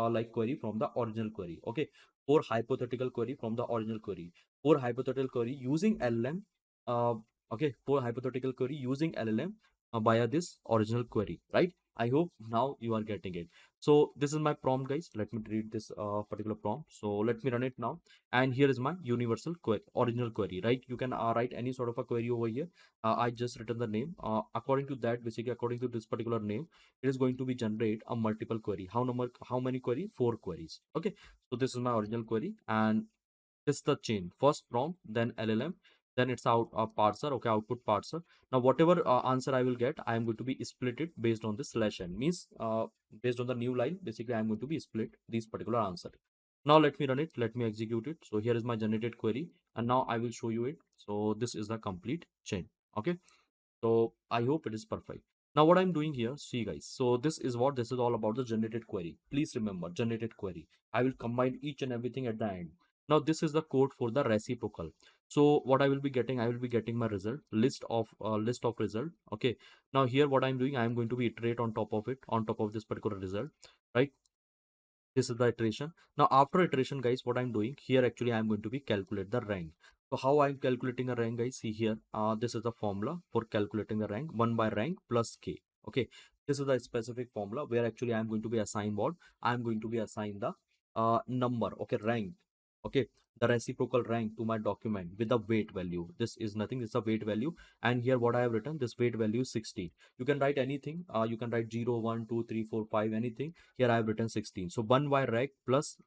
like query from the original query. Okay, four hypothetical query from the original query, four hypothetical query using LLM. Uh, okay, four hypothetical query using LLM via this original query, right? I hope now you are getting it. So this is my prompt, guys. Let me read this particular prompt. So let me run it now. And here is my universal query, original query, right? You can write any sort of a query over here. I just written the name. According to that, basically according to this particular name, it is going to be generate a multiple query. How many query? Four queries. Okay. So this is my original query, and this is the chain. First prompt, then LLM, then it's out parser. Okay, output parser. Now whatever answer I will get, I am going to be split it based on this slash n. Means based on the new line, basically I am going to be split this particular answer. Now let me run it. Let me execute it. So here is my generated query, and now I will show you it. So this is the complete chain. Okay. So I hope it is perfect. Now what I'm doing here, see guys. So this is all about the generated query. Please remember generated query. I will combine each and everything at the end. Now this is the code for the reciprocal. So what I will be getting my result list of result. Okay. Now here what I'm doing, I'm going to be iterate on top of it, on top of this particular result, right? This is the iteration. Now after iteration, guys, what I'm doing here, actually I'm going to be calculate the rank. So how I'm calculating a rank, guys? See here, this is the formula for calculating the rank. 1 by rank plus k. Okay, this is the specific formula where actually I'm going to be assign what? I'm going to be assign the number. Okay, rank. Okay, the reciprocal rank to my document with the weight value. This is nothing, it's a weight value. And here what I have written, this weight value is 16. You can write anything. You can write 0, 1, 2, 3, 4, 5, anything. Here I have written 16. So 1 by rec plus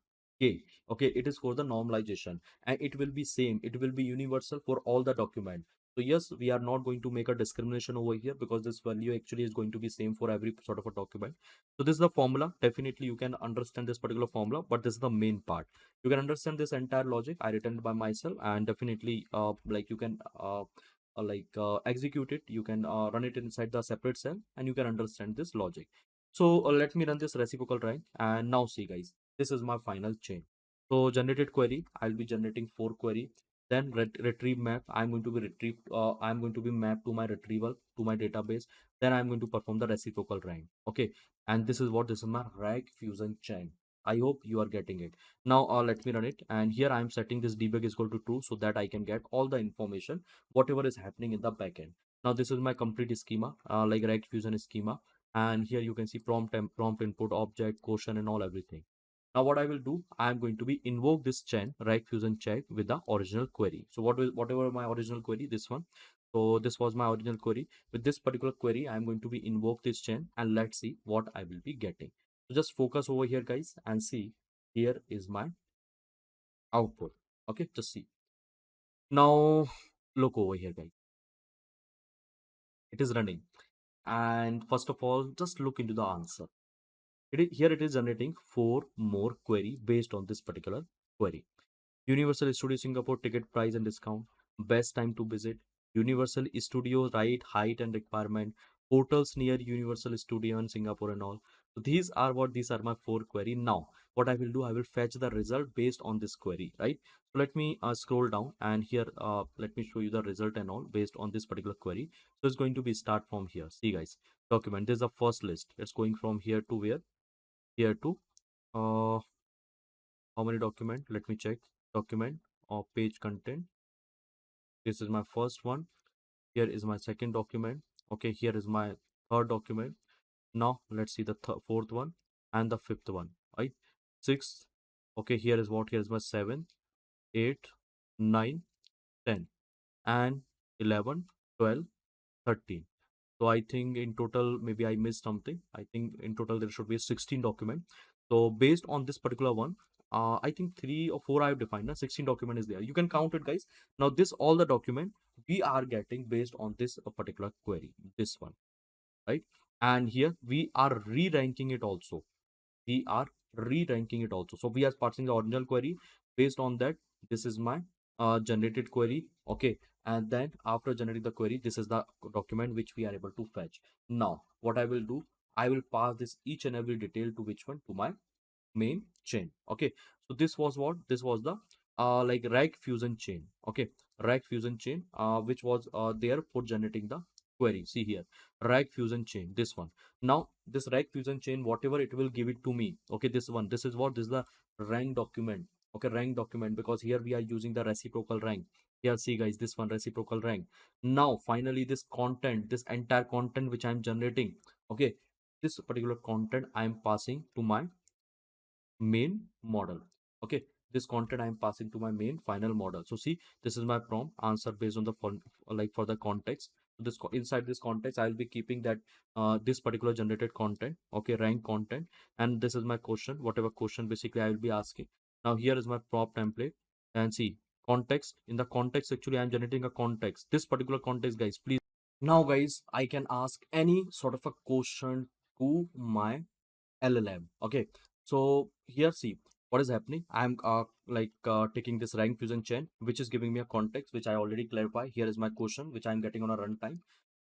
k. Okay, it is for the normalization, and it will be same. It will be universal for all the document. So yes, we are not going to make a discrimination over here because this value actually is going to be same for every sort of a document. So this is the formula. Definitely you can understand this particular formula, but this is the main part. You can understand this entire logic I written by myself, and definitely like you can execute it. You can run it inside the separate cell, and you can understand this logic. So let me run this reciprocal rank, and now see guys, this is my final chain. So generated query, I'll be generating four query. Then retrieve map, I'm going to be I'm going to be mapped to my retrieval to my database. Then I'm going to perform the reciprocal rank. Okay, and this is my RAG fusion chain. I hope you are getting it. Now let me run it, and here I'm setting this debug is equal to true so that I can get all the information whatever is happening in the backend. Now this is my complete schema, like RAG fusion schema, and here you can see prompt input object quotient and all everything. Now what I will do, I am going to be invoke this chain RAG fusion check with the original query. So whatever my original query, this one. So this was my original query. With this particular query, I am going to be invoke this chain, and let's see what I will be getting. So just focus over here guys and see, here is my output. Okay, just see. Now look over here guys, it is running. And first of all, just look into the answer. Here it is generating four more query based on this particular query. Universal Studio Singapore ticket price and discount, best time to visit, Universal Studio right height and requirement, hotels near Universal Studio in Singapore and all. So these are my four query. Now what I will do, I will fetch the result based on this query, right? So let me scroll down, and here let me show you the result and all based on this particular query. So it's going to be start from here. See guys, document, this is the first list. It's going from here to where? Here to uh how many document? Let me check. Document or page content. This is my first one. Here is my second document. Okay, here is my third document. Now let's see the fourth one and the fifth one. Right, sixth. Okay, here is what? Here is my 7, 8, 9, 10, and 11, 12, 13. So I think in total, maybe I missed something. I think in total there should be 16 document. So based on this particular one, I think 3 or 4 I have defined. 16 document is there. You can count it, guys. Now this all the document we are getting based on this particular query, this one, right? And here we are re-ranking it also. We are re-ranking it also. So we are parsing the original query. Based on that, this is my generated query. Okay. And then after generating the query, this is the document which we are able to fetch. Now what I will do, I will pass this each and every detail to which one, to my main chain. Okay, so this was what, this was the like rag fusion chain. Okay, rag fusion chain which was there for generating the query. See here, rag fusion chain, this one. Now this rag fusion chain, whatever it will give it to me. Okay, this one, this is what, this is the rank document. Okay, rank document, because here we are using the reciprocal rank. Here, see guys, this one, reciprocal rank. Now finally this content, this entire content which I am generating, okay, this particular content I am passing to my main model. Okay, this content I am passing to my main final model. So see, this is my prompt answer based on the like for the context. So this inside this context I will be keeping that this particular generated content, okay, rank content, and this is my question, whatever question basically I will be asking. Now here is my prompt template, and see, context, in the context actually I am generating a context, this particular context, guys, please. Now guys, I can ask any sort of a question to my LLM. Okay, so here, see what is happening. I'm taking this rank fusion chain, which is giving me a context, which I already clarify. Here is my question, which I'm getting on a runtime.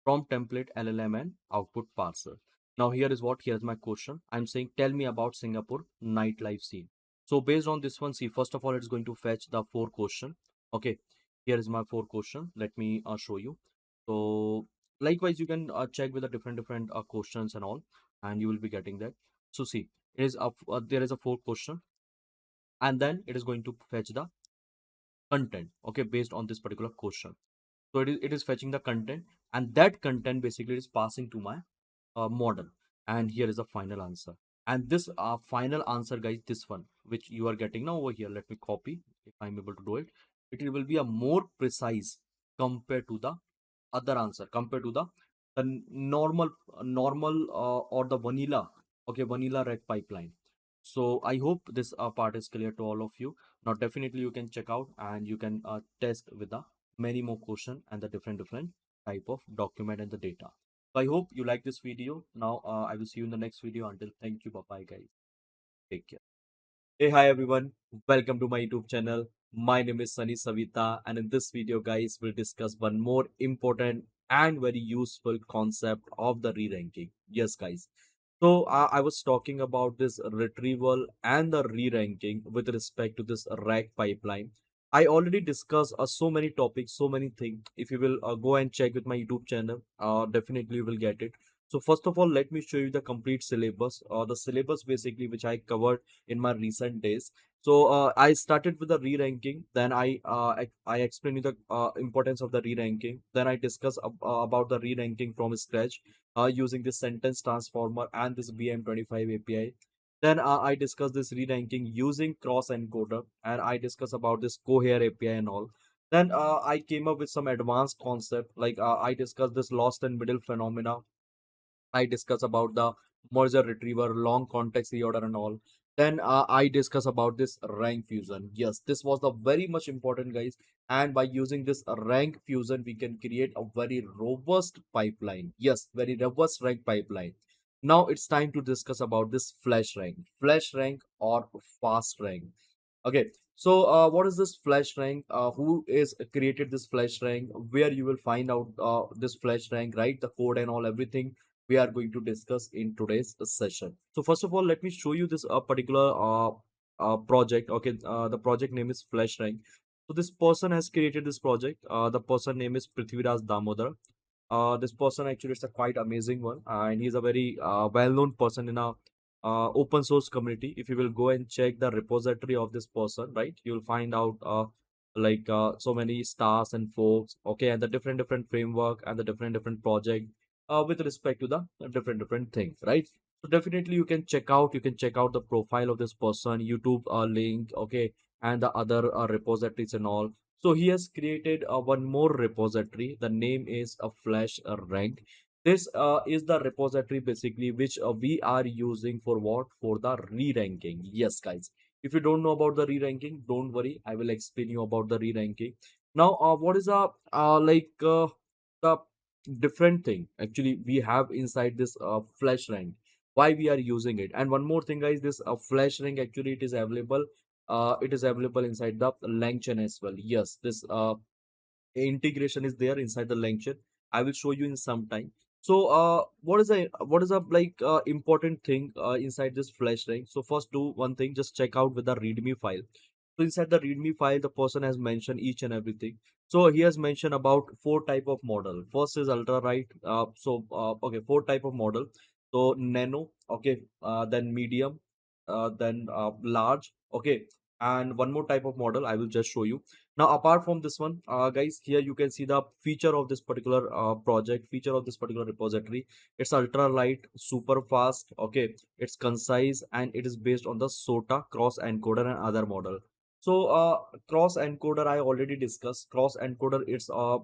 Prompt template, LLM, and output parser. Now here is what, here's my question. I'm saying, tell me about Singapore nightlife scene. So based on this one, see, first of all, it's going to fetch the 4 question. Okay, here is my 4 question. Let me show you. So likewise, you can check with the different questions and all, and you will be getting that. So see, it is there is a 4 question, and then it is going to fetch the content. Okay, based on this particular question. So it is fetching the content, and that content basically is passing to my model. And here is the final answer. And this final answer, guys, this one which you are getting now over here. Let me copy if I'm able to do it. It will be a more precise compared to the other answer, compared to the normal or the vanilla, okay, vanilla red pipeline. So I hope this part is clear to all of you. Now definitely you can check out, and you can test with the many more question and the different type of document and the data. So I hope you like this video. Now I will see you in the next video. Until, thank you, bye bye guys, take care. Hey, hi everyone. Welcome to my YouTube channel. My name is Sunny Savita, and in this video, guys, we'll discuss one more important and very useful concept of the re-ranking. Yes, guys. So I was talking about this retrieval and the re-ranking with respect to this RAG pipeline. I already discussed so many topics, so many things. If you will go and check with my YouTube channel, definitely you will get it. So first of all, let me show you the complete syllabus, or the syllabus basically which I covered in my recent days. So I started with the re-ranking, then I explained you the importance of the re-ranking. Then I discuss about the re-ranking from scratch using this sentence transformer and this BM25 API. Then I discuss this re-ranking using cross-encoder, and I discuss about this Cohere API and all. Then I came up with some advanced concept, like I discussed this lost and middle phenomena. I discuss about the merger retriever, long context reorder and all. Then I discuss about this rank fusion. Yes, this was the very much important, guys. And by using this rank fusion, we can create a very robust pipeline. Yes, very robust rank pipeline. Now it's time to discuss about this flash rank or fast rank. Okay, so what is this flash rank? Who is created this flash rank? Where you will find out this flash rank, right? The code and all, everything we are going to discuss in today's session. So first of all, let me show you this particular project. Okay, the project name is flash rank. So this person has created this project. The person name is Prithviraj Damodar. This person actually is a quite amazing one, and he's a very well-known person in a open source community. If you will go and check the repository of this person, right, you will find out so many stars and folks, okay, and the different framework and the different project with respect to the different things, right? So definitely you can check out the profile of this person, YouTube link, okay, and the other repositories and all. So he has created one more repository. The name is a flash rank. This is the repository basically which we are using for what? For the re-ranking. Yes, guys. If you don't know about the re-ranking, don't worry. I will explain you about the re-ranking. Now, what is the different thing actually we have inside this flash rank? Why we are using it? And one more thing, guys. This flash rank actually it is available. It is available inside the LangChain as well. Yes, this integration is there inside the lecture. I will show you in some time. So what is a important thing inside this flash rank? So first do one thing, just check out with the readme file. So inside the readme file the person has mentioned each and everything. So he has mentioned about four type of model. First is ultra right, okay, four type of model. So nano, okay, then medium, then large, okay, and one more type of model I will just show you. Now apart from this one, guys, here you can see the feature of this particular project, feature of this particular repository. It's ultra light, super fast, okay, it's concise, and it is based on the SOTA cross encoder and other model. So cross encoder I already discussed. Cross encoder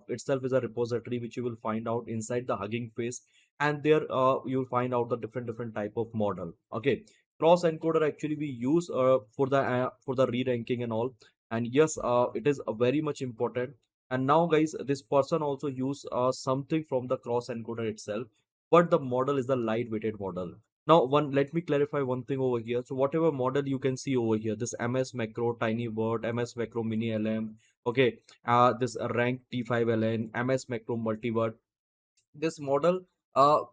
itself is a repository which you will find out inside the Hugging Face, and there you'll find out the different type of model. Okay, cross encoder actually we use for the re-ranking and all. And yes, it is very much important. And now guys, this person also use something from the cross encoder itself, but the model is the lightweighted model. Now one, let me clarify one thing over here. So whatever model you can see over here, this ms macro tiny word, ms macro mini lm, okay, this rank t5ln, ms macro multiword, this model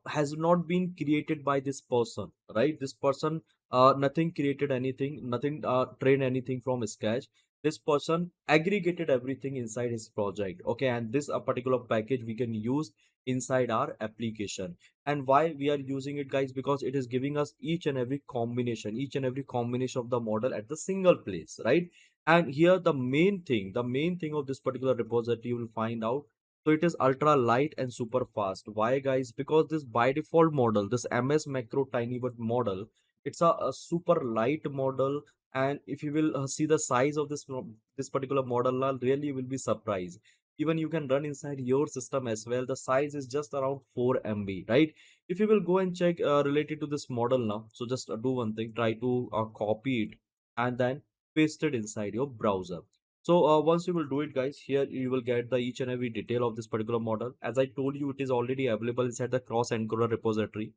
has not been created by this person, right? This person nothing created anything, nothing trained anything from scratch. This person aggregated everything inside his project, okay, and this a particular package we can use inside our application. And why we are using it, guys? Because it is giving us each and every combination, each and every combination of the model at the single place, right? And here the main thing of this particular repository you will find out. So it is ultra light and super fast. Why, guys? Because this by default model, this ms macro tiny word model, it's a super light model. And if you will see the size of this particular model now, really you will be surprised. Even you can run inside your system as well. The size is just around 4 MB, right? If you will go and check related to this model now, so just do one thing, try to copy it and then paste it inside your browser. So once you will do it, guys, here you will get the each and every detail of this particular model. As I told you, it is already available inside the cross encoder repository.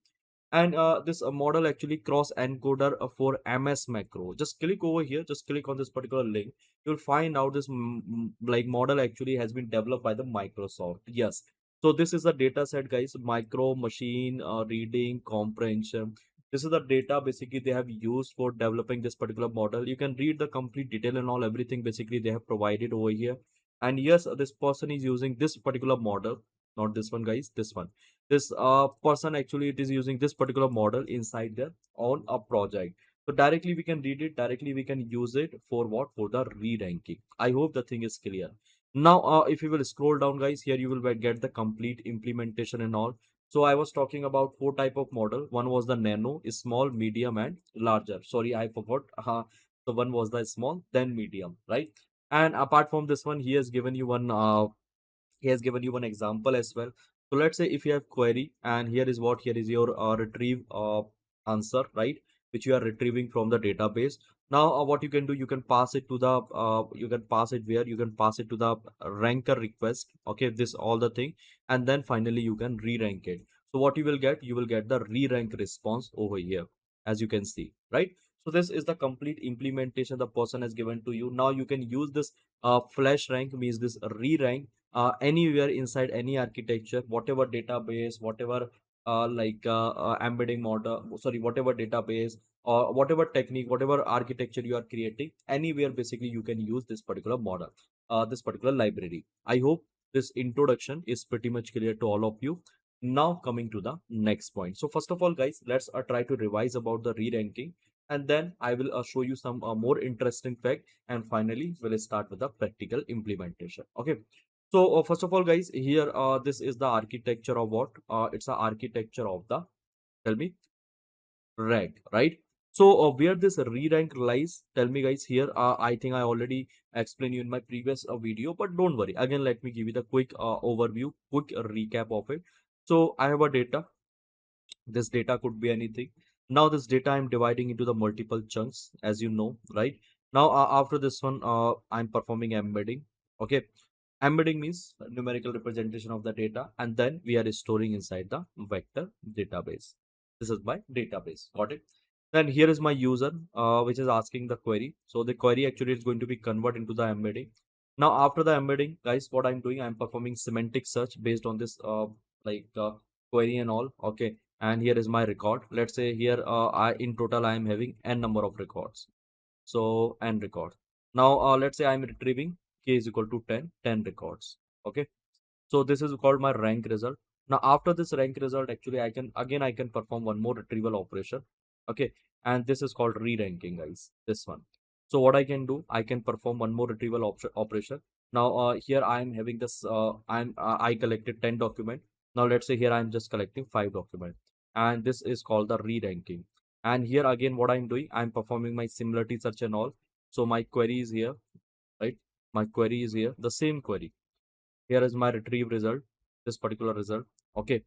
And this model actually cross encoder for ms macro. Just click over here, just click on this particular link. You'll find out this like model actually has been developed by the Microsoft. Yes, so this is the data set, guys. Micro machine reading comprehension. This is the data basically they have used for developing this particular model. You can read the complete detail and all, everything basically they have provided over here. And yes, this person is using this particular model, not this one, guys, this one. This person actually it is using this particular model inside their own a project. So directly we can read it, directly we can use it for what? For the re-ranking. I hope the thing is clear. Now if you will scroll down, guys, here you will get the complete implementation and all. So I was talking about four type of model. One was the nano, small, medium, and larger. Sorry, I forgot. So one was the small, then medium, right? And apart from this one, he has given you one example as well. So let's say if you have query, and here is your retrieve answer, right, which you are retrieving from the database. Now what you can do, you can pass it to the you can pass it where you can pass it to the ranker request, okay, this all the thing. And then finally you can re-rank it. So what you will get the re-rank response over here, as you can see, right? So this is the complete implementation the person has given to you. Now you can use this flash rank, means this re-rank, anywhere inside any architecture, whatever database, whatever embedding model, sorry, whatever database or whatever technique, whatever architecture you are creating, anywhere basically you can use this particular model, this particular library. I hope this introduction is pretty much clear to all of you. Now coming to the next point. So first of all, guys, let's try to revise about the re-ranking, and then I will show you some more interesting fact, and finally we'll start with the practical implementation. Okay, so first of all, guys, here this is the architecture of what? It's the architecture of the, tell me, rank, right? So where this re-rank lies, tell me, guys. Here, I think I already explained you in my previous video, but don't worry. Again, let me give you the quick overview, quick recap of it. So I have a data. This data could be anything. Now this data I'm dividing into the multiple chunks, as you know, right? Now after this one, I'm performing embedding. Okay, embedding means numerical representation of the data, and then we are storing inside the vector database. This is my database. Got it? Then here is my user, which is asking the query. So the query actually is going to be converted into the embedding. Now after the embedding, guys, what I'm doing, I'm performing semantic search based on this like query and all. Okay, and here is my record. Let's say here I in total I am having n number of records. So n record. Now let's say I'm retrieving k is equal to 10 records. Okay, so this is called my rank result. Now after this rank result, actually I can perform one more retrieval operation. Okay, and this is called re-ranking, guys, this one. So what I can do, I can perform one more retrieval operation. Now here I am having this I collected 10 document. Now let's say here I am just collecting 5 document, and this is called the re-ranking. And here again what I'm doing, I'm performing my similarity search and all. So my query is here, right? My query is here, the same query. Here is my retrieve result, this particular result. Okay,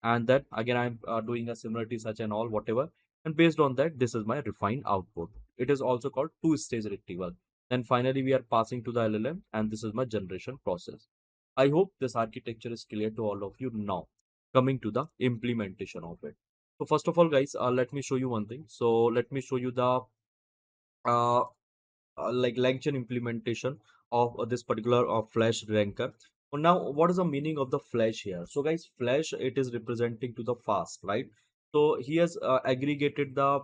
and then again I'm doing a similarity search and all whatever, and based on that, this is my refined output. It is also called two-stage retrieval. Then finally we are passing to the LLM, and this is my generation process. I hope this architecture is clear to all of you. Now coming to the implementation of it. So first of all, guys, let me show you one thing. So let me show you the uh, like LangChain implementation of this particular Flash ranker. Now, what is the meaning of the Flash here? So, guys, Flash, it is representing to the fast, right? So he has aggregated the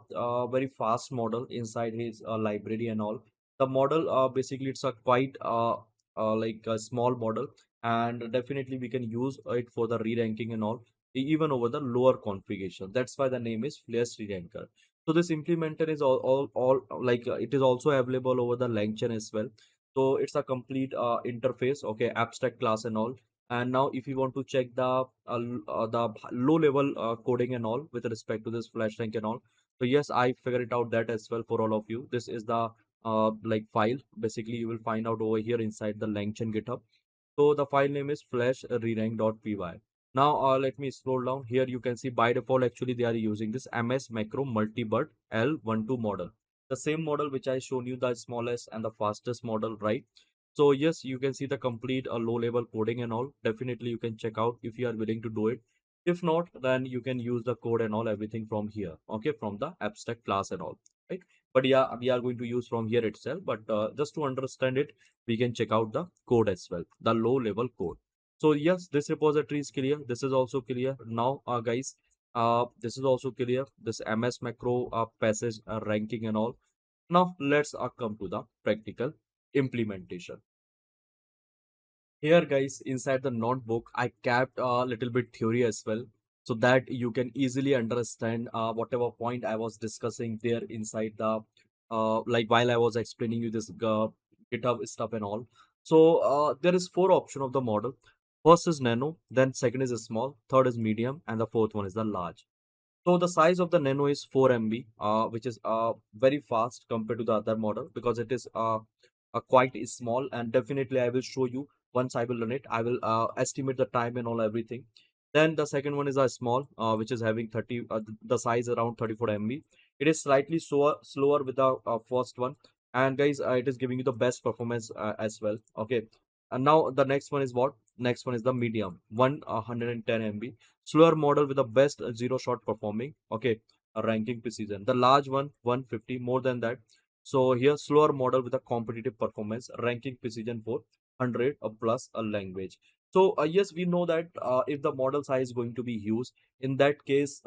very fast model inside his library and all. The model basically it's a quite like a small model, and definitely we can use it for the re-ranking and all, even over the lower configuration. That's why the name is Flash re-ranker. So this implementer is all like it is also available over the LangChain as well. So it's a complete interface, okay, abstract class and all. And now if you want to check the low level coding and all with respect to this flash rank and all, so yes, I figured it out that as well for all of you. This is the like file. Basically, you will find out over here inside the LangChain GitHub. So the file name is flash rerank.py. Now let me scroll down. Here you can see by default actually they are using this MS macro multibird L12 model. The same model which I shown you, the smallest and the fastest model, right? So yes, you can see the complete low level coding and all. Definitely you can check out if you are willing to do it. If not, then you can use the code and all everything from here. Okay, from the abstract class and all, right? But yeah, we are going to use from here itself. But just to understand it, we can check out the code as well, the low level code. So yes, this repository is clear. This is also clear. Now, guys, this is also clear. This MS macro passage ranking and all. Now let's come to the practical implementation. Here, guys, inside the notebook, I kept a little bit theory as well, so that you can easily understand whatever point I was discussing there inside the like while I was explaining you this GitHub stuff and all. So there is four option of the model. First is nano, then second is small, third is medium, and the fourth one is the large. So the size of the Nano is 4 MB, which is very fast compared to the other model because it is quite small. And definitely, I will show you once I will run it. I will estimate the time and all everything. Then the second one is a small, which is having 30, the size around 34 MB. It is slightly slower with the first one. And guys, it is giving you the best performance as well. Okay. And now the next one is what? Next one is the medium, 110 MB, slower model with the best zero shot performing, okay, a ranking precision. The large one 150, more than that. So here slower model with a competitive performance, ranking precision for 100 plus a language. So yes, we know that if the model size is going to be huge, in that case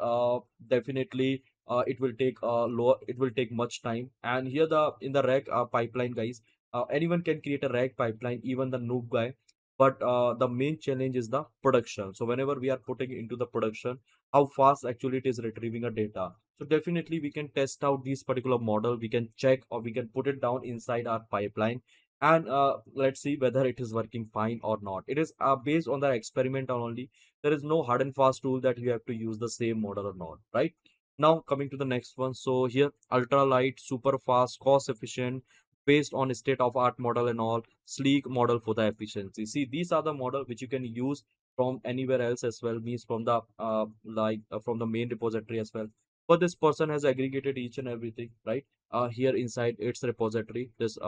definitely it will take much time. And here the in the rag pipeline, guys, anyone can create a rag pipeline, even the noob guy. But the main challenge is the production. So whenever we are putting into the production, how fast actually it is retrieving a data. So definitely we can test out this particular model, we can check or we can put it down inside our pipeline, and let's see whether it is working fine or not. It is based on the experiment only. There is no hard and fast rule that you have to use the same model or not, right? Now coming to the next one. So here ultra light, super fast, cost efficient, based on state of art model and all, sleek model for the efficiency. See, these are the model which you can use from anywhere else as well, means from the from the main repository as well. But this person has aggregated each and everything, right? Here inside its repository, this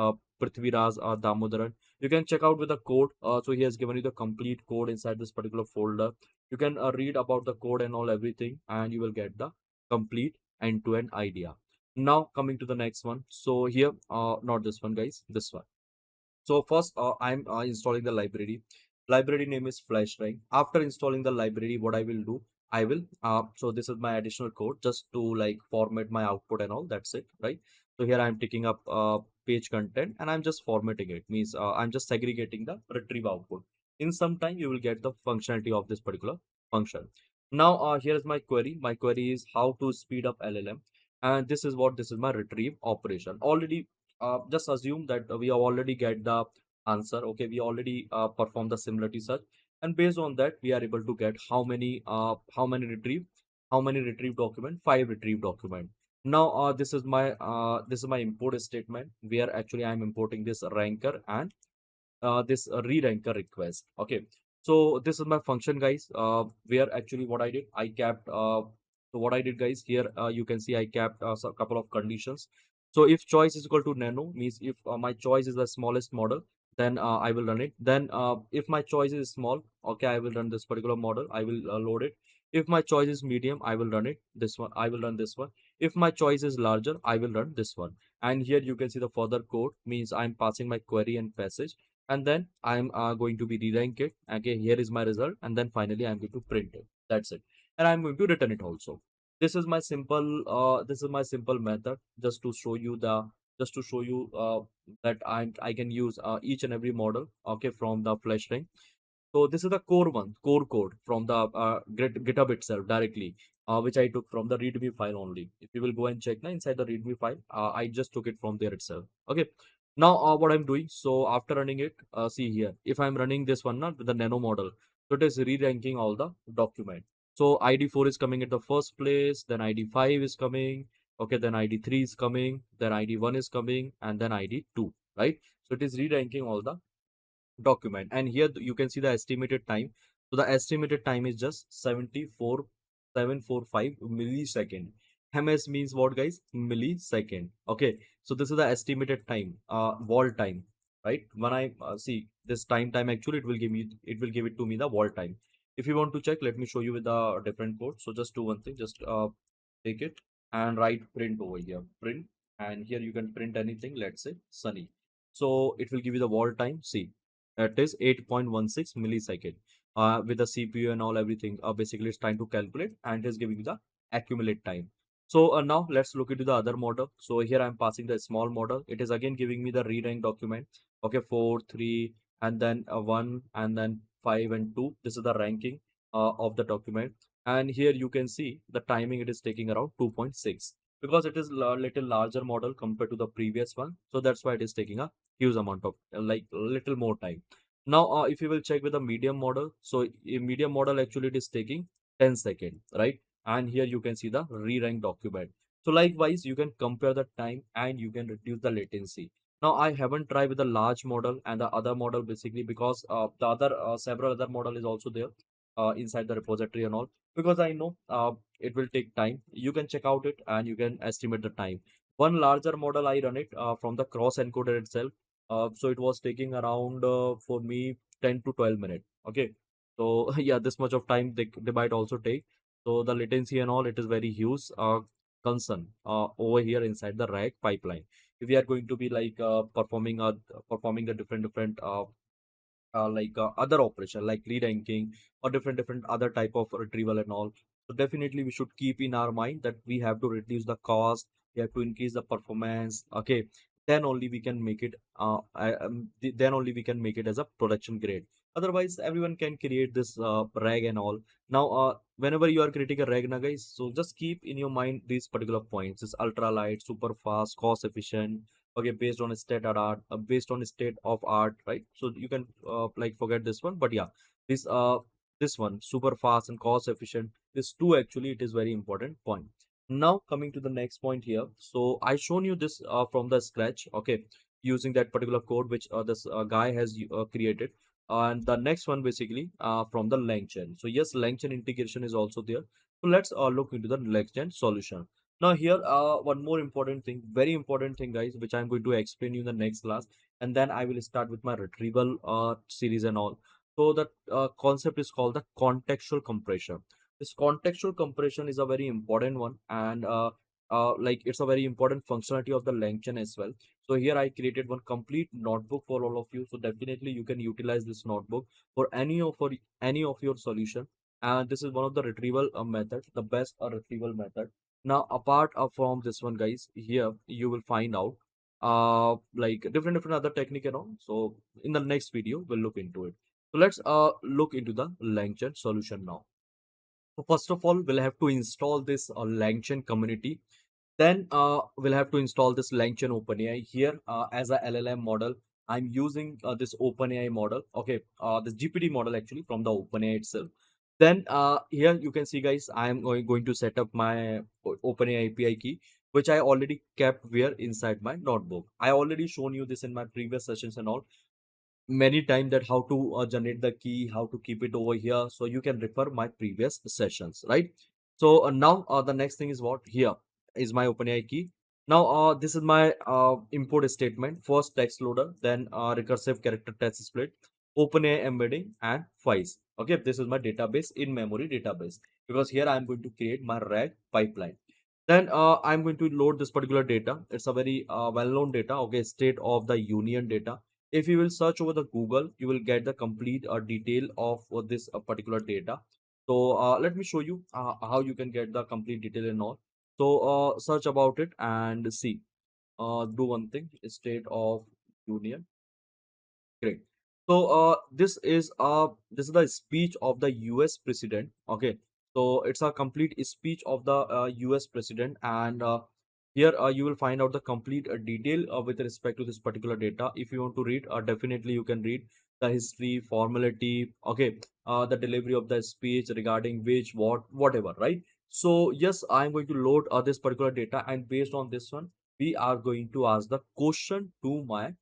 Prithviraj Damodaran. You can check out with the code. So he has given you the complete code inside this particular folder. You can read about the code and all everything, and you will get the complete end-to-end idea. Now coming to the next one. So here, not this one, guys, this one. So first, I'm installing the library. Library name is FlashRank. After installing the library, what I will do, I will so this is my additional code just to like format my output and all. That's it, right? So here I'm taking up page content and I'm just formatting it. Means I'm just segregating the retrieve output. In some time, you will get the functionality of this particular function. Now here is my query. My query is how to speed up LLM, and this is my retrieve operation. Already just assume that we have already get the answer. Okay, we already perform the similarity search, and based on that we are able to get how many retrieve document, 5 retrieve document. Now this is my import statement where actually I am importing this ranker and this ReRanker request. Okay, so this is my function, guys, where actually what I did, I kept so what I did, guys, here you can see I kept a couple of conditions. So if choice is equal to nano, means if my choice is the smallest model, then I will run it. Then if my choice is small, okay, I will run this particular model, I will load it. If my choice is medium, I will run it, this one, I will run this one. If my choice is larger, I will run this one. And here you can see the further code, means I'm passing my query and passage, and then I'm going to be re-rank it. Okay, here is my result, and then finally I'm going to print it. That's it, and I'm going to return it also. This is my simple method just to show you that I can use each and every model, okay, from the flash ring. So this is the core code from the GitHub itself directly, which I took from the README file only. If you will go and check now inside the README file, I just took it from there itself. Okay. Now what I'm doing, so after running it, see here, if I'm running this one not with the nano model, so it is re-ranking all the document. So ID4 is coming at the first place, then ID5 is coming, okay, then ID3 is coming, then ID1 is coming, and then ID2, right? So it is re-ranking all the document, and here you can see the estimated time. So the estimated time is just 74745 millisecond. ms means what, guys? Millisecond. Okay, so this is the estimated time, wall time, right? When I see this time actually it will give it to me the wall time. If you want to check, let me show you with the different code. So just do one thing, just take it and write print over here, print, and here you can print anything, let's say sunny. So it will give you the wall time. See, it is 8.16 millisecond. With the CPU and all everything, basically it's trying to calculate and it is giving you the accumulate time. So now let's look into the other model. So here I'm passing the small model. It is again giving me the re-rank document. Okay, 4, 3, and then 1, and then 5 and 2. This is the ranking of the document. And here you can see the timing, it is taking around 2.6 because it is a little larger model compared to the previous one. So that's why it is taking a huge amount of like little more time. Now if you will check with the medium model, so a medium model actually it is taking 10 seconds, right? And here you can see the re-rank document. So likewise you can compare the time and you can reduce the latency. Now I haven't tried with the large model and the other model, basically because the other several other model is also there inside the repository and all, because I know it will take time. You can check out it and you can estimate the time. One larger model I run it from the CrossEncoder itself. So it was taking around for me 10 to 12 minutes. Okay. So yeah, this much of time they might also take. So the latency and all, it is very huge concern over here inside the RAG pipeline. If we are going to be like performing the different other operation like re-ranking or different other type of retrieval and all. So definitely we should keep in our mind that we have to reduce the cost, we have to increase the performance. Okay, then only we can make it then only we can make it as a production grade. Otherwise everyone can create this rag and all. Now whenever you are creating a rag now, guys, so just keep in your mind these particular points. It's ultra light, super fast, cost efficient, okay, based on a state of art, based on a state of art, right? So you can like forget this one, but yeah, this this one super fast and cost efficient, this two actually it is very important point. Now coming to the next point here, so I shown you this from the scratch, okay, using that particular code which this guy has created. and the next one basically from the LangChain. So yes, LangChain integration is also there. So let's look into the LangChain solution. Now here, one more important thing, very important thing, guys, which I'm going to explain you in the next class, and then I will start with my retrieval series and all. So the concept is called the contextual compression. This contextual compression is a very important one, and like it's a very important functionality of the LangChain as well. So here I created one complete notebook for all of you. So definitely you can utilize this notebook for any of your solution. And this is one of the retrieval method, the best retrieval method. Now, apart from this one, guys, here you will find out like different other technique and all. So in the next video, we'll look into it. So let's look into the LangChain solution now. So first of all, we'll have to install this LangChain community. Then we'll have to install this LangChain OpenAI here as a LLM model. I'm using this OpenAI model, okay, this GPT model actually from the OpenAI itself. Then here you can see, guys, I am going to set up my OpenAI API key, which I already kept where inside my notebook. I already shown you this in my previous sessions and all many times, that how to generate the key, how to keep it over here, so you can refer my previous sessions, right? So now the next thing is what here is my OpenAI key. Now this is my import statement: first text loader, then recursive character test split, OpenAI embedding, and Faiss. Okay, this is my database, in memory database, because here I am going to create my RAG pipeline. Then I'm going to load this particular data. It's a very well-known data, okay, state of the union data. If you will search over the Google, you will get the complete detail of this particular data. So let me show you how you can get the complete detail and all. So search about it and see. Do one thing: state of union. Great. So this is the speech of the U.S. president. Okay. So it's a complete speech of the U.S. president, and here you will find out the complete detail with respect to this particular data. If you want to read, definitely you can read the history, formality, okay, the delivery of the speech, regarding which, what, whatever, right? So yes, I'm going to load this particular data, and based on this one, we are going to ask the question to my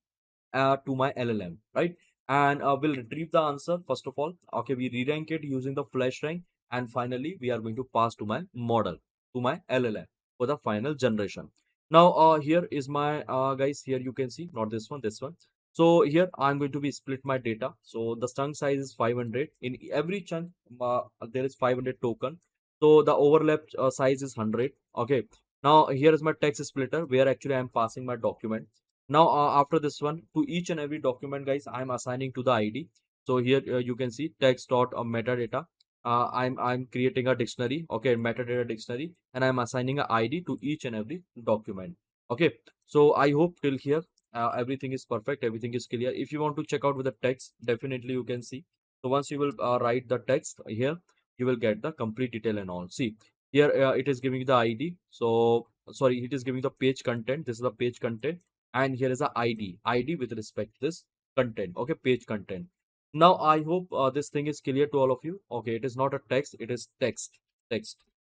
LLM, right? And we'll retrieve the answer first of all. Okay, we re-rank it using the flash rank, and finally we are going to pass to my model, to my LLM for the final generation. Now, here is my guys. Here you can see, not this one, this one. So here I'm going to be split my data. So the chunk size is 500. In every chunk, there is 500 token. So the overlap size is 100. Okay. Now here is my text splitter, where actually I'm passing my document. Now after this one, to each and every document, guys, I'm assigning to the ID. So here you can see text dot metadata. I'm creating a dictionary, okay, metadata dictionary, and I'm assigning a ID to each and every document. Okay, so I hope till here everything is perfect, everything is clear. If you want to check out with the text, definitely you can see. So once you will write the text here, you will get the complete detail and all. See here, it is giving the ID. So sorry, it is giving the page content. This is the page content, and here is a id with respect to this content, okay, page content. Now I hope this thing is clear to all of you. Okay, it is not a text, it is text.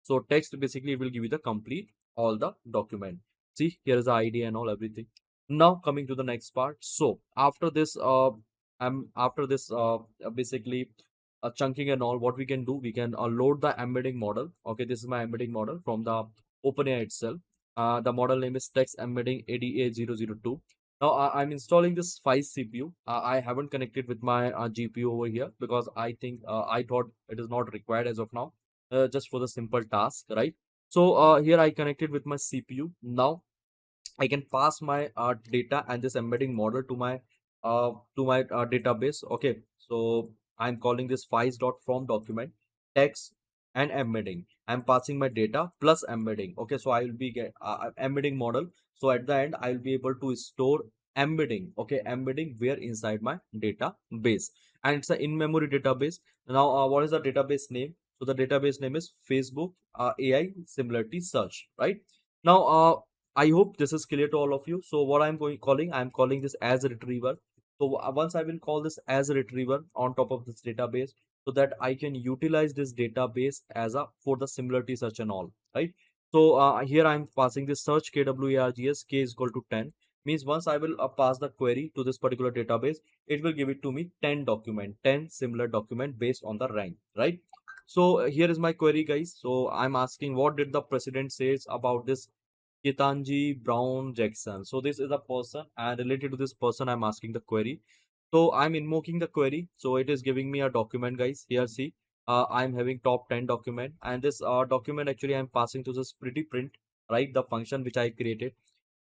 So text basically will give you the complete all the document. See, here is the id and all, everything. Now coming to the next part. So after this after this basically chunking and all, what we can do, we can load the embedding model. Okay, this is my embedding model from the OpenAI itself. The model name is Text Embedding ADA002. Now I'm installing this Faiss CPU. I haven't connected with my GPU over here, because I think I thought it is not required as of now, just for the simple task, right? So here I connected with my CPU. Now I can pass my data and this embedding model to my database. Okay, so I'm calling this files.from document text and embedding. I'm passing my data plus embedding. Okay, so I will be get embedding model. So at the end, I will be able to store embedding. Okay, embedding where inside my database, and it's an in-memory database. Now, what is the database name? So the database name is Facebook AI Similarity Search. Right now, I hope this is clear to all of you. So what I'm calling this as a retriever. So once I will call this as a retriever on top of this database, so that I can utilize this database as a for the similarity search and all, right? So here I'm passing this search kwargs, k is equal to 10. means once I will pass the query to this particular database, it will give it to me 10 document, 10 similar document based on the rank, right? So here is my query, guys. So I'm asking, what did the president says about this Ketanji Brown Jackson? So this is a person, and related to this person, I'm asking the query. So I'm invoking the query. So it is giving me a document, guys. Here, see, I'm having top 10 document, and this document actually I'm passing to this pretty print, right? The function which I created.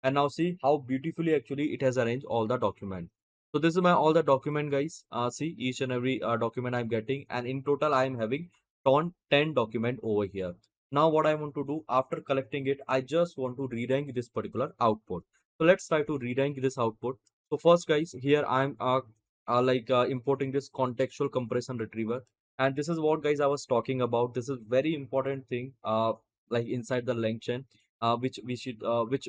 And now see how beautifully actually it has arranged all the document. So this is my all the document, guys. See each and every document I'm getting, and in total I am having 10 document over here. Now what I want to do after collecting it, I just want to re-rank this particular output. So let's try to re-rank this output. So first, guys, here I'm importing this contextual compression retriever, and this is what, guys, I was talking about. This is very important thing like inside the LangChain, which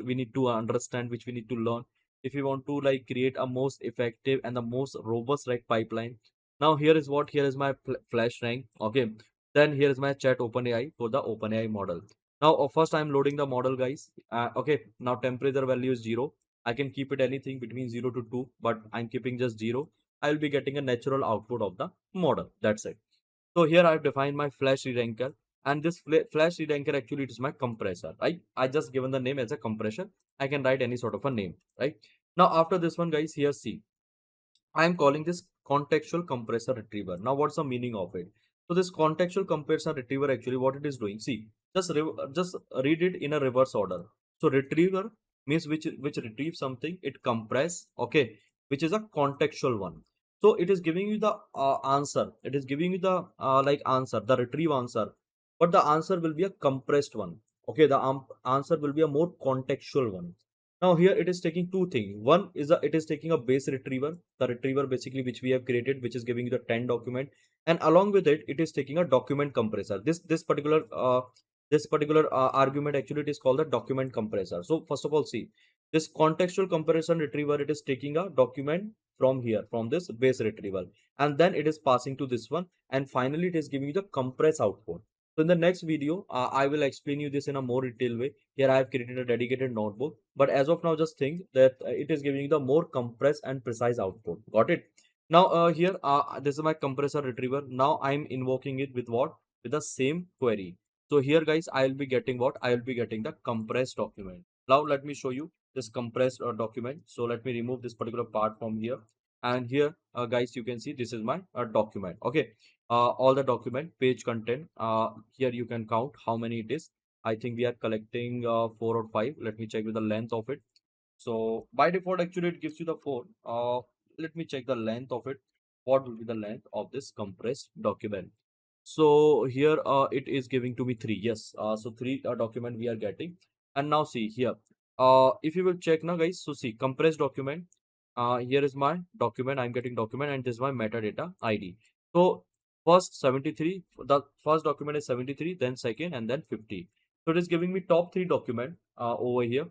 we need to understand, which we need to learn if we want to like create a most effective and the most robust rank pipeline. Now here is my flash rank. Okay, then here is my chat OpenAI for the OpenAI model. Now first I'm loading the model, guys. Okay, now temperature value is 0. I can keep it anything between 0 to 2, but I'm keeping just 0. I will be getting a natural output of the model. That's it. So here I've defined my flash re-ranker, and this flash re-ranker actually it is my compressor, right? I just given the name as a compression. I can write any sort of a name, right? Now after this one, guys, here see, I am calling this contextual compressor retriever. Now, what's the meaning of it? So, this contextual compressor retriever actually what it is doing. See, just read it in a reverse order. So, retriever means which retrieves something. It compress, okay, which is a contextual one. So, it is giving you the answer. It is giving you the like answer, the retrieve answer, but the answer will be a compressed one. Okay, the answer will be a more contextual one. Now here it is taking two things. One is it is taking a base retriever, the retriever basically which we have created, which is giving you the 10 document, and along with it, it is taking a document compressor. This particular argument actually it is called the document compressor. So first of all, see this contextual comparison retriever. It is taking a document from here from this base retrieval, and then it is passing to this one, and finally it is giving you the compress output. So in the next video, I will explain you this in a more detailed way. Here I have created a dedicated notebook, but as of now, just think that it is giving you the more compressed and precise output. Got it? Now here, this is my compressor retriever. Now I'm invoking it with what? With the same query. So here, guys, I will be getting what? I will be getting the compressed document. Now let me show you this compressed document. So let me remove this particular part from here. And here, guys, you can see this is my document. Okay, all the document page content. Here you can count how many it is. I think we are collecting 4 or 5. Let me check with the length of it. So by default, actually, it gives you the 4. Let me check the length of it. What will be the length of this compressed document? So here it is giving to me 3. Yes. So 3 document we are getting. And now see here. If you will check now, guys. So see compressed document. Here is my document. I'm getting document, and this is my metadata ID. So first 73. The first document is 73, then second, and then 50. So it is giving me top 3 document over here.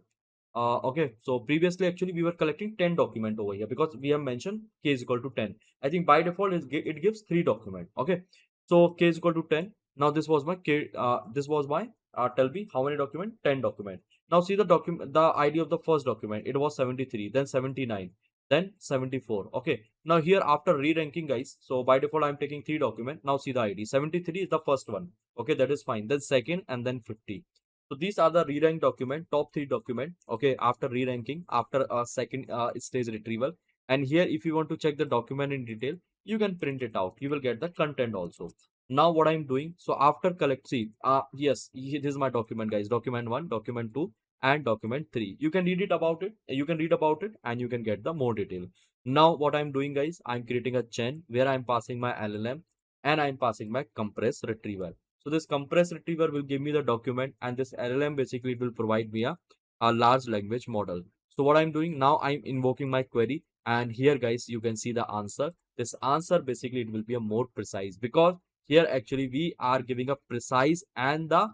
Okay, so previously actually we were collecting 10 document over here because we have mentioned k is equal to 10. I think by default it gives 3 document. Okay, so k is equal to 10. Now this was my k. This was my tell me how many document? 10 document. Now see the document, the ID of the first document. It was 73, then 79, then 74. Okay. Now here after re-ranking, guys. So by default I'm taking 3 document. Now see the ID. 73 is the first one. Okay, that is fine. Then second, and then 50. So these are the re-rank document, top 3 document. Okay, after re-ranking, after a second stage retrieval. And here, if you want to check the document in detail, you can print it out. You will get the content also. Now what I'm doing, so after collect, see, yes, this is my document, guys. Document 1, document 2, and document 3. You can read it about it. You can read about it, and you can get the more detail. Now what I'm doing, guys, I'm creating a chain where I'm passing my LLM and I'm passing my compress retrieval. So this compress retriever will give me the document, and this LLM basically will provide me a large language model. So what I'm doing now, I'm invoking my query, and here, guys, you can see the answer. This answer basically it will be a more precise because here actually we are giving a precise and the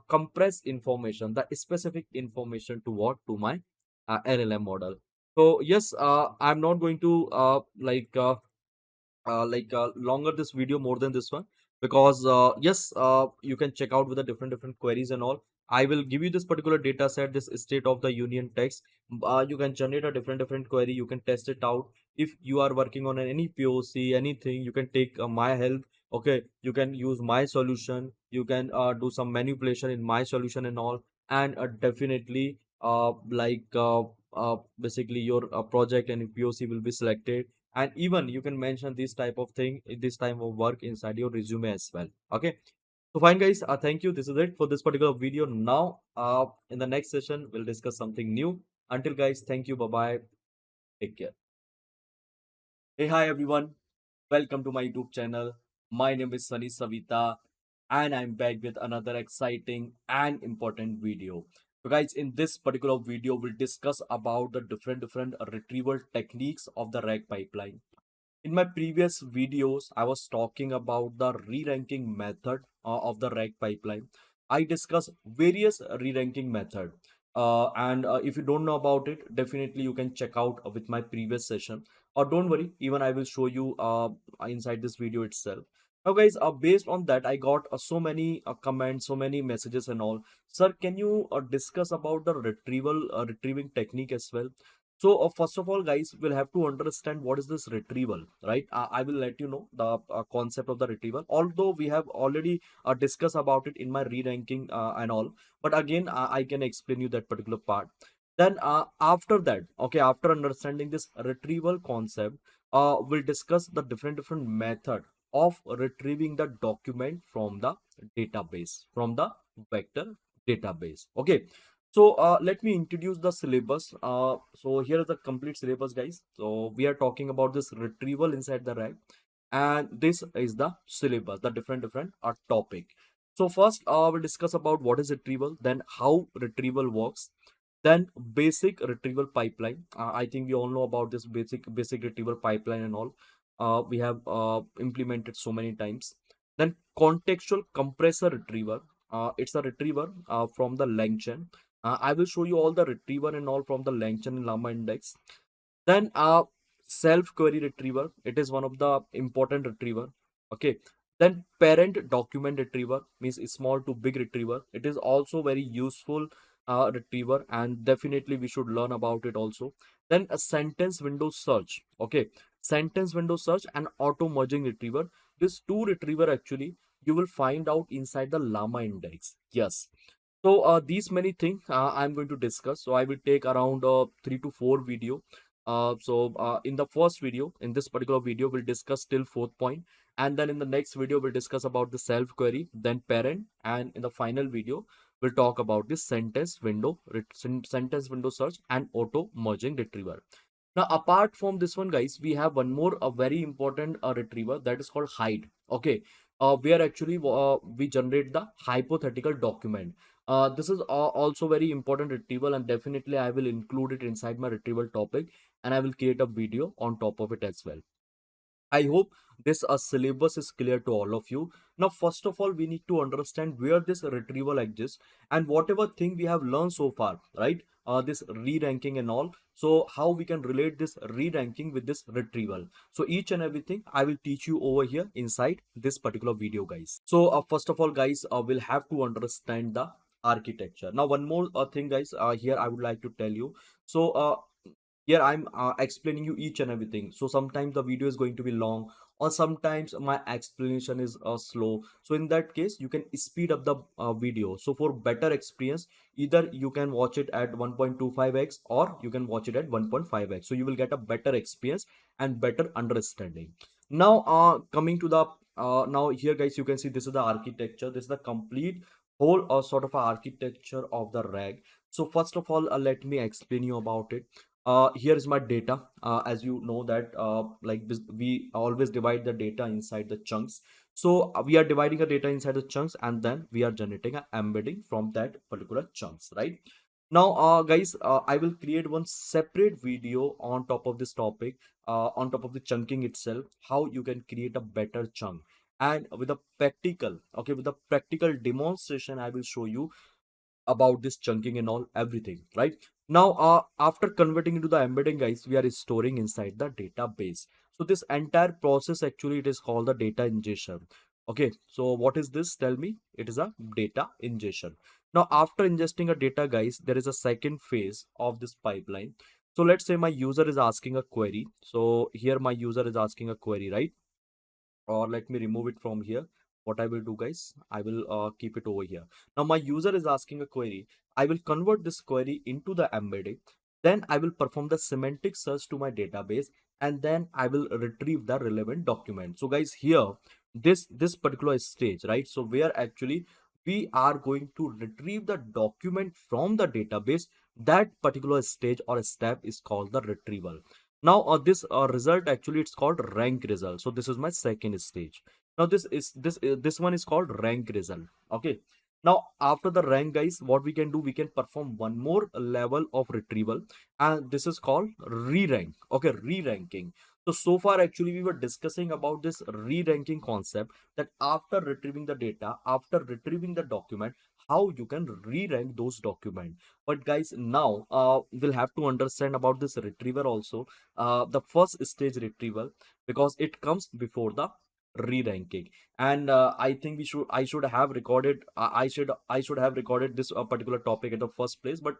compressed information, the specific information to what, to my LLM model. So yes, I'm not going to longer this video more than this one because yes, you can check out with the different queries and all. I will give you this particular data set, this state of the union text. You can generate a different query. You can test it out. If you are working on any POC, anything, you can take my help. Okay, you can use my solution. You can do some manipulation in my solution and all, and definitely basically your project and POC will be selected, and even you can mention this type of thing, this type of work inside your resume as well. Okay, so fine guys, thank you. This is it for this particular video. Now in the next session we'll discuss something new. Until guys, thank you, bye bye, take care. Hey, hi everyone, welcome to my YouTube channel. My name is Sunny Savita, and I'm back with another exciting and important video. So guys, in this particular video we'll discuss about the different retrieval techniques of the RAG pipeline. In my previous videos, I was talking about the re-ranking method of the RAG pipeline. I discussed various re-ranking method. And if you don't know about it, definitely you can check out with my previous session. Or don't worry, even I will show you inside this video itself. Now, guys, based on that, I got so many comments, so many messages and all. Sir, can you discuss about the retrieving technique as well? So first of all, guys, we'll have to understand what is this retrieval, right? I will let you know the concept of the retrieval. Although we have already discussed about it in my re-ranking and all, but again, I can explain you that particular part. Then after that, okay, after understanding this retrieval concept, we'll discuss the different method of retrieving the document from the database, from the vector database. Okay, so let me introduce the syllabus. So here is the complete syllabus, guys. So we are talking about this retrieval inside the RAG, and this is the syllabus, the different topic. So first, we'll discuss about what is retrieval, then how retrieval works, then basic retrieval pipeline. I think we all know about this basic retrieval pipeline and all. We have implemented so many times. Then contextual compressor retriever. It's a retriever from the LangChain. I will show you all the retriever and all from the LangChain and Llama index. Then self query retriever. It is one of the important retriever. Okay. Then parent document retriever means small to big retriever. It is also very useful retriever, and definitely we should learn about it also. Then a sentence window search. Okay. Sentence window search and auto merging retriever. This two retriever actually you will find out inside the Llama index. Yes. So these many things I'm going to discuss. So I will take around 3 to 4 video. In the first video, in this particular video, we'll discuss till fourth point, and then in the next video we'll discuss about the self query, then parent, and in the final video we'll talk about this sentence window search and auto merging retriever. Now, apart from this one, guys, we have one more a very important retriever that is called hide. Okay, where actually we generate the hypothetical document. This is also very important retrieval, and definitely I will include it inside my retrieval topic, and I will create a video on top of it as well. I hope this syllabus is clear to all of you. Now, first of all, we need to understand where this retrieval exists and whatever thing we have learned so far, right? This re-ranking and all. So, how we can relate this re-ranking with this retrieval. So, each and everything I will teach you over here inside this particular video, guys. So, first of all, guys, we'll have to understand the architecture. Now, one more thing, guys, here I would like to tell you. So, here I'm explaining you each and everything, so sometimes the video is going to be long, or sometimes my explanation is slow. So in that case you can speed up the video, so for better experience, either you can watch it at 1.25x or you can watch it at 1.5x, so you will get a better experience and better understanding. Now coming to the now here, guys, you can see this is the architecture, this is the complete whole sort of a architecture of the RAG. So first of all, let me explain you about it. Here is my data. As you know that like this, we always divide the data inside the chunks. So we are dividing the data inside the chunks, and then we are generating an embedding from that particular chunks, right? Now guys, I will create one separate video on top of this topic, on top of the chunking itself, how you can create a better chunk, and with a practical, okay, with a practical demonstration I will show you about this chunking and all everything, right? Now after converting into the embedding, guys, we are storing inside the database. So this entire process actually it is called the data ingestion. Okay, so what is this? Tell me. It is a data ingestion. Now, after ingesting a data, guys, there is a second phase of this pipeline. So let's say my user is asking a query. So here my user is asking a query, right? Or let me remove it from here. What I will do, guys, I will keep it over here. Now my user is asking a query. I will convert this query into the embedding. Then I will perform the semantic search to my database, and then I will retrieve the relevant document. So guys, here this particular stage, right, so where actually we are going to retrieve the document from the database, that particular stage or step is called the retrieval. Now this result, actually it's called rank result. So this is my second stage. Now this one is called rank result. Okay. Now after the rank, guys, what we can do, we can perform one more level of retrieval, and this is called re-rank. Okay, re-ranking. So far actually we were discussing about this re-ranking concept, that after retrieving the data, after retrieving the document, how you can re-rank those documents. But guys, now we'll have to understand about this retriever also, the first stage retrieval, because it comes before the re-ranking. And I think I should have recorded, I should have recorded this particular topic at the first place, but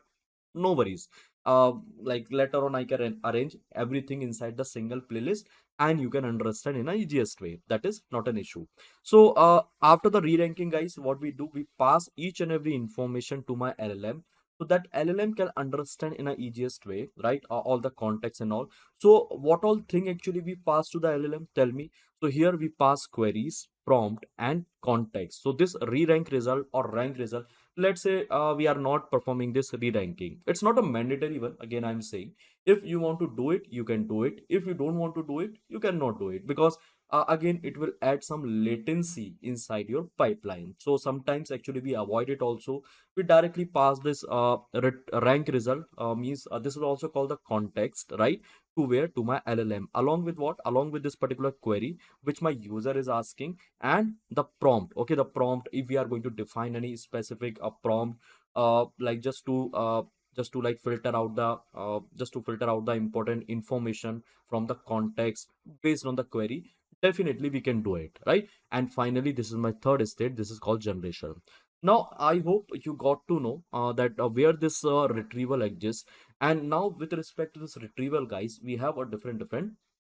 no worries. Like later on I can arrange everything inside the single playlist, and you can understand in a easiest way. That is not an issue. So after the re-ranking, guys, what we do, we pass each and every information to my LLM, so that LLM can understand in a easiest way, right, all the context and all. So what all thing actually we pass to the LLM, tell me. So here we pass queries, prompt, and context. So this re-rank result or rank result, let's say we are not performing this re-ranking, it's not a mandatory one. Again, I'm saying, if you want to do it, you can do it. If you don't want to do it, you cannot do it, because again, it will add some latency inside your pipeline. So sometimes actually we avoid it also. We directly pass this rank result, means this is also called the context, right, to where, to my LLM, along with what, along with this particular query which my user is asking, and the prompt. Okay, the prompt, if we are going to define any specific prompt, like just to like filter out the just to filter out the important information from the context based on the query, definitely we can do it, right? And finally, this is my third state. This is called generation. Now I hope you got to know that where this retrieval exists. And now with respect to this retrieval, guys, we have a different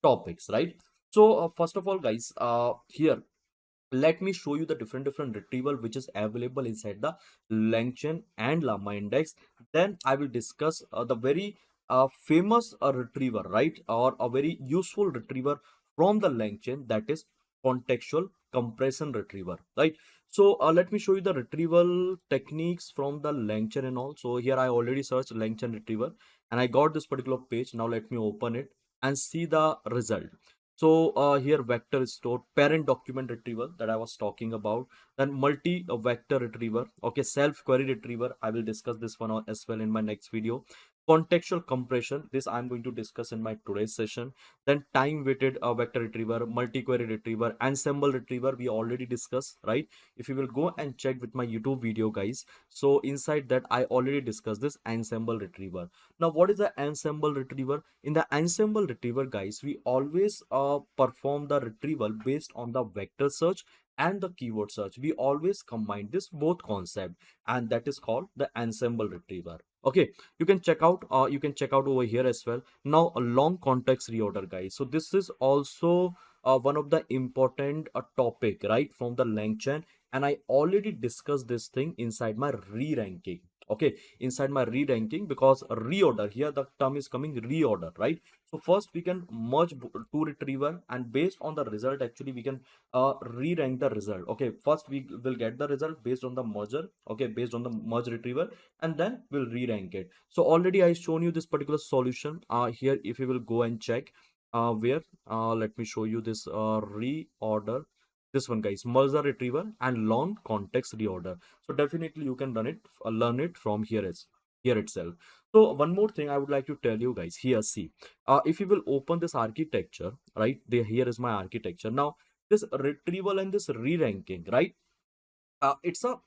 topics, right? So first of all, guys, here let me show you the different retrieval which is available inside the LangChain and Llama Index. Then I will discuss the very famous retriever, right, or a very useful retriever from the LangChain, that is contextual compression retriever, right? So let me show you the retrieval techniques from the LangChain and all. So here I already searched LangChain retriever, and I got this particular page. Now let me open it and see the result. So here vector store, parent document retrieval that I was talking about, then multi vector retriever, okay, self query retriever. I will discuss this one as well in my next video. Contextual compression, this I'm going to discuss in my today's session. Then time weighted vector retriever, multi query retriever, ensemble retriever, we already discussed, right? If you will go and check with my YouTube video, guys, so inside that I already discussed this ensemble retriever. Now what is the ensemble retriever? In the ensemble retriever, guys, we always perform the retrieval based on the vector search and the keyword search. We always combine this both concept, and that is called the ensemble retriever. Okay, you can check out over here as well. Now a long context reorder, guys, so this is also one of the important topic, right, from the LangChain, and I already discussed this thing inside my re-ranking. Okay, inside my re-ranking, because reorder, here the term is coming reorder, right? So first we can merge two retriever, and based on the result, actually we can re-rank the result. Okay, first we will get the result based on the merger, okay, based on the merge retriever, and then we'll re-rank it. So already I shown you this particular solution here. If you will go and check where let me show you this reorder, this one, guys, merger retriever and long context reorder. So definitely you can run it, learn it from here itself. So one more thing I would like to tell you, guys, here, see, if you will open this architecture, right there, here is my architecture. Now this retrieval and this re-ranking, right, it's a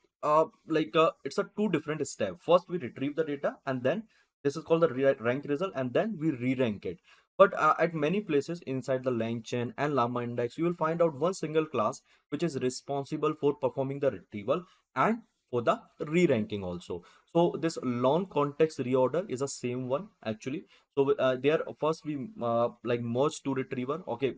it's a two different step. First we retrieve the data, and then this is called the rank result, and then we re-rank it. But at many places inside the LangChain and Llama Index, you will find out one single class which is responsible for performing the retrieval and for the re-ranking also. So this long context reorder is the same one actually. So there first we like merge to retriever. Okay,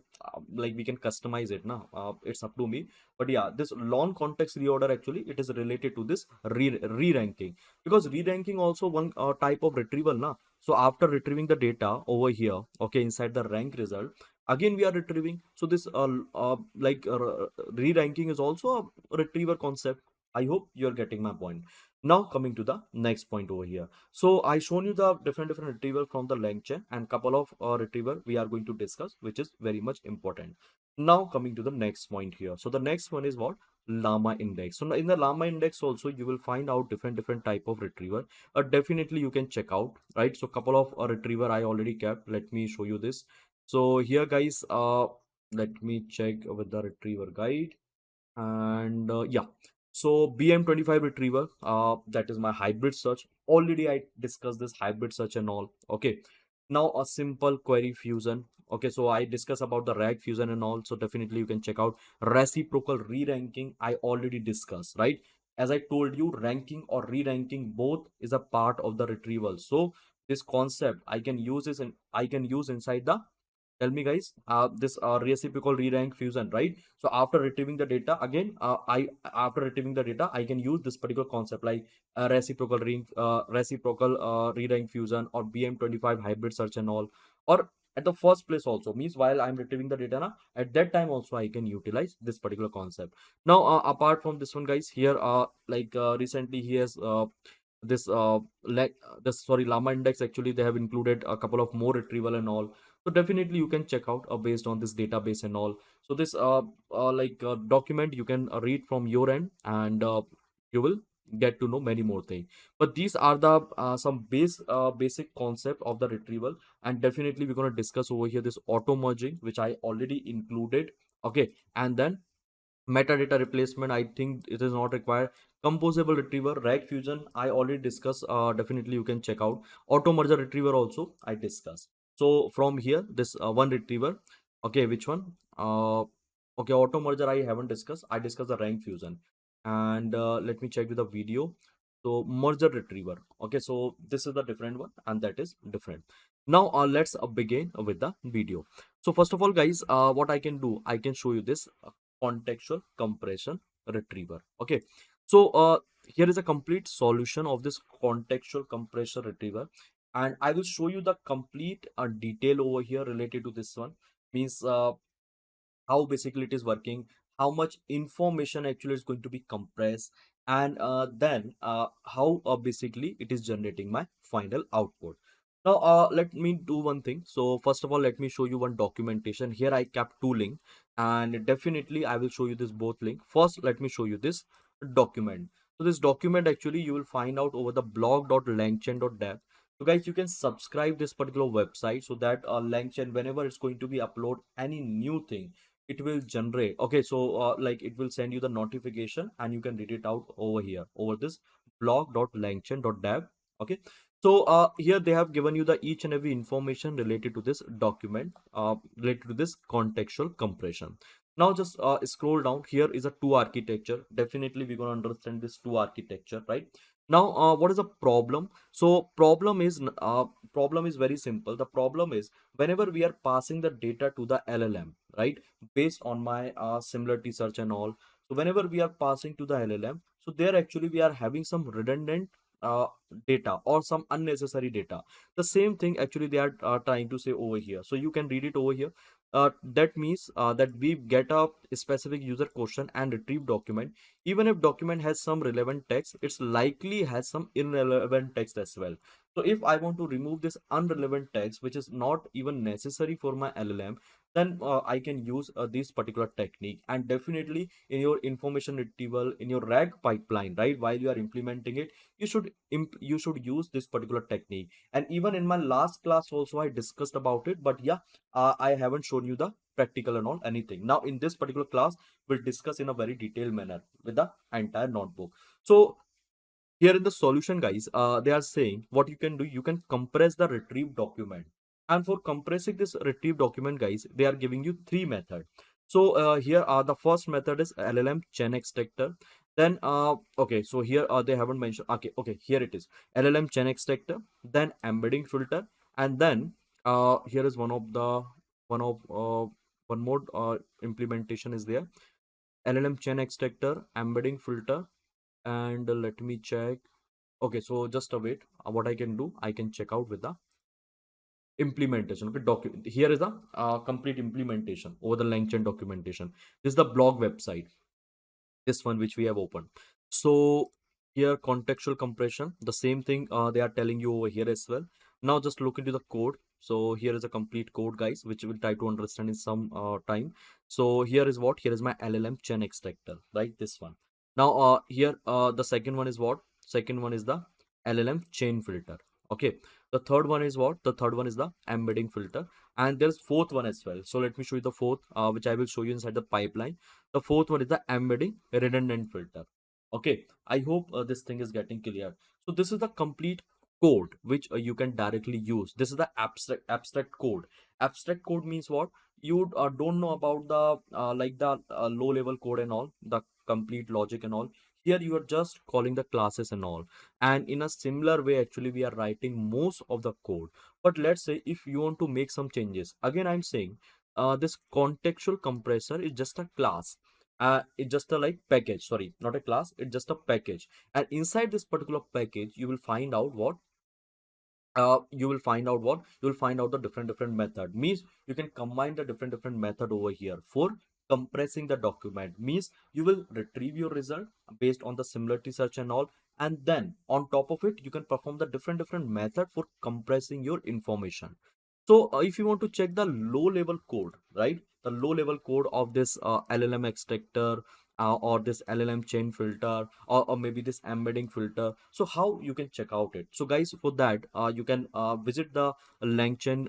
like we can customize it now. It's up to me. But yeah, this long context reorder actually it is related to this re-ranking, because re-ranking also one type of retrieval now. So after retrieving the data over here, okay, inside the rank result, again we are retrieving. So this re-ranking is also a retriever concept. I hope you're getting my point. Now coming to the next point over here. So I shown you the different retriever from the LangChain, and couple of retriever we are going to discuss, which is very much important. Now coming to the next point here. So the next one is what? Llama index. So in the Llama index also you will find out different type of retriever. Definitely you can check out, right? So couple of retriever I already kept. Let me show you this. So here guys, let me check with the retriever guide. And yeah, so BM25 retriever, that is my hybrid search. Already I discussed this hybrid search and all. Okay, now a simple query fusion. Okay, so I discuss about the rag fusion and all, so definitely you can check out reciprocal re-ranking. I already discussed, right? As I told you, ranking or re-ranking both is a part of the retrieval. So this concept I can use this, and I can use inside the, tell me guys, this reciprocal re-rank fusion, right? So after retrieving the data again, I after retrieving the data I can use this particular concept like reciprocal re-rank fusion or BM25 hybrid search and all. Or at the first place also means while I'm retrieving the data now, at that time also I can utilize this particular concept. Now apart from this one guys, here recently he has this this sorry llama index, actually they have included a couple of more retrieval and all. So definitely you can check out based on this database and all. So this document you can read from your end, and you will get to know many more things. But these are the some basic concept of the retrieval. And definitely we're going to discuss over here this auto merging, which I already included. Okay, and then metadata replacement, I think it is not required. Composable retriever, rag fusion, I already discussed. Definitely you can check out. Auto merger retriever also I discussed. So from here this one retriever, okay, which one? Okay, auto merger I haven't discussed. I discussed the rank fusion. And let me check with the video. So merger retriever, okay, so this is the different one, and that is different. Now let's begin with the video. So first of all guys, what I can do, I can show you this contextual compression retriever. Okay, so here is a complete solution of this contextual compression retriever, and I will show you the complete detail over here related to this one. Means how basically it is working, how much information actually is going to be compressed, and then how basically it is generating my final output. Now let me do one thing. So first of all, let me show you one documentation. Here I kept two links, and definitely I will show you this both link. First let me show you this document. So this document actually you will find out over the blog.langchain.dev. So guys, you can subscribe this particular website, so that LangChain, whenever it's going to be upload any new thing, it will generate. Okay, so like it will send you the notification, and you can read it out over here over this blog.langchain.dev. Okay, so here they have given you the each and every information related to this document, related to this contextual compression. Now just scroll down. Here is a two architecture. Definitely we're going to understand this two architecture, right? Now what is the problem? So problem is very simple. The problem is whenever we are passing the data to the LLM, right, based on my similarity search and all. So whenever we are passing to the LLM, so there actually we are having some redundant uh, data or some unnecessary data. The same thing actually they are trying to say over here. So you can read it over here. That means that we get a specific user question and retrieve document. Even if document has some relevant text, it's likely has some irrelevant text as well. So if I want to remove this unrelevant text, which is not even necessary for my LLM, then I can use this particular technique. And definitely in your information retrieval, in your RAG pipeline, right, while you are implementing it, you should use this particular technique. And even in my last class also I discussed about it, but yeah, I haven't shown you the practical and all anything. Now in this particular class we'll discuss in a very detailed manner with the entire notebook. So here in the solution guys, they are saying what you can do, you can compress the retrieve document. And for compressing this retrieve document guys, they are giving you three methods. So here the first method is LLM chain extractor. Then okay, so here they haven't mentioned. Okay, here it is, LLM chain extractor. Then embedding filter, and then here is one of one more implementation is there. LLM chain extractor, embedding filter, and let me check. Okay, so just wait. What I can do, I can check out with the implementation. Okay, document. Here is the complete implementation over the LangChain documentation. This is the blog website, this one which we have opened. So here contextual compression, the same thing they are telling you over here as well. Now just look into the code. So here is a complete code, guys, which we'll try to understand in some time. So here is what, here is my LLM chain extractor, right? This one. Now here the second one is what, second one is the LLM chain filter. Okay, the third one is what, the third one is the embedding filter, and there's fourth one as well. So let me show you the fourth, which I will show you inside the pipeline. The fourth one is the embedding redundant filter. Okay, I hope this thing is getting clear. So this is the complete code which you can directly use. This is the abstract code. Abstract code means what, you don't know about the like the low level code and all, the complete logic and all. Here you are just calling the classes and all, and in a similar way actually we are writing most of the code. But let's say if you want to make some changes, again I'm saying this contextual compressor is just a class. It's just a like package, sorry, not a class, it's just a package. And inside this particular package you will find out what, you will find out the different method. Means you can combine the different method over here for compressing the document. Means you will retrieve your result based on the similarity search and all, and then on top of it you can perform the different method for compressing your information. So if you want to check the low level code, right, the low level code of this LLM extractor, or this LLM chain filter, or maybe this embedding filter, so how you can check out it? So guys, for that you can visit the LangChain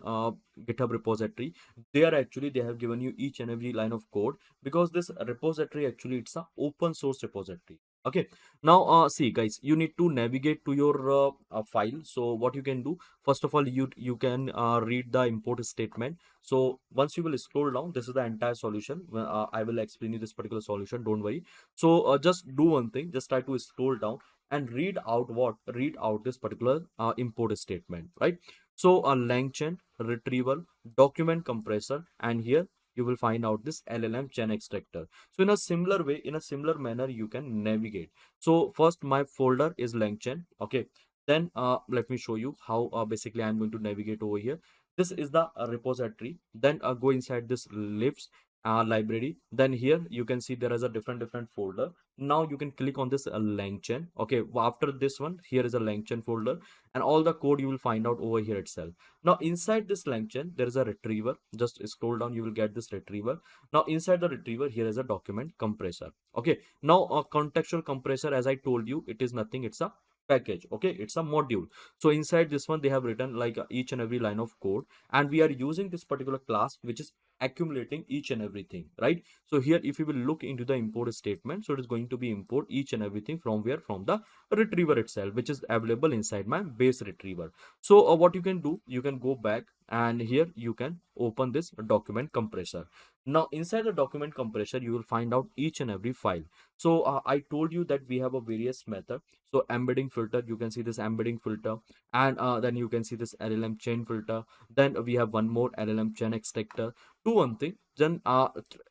GitHub repository. There actually they have given you each and every line of code, because this repository actually it's a open source repository. Okay, now see guys, you need to navigate to your file. So what you can do, first of all, you can read the import statement. So once you will scroll down, this is the entire solution. I will explain you this particular solution, don't worry. So just do one thing, just try to scroll down and read out what, read out this particular import statement, right? So a LangChain retrieval document compressor, and here you will find out this LLM chain extractor. So in a similar way, in a similar manner, you can navigate. So first my folder is LangChain. Okay, then let me show you how basically I'm going to navigate over here. This is the repository. Then go inside this libs library. Then here you can see there is a different folder. Now you can click on this LangChain. Okay, after this one, here is a LangChain folder, and all the code you will find out over here itself. Now inside this LangChain there is a retriever. Just scroll down, you will get this retriever. Now inside the retriever here is a document compressor. Okay, now a contextual compressor, as I told you, it is nothing, it's a package. Okay, it's a module. So inside this one they have written like each and every line of code, and we are using this particular class which is accumulating each and everything, right? So here if you will look into the import statement, so it is going to be import each and everything from where, from the retriever itself, which is available inside my base retriever. So what you can do, you can go back, and here you can open this document compressor. Now inside the document compressor you will find out each and every file. So I told you that we have a various method. So embedding filter, you can see this embedding filter, and then you can see this LLM chain filter. Then we have one more LLM chain extractor. Do one thing, then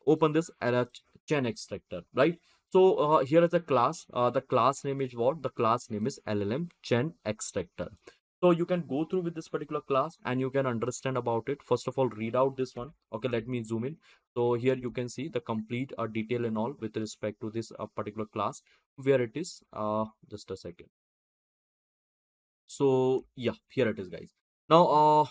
open this LLM chain extractor, right? So here is the class. The class name is what? The class name is LLM chain extractor. So you can go through with this particular class and you can understand about it. First of all, read out this one. Okay, let me zoom in. So here you can see the complete detail and all with respect to this particular class, where it is. Just a second. So yeah, here it is, guys. Now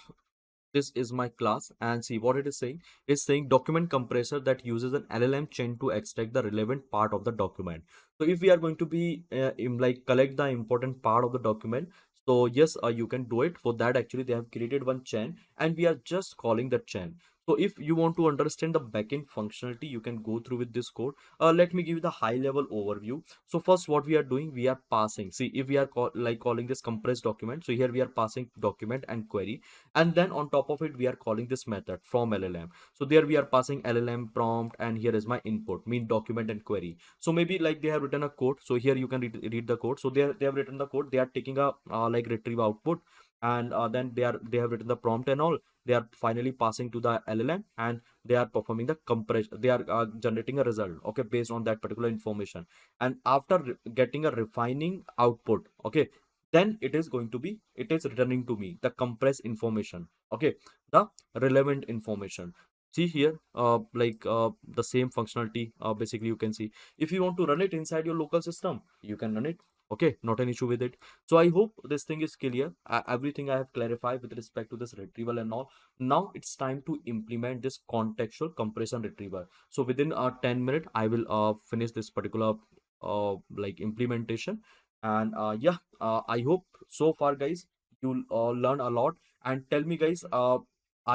this is my class, and see what it is saying. It's saying document compressor that uses an LLM chain to extract the relevant part of the document. So if we are going to be like collect the important part of the document, so yes, you can do it. For that actually they have created one chain, and we are just calling that chain. So if you want to understand the backend functionality, you can go through with this code. Let me give you the high level overview. So first, what we are doing, we are passing. See, if we are calling this compressed document, so here we are passing document and query, and then on top of it, we are calling this method from LLM. So there we are passing LLM prompt, and here is my input, mean document and query. So maybe like they have written a code. So here you can read the code. So they have written the code. They are taking a like retrieve output, and then they have written the prompt and all. They are finally passing to the LLM, and they are performing the compression. They are generating a result, okay, based on that particular information. And after getting a refining output, okay, then it is going to be, it is returning to me the compressed information, okay, the relevant information. See here, the same functionality. Basically, you can see if you want to run it inside your local system, you can run it. Okay, not an issue with it. So I hope this thing is clear. Everything I have clarified with respect to this retrieval and all. Now it's time to implement this contextual compression retriever. So within 10 minutes, I will finish this particular implementation. And yeah, I hope so far, guys, you'll learn a lot. And tell me, guys, are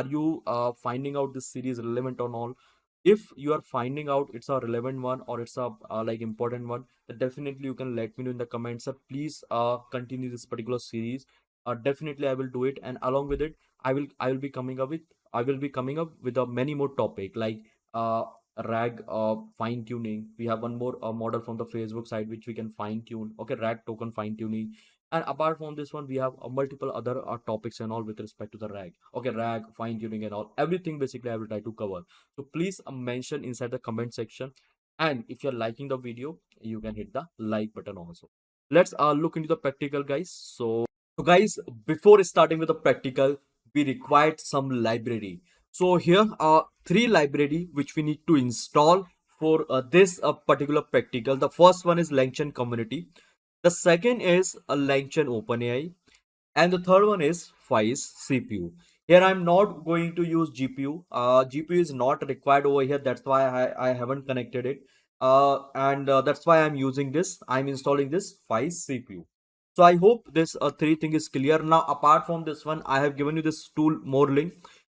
you finding out this series relevant or not? If you are finding out it's a relevant one, or it's a important one, then definitely you can let me know in the comments. Please continue this particular series. Definitely I will do it, and along with it, I will be coming up with, many more topic, like uh RAG fine tuning. We have one more model from the Facebook side which we can fine tune. Okay, RAG token fine tuning. And apart from this one, we have multiple other topics and all with respect to the RAG. Okay, RAG fine tuning and all, everything basically I will try to cover. So please mention inside the comment section. And if you're liking the video, you can hit the like button also. Let's look into the practical, guys. So guys, before starting with the practical, we required some library. So here are three library which we need to install for this particular practical. The first one is LangChain community. The second is a LangChain OpenAI, and the third one is Faiss CPU. Here I'm not going to use GPU. GPU is not required over here. That's why I haven't connected it. And that's why I'm using this. I'm installing this Faiss CPU. So I hope this three thing is clear. Now, apart from this one, I have given you this tool more link.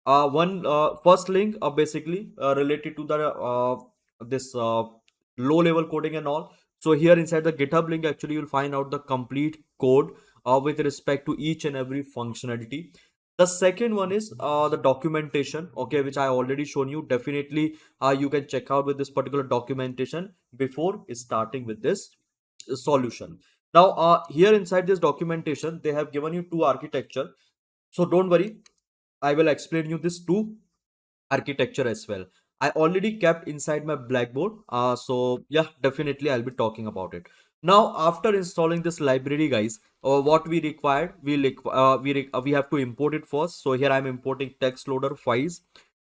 One first link basically related to the this low level coding and all. So here inside the GitHub link, actually you'll find out the complete code with respect to each and every functionality. The second one is the documentation, okay, which I already shown you. Definitely you can check out with this particular documentation before starting with this solution. Now here inside this documentation, they have given you two architecture. So don't worry, I will explain you this two architecture as well. I already kept inside my blackboard. So yeah, definitely I'll be talking about it. Now, after installing this library, guys, what we required, we have to import it first. So here I'm importing text loader files,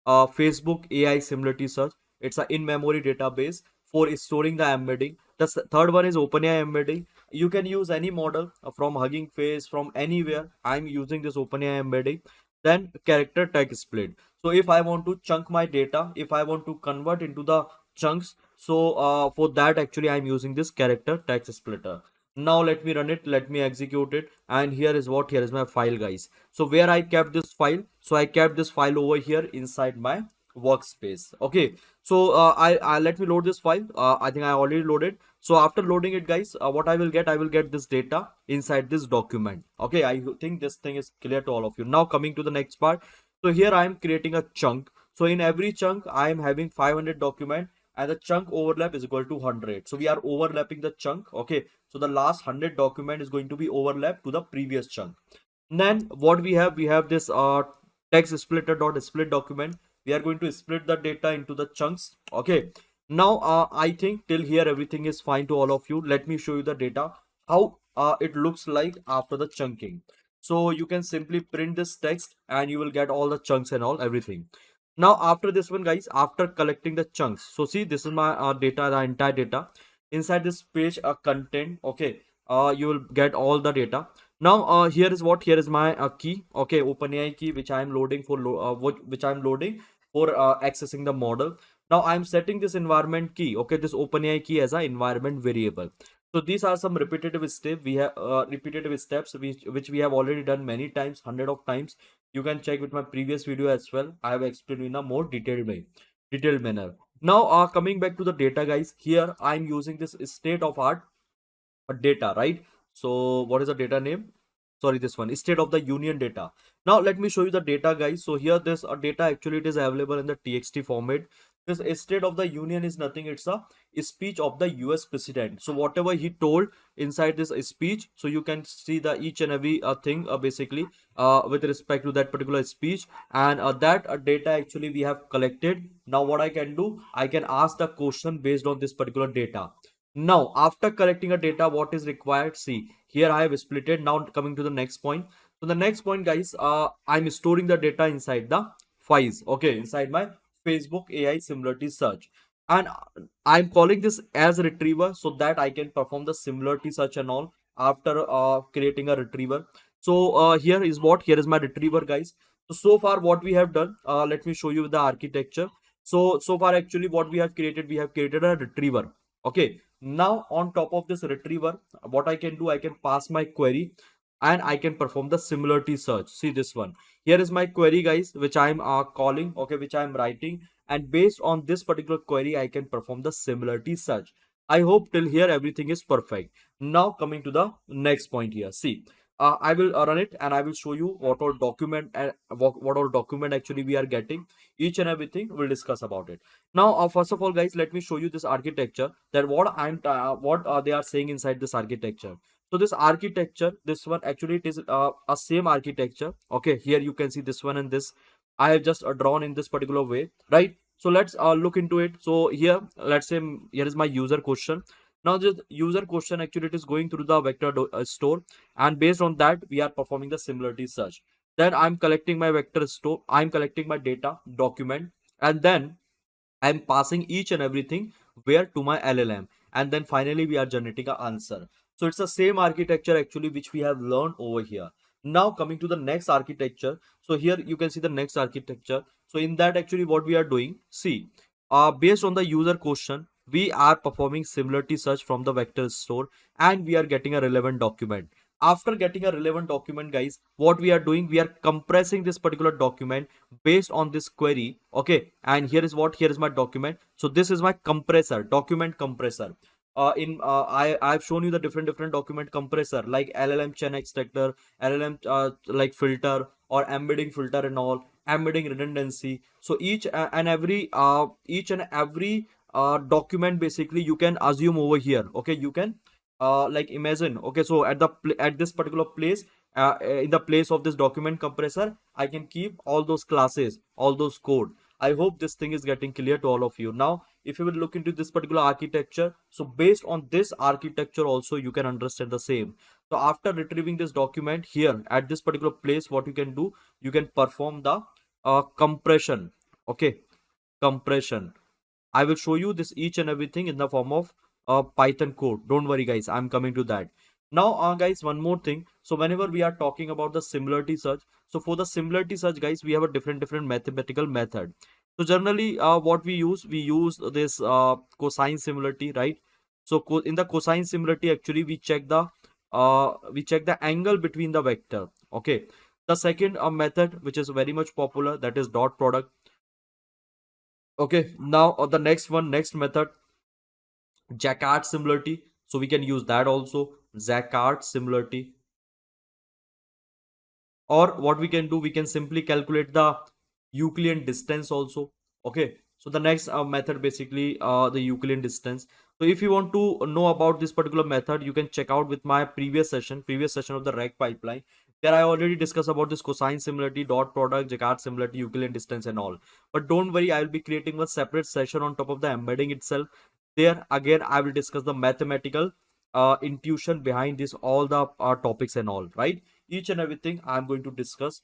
Facebook AI similarity search. It's an in-memory database for storing the embedding. The third one is OpenAI embedding. You can use any model from Hugging Face, from anywhere. I'm using this OpenAI embedding. Then character tag split. So if I want to chunk my data, if I want to convert into the chunks, so for that actually I'm using this character text splitter. Now let me run it, let me execute it, and here is my file, guys. So where I kept this file, so I kept this file over here inside my workspace. Okay, so I let me load this file. I think I already loaded. So after loading it, guys, what I will get this data inside this document. Okay, I think this thing is clear to all of you. Now coming to the next part. So here I am creating a chunk. So in every chunk I am having 500 document, and the chunk overlap is equal to 100. So we are overlapping the chunk. Okay, so the last 100 document is going to be overlapped to the previous chunk. And then what we have this text splitter dot split document. We are going to split the data into the chunks. Okay, now I think till here everything is fine to all of you. Let me show you the data, how it looks like after the chunking. So you can simply print this text and you will get all the chunks and all everything. Now after this one, guys, after collecting the chunks, so see, this is my data, the entire data inside this page content. Okay, you will get all the data. Now here is my key. Okay, OpenAI key, which I am loading for which I am loading for accessing the model. Now I'm setting this environment key, okay, this OpenAI key, as an environment variable. So these are some repetitive steps we have which we have already done many times, hundred of times. You can check with my previous video as well. I have explained in a more detailed manner. Now, coming back to the data, guys. Here I'm using this state of art data, right? So what is the data name? Sorry, this one, state of the union data. Now let me show you the data, guys. So here this data actually it is available in the txt format. This state of the union is nothing, it's a speech of the US president. So whatever he told inside this speech, so you can see the each and every thing basically with respect to that particular speech, and that data actually we have collected. Now what I can do, I can ask the question based on this particular data. Now, after collecting a data, what is required? See, here I have split it. Now coming to the next point. So the next point, guys, I'm storing the data inside the Faiss. Okay, inside my Facebook AI similarity search. And I'm calling this as a retriever so that I can perform the similarity search and all after creating a retriever. So here is what, here is my retriever, guys. So far what we have done, let me show you the architecture. So far actually what we have created a retriever. Okay, now on top of this retriever, what I can do, I can pass my query and I can perform the similarity search. See this one, here is my query, guys, which I'm calling, okay, which I'm writing, and based on this particular query I can perform the similarity search. I hope till here everything is perfect. Now coming to the next point here. See, I will run it and I will show you what all document and what all document actually we are getting. Each and everything we'll discuss about it. Now first of all, guys, let me show you this architecture, that what they are saying inside this architecture. So this architecture, this one actually it is a same architecture. Okay, here you can see this one and this I have just drawn in this particular way, right? So let's look into it. So here let's say here is my user question. Now this user question actually it is going through the vector store, and based on that we are performing the similarity search. Then I'm collecting my vector store, I'm collecting my data document, and then I'm passing each and everything where to my LLM, and then finally we are generating an answer. So it's the same architecture actually which we have learned over here. Now coming to the next architecture. So here you can see the next architecture. So in that actually what we are doing, see, based on the user question, we are performing similarity search from the vector store, and we are getting a relevant document. After getting a relevant document, guys, what we are doing, we are compressing this particular document based on this query. Okay, and here is what, here is my document. So this is my compressor, document compressor. I've shown you the different document compressor like LLM chain extractor, LLM like filter or embedding filter and all, embedding redundancy. So each and every document basically you can assume over here. Okay, you can like imagine. Okay, so at this particular place, in the place of this document compressor, I can keep all those classes, all those code. I hope this thing is getting clear to all of you. Now if you will look into this particular architecture, so based on this architecture also you can understand the same. So after retrieving this document, here at this particular place, what you can do, you can perform the compression. Okay, compression. I will show you this each and everything in the form of Python code. Don't worry, guys. I'm coming to that. Now, guys, one more thing. So whenever we are talking about the similarity search, so for the similarity search, guys, we have a different mathematical method. So generally, what we use this cosine similarity, right? So in the cosine similarity, actually, we check the angle between the vector. Okay. The second method, which is very much popular, that is dot product. Okay, now the next method, Jacquard similarity. So we can use that also, Jacquard similarity. Or what we can do, we can simply calculate the Euclidean distance also. Okay, so the next method basically the Euclidean distance. So if you want to know about this particular method, you can check out with my previous session of the RAG pipeline. There I already discussed about this cosine similarity, dot product, Jacquard similarity, Euclidean distance and all. But don't worry, I will be creating a separate session on top of the embedding itself. There again, I will discuss the mathematical intuition behind this, all the topics and all, right? Each and everything I'm going to discuss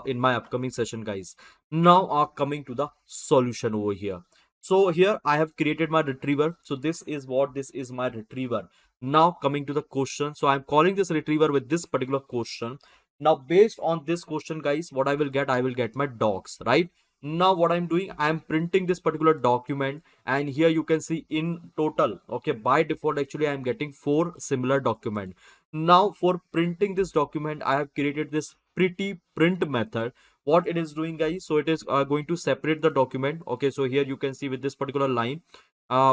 in my upcoming session, guys. Now coming to the solution over here. So here I have created my retriever. So this is my retriever. Now coming to the question. So I'm calling this retriever with this particular question. Now based on this question, guys, what I will get my docs, right? Now what I'm doing, I'm printing this particular document, and here you can see in total, okay, by default actually I'm getting 4 similar document. Now for printing this document, I have created this pretty print method, what it is doing, guys, so it is going to separate the document. Okay, so here you can see with this particular line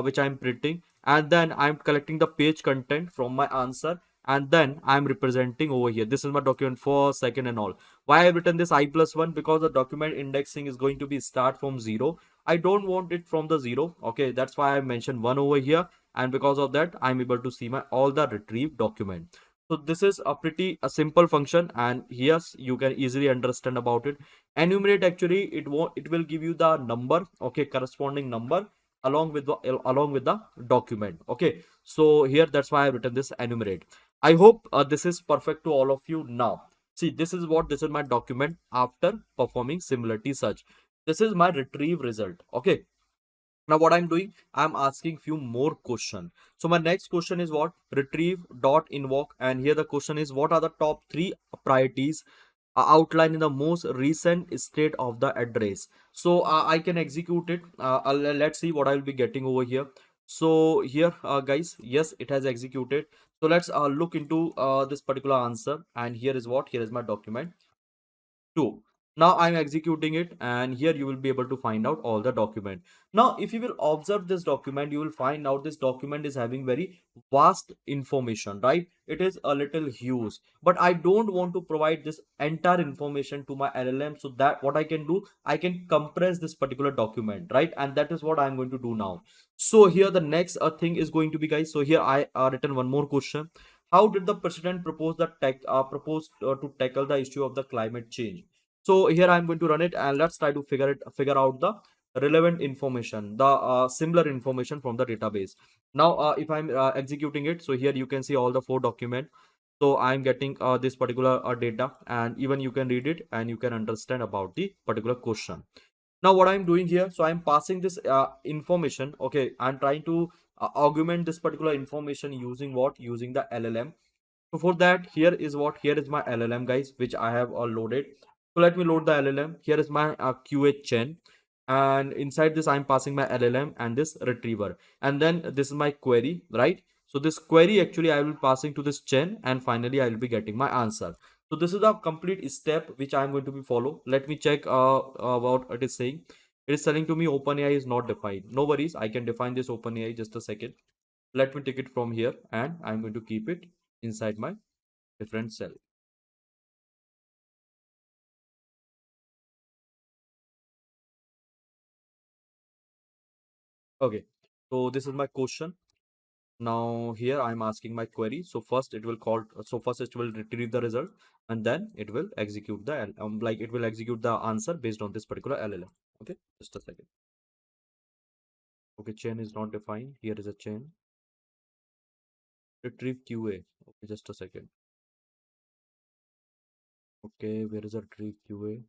which I'm printing, and then I'm collecting the page content from my answer, and then I'm representing over here. This is my document for second and all. Why I've written this I+1? Because the document indexing is going to be start from 0. I don't want it from the 0. Okay, that's why I mentioned 1 over here, and because of that I'm able to see my all the retrieved document. So this is a pretty a simple function, and yes, you can easily understand about it. Enumerate, actually it will give you the number, okay, corresponding number along with the document. Okay, so here that's why I've written this enumerate. I hope this is perfect to all of you now. See, this is my document after performing similarity search. This is my retrieve result. Okay, now what I'm doing, I'm asking few more question. So my next question is what? Retrieve dot invoke, and here the question is what are the top three priorities outlined in the most recent state of the address. So I can execute it. Let's see what I will be getting over here. So here guys, yes, it has executed. So let's look into this particular answer, and here is what? Here is my document 2. Now I'm executing it, and here you will be able to find out all the document. Now if you will observe this document, you will find out this document is having very vast information, right? It is a little huge, but I don't want to provide this entire information to my LLM. So that what I can do, I can compress this particular document, right? And that is what I'm going to do now. So here the next thing is going to be, guys, so here I written one more question. How did the president propose to tackle the issue of the climate change? So here I'm going to run it, and let's try to figure out the relevant information, the similar information from the database. Now if I'm executing it, so here you can see all the 4 document. So I'm getting this particular data, and even you can read it and you can understand about the particular question. Now what I'm doing here, so I'm passing this information. Okay, I'm trying to augment this particular information using what? Using the LLM. So for that, here is what? Here is my LLM, guys, which I have loaded. So let me load the LLM. Here is my QA chain, and inside this I'm passing my LLM and this retriever, and then this is my query, right? So this query actually I will passing to this chain, and finally I will be getting my answer. So this is the complete step which I'm going to be follow. Let me check what it is saying. It is telling to me OpenAI is not defined. No worries, I can define this OpenAI. Just a second. Let me take it from here, and I'm going to keep it inside my different cell. Okay, so this is my question. Now here I'm asking my query. So first it will call, so first it will retrieve the result, and then it will execute the like it will execute the answer based on this particular LLM. Okay, just a second. Okay, chain is not defined. Here is a chain. Retrieve QA. Okay, just a second. Okay, where is a retrieve QA?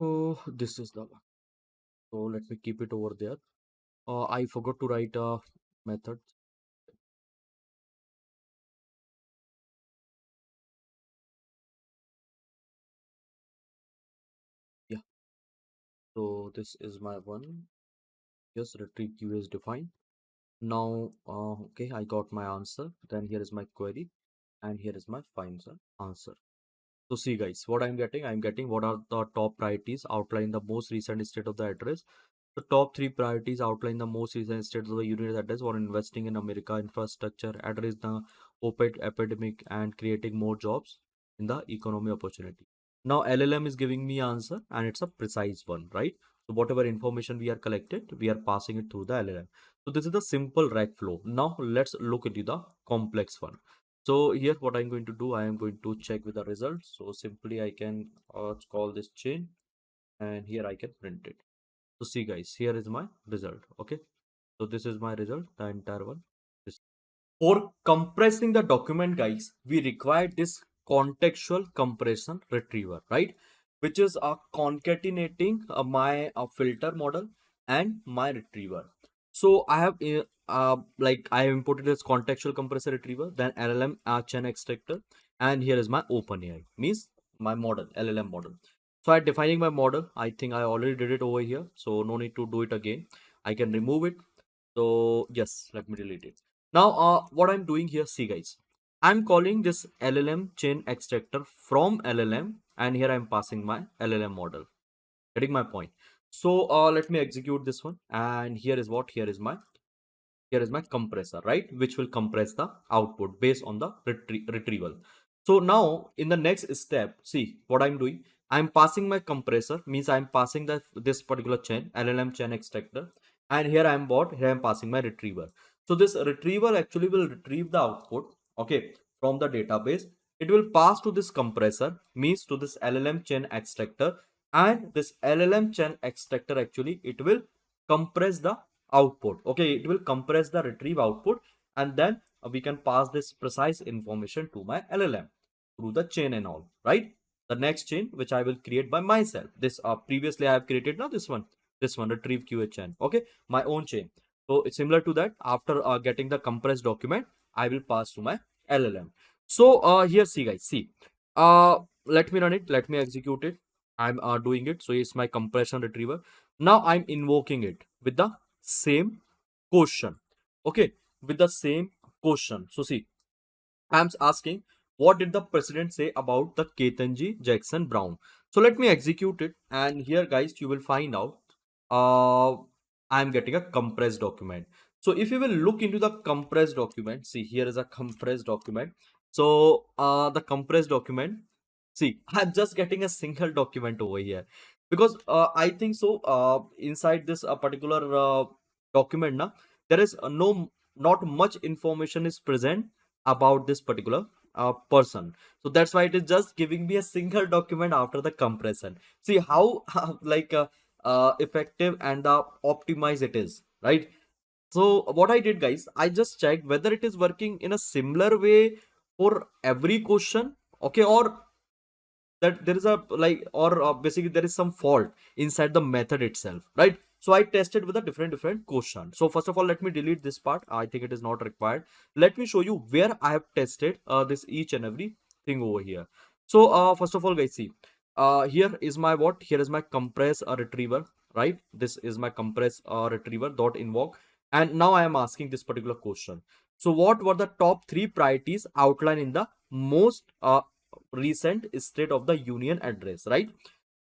Oh, this is the one. So let me keep it over there. I forgot to write a method. Yeah. So this is my one. Yes, retrieve QA is defined. Now, okay, I got my answer. Then here is my query, and here is my final answer. So see, guys, what I'm getting what are the top priorities outline the most recent state of the address. The top 3 priorities outline the most recent state of the unit address for investing in America infrastructure, address the opioid epidemic, and creating more jobs in the economy opportunity. Now LLM is giving me answer, and it's a precise one, right? So whatever information we are collected, we are passing it through the LLM. So this is the simple rack flow. Now let's look into the complex one. So here what I'm going to do, I am going to check with the results. So simply I can call this chain, and here I can print it. So see, guys, here is my result. Okay, so this is my result, the entire one. For compressing the document, guys, we require this contextual compression retriever, right? Which is concatenating my filter model and my retriever. So I have like I have imported this contextual compressor retriever, then LLM chain extractor, and here is my OpenAI, means my model, LLM model. So I defining my model. I think I already did it over here, so no need to do it again. I can remove it. So yes, let me delete it. Now, what I'm doing here, see guys, I'm calling this LLM chain extractor from LLM, and here I'm passing my LLM model. Getting my point? So let me execute this one, and here is what? Here is my compressor, right, which will compress the output based on the retrieval. So now in the next step, see what I'm doing. I'm passing my compressor, means I'm passing this particular chain, LLM chain extractor, and here I'm passing my retriever. So this retriever actually will retrieve the output, okay, from the database. It will pass to this compressor, means to this LLM chain extractor, and this LLM chain extractor actually it will compress the output. Okay, it will compress the retrieve output, and then we can pass this precise information to my LLM through the chain and all, right? The next chain which I will create by myself, this previously I have created now this one retrieve QHN, okay, my own chain. So it's similar to that. After getting the compressed document, I will pass to my LLM. So here, see guys, see, let me run it, let me execute it. I'm doing it. So it's my compression retriever. Now I'm invoking it with the same question, okay, with the same question. So see, I'm asking, what did the president say about the Ketanji Jackson Brown? So let me execute it, and here guys you will find out uh I'm getting a compressed document. So if you will look into the compressed document, see, here is a compressed document. So the compressed document, see, I'm just getting a single document over here, because I think so inside this particular document now, there is not much information is present about this particular person. So that's why it is just giving me a single document after the compression. See how like effective and optimized it is, right? So what I did guys, I just checked whether it is working in a similar way for every question, okay, or that there is a like, or basically there is some fault inside the method itself, right? So I tested with a different question. So first of all, let me delete this part. I think it is not required. Let me show you where I have tested this each and every thing over here. So first of all guys, see, here is my what, here is my compress retriever, right? This is my compress retriever dot invoke, and now I am asking this particular question. So what were the top 3 priorities outlined in the most recent state of the union address, right?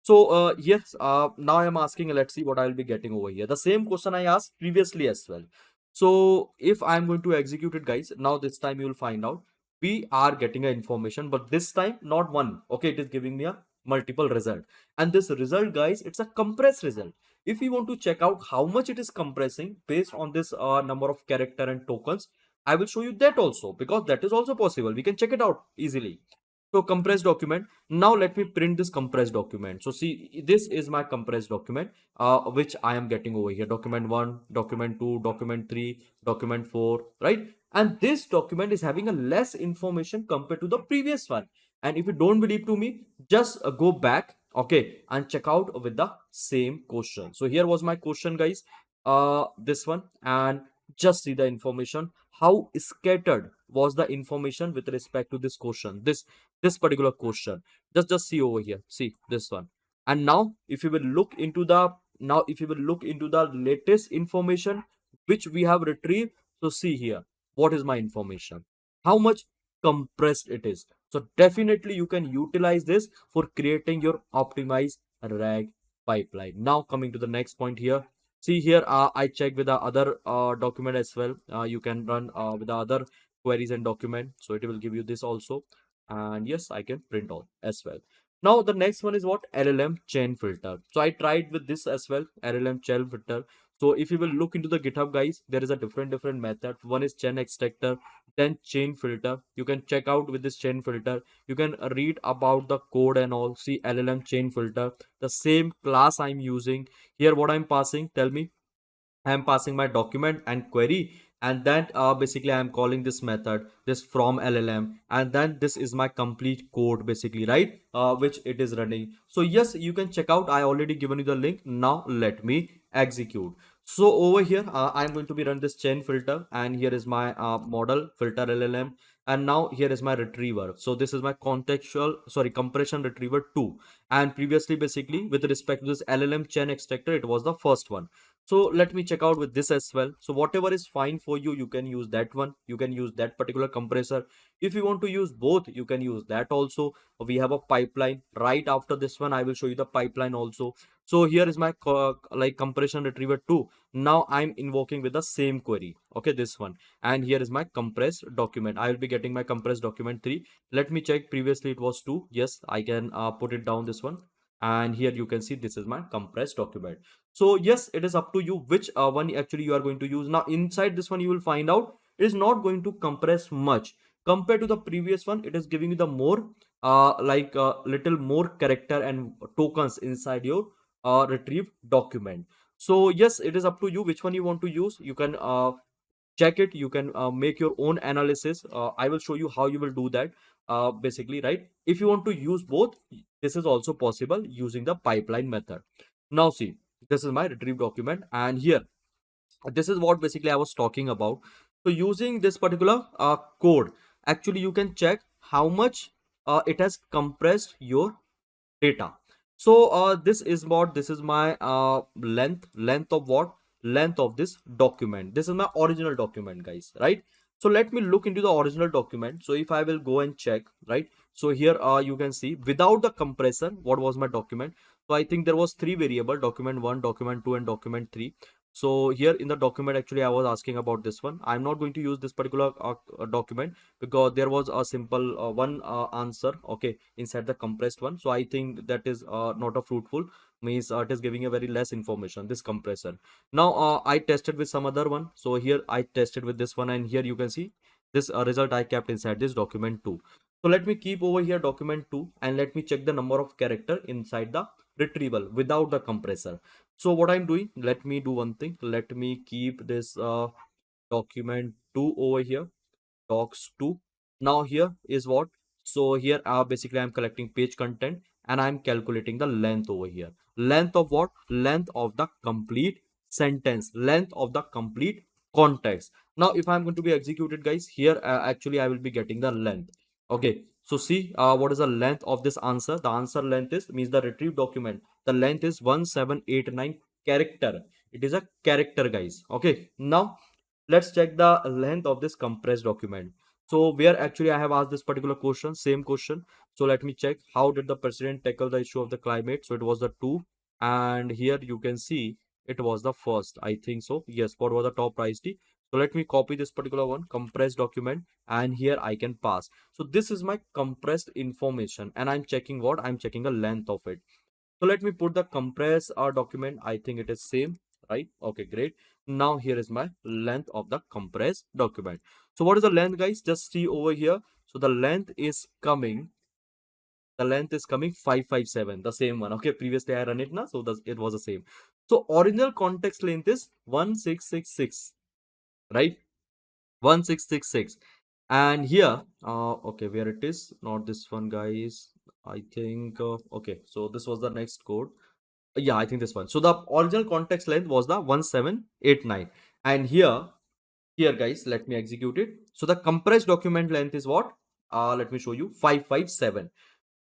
So yes, now I am asking, let's see what I will be getting over here. The same question I asked previously as well. So if I'm going to execute it guys, now this time you will find out we are getting a information, but this time not one, okay, it is giving me a multiple result. And this result guys, it's a compressed result. If we want to check out how much it is compressing based on this number of character and tokens, I will show you that also, because that is also possible. We can check it out easily. So compressed document. Now let me print this compressed document. So see, this is my compressed document, which I am getting over here. Document 1, document 2, document 3, document 4, right? And this document is having a less information compared to the previous one. And if you don't believe to me, just go back, okay, and check out with the same question. So here was my question, guys. This one, and just see the information, how scattered was the information with respect to this question, this particular question. Just see over here, see this one. And now if you will look into the, now if you will look into the latest information which we have retrieved, so see here, what is my information, how much compressed it is. So definitely you can utilize this for creating your optimized RAG pipeline. Now coming to the next point here, see here, I check with the other document as well. You can run with the other queries and document, so it will give you this also. And yes, I can print all as well. Now the next one is what, LLM chain filter. So I tried with this as well, LLM chain filter. So if you will look into the GitHub guys, there is a different method. One is chain extractor, then chain filter. You can check out with this chain filter. You can read about the code and all. See LLM chain filter, the same class I'm using here. What I'm passing, tell me. I'm passing my document and query, and then basically I'm calling this method, this from LLM, and then this is my complete code basically, right? Which it is running. So yes, you can check out. I already given you the link. Now let me execute. So over here, I'm going to be run this chain filter, and here is my model filter LLM, and now here is my retriever. So this is my contextual, sorry, compression retriever 2, and previously basically with respect to this LLM chain extractor, it was the first one. So let me check out with this as well. So whatever is fine for you, you can use that one. You can use that particular compressor. If you want to use both, you can use that also. We have a pipeline right after this one. I will show you the pipeline also. So here is my like compression retriever 2. Now I'm invoking with the same query. Okay, this one. And here is my compressed document. I will be getting my compressed document 3. Let me check. Previously it was 2. Yes, I can put it down this one. And here you can see this is my compressed document. So yes, it is up to you which one actually you are going to use. Now inside this one you will find out it is not going to compress much compared to the previous one. It is giving you the more like little more character and tokens inside your retrieve document. So yes, it is up to you which one you want to use. You can check it. You can make your own analysis. I will show you how you will do that basically, right? If you want to use both, this is also possible using the pipeline method. Now see, this is my retrieve document, and here this is what basically I was talking about. So using this particular code, actually you can check how much it has compressed your data. So this is my length of what, length of this document. This is my original document, guys, right? So let me look into the original document. So if I will go and check, right? So here you can see without the compressor what was my document. So I think there was 3 variable: document 1, document 2, and document 3. So here in the document, actually I was asking about this one. I'm not going to use this particular document because there was a simple one answer, okay, inside the compressed one. So I think that is not a fruitful, means it is giving a very less information, this compressor. Now I tested with some other one. So here I tested with this one, and here you can see this result I kept inside this document 2. So let me keep over here document 2, and let me check the number of character inside the retrieval without the compressor. So what I'm doing, let me do one thing. Let me keep this document 2 over here, docs 2. Now here is what, so here basically I'm collecting page content, and I'm calculating the length over here. Length of what? Length of the complete sentence, length of the complete context. Now if I'm going to be executed, guys, here actually I will be getting the length. Okay, so see what is the length of this answer. The answer length is, means the retrieve document, the length is 1789 character. It is a character, guys. Okay, now let's check the length of this compressed document. So where actually I have asked this particular question, same question. So let me check, how did the president tackle the issue of the climate? So it was the 2, and here you can see it was the first, I think so. Yes, what was the top priority? So let me copy this particular one, compressed document, and here I can pass. So this is my compressed information, and I'm checking what, I'm checking the length of it. So let me put the compress document. I think it is same, right? Okay, great. Now here is my length of the compressed document. So what is the length, guys? Just see over here. So the length is coming, 557, the same one. Okay, previously I run it now, so it was the same. So original context length is 1666, right? 1666. And here okay, where it is, not this one, guys. I think okay, so this was the next code. Yeah, I think this one. So the original context length was the 1789, and here guys, let me execute it. So the compressed document length is what, let me show you, 557.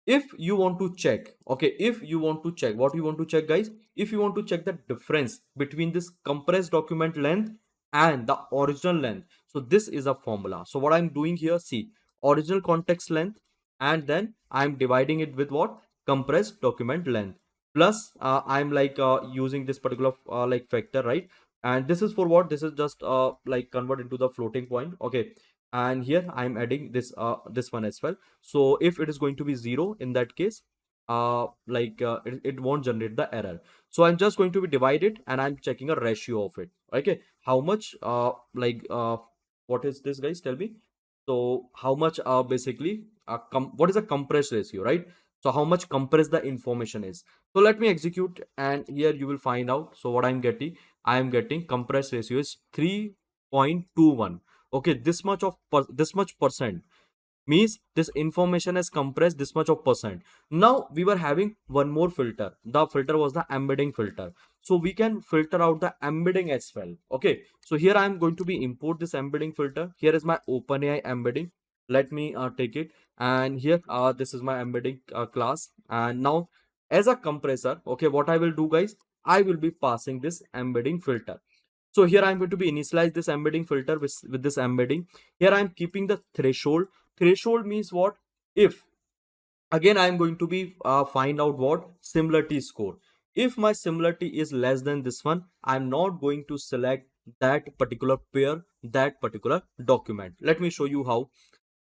If you want to check, okay, if you want to check, what you want to check, guys, if you want to check the difference between this compressed document length and the original length, so this is a formula. So what I'm doing here, see, original context length, and then I'm dividing it with what, compressed document length, plus I'm like using this particular like factor, right? And this is for what, this is just like convert into the floating point, okay. And here I'm adding this one as well. So if it is going to be 0, in that case it won't generate the error. So I'm just going to be divided, and I'm checking a ratio of it. Okay, how much what is this, guys, tell me. So how much basically what is a compressed ratio, right? So how much compressed the information is. So let me execute, and here you will find out. So what I'm getting, I am getting compressed ratio is 3.21. Okay, this much of this much percent, means this information is compressed this much of percent. Now we were having one more filter. The filter was the embedding filter. So we can filter out the embedding as well. Okay, so here I am going to be import this embedding filter. Here is my OpenAI embedding. Let me take it, and here this is my embedding class. And now as a compressor, okay, what I will do, guys, I will be passing this embedding filter. So here I'm going to be initialize this embedding filter with this embedding. Here I'm keeping the threshold. Threshold means what? If again I'm going to be find out what similarity score. If my similarity is less than this one, I'm not going to select that particular pair, that particular document. Let me show you how.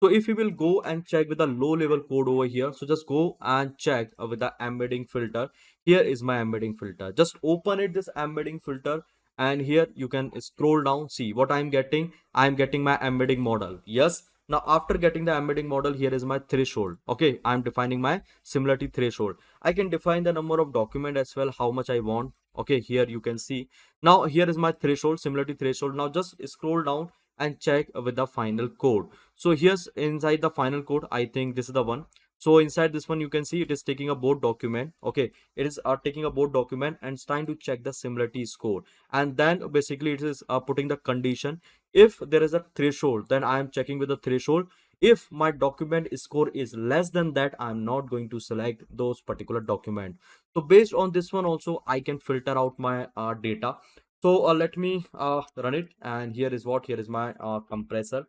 So if you will go and check with the low level code over here, so just go and check with the embedding filter. Here is my embedding filter. Just open it, this embedding filter, and here you can scroll down. See what I'm getting. I'm getting my embedding model. Yes. Now after getting the embedding model, here is my threshold. Okay, I'm defining my similarity threshold. I can define the number of document as well, how much I want. Okay, here you can see. Now here is my threshold, similarity threshold. Now just scroll down and check with the final code. So here's inside the final code. I think this is the one. So inside this one, you can see it is taking a board document. Okay, it is taking a board document and it's trying to check the similarity score. And then basically it is putting the condition. If there is a threshold, then I am checking with the threshold. If my document score is less than that, I'm not going to select those particular document. So based on this one also, I can filter out my data. So let me run it, and here is what, here is my compressor.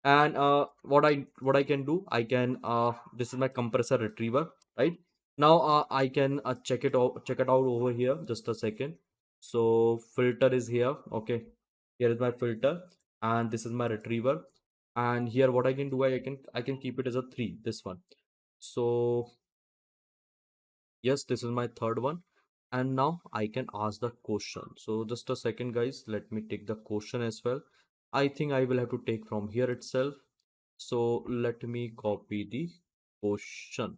And what I can do, I can this is my compressor retriever, right? Now I can check it out over here. Just a second. So filter is here. Okay, here is my filter, and this is my retriever. And here what I can do, I can keep it as a 3, this one. So yes, this is my third one. And now I can ask the question. So just a second, guys, let me take the question as well. I think I will have to take from here itself. So let me copy the question,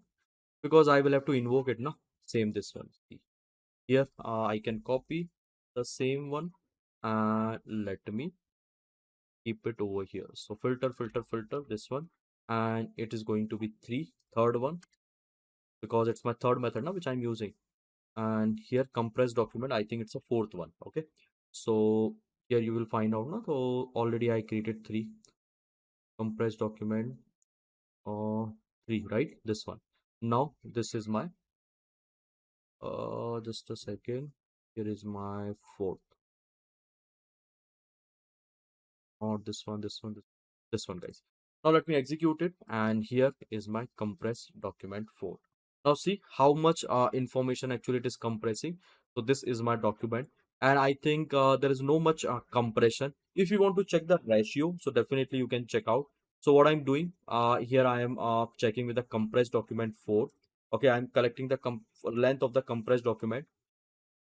because I will have to invoke it now. Same this one. See, here I can copy the same one, and let me keep it over here. So filter, filter, filter, this one, and it is going to be 3, third one, because it's my third method now which I'm using. And here compressed document, I think it's a fourth one. Okay, so here you will find out now. So already I created 3 compressed document, uh 3, right? This one. Now this is my just a second, here is my fourth, or this one, guys. Now let me execute it, and here is my compressed document 4. Now see how much information actually it is compressing. So this is my document, and I think there is no much compression. If you want to check the ratio, so definitely you can check out. So what I'm doing, here I am checking with the compressed document 4. Okay, I'm collecting the length of the compressed document.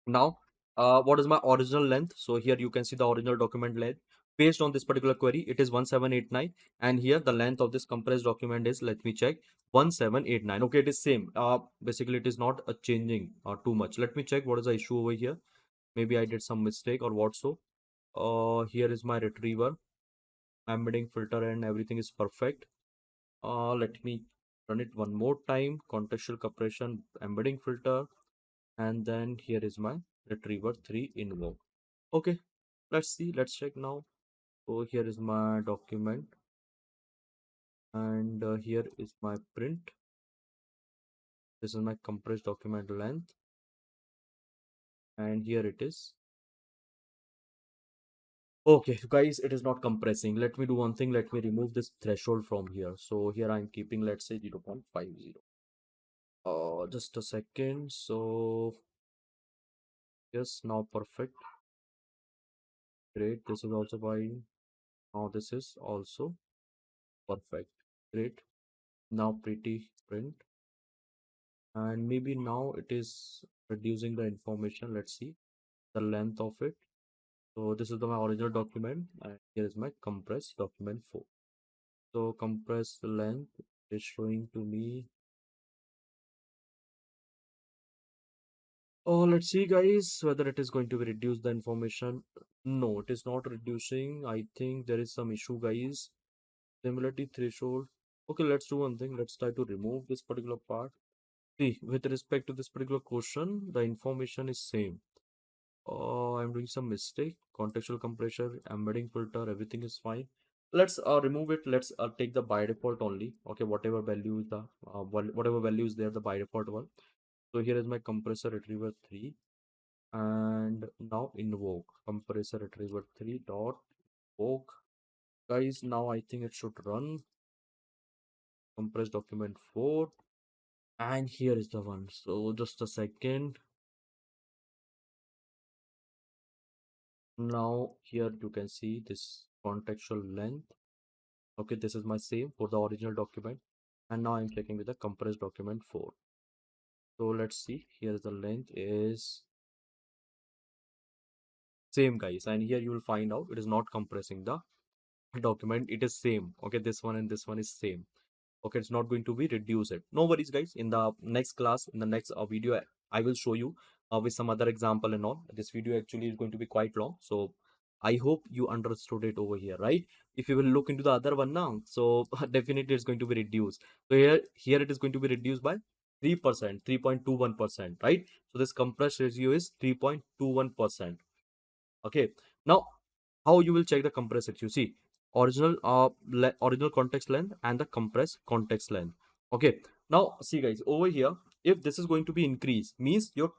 Now what is my original length? So here you can see the original document length. Based on this particular query, it is 1789, and here the length of this compressed document is, let me check, 1789. Okay, it is same. Basically it is not changing too much. Let me check what is the issue over here. Maybe I did some mistake or what. So here is my retriever embedding filter, and everything is perfect. Let me run it one more time. Contextual compression embedding filter, and then here is my retriever 3 invoke. Okay, let's see, let's check now. So here is my document, and here is my print. This is my compressed document length, and here it is. Okay guys, it is not compressing. Let me do one thing. Let me remove this threshold from here. So here I'm keeping, let's say, 0.50. Just a second. So yes, now perfect. Great, this is also fine. Now this is also perfect. Great. Now pretty print, and maybe now it is reducing the information. Let's see the length of it. So this is my original document, and here is my compressed document 4. So compressed length is showing to me. Oh, let's see, guys, whether it is going to be reduce the information. No, it is not reducing. I think there is some issue, guys. Similarity threshold. Okay, let's do one thing. Let's try to remove this particular part. See, with respect to this particular question, the information is same. Oh, I'm doing some mistake. Contextual compression, embedding filter, everything is fine. Let's remove it. Let's take the by default only. Okay, whatever value is the whatever value is there, the by default one. So here is my compressor retriever 3. and now invoke compressor retriever 3 dot invoke. Guys, now I think it should run compress document 4, and here is the one. So just a second. Now here you can see this contextual length. Okay, this is my same for the original document, and now I'm checking with the compressed document 4. So let's see, here is the length is same, guys, and here you will find out it is not compressing the document, it is same. Okay, this one and this one is same. Okay, it's not going to be reduce it. No worries, guys. In the next class, in the next video, I will show you with some other example and all. This video actually is going to be quite long, so I hope you understood it over here, right? If you will look into the other one now, so definitely it's going to be reduced. So here it is going to be reduced by 3%, 3.21%, right? So this compressed ratio is 3.21%. Okay, now how you will check the compress it? You see original original context length and the compressed context length. Okay, now see, guys, over here, if this is going to be increased, means your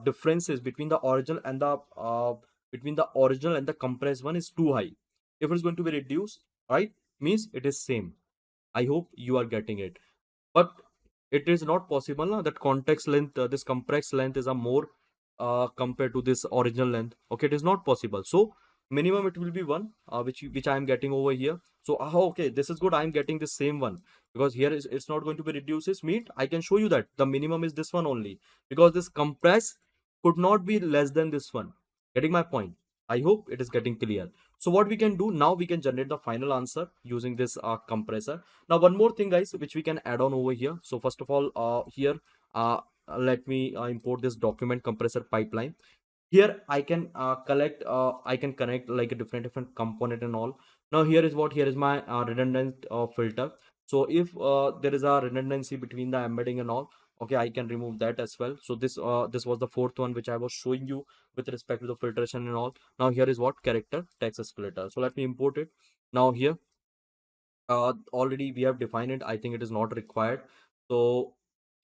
differences between the original and the compressed one is too high. If it's going to be reduced, right, means it is same. I hope you are getting it. But it is not possible now that context length, this compressed length is a more compared to this original length. Okay, it is not possible. So minimum it will be one, which I am getting over here. So okay, this is good, I am getting the same one, because here is it's not going to be reduced. It's meet, I can show you that the minimum is this one only, because this compress could not be less than this one. Getting my point? I hope it is getting clear. So what we can do now, we can generate the final answer using this compressor. Now one more thing, guys, which we can add on over here. So first of all, here let me import this document compressor pipeline. Here I can I can connect like a different component and all. Now here is my redundant filter. So if there is a redundancy between the embedding and all, okay, I can remove that as well. So this was the fourth one which I was showing you with respect to the filtration and all. Now here is what character text splitter. So let me import it. Now here already we have defined it. I think it is not required. So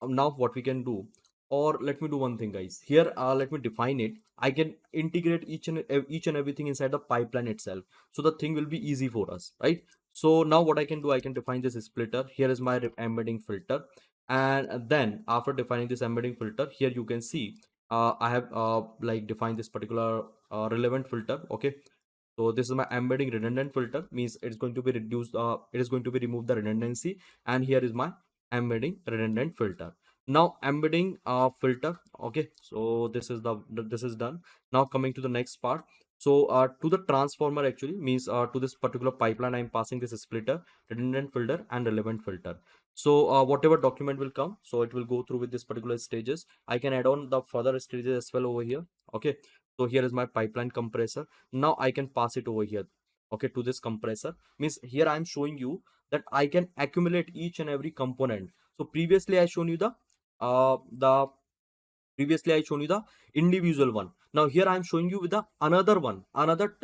now what we can do, or let me do one thing, guys. Here let me define it. I can integrate each and everything inside the pipeline itself, so the thing will be easy for us, right? So now what I can do, I can define this splitter. Here is my embedding filter, and then after defining this embedding filter, here you can see I have like defined this particular relevant filter. Okay, so this is my embedding redundant filter, means it's going to be reduced, it is going to be remove the redundancy. And here is my embedding redundant filter. Now embedding filter. Okay, so this is done. Now coming to the next part. So to the transformer actually, means to this particular pipeline, I'm passing this splitter, redundant filter and relevant filter. So whatever document will come, so it will go through with this particular stages. I can add on the further stages as well over here. Okay, so here is my pipeline compressor. Now I can pass it over here, okay, to this compressor. Means here I'm showing you that I can accumulate each and every component. So previously I shown you the previously I shown you the individual one. Now here I am showing you with the another one, another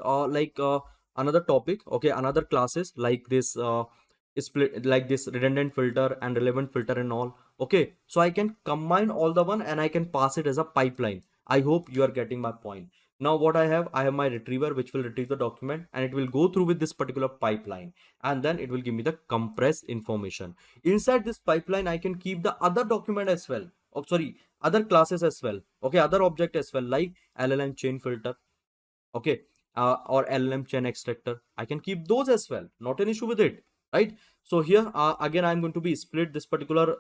another topic, okay, another classes like this split, like this redundant filter and relevant filter and all. Okay, so I can combine all the one and I can pass it as a pipeline. I hope you are getting my point. Now what I have my retriever which will retrieve the document, and it will go through with this particular pipeline, and then it will give me the compressed information. Inside this pipeline I can keep the other document as well. Oh, sorry, other classes as well. Okay, other object as well, like LLM chain filter. Okay, or LLM chain extractor. I can keep those as well, not an issue with it, right? So here again I'm going to be split this particular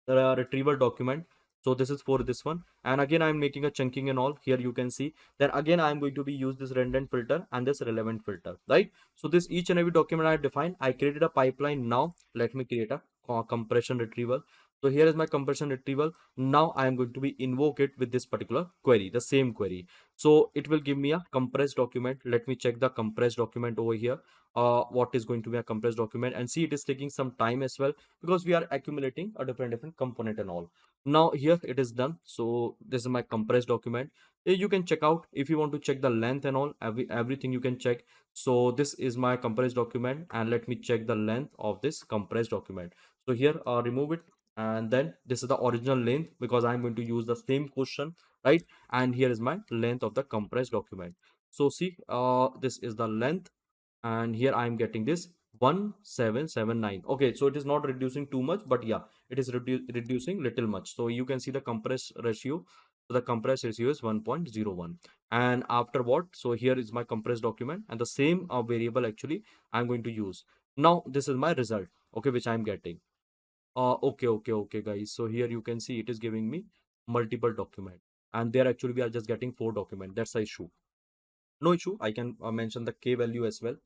retrieval document. So this is for this one, and again I'm making a chunking and all. Here you can see that again I'm going to be use this redundant filter and this relevant filter, right? So this each and every document I defined, I created a pipeline. Now let me create a compression retrieval. So here is my compression retrieval. Now I am going to be invoke it with this particular query, the same query. So it will give me a compressed document. Let me check the compressed document over here. What is going to be a compressed document, and see, it is taking some time as well, because we are accumulating a different component and all. Now here it is done. So this is my compressed document. You can check out if you want to check the length and all, everything you can check. So this is my compressed document, and let me check the length of this compressed document. So here remove it, and then this is the original length because I'm going to use the same question, right? And here is my length of the compressed document. So see, this is the length, and here I'm getting this 1779. Okay, so it is not reducing too much, but yeah, it is reducing little much. So you can see the compress ratio. So the compress ratio is 1.01. And after what, so here is my compressed document, and the same variable actually I'm going to use. Now this is my result, okay, which I'm getting. Okay, guys. So here you can see it is giving me multiple document, and there actually we are just getting 4 document. That's the issue. No issue. I can mention the k value as well,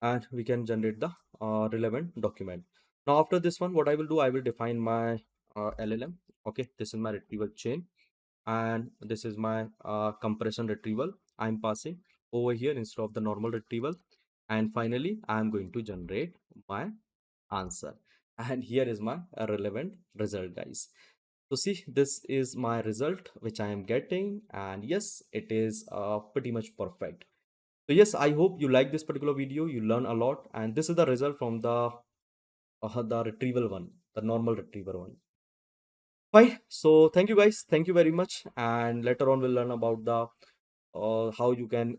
and we can generate the relevant document. Now after this one, what I will do, I will define my LLM. Okay, this is my retrieval chain, and this is my compression retrieval I'm passing over here instead of the normal retrieval. And finally, I'm going to generate my answer. And here is my relevant result, guys. So see, this is my result which I am getting, and yes, it is pretty much perfect. So yes, I hope you like this particular video. You learn a lot, and this is the result from the retrieval one, the normal retriever one. Fine. So thank you guys. Thank you very much. And later on we'll learn about the how you can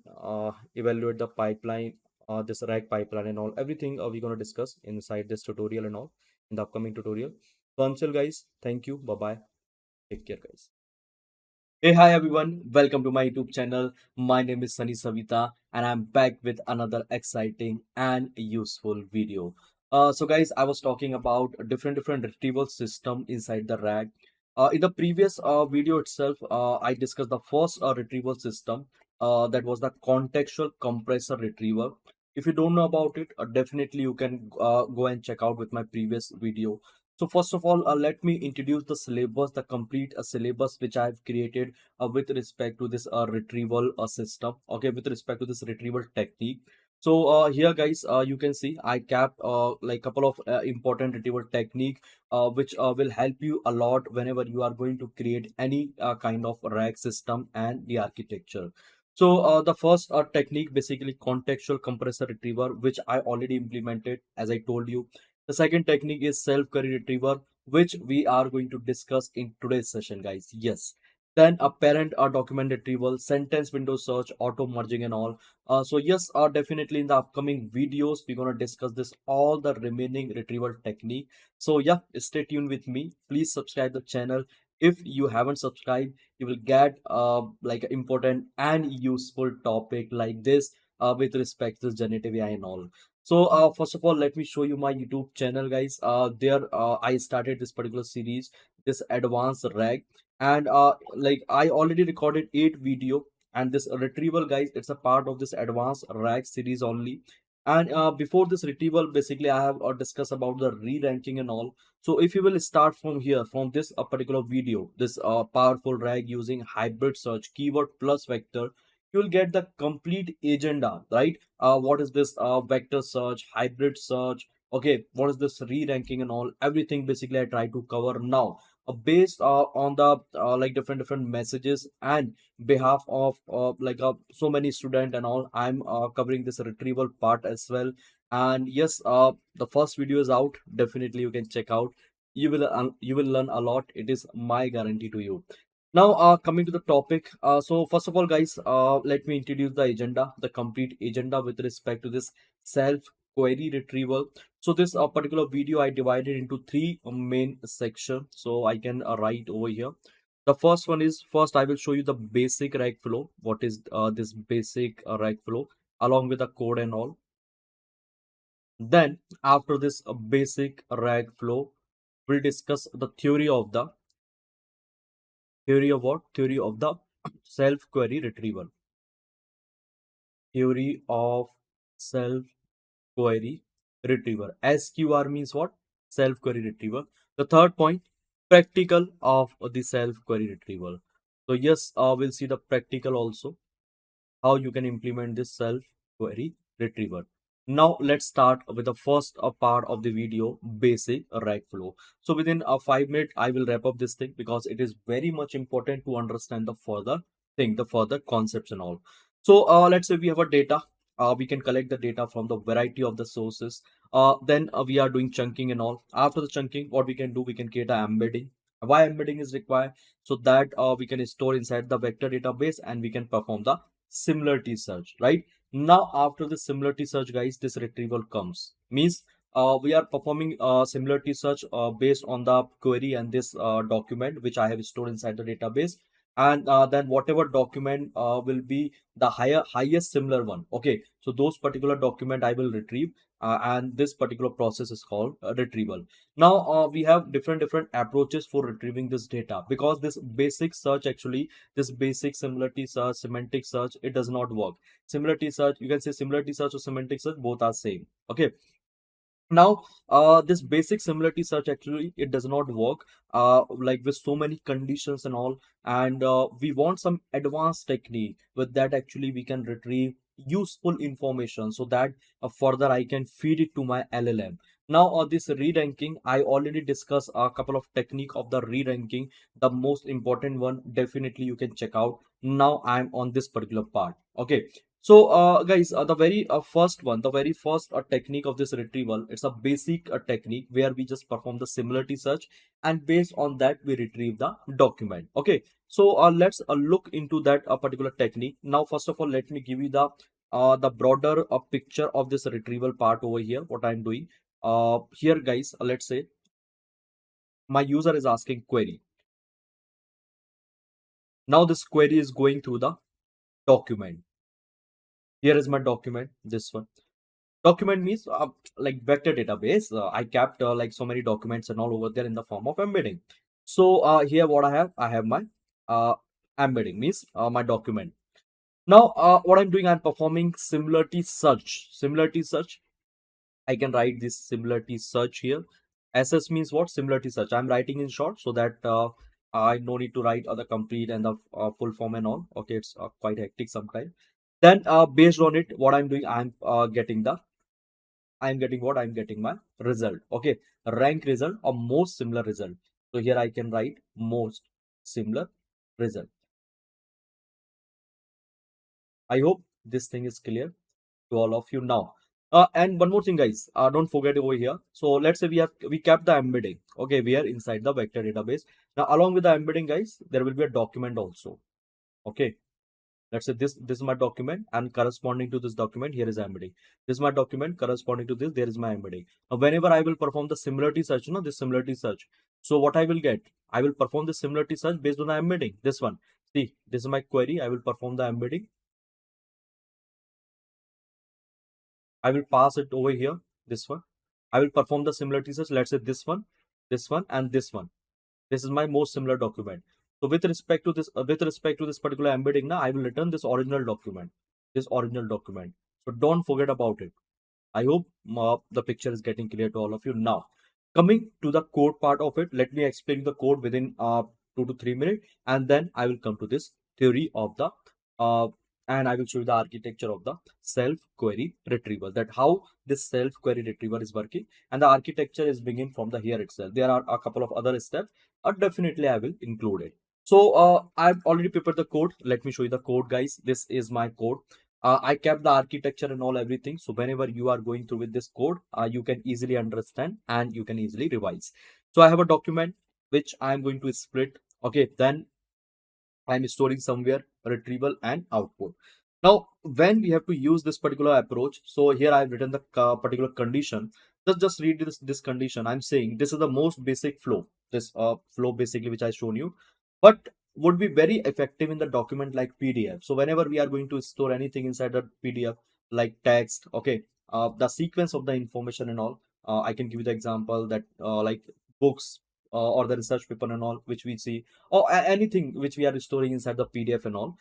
evaluate the pipeline, this RAG pipeline and all. Everything we're gonna discuss inside this tutorial and all in the upcoming tutorial. So until guys, thank you. Bye bye. Take care, guys. Hey, hi everyone. Welcome to my YouTube channel. My name is Sunny Savita, and I'm back with another exciting and useful video. So guys, I was talking about a different retrieval system inside the RAG. In the previous video itself, I discussed the first retrieval system, that was the contextual compressor retriever. If you don't know about it, definitely you can go and check out with my previous video. So first of all, let me introduce the syllabus, the complete syllabus which I have created with respect to this retrieval system. Okay, with respect to this retrieval technique. So here, guys, you can see I kept like couple of important retrieval technique which will help you a lot whenever you are going to create any kind of RAG system and the architecture. So the first technique, basically contextual compressor retriever, which I already implemented, as I told you. The second technique is self-query retriever, which we are going to discuss in today's session, guys. Yes. Then a parent document retrieval, sentence window search, auto merging, and all. So yes, definitely in the upcoming videos we're gonna discuss this all the remaining retrieval technique. So yeah, stay tuned with me. Please subscribe the channel. If you haven't subscribed, you will get like important and useful topic like this with respect to generative AI and all. So first of all, let me show you my YouTube channel, guys. There I started this particular series, this advanced RAG, and like I already recorded 8 video, and this retrieval, guys, it's a part of this advanced RAG series only. And before this retrieval, basically I have discussed about the re-ranking and all. So if you will start from here, from this particular video, this powerful RAG using hybrid search, keyword plus vector, you will get the complete agenda, right? What is this vector search, hybrid search, okay, what is this re-ranking and all, everything basically I try to cover now, based on the like different messages, and behalf of so many student and all, I'm covering this retrieval part as well. And yes, the first video is out, definitely you can check out. You will learn a lot, it is my guarantee to you. Now, coming to the topic. So first of all, guys, let me introduce the agenda, the complete agenda with respect to this self query retrieval. So this particular video I divided into 3 main sections. So I can write over here. The first one is, first I will show you the basic RAG flow. What is this basic RAG flow along with the code and all. Then after this basic RAG flow, we'll discuss the theory of what? Theory of the self query retrieval. Theory of self query retriever. SQR means what? Self query retriever. The third point, practical of the self query retrieval. So yes, we'll see the practical also, how you can implement this self query retriever. Now let's start with the first part of the video, basic RAG flow. So within a 5 minute I will wrap up this thing, because it is very much important to understand the further thing, the further concepts and all. So let's say we have a data. We can collect the data from the variety of the sources. Then we are doing chunking and all. After the chunking, what we can do, we can create an embedding. Why embedding is required? So that we can store inside the vector database and we can perform the similarity search, right? Now after the similarity search, guys, this retrieval comes, means we are performing similarity search based on the query and this document which I have stored inside the database. And then whatever document will be the highest similar one, okay, so those particular document I will retrieve, and this particular process is called retrieval. Now we have different approaches for retrieving this data, because this basic search, actually this basic similarity search, semantic search, it does not work. Similarity search, you can say similarity search or semantic search, both are same, okay. Now this basic similarity search, actually it does not work like with so many conditions and all. And we want some advanced technique with that, actually we can retrieve useful information, so that further I can feed it to my LLM. Now this re-ranking, I already discussed a couple of technique of the re-ranking. The most important one, definitely you can check out. Now I'm on this particular part, okay. So, guys, the very first one, the very first technique of this retrieval, it's a basic technique where we just perform the similarity search, and based on that we retrieve the document. Okay, so let's look into that particular technique. Now, first of all, let me give you the broader picture of this retrieval part over here. What I'm doing here, guys, let's say my user is asking query. Now this query is going through the document. Here is my document. This one. Document means like vector database. I kept like so many documents and all over there in the form of embedding. So here what I have my uh, embedding, means my document. Now what I'm doing, I'm performing similarity search. Similarity search, I can write this similarity search here. SS means what? Similarity search. I'm writing in short so that I no need to write other complete and the full form and all. Okay, it's quite hectic sometimes. Then based on it, what I'm doing, I'm getting what? I'm getting my result. Okay, rank result or most similar result. So here I can write most similar result. I hope this thing is clear to all of you now. And one more thing, guys, don't forget over here. So let's say we kept the embedding. Okay, we are inside the vector database. Now along with the embedding, guys, there will be a document also. Okay, let's say this is my document, and corresponding to this document, here is embedding. This is my document, corresponding to this, there is my embedding. Now whenever I will perform the similarity search, this similarity search, so what I will get, I will perform the similarity search based on the embedding. This one, see, this is my query. I will perform the embedding. I will pass it over here, this one. I will perform the similarity search. Let's say this one, and this one. This is my most similar document. So with respect to this particular embedding, now I will return this original document. So don't forget about it. I hope the picture is getting clear to all of you now. Coming to the code part of it, let me explain the code within 2 to 3 minutes, and then I will come to this theory of the uh, and I will show you the architecture of the self query retrieval, that how this self query retrieval is working, and the architecture is begin from the here itself. There are a couple of other steps, definitely I will include it. So I've already prepared the code. Let me show you the code, guys. This is my code. I kept the architecture and all everything. So whenever you are going through with this code, you can easily understand and you can easily revise. So I have a document which I'm going to split. Okay, then I'm storing somewhere retrieval and output. Now, when we have to use this particular approach, so here I've written the particular condition. Just read this condition. I'm saying this is the most basic flow. This flow basically which I shown you, but would be very effective in the document like PDF. So whenever we are going to store anything inside the PDF like text, okay, the sequence of the information and all. I can give you the example that like books or the research paper and all which we see, or anything which we are storing inside the PDF and all,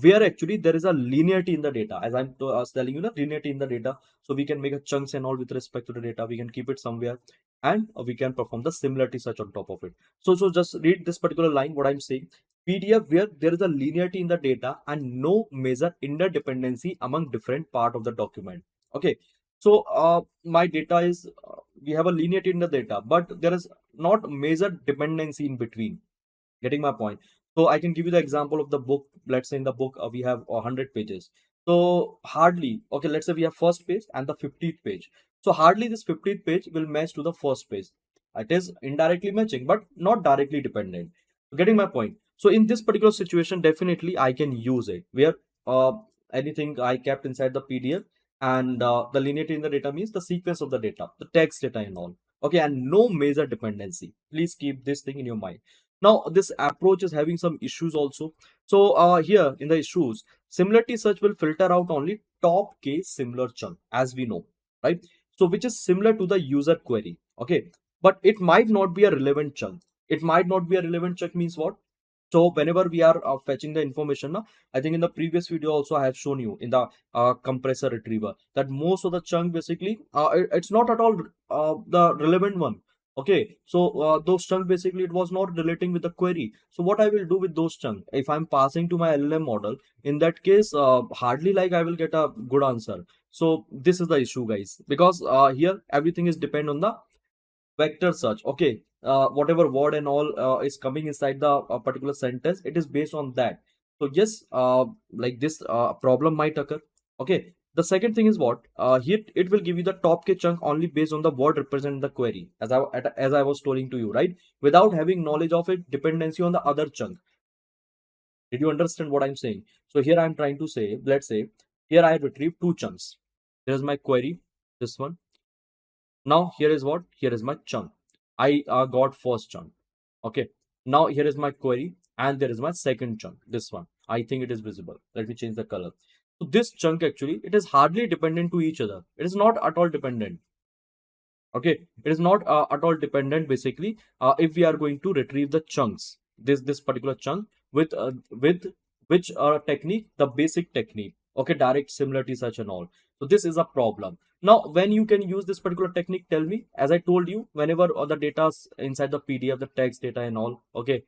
where actually there is a linearity in the data, as I'm telling you, the linearity in the data. So we can make a chunks and all with respect to the data. We can keep it somewhere, and we can perform the similarity search on top of it. So just read this particular line. What I'm saying, PDF where there is a linearity in the data and no major interdependency among different part of the document. Okay, so my data is we have a linearity in the data, but there is not major dependency in between. Getting my point? So I can give you the example of the book. Let's say in the book we have 100 pages. So hardly, okay, let's say we have first page and the 50th page. So hardly this 15th page will match to the first page. It is indirectly matching, but not directly dependent. Getting my point? So in this particular situation, definitely I can use it where anything I kept inside the PDF, and the linearity in the data means the sequence of the data, the text data and all. Okay, and no major dependency. Please keep this thing in your mind. Now this approach is having some issues also. So here in the issues, similarity search will filter out only top case similar chunk, as we know, right? So which is similar to the user query. Okay, but it might not be a relevant chunk. It might not be a relevant chunk means what? So whenever we are fetching the information now, I think in the previous video also I have shown you in the compressor retriever that most of the chunk basically it's not at all the relevant one. Okay, so those chunk basically it was not relating with the query. So what I will do with those chunk, if I'm passing to my LLM model, in that case hardly like I will get a good answer. So this is the issue, guys, because here everything is depend on the vector search. Okay, whatever word and all is coming inside the particular sentence, it is based on that. So yes, like this problem might occur. Okay, the second thing is what, here it will give you the top k chunk only based on the word represent the query, as I was telling to you, right, without having knowledge of it dependency on the other chunk. Did you understand what I'm saying? So here I'm trying to say, let's say here I retrieve two chunks. Here's my query, this one. Now here is what? Here is my chunk. I got first chunk. Okay. Now here is my query and there is my second chunk. This one. I think it is visible. Let me change the color. So this chunk actually, it is hardly dependent to each other. It is not at all dependent. Okay, it is not at all dependent basically if we are going to retrieve the chunks, this particular chunk with which technique, the basic technique. Okay, direct similarity search and all. So this is a problem. Now when you can use this particular technique, tell me. As I told you, whenever the data inside the PDF, the text data and all, okay,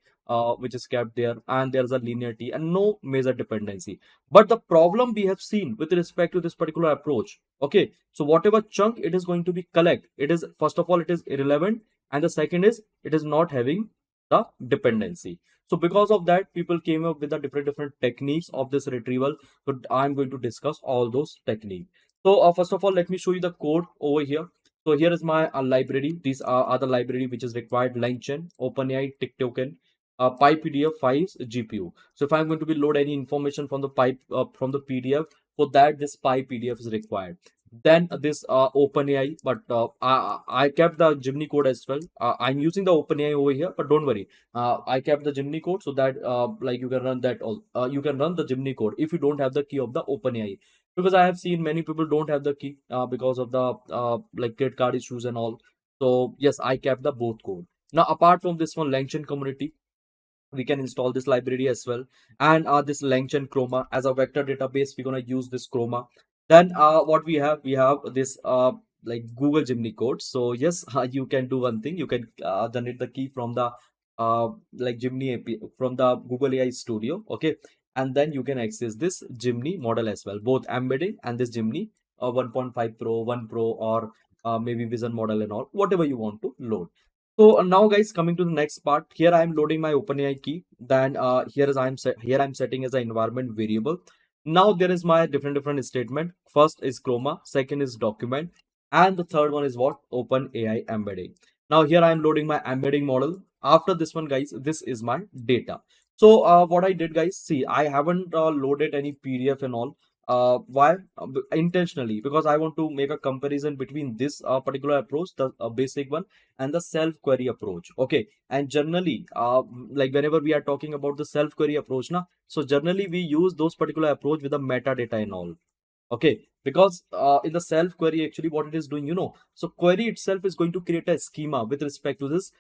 which is kept there, and there's a linearity and no major dependency. But the problem we have seen with respect to this particular approach, okay, so whatever chunk it is going to be collect, it is first of all it is irrelevant, and the second is it is not having the dependency. So because of that, people came up with the different techniques of this retrieval. So I'm going to discuss all those techniques. So first of all, let me show you the code over here. So here is my library. These are the library which is required: LangChain, OpenAI, TikToken, PyPDF, Faiss, GPU. So if I'm going to be load any information from the pipe from the PDF, for that this PyPDF is required. Then this OpenAI, but I kept the Gemini code as well. I'm using the OpenAI over here, but don't worry. I kept the Gemini code so that like you can run that all. You can run the Gemini code if you don't have the key of the OpenAI, because I have seen many people don't have the key because of the like credit card issues and all. So yes, I kept the both code. Now apart from this one, LangChain community, we can install this library as well, and this LangChain Chroma as a vector database. We're gonna use this Chroma. Then what we have this like Google Gemini code. So yes, you can do one thing. You can generate the key from the like Gemini API from the Google AI Studio. Okay, and then you can access this Gemini model as well, both embedding and this Gemini 1.5 Pro, 1 Pro, or maybe Vision model and all, whatever you want to load. So now guys, coming to the next part, here I am loading my OpenAI key. Then here I'm setting as an environment variable. Now there is my different statement. First is Chroma, second is document, and the third one is what? OpenAI embedding. Now here I am loading my embedding model. After this one, guys, this is my data. So what I did, guys, see, I haven't loaded any PDF and all. Why? Intentionally, because I want to make a comparison between this particular approach, the basic one, and the self query approach. Okay, and generally like whenever we are talking about the self query approach now, so generally we use those particular approach with the metadata and all. Okay, because in the self query actually what it is doing, so query itself is going to create a schema with respect to this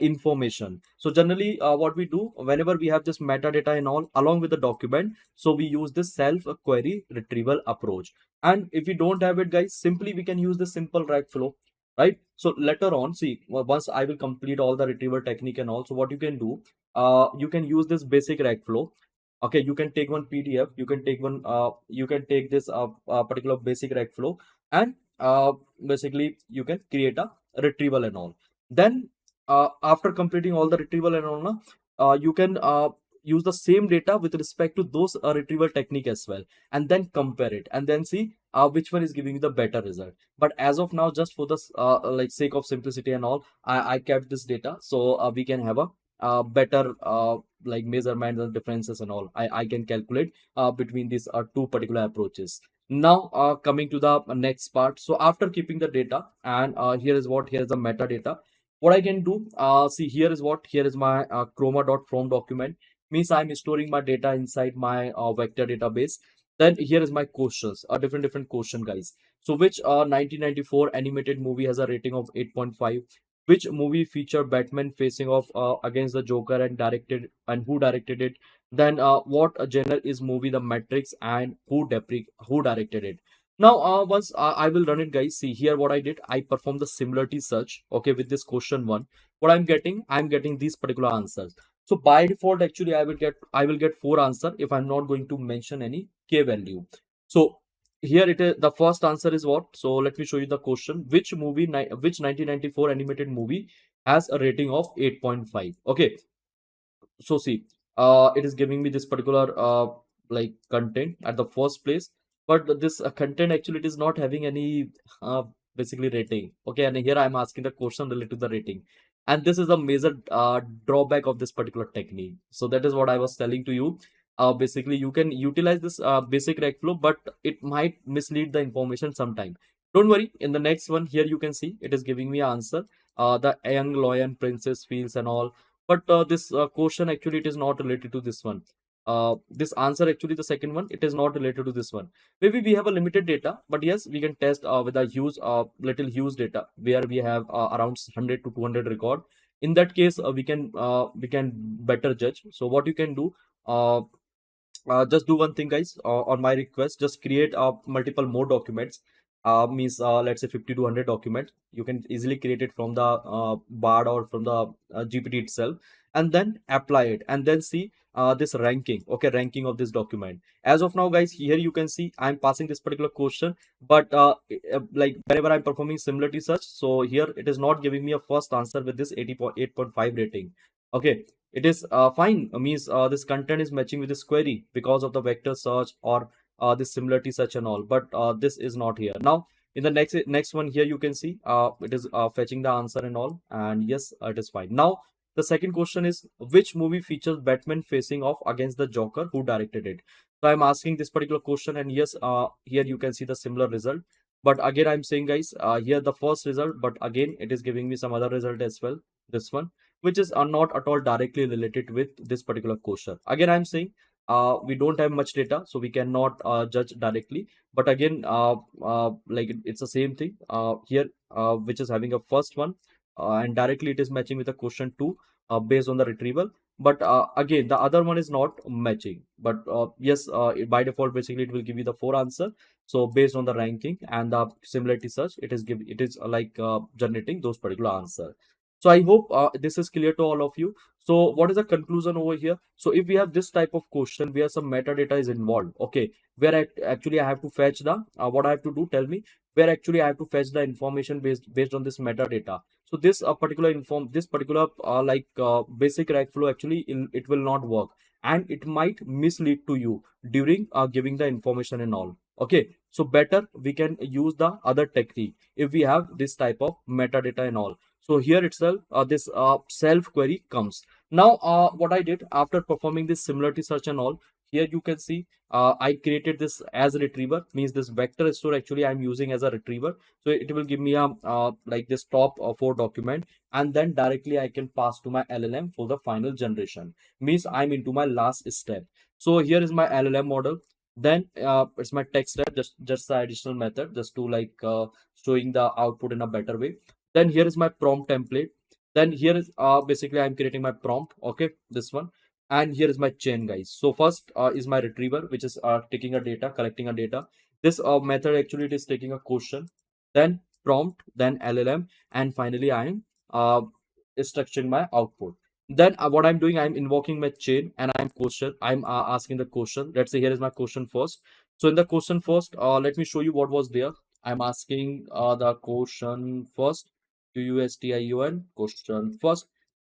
information. So generally what we do whenever we have this metadata and all along with the document, so we use this self query retrieval approach. And if we don't have it, guys, simply we can use the simple rag flow, right? So later on, see, once I will complete all the retrieval technique and all, so what you can do, you can use this basic rag flow. Okay, you can take one PDF, you can take one you can take this particular basic rag flow, and basically you can create a retrieval and all. Then after completing all the retrieval and all, you can use the same data with respect to those retrieval technique as well, and then compare it and then see which one is giving you the better result. But as of now, just for the like sake of simplicity and all, I kept this data so we can have a better like measurements and differences and all. I can calculate between these two particular approaches. Now coming to the next part. So after keeping the data, and here is the metadata. What I can do, see, here is my chroma.from document, means I'm storing my data inside my vector database. Then here is my questions, a different question, guys. So which 1994 animated movie has a rating of 8.5? Which movie featured Batman facing off against the Joker and who directed it? Then what genre is movie The Matrix, and who directed it? Now once I will run it, guys. See here what I did. I performed the similarity search, okay, with this question one. What I'm getting these particular answers. So by default, actually I will get four answer if I'm not going to mention any k value. So here it is, the first answer is what? So let me show you the question. Which 1994 animated movie has a rating of 8.5? Okay, so see, it is giving me this particular like content at the first place, but this content actually it is not having any uh, basically rating. Okay, and here I'm asking the question related to the rating, and this is a major drawback of this particular technique. So that is what I was telling to you. Basically you can utilize this basic rec flow, but it might mislead the information sometime. Don't worry, in the next one here you can see it is giving me answer, the young lion princess feels and all. But this question actually it is not related to this one. This answer actually, the second one, it is not related to this one. Maybe we have a limited data, but yes, we can test with a huge little huge data where we have around 100 to 200 record. In that case we can better judge. So what you can do, uh, just do one thing, guys, on my request, just create multiple more documents, means let's say 50 to 100 documents. You can easily create it from the bard or from the gpt itself, and then apply it and then see this ranking, okay, ranking of this document. As of now, guys, here you can see I'm passing this particular question, but like whenever I'm performing similarity search, so here it is not giving me a first answer with this 80.8.5 rating. Okay, it is fine, means this content is matching with this query because of the vector search or this similarity search and all, but this is not here. Now in the next one here you can see it is fetching the answer and all, and yes, it is fine. Now the second question is, which movie features Batman facing off against the Joker, who directed it? So I'm asking this particular question, and yes, here you can see the similar result. But again I'm saying, guys, here the first result, but again it is giving me some other result as well, this one, which is not at all directly related with this particular question. Again I'm saying we don't have much data, so we cannot judge directly. But again like it's the same thing here, which is having a first one, and directly it is matching with the question 2 based on the retrieval. But again the other one is not matching, but yes, by default basically it will give you the four answer. So based on the ranking and the similarity search, it is generating those particular answer. So I hope this is clear to all of you. So what is the conclusion over here? So if we have this type of question where some metadata is involved, okay, where actually I have to fetch the what I have to do, tell me, where actually I have to fetch the information based on this metadata. So this particular basic rag flow actually it will not work, and it might mislead to you during giving the information and all. Okay, so better we can use the other technique if we have this type of metadata and all. So here itself, this self query comes. Now, what I did after performing this similarity search and all, here you can see I created this as a retriever, means this vector store actually I'm using as a retriever. So it will give me a like this top four document, and then directly I can pass to my LLM for the final generation. Means I'm into my last step. So here is my LLM model. Then it's my text step, just the additional method, just to showing the output in a better way. Then here is my prompt template. Then here is basically I'm creating my prompt, okay, this one. And here is my chain, guys. So first is my retriever, which is taking a data, collecting a data. This method actually it is taking a question, then prompt, then LLM, and finally I am structuring my output. Then what I'm doing, I'm invoking my chain, and I'm asking the question. Let's say here is my question first. So in the question first, let me show you what was there. I'm asking the question first, QUSTION, question first.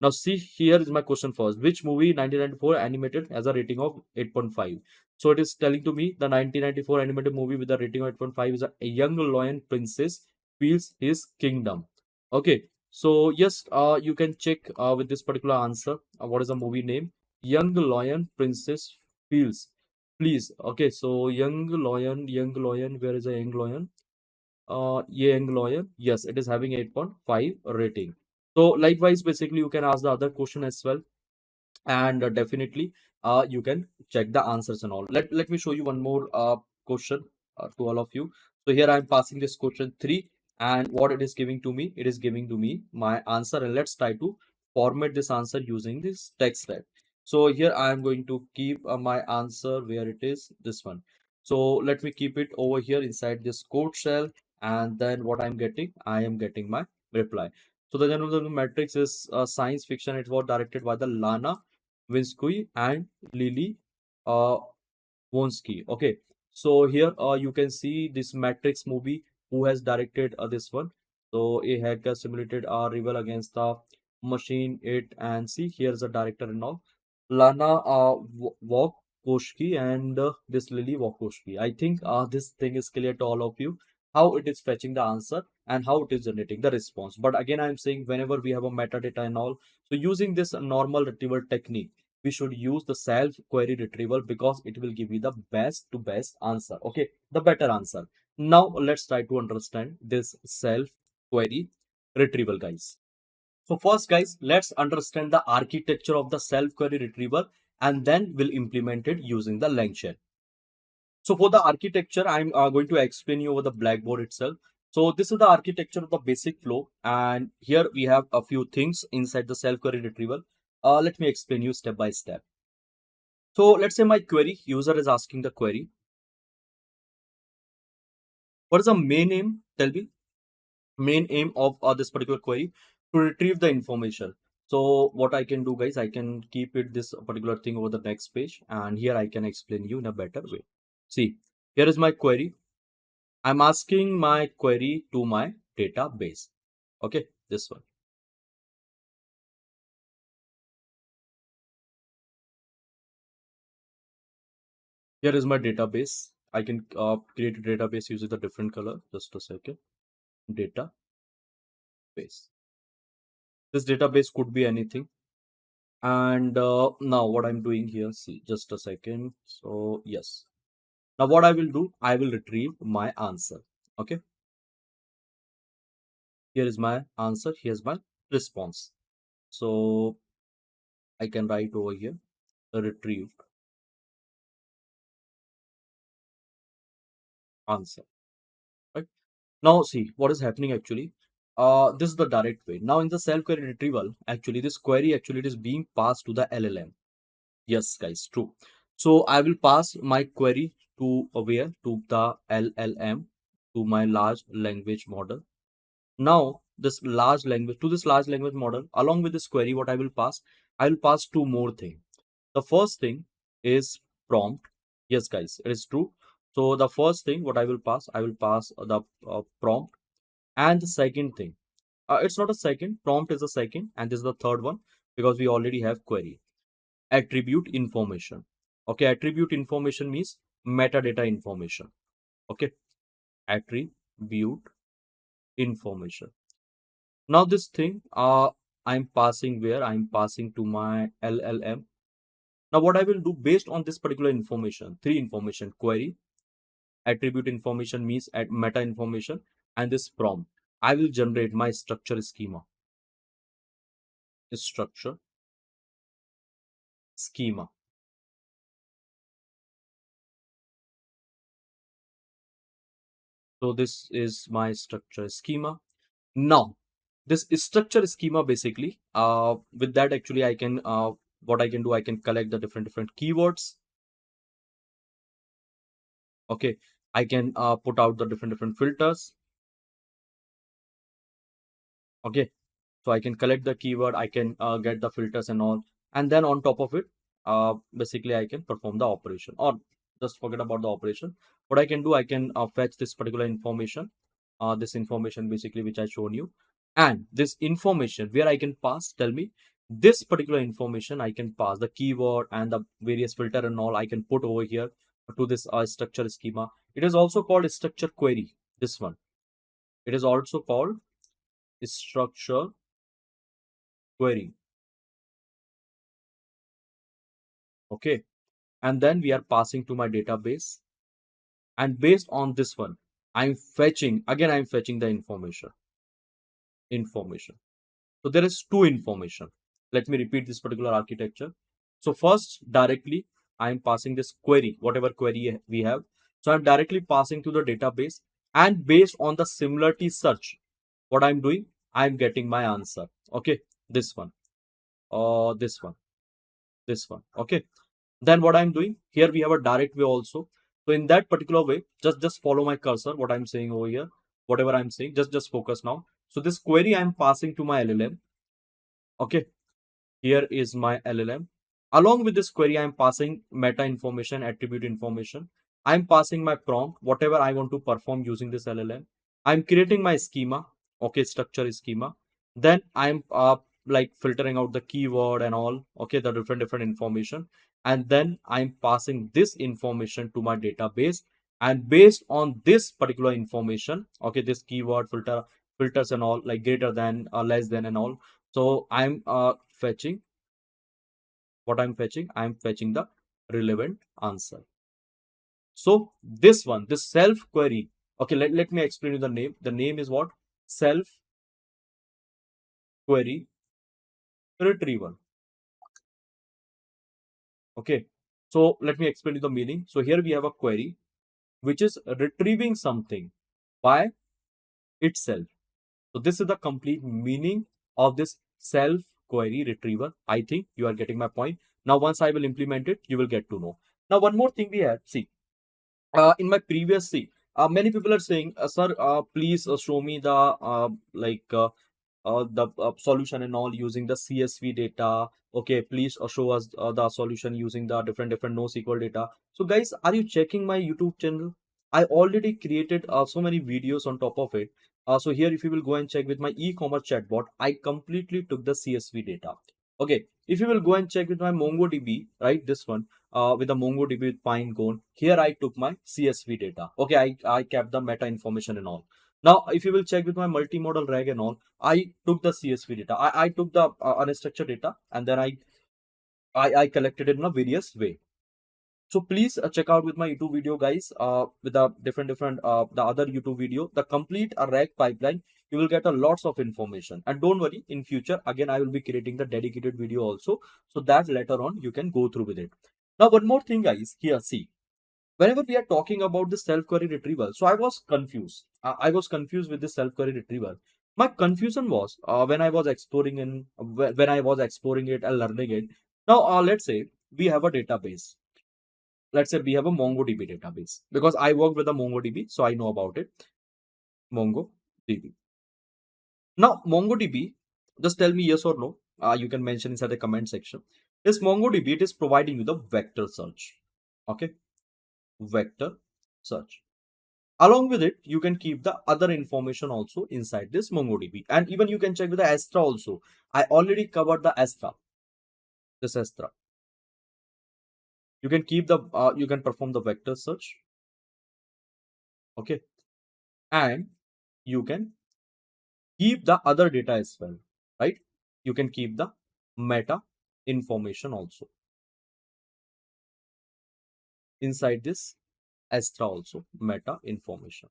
Now see, here is my question first. Which movie 1994 animated has a rating of 8.5? So it is telling to me the 1994 animated movie with a rating of 8.5 is a young lion princess feels his kingdom. Okay, so yes, you can check with this particular answer. What is the movie name? Young lion princess feels. Please. Okay, so young lion. Where is a young lion? Young lion. Yes, it is having 8.5 rating. So likewise, basically, you can ask the other question as well, and definitely you can check the answers and all. Let me show you one more question to all of you. So here I'm passing this question 3, and what it is giving to me, it is giving to me my answer, and let's try to format this answer using this text tag. So here I am going to keep my answer where it is, this one. So let me keep it over here inside this code shell, and then what I'm getting, I am getting my reply. So the general matrix is science fiction. It was directed by the Lana Winsky and Lily uh, Wonsky. Okay, so here you can see this Matrix movie. Who has directed this one? So a hacker simulated a rebel against the machine. It, and see, here's the director and all. Lana Wachowski and this Lily Wachowski. I think this thing is clear to all of you, how it is fetching the answer and how it is generating the response. But again, I'm saying whenever we have a metadata and all, so using this normal retrieval technique, we should use the self query retrieval because it will give you the best to best answer. Okay, the better answer. Now let's try to understand this self query retrieval, guys. So first, guys, let's understand the architecture of the self query retrieval, and then we'll implement it using the LangChain. So for the architecture, I'm going to explain you over the blackboard itself. So this is the architecture of the basic flow, and here we have a few things inside the self query retrieval. Let me explain you step by step. So let's say my query, user is asking the query, what is the main aim? Tell me, main aim of this particular query, to retrieve the information. So what I can do, guys, I can keep it this particular thing over the next page, and here I can explain you in a better way. See, here is my query. I'm asking my query to my database. Okay, this one. Here is my database. I can create a database using the different color. Just a second. Database. This database could be anything. And now what I'm doing here, see, just a second. So yes, now what I will do, I will retrieve my answer. Okay, here is my answer, here's my response. So I can write over here the retrieved answer. Right, now see what is happening actually. This is the direct way. Now in the self query retrieval, actually this query actually it is being passed to the LLM. Yes, guys, true. So I will pass my query to where, to the LLM, to my large language model. Now this large language model, along with this query, what I will pass two more things. The first thing is prompt. Yes, guys, it is true. So the first thing what I will pass the prompt, and the second thing, it's not a second, prompt is a second, and this is the third one because we already have query. Attribute information. Okay, attribute information means metadata information. Okay, attribute information. Now this thing I'm passing where, I'm passing to my LLM. Now what I will do based on this particular information, three information: query, attribute information means at meta information, and this prompt, I will generate my structure schema. Structure schema. So this is my structure schema. Now this structure schema, basically with that actually I can what I can do, I can collect the different keywords. Okay, I can put out the different filters. Okay, so I can collect the keyword, I can get the filters and all, and then on top of it basically I can perform the operation, or just forget about the operation. What I can do, I can fetch this particular information, this information basically which I shown you, and this information where I can pass, tell me, This particular information I can pass the keyword and the various filter and all I can put over here to this structure schema. It is also called structure query. This one, it is also called structure query. Okay, and then we are passing to my database, and based on this one I'm fetching again, I'm fetching the information. So there is two information. Let me repeat this particular architecture. So first, directly I am passing this query, whatever query we have. So I'm directly passing to the database, and based on the similarity search, what I'm doing, I'm getting my answer. Okay, this one, or this one. Okay, then what I'm doing here, we have a direct way also. So in that particular way, just follow my cursor, what I'm saying over here, whatever I'm saying, just focus now. So this query I'm passing to my LLM. Okay, here is my LLM. Along with this query, I'm passing meta information, attribute information. I'm passing my prompt, whatever I want to perform using this LLM. I'm creating my schema, okay, structure schema. Then I'm like filtering out the keyword and all, okay, the different information. And then I'm passing this information to my database. And based on this particular information, okay, this keyword filters and all, like greater than, less than and all. So I'm fetching what I'm fetching. I'm fetching the relevant answer. So this one, this self query. Okay, let me explain you the name. The name is what? Self query retrieval. Okay. So let me explain you the meaning. So here we have a query which is retrieving something by itself. So this is the complete meaning of this self query retriever. I think you are getting my point. Now, once I will implement it, you will get to know. Now, one more thing we have. See, in my previous many people are saying, sir, please show me the the solution and all using the CSV data. Okay, please show us the solution using the different NoSQL data. So guys, are you checking my YouTube channel? I already created so many videos on top of it. So here, if you will go and check with my e-commerce chatbot, I completely took the CSV data. Okay, if you will go and check with my MongoDB, right, this one, with the MongoDB with Pinecone, here I took my CSV data. Okay, I kept the meta information and all. Now, if you will check with my multimodal RAG and all, I took the CSV data. I took the unstructured data, and then I collected it in a various way. So please check out with my YouTube video, guys, with the different the other YouTube video, the complete RAG pipeline. You will get a lots of information, and don't worry, in future again I will be creating the dedicated video also, so that later on you can go through with it. Now, one more thing, guys, here, see, whenever we are talking about the self query retrieval, so I was confused. I was confused with the self query retrieval. My confusion was when I was exploring when I was exploring it and learning it. Now, let's say we have a database. Let's say we have a MongoDB database, because I work with a MongoDB, so I know about it. MongoDB. Now, MongoDB, just tell me yes or no. You can mention inside the comment section. This MongoDB, it is providing you the vector search. Okay, vector search. Along with it, you can keep the other information also inside this MongoDB, and even you can check with the Astra also. I already covered the Astra. This Astra. You can keep the you can perform the vector search. Okay, and you can keep the other data as well, right? You can keep the meta information also inside this Astra also, meta information.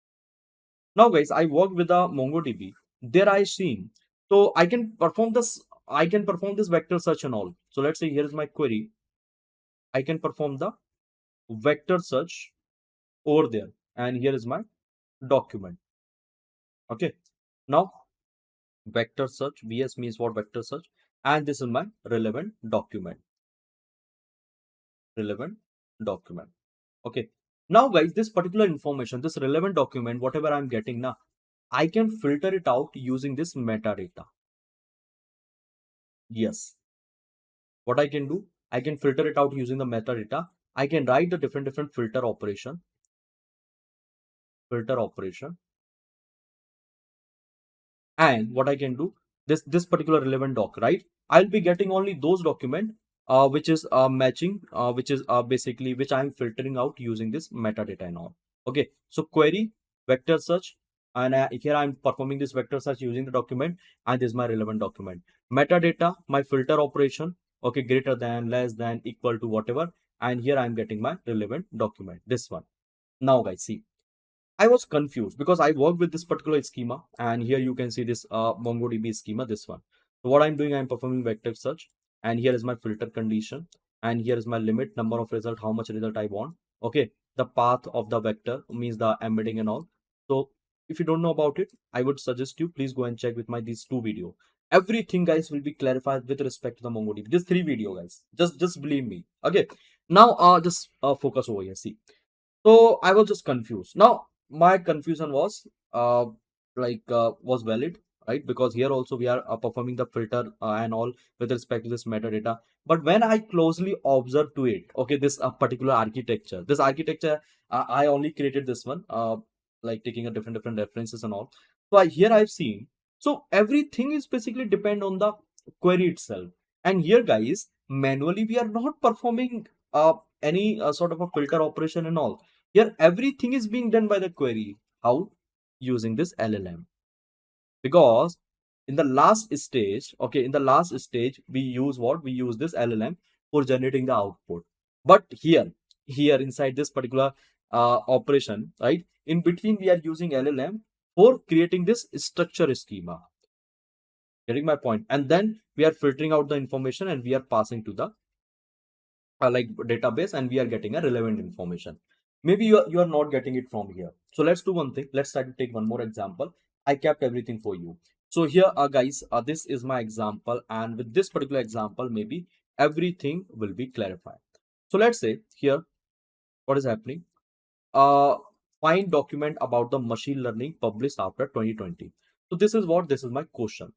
Now, guys, I work with the MongoDB. There I seen, so I can perform this. I can perform this vector search and all. So let's say here is my query. I can perform the vector search over there, and here is my document. Okay, now vector search, VS means what? Vector search, and this is my relevant document. Relevant document. Okay, now guys, this particular information, this relevant document, whatever I'm getting now, I can filter it out using this metadata. Yes, what I can do, I can filter it out using the metadata. I can write the different filter operation, and what I can do, this particular relevant doc, right? I'll be getting only those document which is matching, which is basically which I'm filtering out using this metadata and all. Okay, so query vector search, and here I'm performing this vector search using the document, and this is my relevant document. Metadata, my filter operation, okay, greater than, less than, equal to, whatever, and here I'm getting my relevant document, this one. Now guys, see, I was confused because I work with this particular schema, and here you can see this MongoDB schema, this one. So what I'm doing, I'm performing vector search, and here is my filter condition, and here is my limit, number of result, how much result I want. Okay, the path of the vector means the embedding and all. So if you don't know about it, I would suggest you please go and check with my these two video. Everything guys will be clarified with respect to the MongoDB. This three video guys, just believe me. Okay, now just focus over here. See. So I was just confused. Now my confusion was was valid, right? Because here also we are performing the filter and all with respect to this metadata. But when I closely observe to it, okay, this particular architecture, I only created this one, like taking a different references and all. So here I've seen. So everything is basically depend on the query itself. And here, guys, manually we are not performing any sort of a filter operation and all. Here, everything is being done by the query. How? Using this LLM. Because in the last stage, okay, in the last stage, we use what? We use this LLM for generating the output. But here inside this particular operation, right? In between, we are using LLM for creating this structure schema. Getting my point? And then we are filtering out the information and we are passing to the like database, and we are getting a relevant information. Maybe you are not getting it from here. So let's do one thing. Let's try to take one more example. I kept everything for you. So here guys, this is my example, and with this particular example maybe everything will be clarified. So let's say here what is happening. Find document about the machine learning published after 2020. So this is what, this is my question.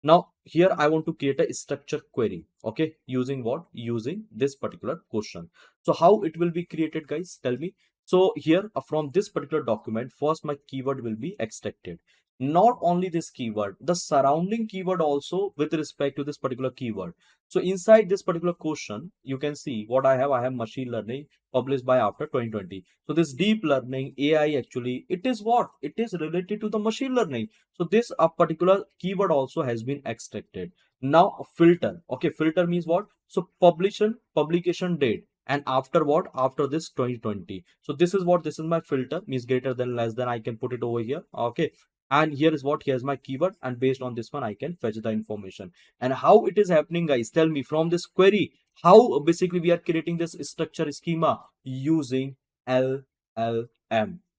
Now here I want to create a structure query, okay, using what? Using this particular question. So how it will be created, guys? Tell me. So here from this particular document, first my keyword will be extracted. Not only this keyword, the surrounding keyword also with respect to this particular keyword. So inside this particular question, you can see what I have. I have machine learning published by after 2020. So this deep learning AI, actually, it is what? It is related to the machine learning. So this particular keyword also has been extracted. Now filter. Okay, filter means what? So publication date, and after what? After this 2020. So this is what? This is my filter, means greater than, less than. I can put it over here. Okay. And here is what? Here's my keyword, and based on this one I can fetch the information. And how it is happening, guys? Tell me from this query. How basically we are creating this structure schema using LLM.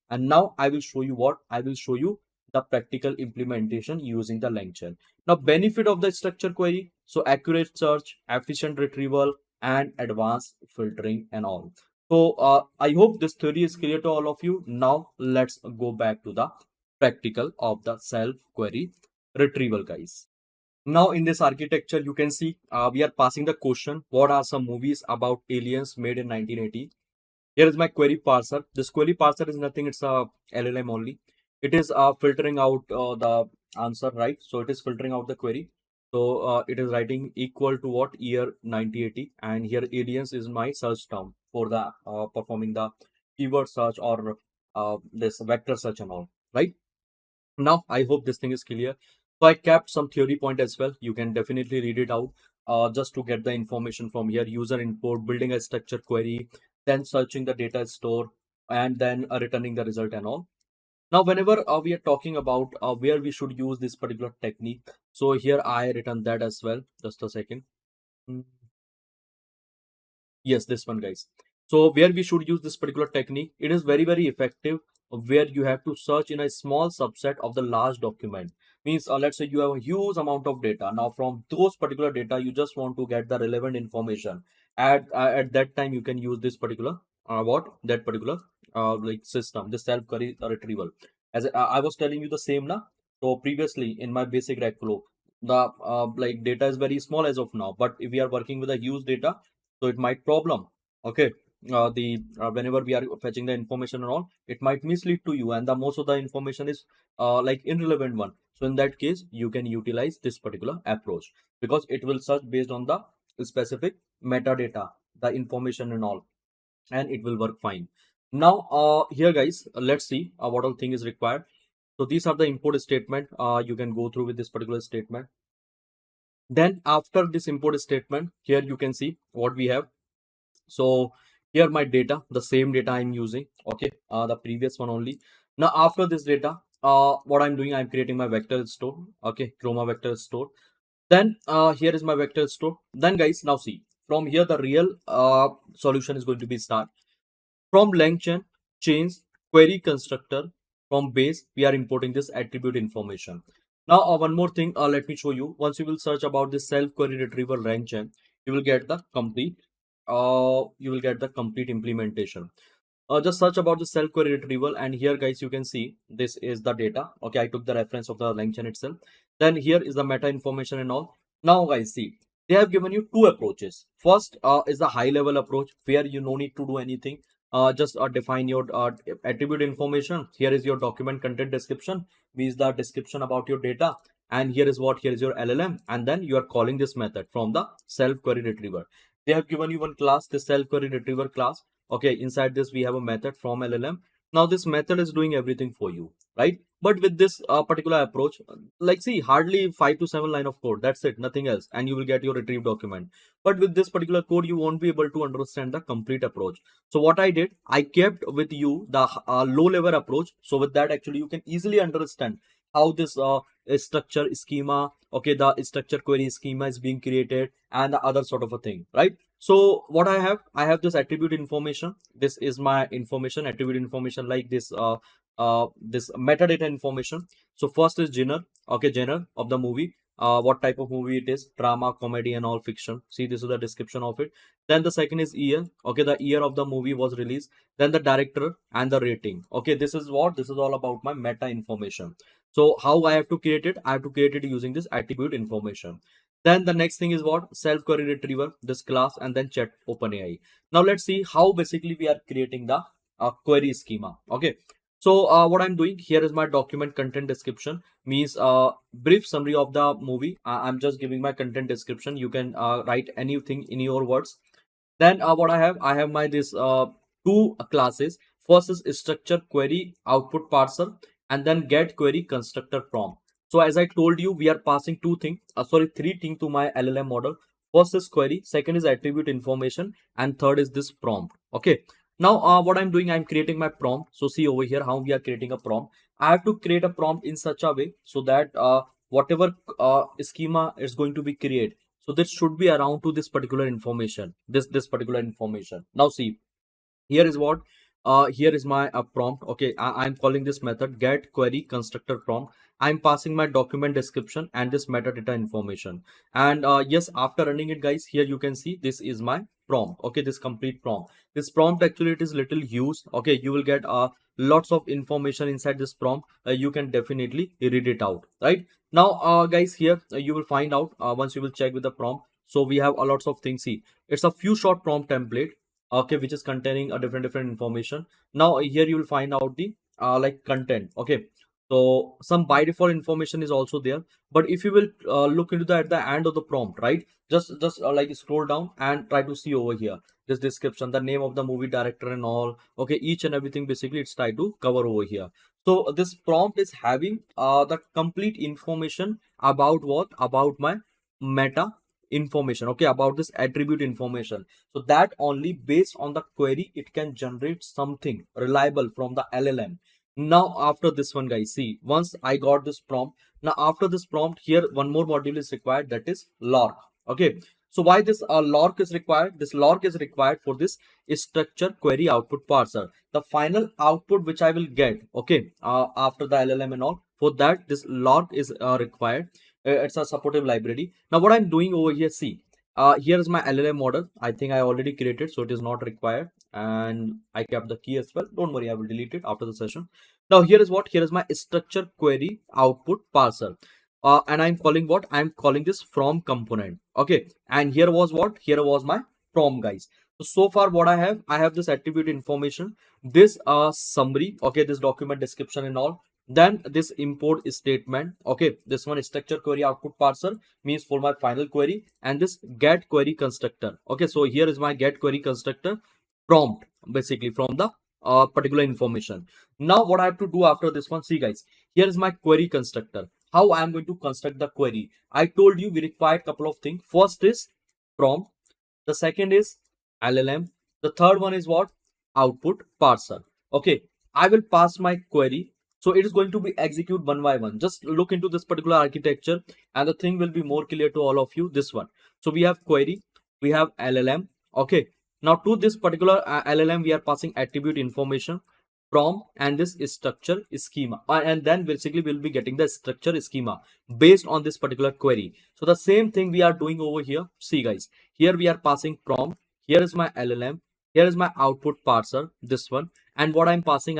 And now I will show you what? I will show you the practical implementation using the LangChain. Now, benefit of the structure query: so accurate search, efficient retrieval, and advanced filtering and all. So I hope this theory is clear to all of you. Now let's go back to the practical of the self query retrieval, guys. Now in this architecture, you can see we are passing the question: what are some movies about aliens made in 1980? Here is my query parser. This query parser is nothing, it's a LLM only. It is filtering out the answer, right? So it is filtering out the query. So it is writing equal to what? Year 1980, and here aliens is my search term for the performing the keyword search or this vector search and all, right? Now I hope this thing is clear. So I kept some theory point as well. You can definitely read it out just to get the information from here. User input, building a structure query, then searching the data store, and then returning the result and all. Now whenever we are talking about where we should use this particular technique, so here I written that as well. Just a second. Mm, yes, this one, guys. So where we should use this particular technique, it is very effective, where you have to search in a small subset of the large document. Means let's say you have a huge amount of data. Now from those particular data, you just want to get the relevant information. At that time, you can use this particular what? That particular like system, the self query retrieval. As I was telling you the same now. So previously in my basic rec flow, the like data is very small as of now. But if we are working with a huge data, so it might problem. Okay, whenever we are fetching the information and all, it might mislead to you, and the most of the information is like irrelevant one. So in that case, you can utilize this particular approach, because it will search based on the specific metadata, the information and all, and it will work fine. Now here guys, let's see what all thing is required. So these are the import statement. You can go through with this particular statement. Then after this import statement, here you can see what we have. So here my data, the same data I'm using, okay, the previous one only. Now after this data, what I'm doing, I'm creating my vector store, okay, Chroma vector store. Then here is my vector store. Then guys, now see, from here the real solution is going to be start. From LangChain, chains, query constructor, from base, we are importing this attribute information. Now, one more thing, let me show you. Once you will search about this self-query retrieval LangChain, you will get the complete, implementation. Just search about the self query retrieval, and here guys you can see this is the data. Okay, I took the reference of the LangChain itself. Then here is the meta information and all. Now guys, see, they have given you two approaches. First is the high level approach, where you no need to do anything. Just define your attribute information. Here is your document content description, means the description about your data, and here is your LLM, and then you are calling this method from the self query retriever. They have given you one class, the self query retriever class. Okay, inside this we have a method from LLM. Now this method is doing everything for you, right? But with this particular approach, like see, hardly 5 to 7 line of code, that's it, nothing else, and you will get your retrieve document. But with this particular code, you won't be able to understand the complete approach. So what I did, I kept with you the low level approach. So with that, actually you can easily understand how this structure schema, okay, the structure query schema is being created, and the other sort of a thing, right? So what I have this attribute information. This is my information, attribute information, like this this metadata information. So first is genre, okay, genre of the movie, what type of movie it is, drama, comedy, and all fiction. See, this is the description of it. Then the second is year, okay, the year of the movie was released. Then the director and the rating. Okay, this is all about my meta information. So how I have to create it? I have to create it using this attribute information. Then the next thing is what? Self query retriever, this class, and then chat OpenAI. Now let's see how basically we are creating the query schema. Okay. So what I'm doing here is my document content description, means brief summary of the movie. I'm just giving my content description. You can write anything in your words. Then what I have my this two classes. First is structure query output parser, and then get query constructor prompt. So as I told you, we are passing three things to my LLM model. First is query, second is attribute information, and third is this prompt. Okay. Now what I'm doing, I'm creating my prompt. So see over here how we are creating a prompt. I have to create a prompt in such a way so that whatever schema is going to be created, so this should be around to this particular information, this particular information. Now see, here is what here is my prompt. Okay, I'm calling this method get query constructor prompt. I'm passing my document description and this metadata information, and yes, after running it guys, here you can see this is my prompt. Okay, this complete prompt. This prompt actually it is little huge. Okay, you will get lots of information inside this prompt. You can definitely read it out. Right now guys, here you will find out once you will check with the prompt. So we have a lots of things. See, it's a few short prompt template, okay, which is containing a different information. Now here you will find out the like content. Okay, so some by default information is also there, but if you will look into that at the end of the prompt, right, just like scroll down and try to see over here this description, the name of the movie, director, and all. Okay, each and everything basically it's tried to cover over here. So this prompt is having the complete information about what, about my meta information, okay, about this attribute information. So that only based on the query it can generate something reliable from the LLM. Now after this one guys, see, once I got this prompt, now after this prompt, here one more module is required, that is LORC. Okay, so why this LORC is required? This LORC is required for this structure query output parser, the final output which I will get, okay, after the LLM and all. For that, this LORC is required. It's a supportive library. Now what I'm doing over here, see, here is my LLM model. I think I already created, so it is not required, and I kept the key as well. Don't worry, I will delete it after the session. Now here is what, here is my structure query output parser, and I'm calling what, I'm calling this from component. Okay, and here was what, here was my prompt guys. So far what I have this attribute information, this summary, okay, this document description and all, then this import statement, okay, this one structure query output parser means for my final query, and this get query constructor. Okay, so here is my get query constructor prompt basically from the particular information. Now what I have to do after this one, see guys, here is my query constructor. How I am going to construct the query? I told you we require couple of things. First is prompt, the second is LLM. The third one is what? Output parser. Okay, I will pass my query. So it is going to be execute one by one. Just look into this particular architecture and the thing will be more clear to all of you. This one. So we have query, we have LLM. Okay. Now to this particular LLM, we are passing attribute information, prompt, and this structure schema. And then basically we'll be getting the structure schema based on this particular query. So the same thing we are doing over here. See guys, here we are passing prompt. Here is my LLM. Here is my output parser, this one. And what I'm passing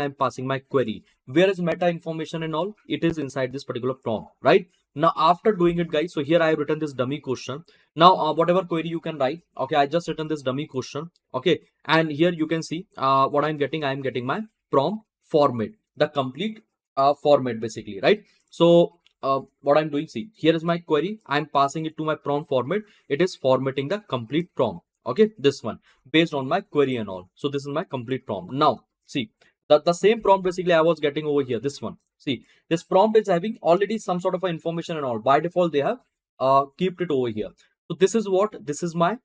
my query. Where is meta information and all? It is inside this particular prompt, right? Now, after doing it, guys, so here I have written this dummy question. Now, whatever query you can write, okay, I just written this dummy question, okay, and here you can see what I'm getting. I'm getting my prompt format, the complete format, basically, right? So, what I'm doing, see, here is my query. I'm passing it to my prompt format. It is formatting the complete prompt, okay, this one based on my query and all. So, this is my complete prompt. Now, see, the same prompt basically I was getting over here, this one. See, this prompt is having already some sort of information and all. By default, they have kept it over here. So this is what, this is my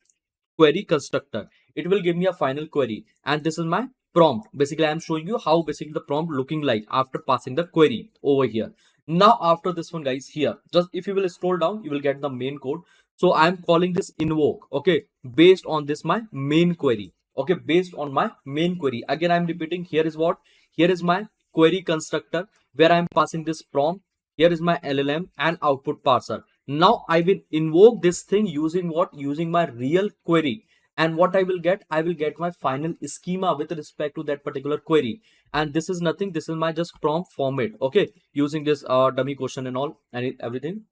query constructor. It will give me a final query, and this is my prompt. Basically, I am showing you how basically the prompt looking like after passing the query over here. Now, after this one, guys, here, just if you will scroll down, you will get the main code. So I am calling this invoke, okay, based on this my main query. Okay, based on my main query. Again, I'm repeating, here is what? Here is my query constructor where I'm passing this prompt. Here is my LLM and output parser. Now I will invoke this thing using what? Using my real query. And what I will get my final schema with respect to that particular query. And this is nothing. This is my just prompt format. Okay, using this dummy question and all and everything.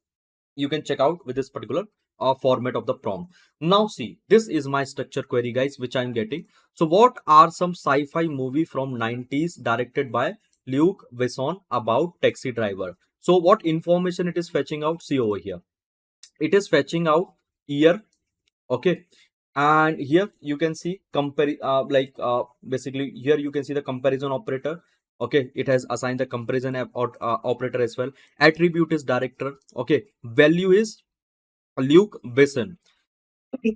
You can check out with this particular format of the prompt. Now see, this is my structure query, guys, which I'm getting. So what are some sci-fi movie from 90s directed by Luc Besson about taxi driver? So what information it is fetching out? See over here. It is fetching out year, okay, and here you can see basically here you can see the comparison operator. Okay, it has assigned the comparison operator as well. Attribute is director. Okay, value is Luc Besson.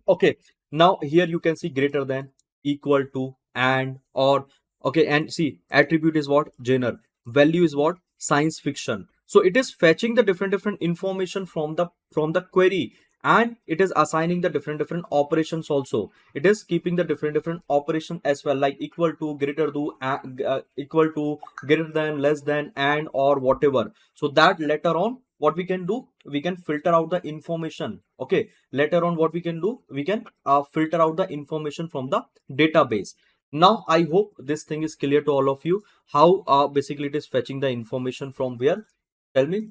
Okay, now here you can see greater than, equal to, and, or. Okay, and see attribute is what? Genre. Value is what? Science fiction. So it is fetching the different information from the query, and it is assigning the different operations also. It is keeping the different operation as well, like equal to, greater to, equal to, greater than, less than, and, or, whatever. So that later on what we can do, we can filter out the information. Okay, later on what we can do, we can filter out the information from the database. Now I hope this thing is clear to all of you, how basically it is fetching the information from where. Tell me.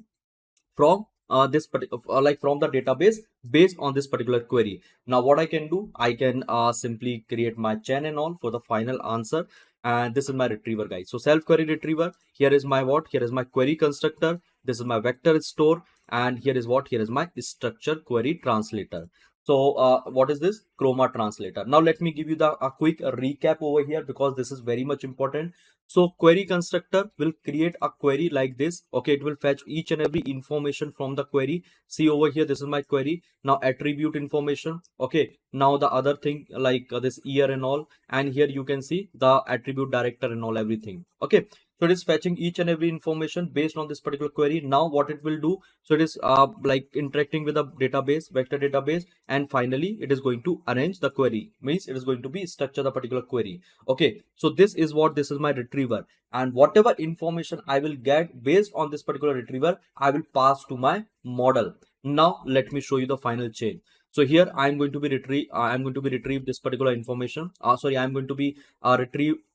From this particular like from the database based on this particular query. Now what I can do, I can simply create my chain and all for the final answer. And this is my retriever, guys. So self query retriever, here is my what? Here is my query constructor. This is my vector store, and here is what? Here is my structure query translator. So what is this? Chroma translator. Now let me give you a quick recap over here, because this is very much important. So query constructor will create a query like this. Okay, it will fetch each and every information from the query. See over here, this is my query. Now attribute information. Okay, now the other thing like this year and all, and here you can see the attribute director and all, everything. Okay, so it is fetching each and every information based on this particular query. Now what it will do, so it is like interacting with the database, vector database, and finally it is going to arrange the query, means it is going to be structure the particular query. Okay, so this is what, this is my retriever, and whatever information I will get based on this particular retriever, I will pass to my model. Now let me show you the final chain. So here I'm going to be retrieve this particular information. Sorry, I'm going to be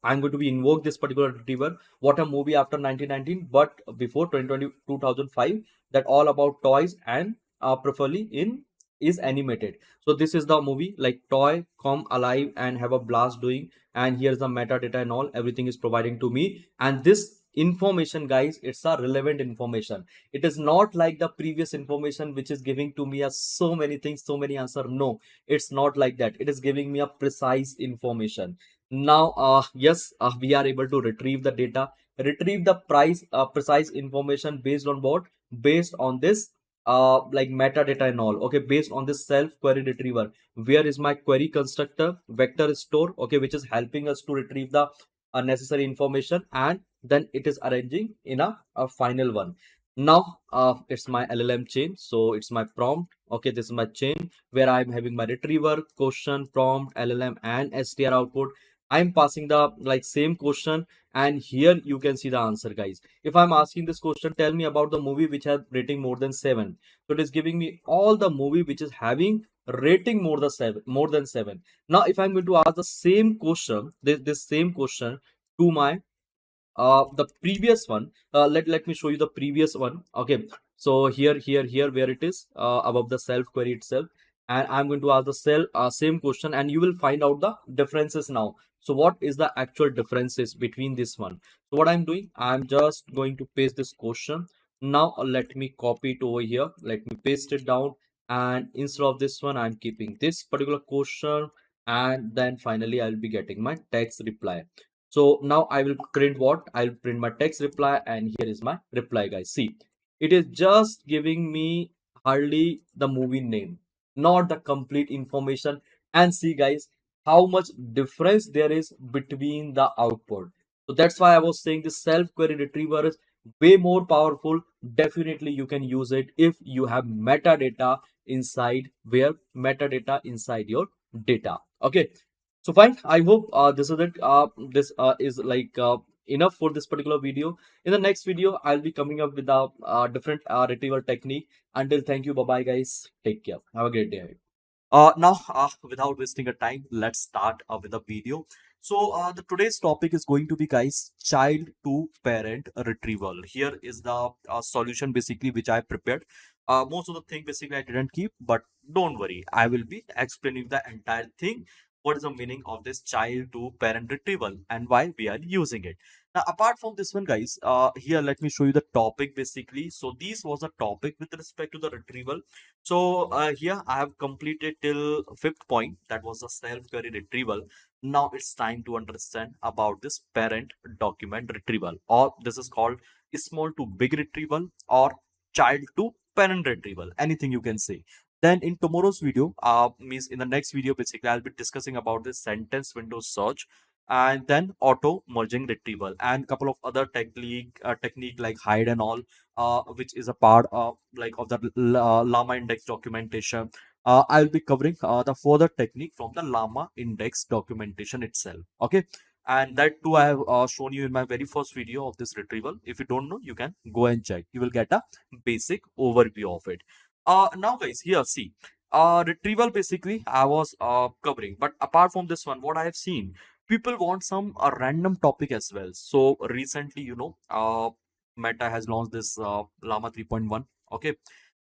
invoke this particular retriever. What a movie after 1919, but before 2020 2005, that all about toys, and preferably in is animated. So this is the movie like toy come alive and have a blast doing, and here's the metadata and all, everything is providing to me. And this information guys, it's a relevant information. It is not like the previous information which is giving to me as so many things, so many answer. No, it's not like that. It is giving me a precise information. Now yes, we are able to retrieve the data, retrieve the precise information based on what, based on this like metadata and all. Okay, based on this self query retriever, where is my query constructor vector store, okay, which is helping us to retrieve the necessary information, and then it is arranging in a final one. Now it's my LLM chain, so it's my prompt. Okay, this is my chain where I'm having my retriever, question, prompt, LLM, and str output. I'm passing the like same question, and here you can see the answer guys. If I'm asking this question, tell me about the movie which has rating more than 7, so it is giving me all the movie which is having rating more than 7. Now if I'm going to ask the same question, this same question to my the previous one, let me show you the previous one. Okay, so here where it is above the self query itself, and I'm going to ask the same question, and you will find out the differences now. So what is the actual differences between this one? So what I'm doing, I'm just going to paste this question. Now let me copy it over here, let me paste it down, and instead of this one I'm keeping this particular question, and then finally I'll be getting my text reply. So now I will print what? I'll print my text reply, and here is my reply, guys. See, it is just giving me hardly the movie name, not the complete information. And see, guys, how much difference there is between the output. So that's why I was saying the self-query retriever is way more powerful. Definitely, you can use it if you have metadata inside, where metadata inside your data. Okay, so fine, I hope this is it. This is like enough for this particular video. In the next video, I'll be coming up with a different retrieval technique. Until, thank you, bye bye guys, take care, have a great day. Now, without wasting a time, let's start with the video. So, the today's topic is going to be, guys, child to parent retrieval. Here is the solution basically which I prepared. Most of the thing basically I didn't keep, but don't worry, I will be explaining the entire thing. What is the meaning of this child to parent retrieval and why we are using it? Now, apart from this one, guys, here let me show you the topic basically. So, this was a topic with respect to the retrieval. So here I have completed till fifth point, that was the self-query retrieval. Now it's time to understand about this parent document retrieval, or this is called small to big retrieval or child to parent retrieval, anything you can say. Then in tomorrow's video, means in the next video, basically I'll be discussing about this sentence window search, and then auto merging retrieval, and couple of other technique like hide and all, which is a part of like of the llama index documentation. I'll be covering the further technique from the llama index documentation itself. Okay, and that too I have shown you in my very first video of this retrieval. If you don't know, you can go and check, you will get a basic overview of it. Now guys, here see, retrieval basically I was covering, but apart from this one, what I have seen, people want some random topic as well. So recently, Meta has launched this Llama 3.1. Okay,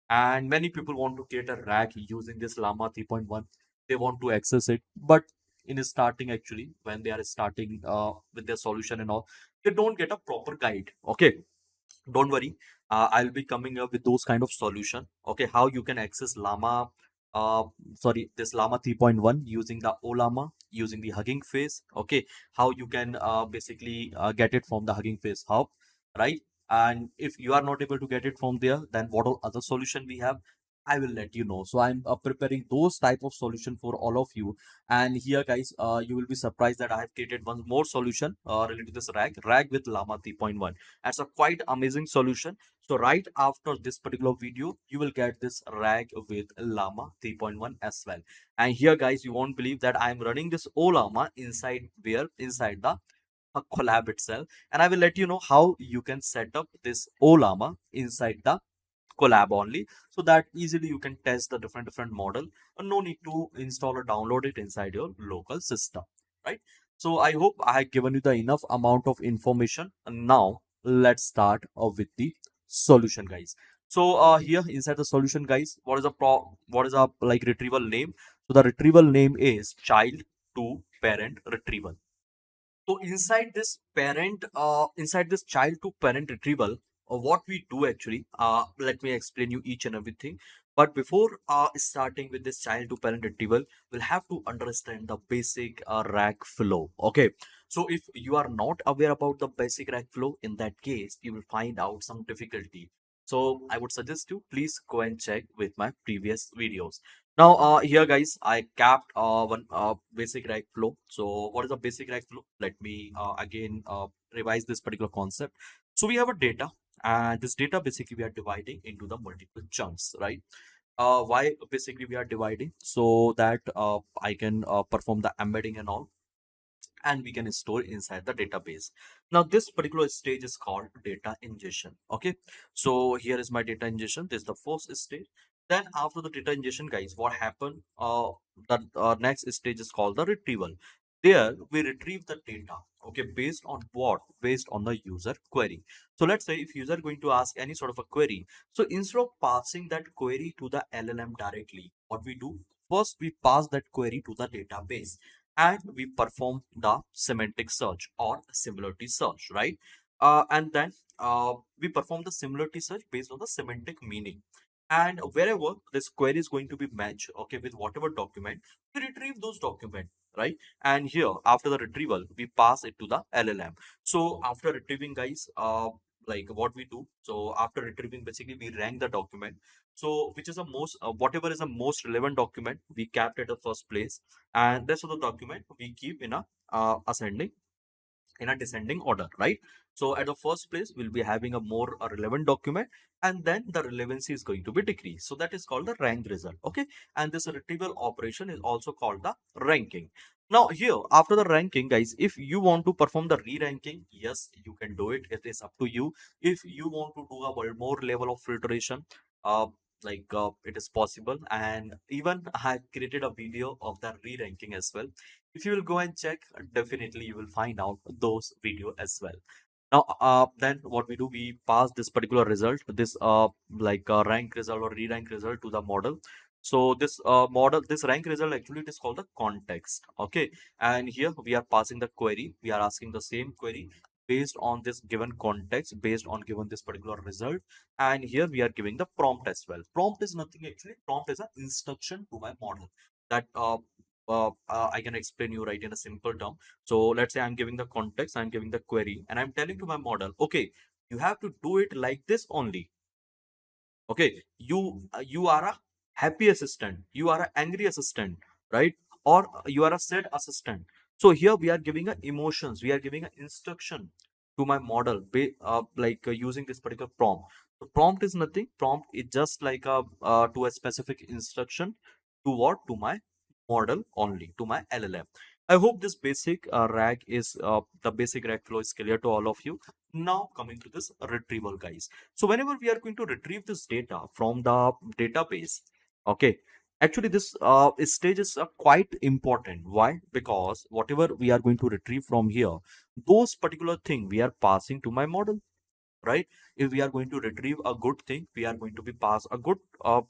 and many people want to create a rack using this Llama 3.1. They want to access it, but in starting, actually, when they are starting with their solution and all, they don't get a proper guide. Okay, don't worry, I'll be coming up with those kind of solution. Okay, how you can access llama, uh this llama 3.1 using the olama, using the Hugging Face. Okay, how you can basically get it from the Hugging Face hub, right? And if you are not able to get it from there, then what all other solution we have, I will let you know. So I'm preparing those type of solution for all of you. And here guys, you will be surprised that I have created one more solution related to this rag with llama 3.1. That's a quite amazing solution. So right after this particular video, you will get this rag with llama 3.1 as well. And here guys, you won't believe that I'm running this olama inside where, inside the collab itself. And I will let you know how you can set up this olama inside the collab only, so that easily you can test the different model, and no need to install or download it inside your local system, right? So I hope I have given you the enough amount of information. And now let's start with the solution, guys. So here inside the solution, guys, what is a like retrieval name? So the retrieval name is child to parent retrieval. So inside this child to parent retrieval, what we do actually, let me explain you each and everything. But before starting with this child to parent retrieval, we'll have to understand the basic rack flow. Okay. So if you are not aware about the basic rack flow, in that case, you will find out some difficulty. So I would suggest you please go and check with my previous videos. Now, here guys, I capped one basic rack flow. So what is a basic rack flow? Let me again revise this particular concept. So we have a data, and this data basically we are dividing into the multiple chunks, right? Why basically we are dividing? So that I can perform the embedding and all, and we can store inside the database. Now this particular stage is called data ingestion. Okay, so here is my data ingestion. This is the first stage. Then after the data ingestion, guys, what happened, the next stage is called the retrieval. There we retrieve the data, okay, based on what? Based on the user query. So let's say if user going to ask any sort of a query, so instead of passing that query to the LLM directly, what we do, first we pass that query to the database, and we perform the semantic search or similarity search, right? And then we perform the similarity search based on the semantic meaning. And wherever this query is going to be matched, okay, with whatever document, we retrieve those documents, right? And here, after the retrieval, we pass it to the LLM. So after retrieving, guys, like what we do, so after retrieving, basically we rank the document. So which is the most, whatever is the most relevant document, we kept at the first place, and rest of the document we keep in a ascending, in a descending order, right? So at the first place we'll be having a more relevant document, and then the relevancy is going to be decreased, so that is called the rank result. Okay, and this retrieval operation is also called the ranking. Now here, after the ranking, guys, if you want to perform the re-ranking, yes, you can do it. It is up to you. If you want to do a more level of filtration, uh it is possible, and even I have created a video of the re-ranking as well. If you will go and check, definitely you will find out those video as well. Now then what we do, we pass this particular result, this rank result or re-rank result, to the model. So this model, this rank result, actually it is called the context. Okay, and here we are passing the query, we are asking the same query based on this given context, based on given this particular result. And here we are giving the prompt as well. Prompt is nothing actually, prompt is an instruction to my model that I can explain you right in a simple term. So let's say I'm giving the context, I'm giving the query, and I'm telling to my model, okay, you have to do it like this only. Okay, you are a happy assistant, you are an angry assistant, right? Or you are a sad assistant. So here we are giving a emotions, we are giving an instruction to my model, using this particular prompt. The prompt is nothing, prompt is just like a to a specific instruction, to what? To my model only, to my LLM. I hope this basic rag is the basic rag flow is clear to all of you. Now coming to this retrieval, guys. So whenever we are going to retrieve this data from the database, okay, actually this stage is quite important. Why? Because whatever we are going to retrieve from here, those particular thing we are passing to my model, right? If we are going to retrieve a good thing, we are going to be pass a good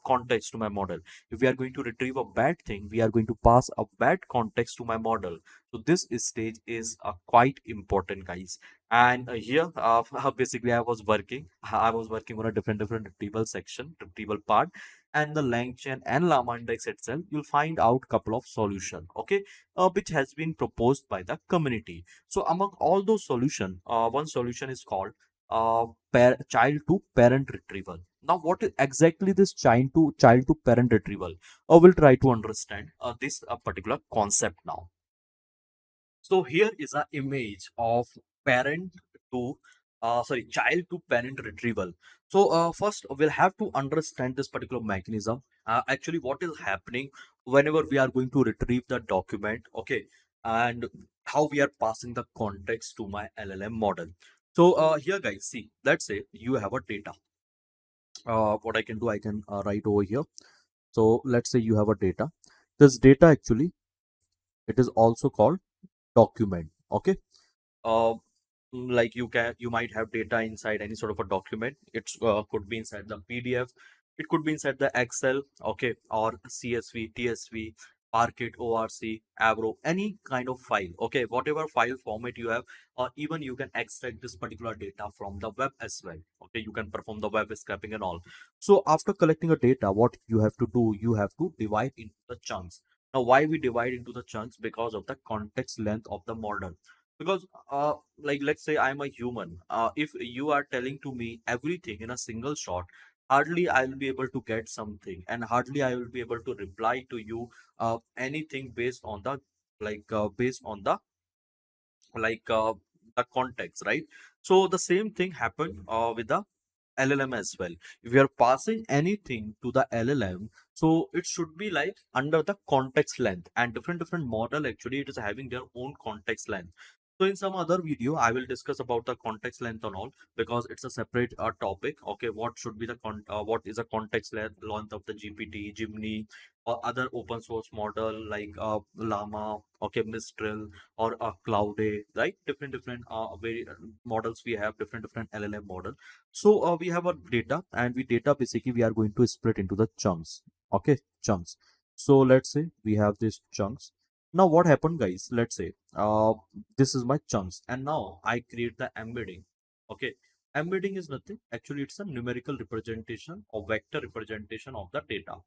context to my model. If we are going to retrieve a bad thing, we are going to pass a bad context to my model. So this stage is quite important, guys. And here basically I was working on a different retrieval section, retrieval part, and the LangChain and llama index itself, you'll find out couple of solution, okay, which has been proposed by the community. So among all those solution, one solution is called child to parent retrieval. Now, what is exactly this child to parent retrieval? We'll try to understand this particular concept now. So here is an image of parent to child to parent retrieval. So first we'll have to understand this particular mechanism. Actually, what is happening whenever we are going to retrieve the document, okay, and how we are passing the context to my LLM model. So here, guys, see, let's say you have a data. What I can do, I can write over here. So let's say you have a data. This data actually, it is also called document. Okay. like you might have data inside any sort of a document. It could be inside the PDF, it could be inside the Excel, okay, or CSV, TSV, Parquet, ORC, Avro, any kind of file, okay, whatever file format you have, or even you can extract this particular data from the web as well, okay, you can perform the web scraping and all. So after collecting a data, what you have to do, you have to divide into the chunks. Now why we divide into the chunks? Because of the context length of the model. Because like let's say I'm a human, if you are telling to me everything in a single shot, hardly I'll be able to get something, and hardly I will be able to reply to you anything based on the based on like uh, the context, right? So the same thing happened with the LLM as well. If you are passing anything to the LLM, so it should be like under the context length, and different model actually it is having their own context length. So in some other video, I will discuss about the context length and all, because it's a separate topic. Okay, what should be the what is the length of the GPT, Gemini, or other open source model like Llama, okay, Mistral, or Cloud, right? Different very models we have, different LLM model. So we have our data, and we data basically we are going to split into the chunks. Okay, chunks. So let's say we have these chunks. Now what happened, guys? Let's say this is my chunks, and now I create the embedding. Okay, embedding is nothing. Actually, it's a numerical representation or vector representation of the data.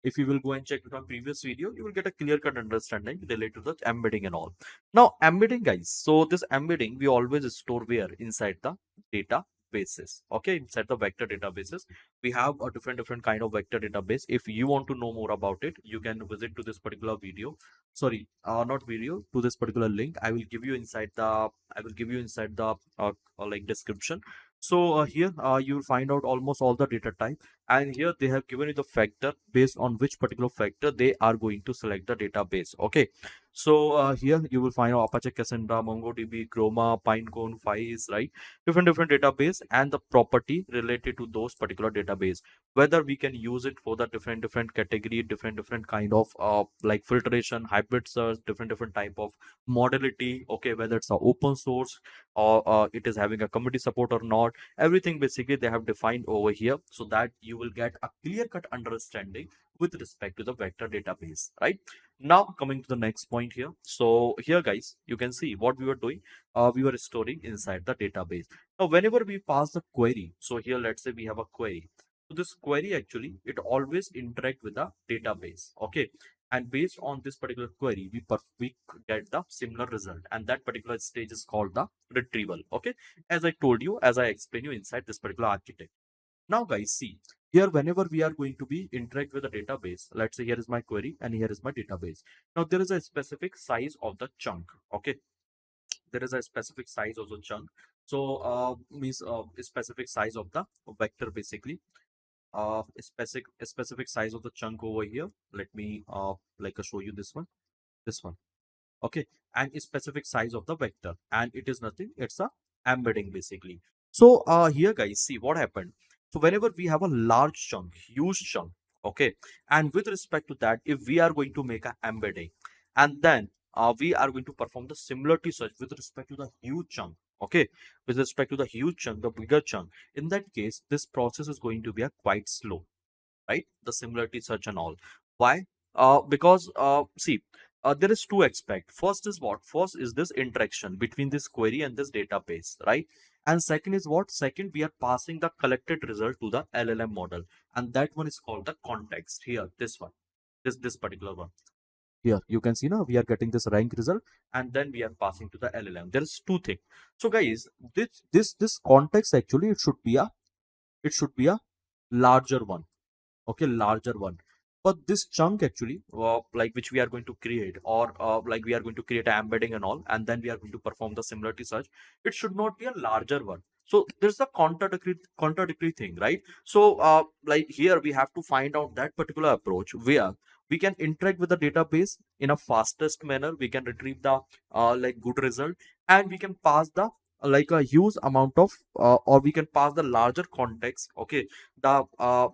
If you will go and check our previous video, you will get a clear cut understanding related to the embedding and all. Now embedding, guys, so this embedding we always store where? Inside the databases, okay, inside the vector databases. We have a different kind of vector database. If you want to know more about it, you can visit to this particular video, sorry, not video, to this particular link. I will give you inside the like description. So here you will find out almost all the data type, and here they have given you the factor based on which particular factor they are going to select the database. Okay, so here you will find Apache Cassandra, MongoDB, Chroma, Pinecone, Faiss, right? Different database and the property related to those particular database, whether we can use it for the different category, different kind of like filtration, hybrid search, different type of modality, okay, whether it's a open source or it is having a community support or not. Everything basically they have defined over here, so that you will get a clear cut understanding with respect to the vector database, right? Now coming to the next point here. So here, guys, you can see what we were doing. We were storing inside the database. Now whenever we pass the query, so here let's say we have a query. So this query actually it always interact with the database, okay, and based on this particular query we get the similar result, and that particular stage is called the retrieval. Okay, as I told you, as I explained you inside this particular architecture. Now, guys, see here, whenever we are going to be interact with a database, let's say here is my query and here is my database. Now, there is a specific size of the chunk. Okay, there is a specific size of the chunk. So, means a specific size of the vector basically. A specific size of the chunk over here. Let me show you this one. This one, okay, and a specific size of the vector, and it is nothing, it's a embedding basically. So here, guys, see what happened. So whenever we have a large chunk, huge chunk, okay, and with respect to that, if we are going to make an embedding, and then we are going to perform the similarity search with respect to the huge chunk, okay, with respect to the huge chunk, the bigger chunk, in that case this process is going to be a quite slow, right? The similarity search and all. Why? Because see, there is two aspect. First is what? First is this interaction between this query and this database, right? And second is what? Second, we are passing the collected result to the LLM model, and that one is called the context. Here, this one, this particular one. Here you can see now we are getting this rank result, and then we are passing to the LLM. There is two things. So guys, this context actually it should be a larger one, okay, larger one. But this chunk actually like which we are going to create, or like we are going to create an embedding and all, and then we are going to perform the similarity search, it should not be a larger one. So there's a contradictory thing, right? So like here we have to find out that particular approach where we can interact with the database in a fastest manner, we can retrieve the like good result, and we can pass the like a huge amount of or we can pass the larger context, okay, the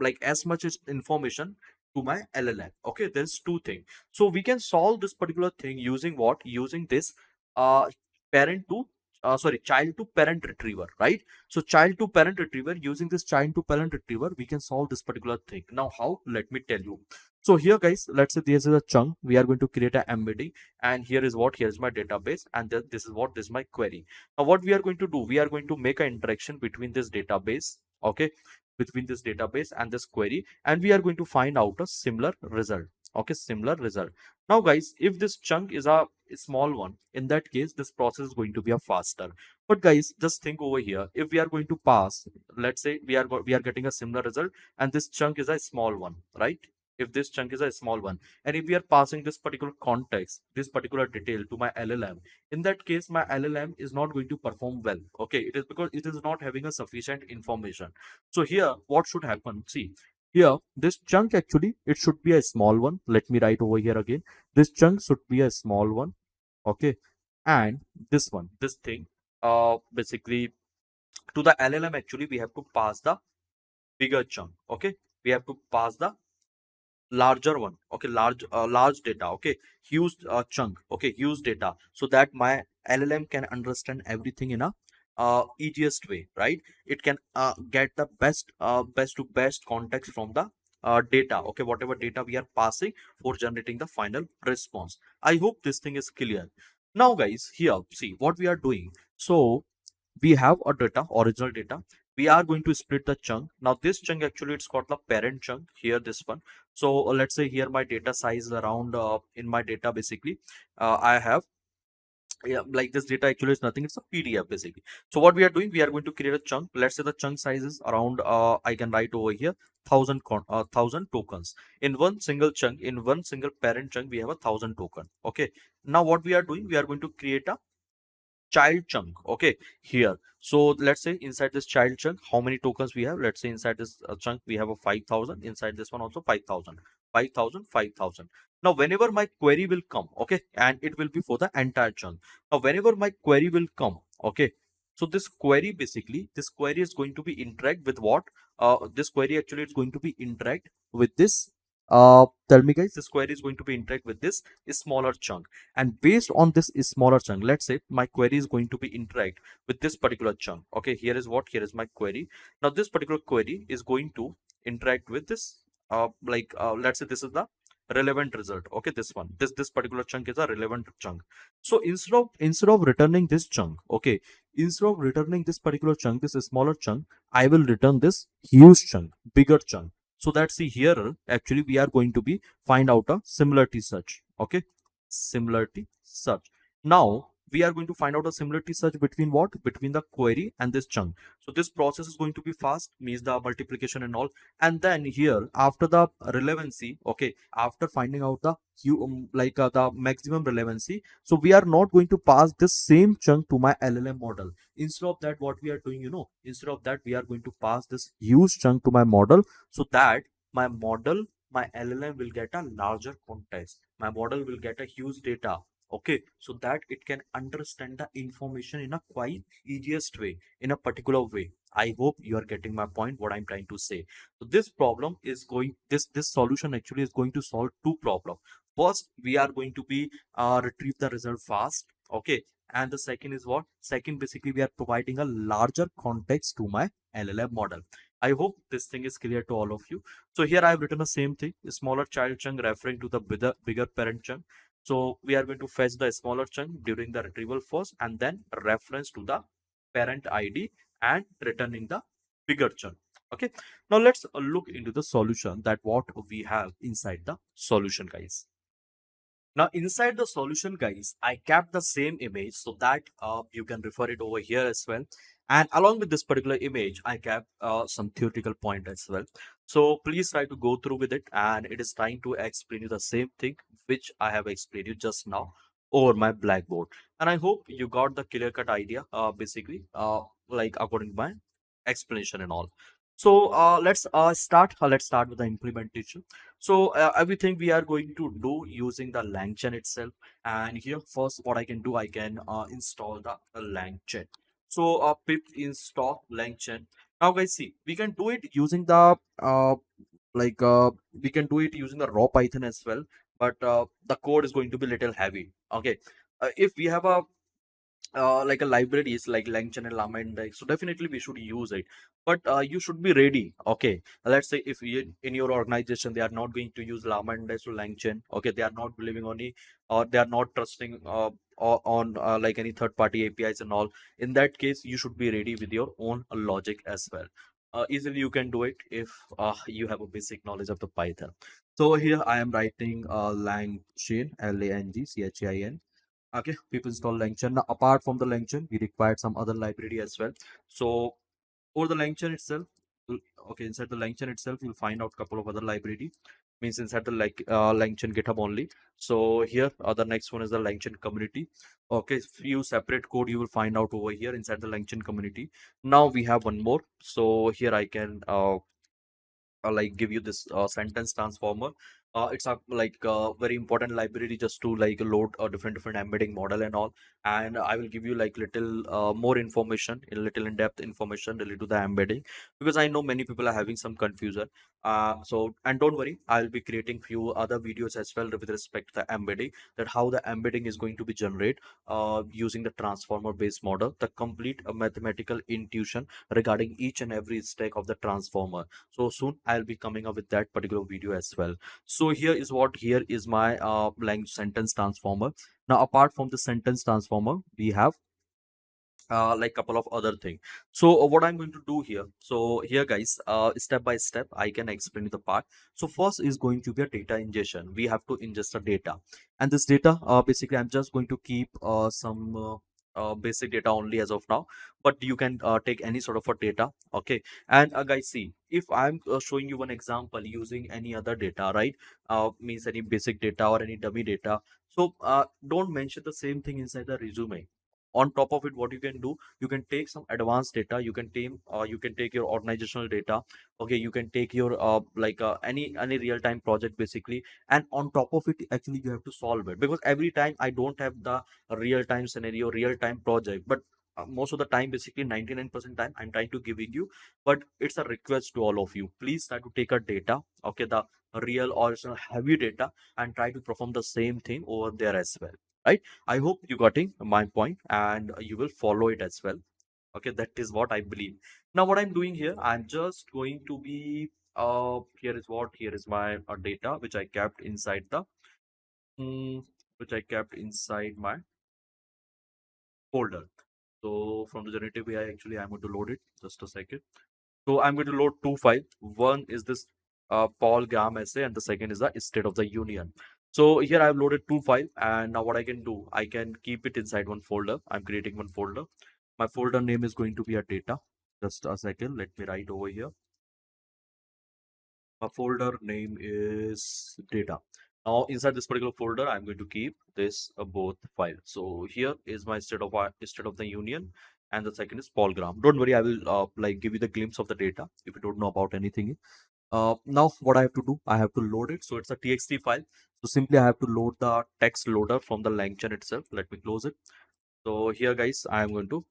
like as much as information to my LLM. Okay, there's two things. So we can solve this particular thing using what? Using this uh parent to sorry, child to parent retriever, right? So child to parent retriever, using this child to parent retriever, we can solve this particular thing. Now how? Let me tell you. So here guys, let's say this is a chunk. We are going to create an embedding, and here is what, here is my database, and then this is what, this is my query. Now what we are going to do, we are going to make an interaction between this database, okay, between this database and this query, and we are going to find out a similar result. Okay, similar result. Now guys, if this chunk is a small one, in that case this process is going to be a faster. But guys, just think over here, if we are going to pass, let's say we are getting a similar result, and this chunk is a small one, right? If this chunk is a small one, and if we are passing this particular context, this particular detail to my LLM, in that case my LLM is not going to perform well. Okay, it is because it is not having a sufficient information. So here what should happen, see, here this chunk actually it should be a small one. Let me write over here again, this chunk should be a small one, okay, and this one, this thing, basically to the LLM actually we have to pass the bigger chunk. Okay, we have to pass the larger one, okay, large data, okay, huge chunk, okay, huge data, so that my LLM can understand everything in a easiest way, right? It can get the best to best context from the data, okay, whatever data we are passing for generating the final response. I hope this thing is clear. Now guys, here see what we are doing. So we have a data, original data. We are going to split the chunk. Now this chunk actually it's got the parent chunk here, this one. So let's say here my data size around in my data basically I have, yeah, like this data actually is nothing, it's a PDF basically. So what we are doing, we are going to create a chunk. Let's say the chunk size is around I can write over here 1,000 tokens in one single chunk. In one single parent chunk we have 1,000 token. Okay, now what we are doing, we are going to create a child chunk, okay, here. So let's say inside this child chunk how many tokens we have. Let's say inside this chunk we have a 5,000, inside this one also 5,000, 5,000, 5,000. Now whenever my query will come, okay, and it will be for the entire chunk. Now whenever my query will come, okay, so this query basically, this query is going to be interact with what, this query actually is going to be interact with this, tell me guys, this query is going to be interact with this smaller chunk. And based on this smaller chunk, let's say my query is going to be interact with this particular chunk. Okay, here is what, here is my query. Now this particular query is going to interact with this let's say this is the relevant result. Okay, this one, this particular chunk is a relevant chunk. So instead of returning this chunk, okay, instead of returning this particular chunk, this smaller chunk, I will return this huge chunk, bigger chunk. So that, see here actually we are going to be find out a similarity search. Okay, similarity search. Now we are going to find out a similarity search between what, between the query and this chunk. So this process is going to be fast, means the multiplication and all. And then here after the relevancy, okay, after finding out the the maximum relevancy, so we are not going to pass this same chunk to my LLM model. Instead of that, what we are doing, instead of that, we are going to pass this huge chunk to my model, so that my model, my LLM will get a larger context. My model will get a huge data. Okay, so that it can understand the information in a quite easiest way, in a particular way. I hope you are getting my point, what I'm trying to say. So this problem is going, this solution actually is going to solve two problems. First, we are going to be retrieve the result fast. Okay, and the second is what, second basically we are providing a larger context to my LLM model. I hope this thing is clear to all of you. So here I have written the same thing, a smaller child chunk referring to the bigger parent chunk. So we are going to fetch the smaller chunk during the retrieval first, and then reference to the parent ID and returning the bigger chunk. Okay, now let's look into the solution, that what we have inside the solution, guys. Now inside the solution, guys, I kept the same image so that you can refer it over here as well. And along with this particular image, I kept some theoretical point as well. So please try to go through with it, and it is trying to explain you the same thing which I have explained you just now over my blackboard. And I hope you got the clear cut idea, basically, like according to my explanation and all. So let's start with the implementation. So everything we are going to do using the LangChain itself. And here first what I can do, I can install the LangChain. So pip install LangChain. Now guys, see, we can do it using the we can do it using the raw Python as well, but the code is going to be little heavy. Okay, if we have a like a libraries like LangChain and Llama Index. So definitely we should use it, but you should be ready. Okay, let's say if you, in your organization they are not going to use Llama Index or LangChain. Okay, they are not believing on it, or they are not trusting on like any third party APIs and all. In that case, you should be ready with your own logic as well. Easily you can do it if you have a basic knowledge of the Python. So here I am writing LangChain, LangChain. Okay, people install LangChain. Now, apart from the LangChain, we required some other library as well. So, over the LangChain itself, okay, inside the LangChain itself, you'll find out a couple of other library. Means inside the LangChain GitHub only. So here, the next one is the LangChain community. Okay, few separate code you will find out over here inside the LangChain community. Now we have one more. So here I can like give you this sentence transformer. It's a like very important library just to like load a different embedding model and all. And I will give you like little more information, a little in-depth information related to the embedding, because I know many people are having some confusion. So, and don't worry, I'll be creating few other videos as well with respect to the embedding, that how the embedding is going to be generated using the transformer based model, the complete mathematical intuition regarding each and every stack of the transformer. So soon I'll be coming up with that particular video as well. So here is my language sentence transformer. Now apart from the sentence transformer, we have like couple of other things. So what I'm going to do here, so here guys, step by step I can explain the part. So first is going to be a data ingestion. We have to ingest the data, and this data basically I'm just going to keep some basic data only as of now, but you can take any sort of a data. Okay, and guys, see, if I'm showing you one example using any other data, right, means any basic data or any dummy data, so don't mention the same thing inside the resume. On top of it, what you can do, you can take some advanced data, you can take your organizational data. Okay, you can take your like any real time project basically, and on top of it actually you have to solve it, because every time I don't have the real time scenario, real time project, but most of the time, basically 99% time I'm trying to giving you, but it's a request to all of you, please try to take a data, okay, the real original heavy data, and try to perform the same thing over there as well, right? I hope you getting my point and you will follow it as well. Okay, that is what I believe. Now, what I'm doing here, I'm just going to be here is my data which I kept inside the which I kept inside my folder. So from the generative AI, actually, I'm going to load it. Just a second. So I'm going to load two files. One is this Paul Graham essay, and the second is the State of the Union. So here I've loaded two files, and now what I can do, I can keep it inside one folder. I'm creating one folder. My folder name is going to be a data. Just a second, let me write over here. My folder name is data. Now inside this particular folder, I'm going to keep this both files. So here is my state of the union, and the second is Paul Graham. Don't worry, I will like give you the glimpse of the data if you don't know about anything. Now what I have to do, I have to load it. So it's a txt file. So simply I have to load the text loader from the LangChain itself. Let me close it. So here guys, I am going to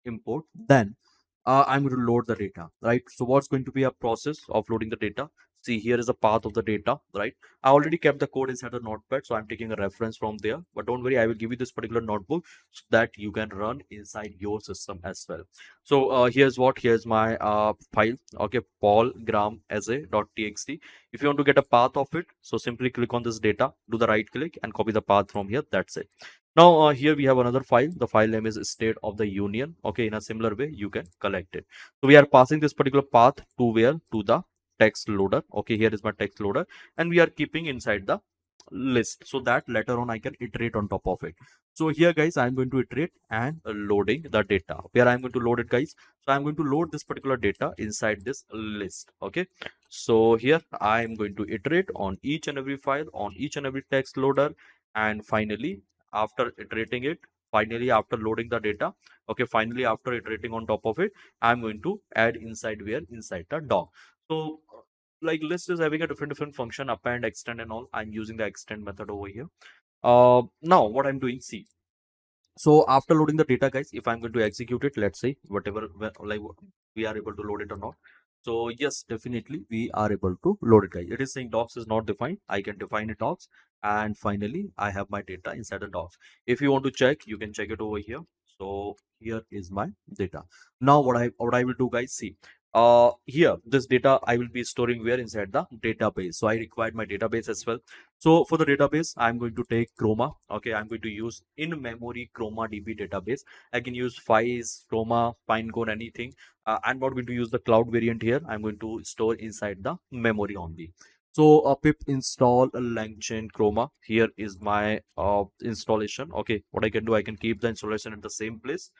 import. Then I'm going to load the data, right? So what's going to be a process of loading the data? See, here is a path of the data, right? I already kept the code inside the notepad, so I'm taking a reference from there. But don't worry, I will give you this particular notebook so that you can run inside your system as well. So here's my file. Okay, Paul Graham essay.txt. If you want to get a path of it, so simply click on this data, do the right click and copy the path from here. That's it. Now here we have another file. The file name is State of the Union. Okay, in a similar way you can collect it. So we are passing this particular path to where? To the text loader. Okay, here is my text loader, and we are keeping inside the list so that later on I can iterate on top of it. So here guys, I'm going to iterate and loading the data. Where I'm going to load it guys? So I'm going to load this particular data inside this list. Okay, so here I'm going to iterate on each and every file, on each and every text loader, and finally after iterating it, finally after loading the data, okay, finally after iterating on top of it, I'm going to add inside where? Inside the doc. So like list is having a different function, append, extend and all. I'm using the extend method over here. Now what I'm doing, see, so after loading the data guys, if I'm going to execute it, let's say whatever, like we are able to load it or not. So yes, definitely we are able to load it guys. It is saying docs is not defined. I can define it docs, and finally I have my data inside the docs. If you want to check, you can check it over here. So here is my data. Now what I will do, guys, see, here this data I will be storing where inside the database. So I required my database as well. So for the database, I'm going to take Chroma. Okay, I'm going to use in memory ChromaDB database. I can use Faiss, Chroma, Pinecone, anything. I'm not going to use the cloud variant here. I'm going to store inside the memory only. So pip install LangChain Chroma. Here is my installation. Okay, what I can do, I can keep the installation at the same place.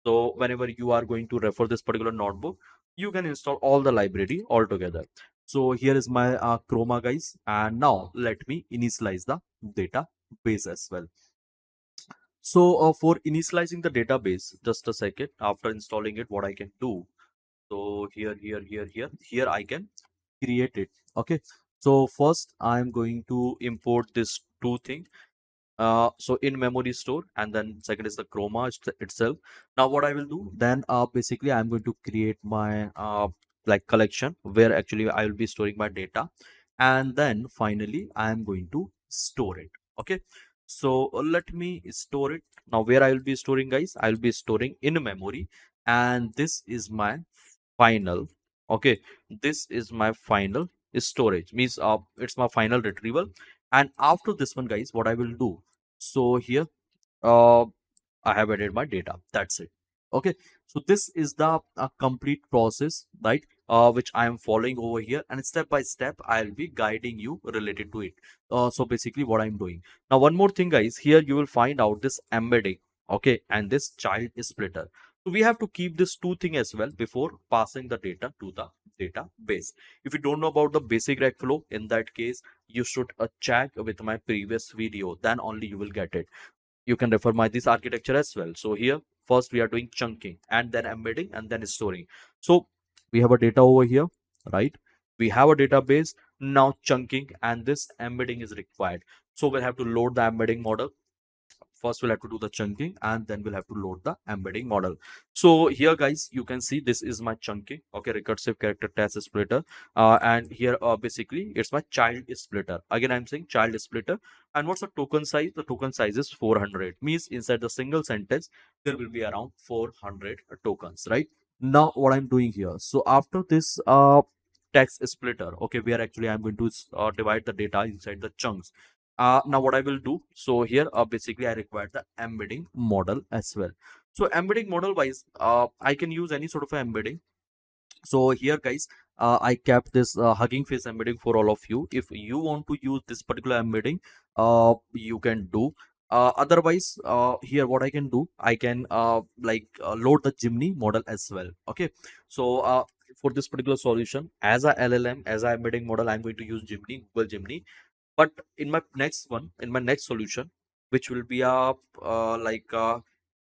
So whenever you are going to refer this particular notebook, you can install all the library all together. So here is my Chroma, guys, and now let me initialize the database as well. So for initializing the database, just a second, after installing it, what I can do. So here I can create it. Okay. So first I'm going to import this two thing. So in memory store, and then second is the Chroma itself. Now what I will do then, basically I'm going to create my like collection where actually I will be storing my data, and then finally I am going to store it. Okay, so let me store it. Now where I will be storing, guys, I will be storing in memory, and this is my final. Okay, this is my final storage, means it's my final retrieval. And after this one, guys, what I will do, so here uh, I have added my data. That's it. Okay. So this is the complete process, right? Which I am following over here, and step by step, I'll be guiding you related to it. So basically, what I'm doing now. One more thing, guys. Here you will find out this embedding. Okay, and this child splitter. So we have to keep this two thing as well before passing the data to the database. If you don't know about the basic rec flow, in that case, you should check with my previous video. Then only you will get it. You can refer my this architecture as well. So here first we are doing chunking, and then embedding, and then storing. So we have a data over here, right? We have a database. Now chunking and this embedding is required. So we'll have to load the embedding model. First we'll have to do the chunking, and then we'll have to load the embedding model. So here, guys, you can see this is my chunking. Okay, recursive character test splitter, and here basically it's my child splitter. Again, I'm saying child splitter. And what's the token size? The token size is 400, means inside the single sentence there will be around 400 tokens, right? Now what I'm doing here, so after this text splitter, okay, where actually I'm going to divide the data inside the chunks. Now what I will do, so here basically I require the embedding model as well. So embedding model wise, I can use any sort of embedding. So here, guys, I kept this Hugging Face embedding for all of you. If you want to use this particular embedding, you can do. Otherwise, here what I can do, I can load the Gemini model as well. Okay, so for this particular solution, as a LLM, as a embedding model, I'm going to use Gemini, Google Gemini. But in my next one, in my next solution, which will be a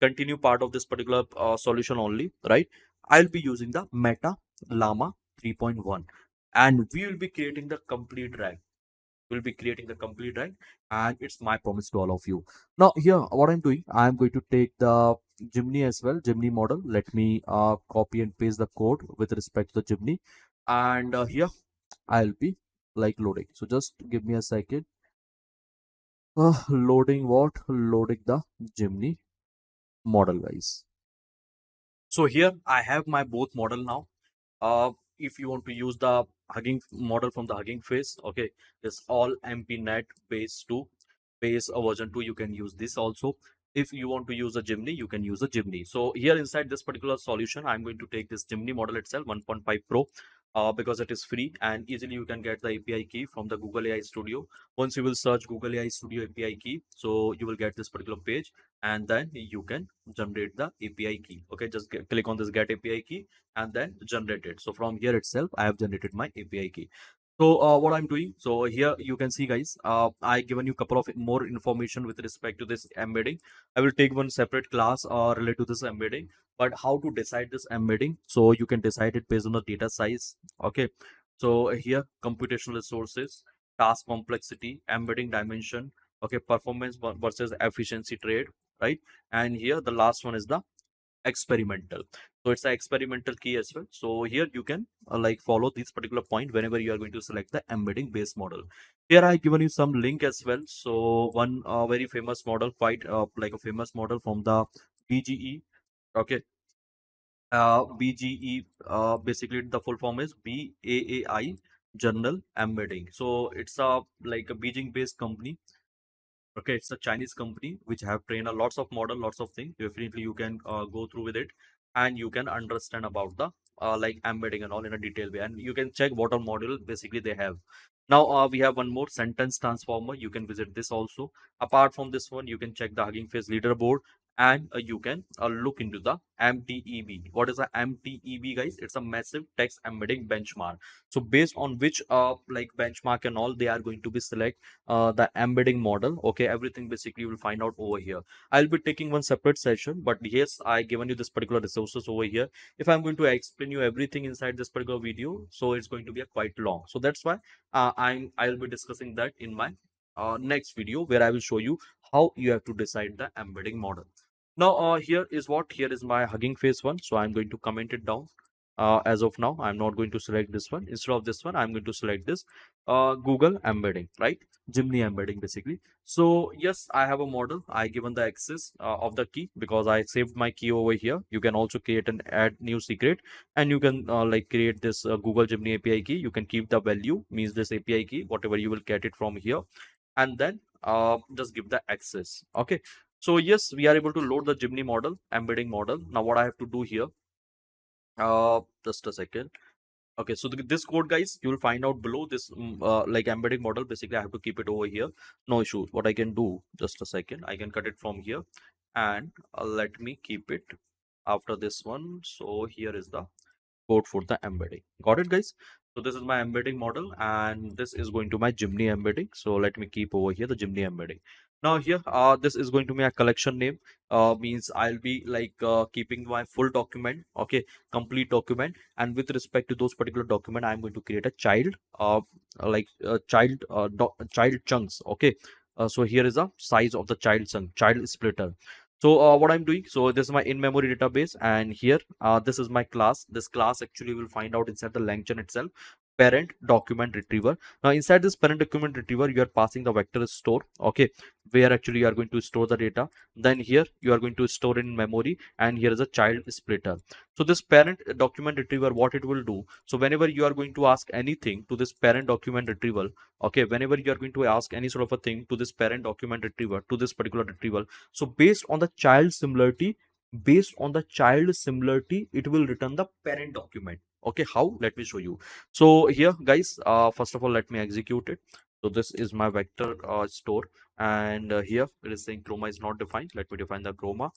continue part of this particular solution only, right? I'll be using the Meta Llama 3.1, and we will be creating the complete rank. We'll be creating the complete rank, and it's my promise to all of you. Now here, what I'm doing, I'm going to take the Gemini as well, Gemini model. Let me copy and paste the code with respect to the Gemini, and here I'll be like loading. So just give me a second. Loading what? Loading the Gemini model, guys. So here I have my both model now. If you want to use the Hugging model from the Hugging Face, okay, it's all MPNet base 2, base version 2. You can use this also. If you want to use a Gemini, you can use a Gemini. So here inside this particular solution, I'm going to take this Gemini model itself, 1.5 Pro, because it is free and easily you can get the API key from the Google AI Studio. Once you will search Google AI Studio API key, so you will get this particular page, and then you can generate the API key. Okay, just click on this get API key and then generate it. So from here itself, I have generated my API key. So what I'm doing, so here you can see, guys, I given you a couple of more information with respect to this embedding. I will take one separate class related to this embedding, but how to decide this embedding? So you can decide it based on the data size. Okay, so here computational resources, task complexity, embedding dimension, okay, performance versus efficiency trade, right? And here the last one is the experimental. So it's an experimental key as well. So here you can follow this particular point whenever you are going to select the embedding based model. Here I given you some link as well. So one very famous model, quite like a famous model from the BGE, Okay. BGE, basically the full form is BAAI Journal Embedding. So it's a like a Beijing based company. Okay, it's a Chinese company which have trained a lots of model, lots of things. Definitely you can go through with it, and you can understand about the like embedding and all in a detailed way, and you can check what all module basically they have. Now we have one more sentence transformer. You can visit this also. Apart from this one, you can check the Hugging Face leaderboard, and you can look into the MTEB. What is a MTEB, guys? It's a massive text embedding benchmark. So based on which like benchmark and all, they are going to be select the embedding model. Okay, everything basically you will find out over here. I'll be taking one separate session, but yes, I given you this particular resources over here. If I'm going to explain you everything inside this particular video, so it's going to be a quite long. So that's why I'll be discussing that in my next video, where I will show you how you have to decide the embedding model. Now here is my Hugging Face one. So I'm going to comment it down. As of now, I'm not going to select this one. Instead of this one, I'm going to select this Google embedding, right? Gemini embedding basically. So yes, I have a model. I given the access of the key because I saved my key over here. You can also create and add new secret, and you can like create this Google Gemini API key. You can keep the value, means this API key, whatever you will get it from here, and then just give the access. Okay. So yes, we are able to load the Gemini model, embedding model. Now what I have to do here, just a second. Okay, so this code, guys, you will find out below this like embedding model. Basically, I have to keep it over here. No issue. What I can do, just a second, I can cut it from here, and let me keep it after this one. So here is the code for the embedding. Got it, guys? So this is my embedding model, and this is going to my Gemini embedding. So let me keep over here the Gemini embedding. Now here, this is going to be a collection name. Means I'll be like keeping my full document, okay, complete document, and with respect to those particular document, I'm going to create a child, child chunks, okay. So here is a size of the child chunk, child splitter. So what I'm doing, so this is my in-memory database, and here this is my class. This class actually will find out inside the LangChain itself, parent document retriever. Now inside this parent document retriever, you are passing the vector store, okay, where actually you are going to store the data. Then here you are going to store in memory, and here is a child splitter. So this parent document retriever, what it will do, so whenever you are going to ask anything to this parent document retrieval, okay, whenever you are going to ask any sort of a thing to this parent document retriever, to this particular retrieval, so based on the child similarity, it will return the parent document. Okay, how? Let me show you. So here, guys, first of all, let me execute it. So this is my vector store, and here it is saying Chroma is not defined. Let me define the Chroma.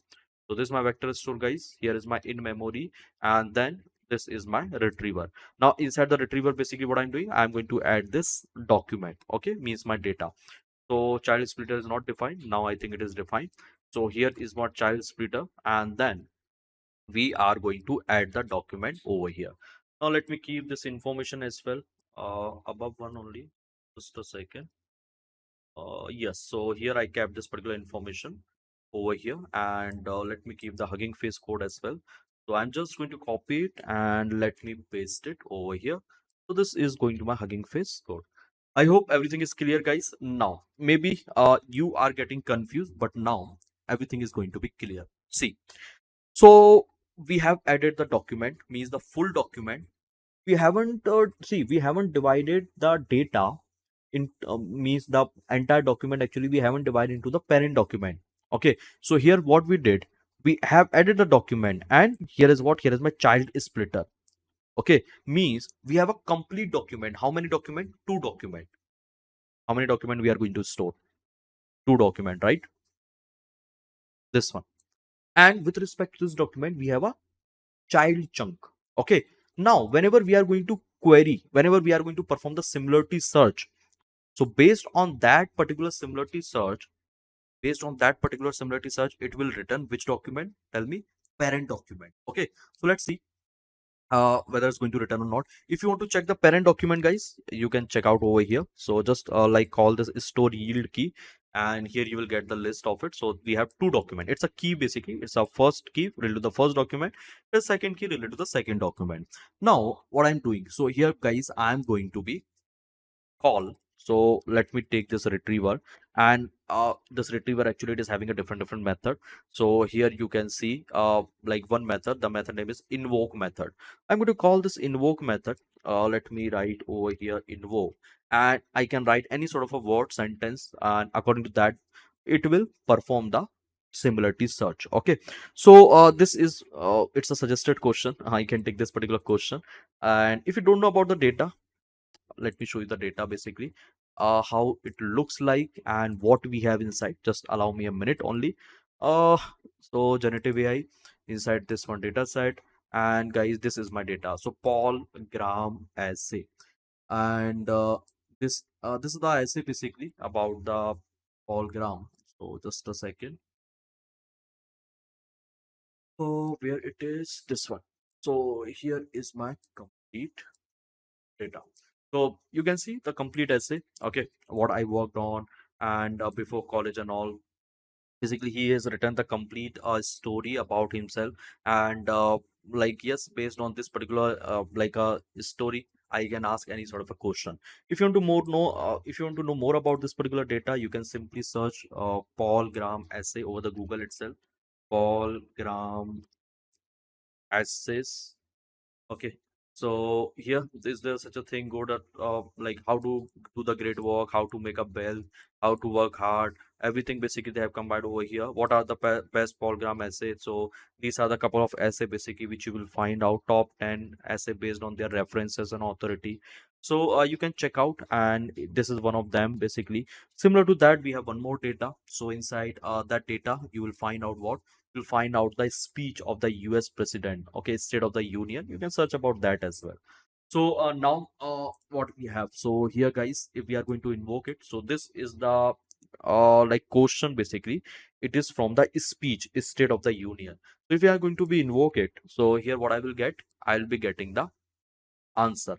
So this is my vector store, guys. Here is my in memory, and then this is my retriever. Now inside the retriever, basically what I'm doing, I'm going to add this document, okay, means my data. So child splitter is not defined. Now I think it is defined. So here is my child splitter, and then we are going to add the document over here. Now let me keep this information as well above one only. Just a second. Yes, so here I kept this particular information over here, and let me keep the Hugging Face code as well. So I'm just going to copy it and let me paste it over here. So this is going to my Hugging Face code. I hope everything is clear, guys. Now, maybe you are getting confused, but now everything is going to be clear. See, so we have added the document, means the full document. We haven't we haven't divided the data in means the entire document. Actually, we haven't divided into the parent document. Okay, so here what we did, we have added the document, and here is what, here is my child splitter. Okay, means we have a complete document. How many document? Two document. How many document we are going to store? Two document, right? This one. And with respect to this document, we have a child chunk. Okay, now whenever we are going to query, whenever we are going to perform the similarity search, so based on that particular similarity search, it will return which document? Tell me. Parent document. Okay, so let's see whether it's going to return or not. If you want to check the parent document, guys, you can check out over here. So just like call this store yield key, and here you will get the list of it. So we have two document. It's a key, basically. It's a first key related to the first document, the second key related to the second document. Now what I'm doing, so here, guys, I'm going to be call. So let me take this retriever, and this retriever actually it is having a different method. So here you can see like one method, the method name is invoke method. I'm going to call this invoke method. Let me write over here invoke, and I can write any sort of a word sentence, and according to that it will perform the similarity search. Okay, so this is it's a suggested question. I can take this particular question, and if you don't know about the data, let me show you the data basically, how it looks like and what we have inside. Just allow me a minute only. uh so generative AI inside this one data set, and guys, this is my data. So Paul Graham essay, and this is the essay basically about the Paul Graham. So just a second. Oh, where it is, this one. So here is my complete data. So you can see the complete essay, okay, what I worked on, and before college and all. Basically, he has written the complete story about himself, and like yes, based on this particular story, I can ask any sort of a question. If you want to know more about this particular data, you can simply search Paul Graham essay over the Google itself. Paul Graham essays. Okay. So here is there such a thing good at like how to do the great work, how to make a bell, how to work hard, everything basically they have combined over here. What are the best program essay? So these are the couple of essay basically which you will find out top 10 essay based on their references and authority. So you can check out, and this is one of them basically. Similar to that, we have one more data. So inside that data, you will find out what you'll find out the speech of the US president, okay, State of the Union. You can search about that as well. So now what we have. So here guys, if we are going to invoke it, so this is the like question basically. It is from the speech State of the Union. So if we are going to be invoke it, so here what I will get, I'll be getting the answer.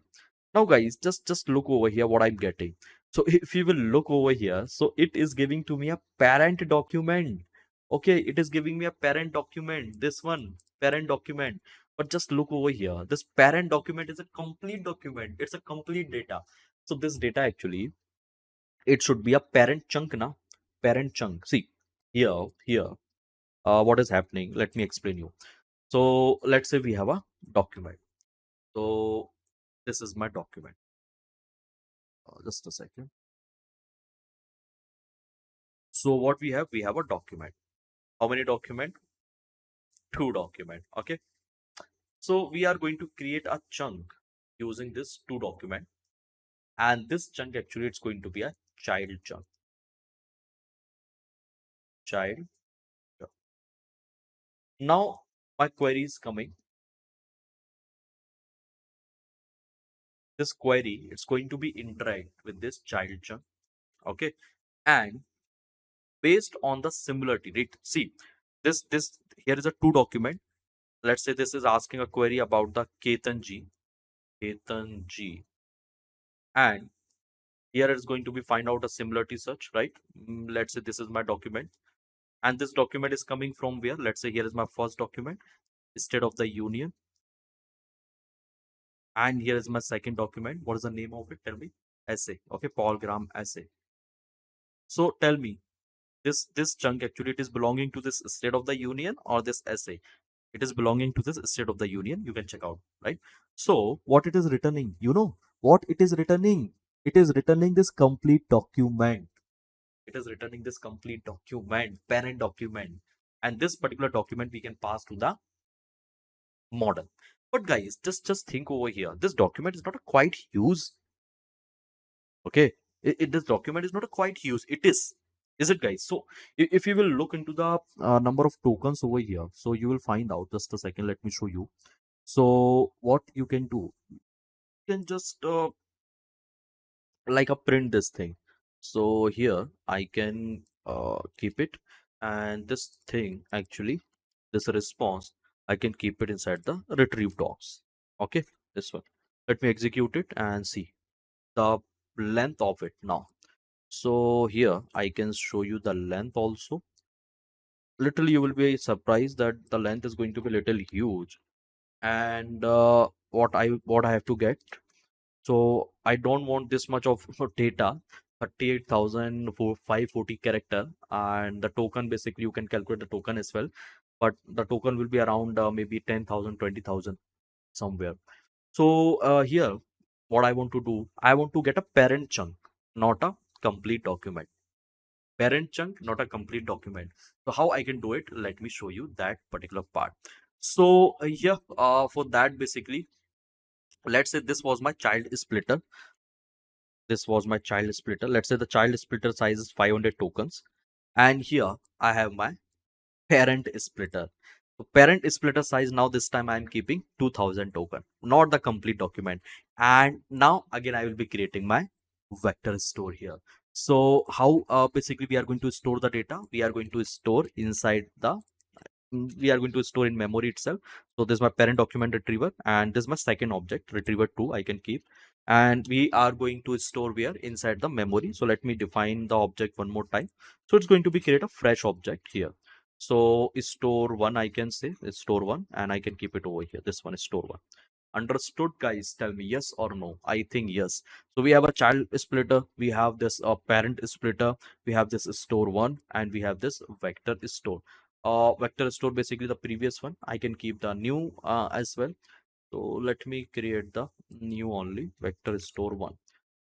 Now guys, just look over here what I'm getting. So if you will look over here, so it is giving to me a parent document. Okay, it is giving me a parent document, this one parent document. But just look over here, this parent document is a complete document, it's a complete data. So this data actually, it should be a parent chunk now. Parent chunk, see here what is happening, let me explain you. So let's say we have a document. So this is my document. Just a second. So what we have a document. How many document? Two document. Okay. So we are going to create a chunk using this two document, and this chunk actually it's going to be a child chunk. Child. Chunk. Now my query is coming. This query it's going to be interact with this child chunk. Okay, and based on the similarity, right? See, this here is a two document. Let's say this is asking a query about the Ketan G, and here it's going to be find out a similarity search, right? Let's say this is my document, and this document is coming from where? Let's say here is my first document, State of the Union, and here is my second document. What is the name of it? Tell me. Essay. Okay, Paul Graham essay. So tell me, this chunk actually it is belonging to this State of the Union or this essay? It is belonging to this State of the Union. You can check out, right? So what it is returning? You know what it is returning? It is returning this complete document. It is returning this complete document, parent document, and this particular document we can pass to the model. But guys, just think over here, this document is not a quite huge. Okay, this document is not a quite huge, it is it guys? So if you will look into the number of tokens over here, so you will find out. Just a second, let me show you. So what you can do, you can just like a print this thing. So here I can keep it, and this thing actually, this response, I can keep it inside the retrieve docs. Okay, this one. Let me execute it and see the length of it now. So here I can show you the length also. Literally, you will be surprised that the length is going to be little huge. And what I have to get. So I don't want this much of data. 38,540 character, and the token basically you can calculate the token as well, but the token will be around maybe 10,000, 20,000 somewhere. So here what I want to do, I want to get a parent chunk, not a complete document. Parent chunk, not a complete document. So how I can do it, let me show you that particular part. So here for that basically, let's say this was my child splitter. This was my child splitter. Let's say the child splitter size is 500 tokens. And here I have my parent splitter. So parent splitter size, now this time I am keeping 2000 token, not the complete document. And now again I will be creating my vector store here. So how basically we are going to store the data? We are going to store inside the we are going to store in memory itself. So this is my parent document retriever, and this is my second object retriever 2 I can keep. And we are going to store where? Inside the memory. So let me define the object one more time. So it's going to be create a fresh object here. So store one, I can say it's store one, and I can keep it over here. This one is store one. Understood, guys? Tell me yes or no. I think yes. So we have a child splitter, we have this parent splitter, we have this store one, and we have this vector store. Vector store basically the previous one. I can keep the new as well. So let me create the new only vector store one,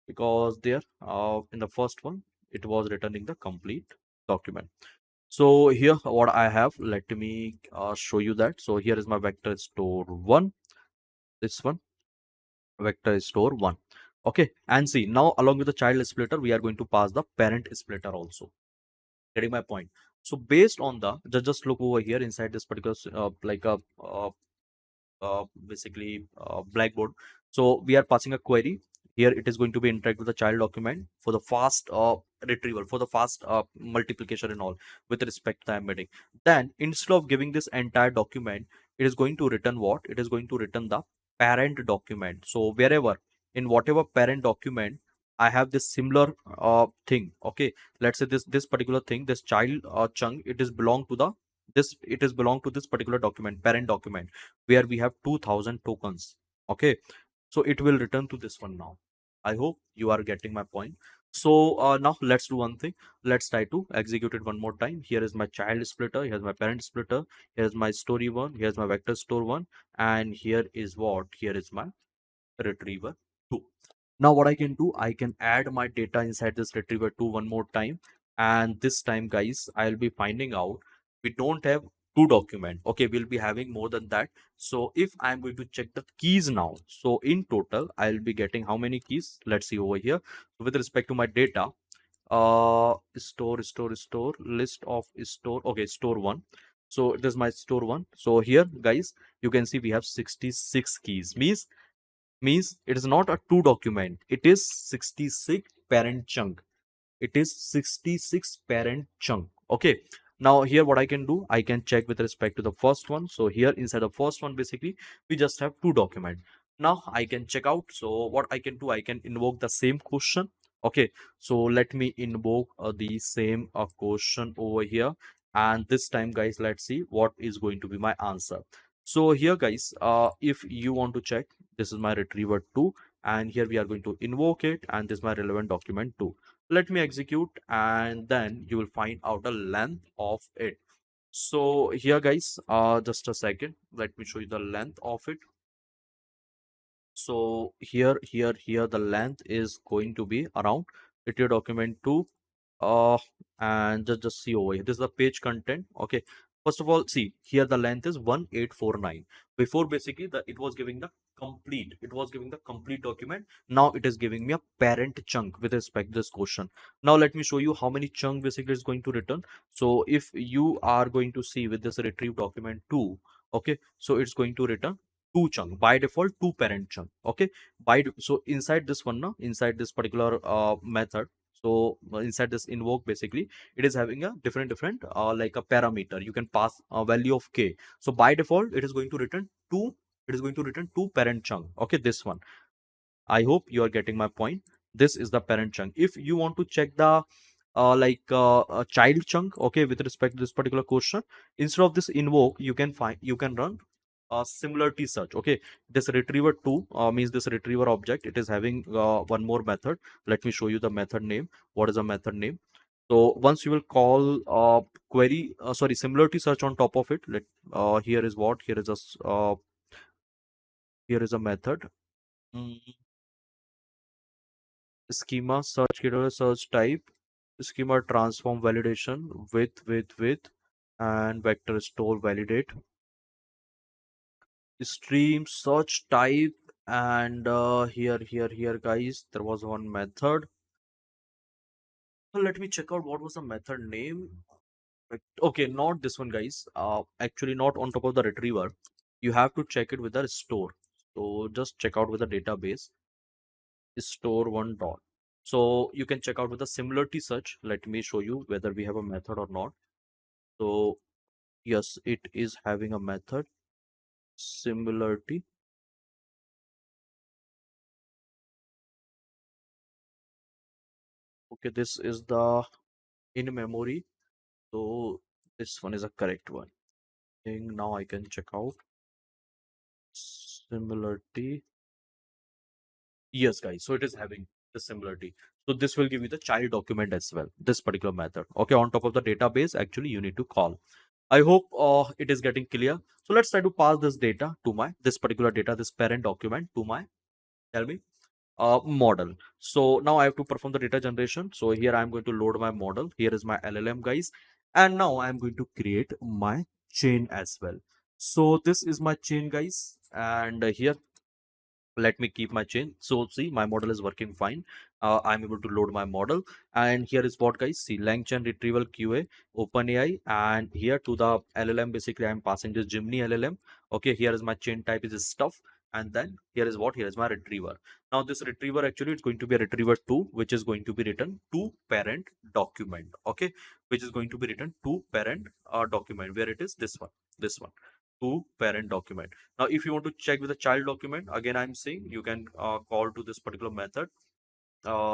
because there in the first one it was returning the complete document. So here what I have, let me show you that. So here is my vector store one, this one, vector store one. Okay, and see now along with the child splitter we are going to pass the parent splitter also. Getting my point? So based on the just look over here inside this particular like a basically blackboard. So we are passing a query here. It is going to be interact with the child document for the fast retrieval, for the fast multiplication and all with respect to the embedding. Then instead of giving this entire document, it is going to return what? It is going to return the parent document. So wherever, in whatever parent document I have this similar thing. Okay, let's say this particular thing, this child chunk, it is belong to the it is belong to this particular document, parent document, where we have 2000 tokens. Okay, so it will return to this one now. I hope you are getting my point. So now let's do one thing. Let's try to execute it one more time. Here is my child splitter, here's my parent splitter, here's my story one, here's my vector store one, and here is what? Here is my retriever 2. Now what I can do, I can add my data inside this retriever 2 one more time. And this time, guys, I'll be finding out we don't have two document. Okay, we'll be having more than that. So if I'm going to check the keys now, so in total I'll be getting how many keys? Let's see over here. So with respect to my data, store list of store. Okay, store one. So it is my store one. So here, guys, you can see we have 66 keys. Means it is not a two document, it is 66 parent chunk. It is 66 parent chunk. Okay, now here what I can do, I can check with respect to the first one. So here inside the first one basically we just have two document. Now I can check out. So what I can do, I can invoke the same question. Okay, so let me invoke the same question over here, and this time, guys, let's see what is going to be my answer. So here, guys, if you want to check, this is my retriever 2, and here we are going to invoke it, and this is my relevant document 2. Let me execute, and then you will find out the length of it. So here, guys, just a second, let me show you the length of it. So here the length is going to be around retrieval document 2. uh and just see over here, this is the page content. Okay, first of all, see here the length is 1849. Before basically it was giving the complete, it was giving the complete document. Now it is giving me a parent chunk with respect to this question. Now let me show you how many chunk basically is going to return. So if you are going to see with this retrieve document 2, okay, so it's going to return two chunk by default, two parent chunk. Okay, so inside this one now, inside this particular method, so inside this invoke basically it is having a different like a parameter. You can pass a value of k. So by default it is going to return two, it is going to return two parent chunk. Okay, this one, I hope you are getting my point. This is the parent chunk. If you want to check the a child chunk, okay, with respect to this particular question, instead of this invoke, you can run similarity search. Okay, this retriever 2 means this retriever object, it is having one more method. Let me show you the method name. What is the method name? So once you will call query, sorry, similarity search on top of it. Here is what, here is a method. Mm, schema search category search type, schema transform validation with and vector store validate, stream search type, and here guys, there was one method. So let me check out what was the method name. Okay, not this one guys, actually not on top of the retriever. You have to check it with the store. So just check out with the database store one dot. So you can check out with the similarity search. Let me show you whether we have a method or not. So yes, it is having a method similarity. Okay, this is the in memory. So this one is a correct one. Think now I can check out similarity. Yes, guys. So it is having the similarity. So this will give you the child document as well. This particular method. Okay, on top of the database, actually you need to call. I hope it is getting clear. So let's try to pass this data to my this particular data, this parent document to my, tell me, model. So now I have to perform the data generation. So here I'm going to load my model. Here is my LLM guys. And now I'm going to create my chain as well. So this is my chain guys. And here, let me keep my chain. So see, my model is working fine. I'm able to load my model. And here is what guys, see, LangChain retrieval QA, OpenAI. And here to the LLM, basically I'm passing this Gemini LLM. Okay, here is my chain type is stuff. And then here is what, here is my retriever. Now this retriever, actually it's going to be a retriever 2, which is going to be written to parent document. Okay, which is going to be written to parent document, where it is this one, to parent document. Now if you want to check with the child document, again I'm saying you can call to this particular method,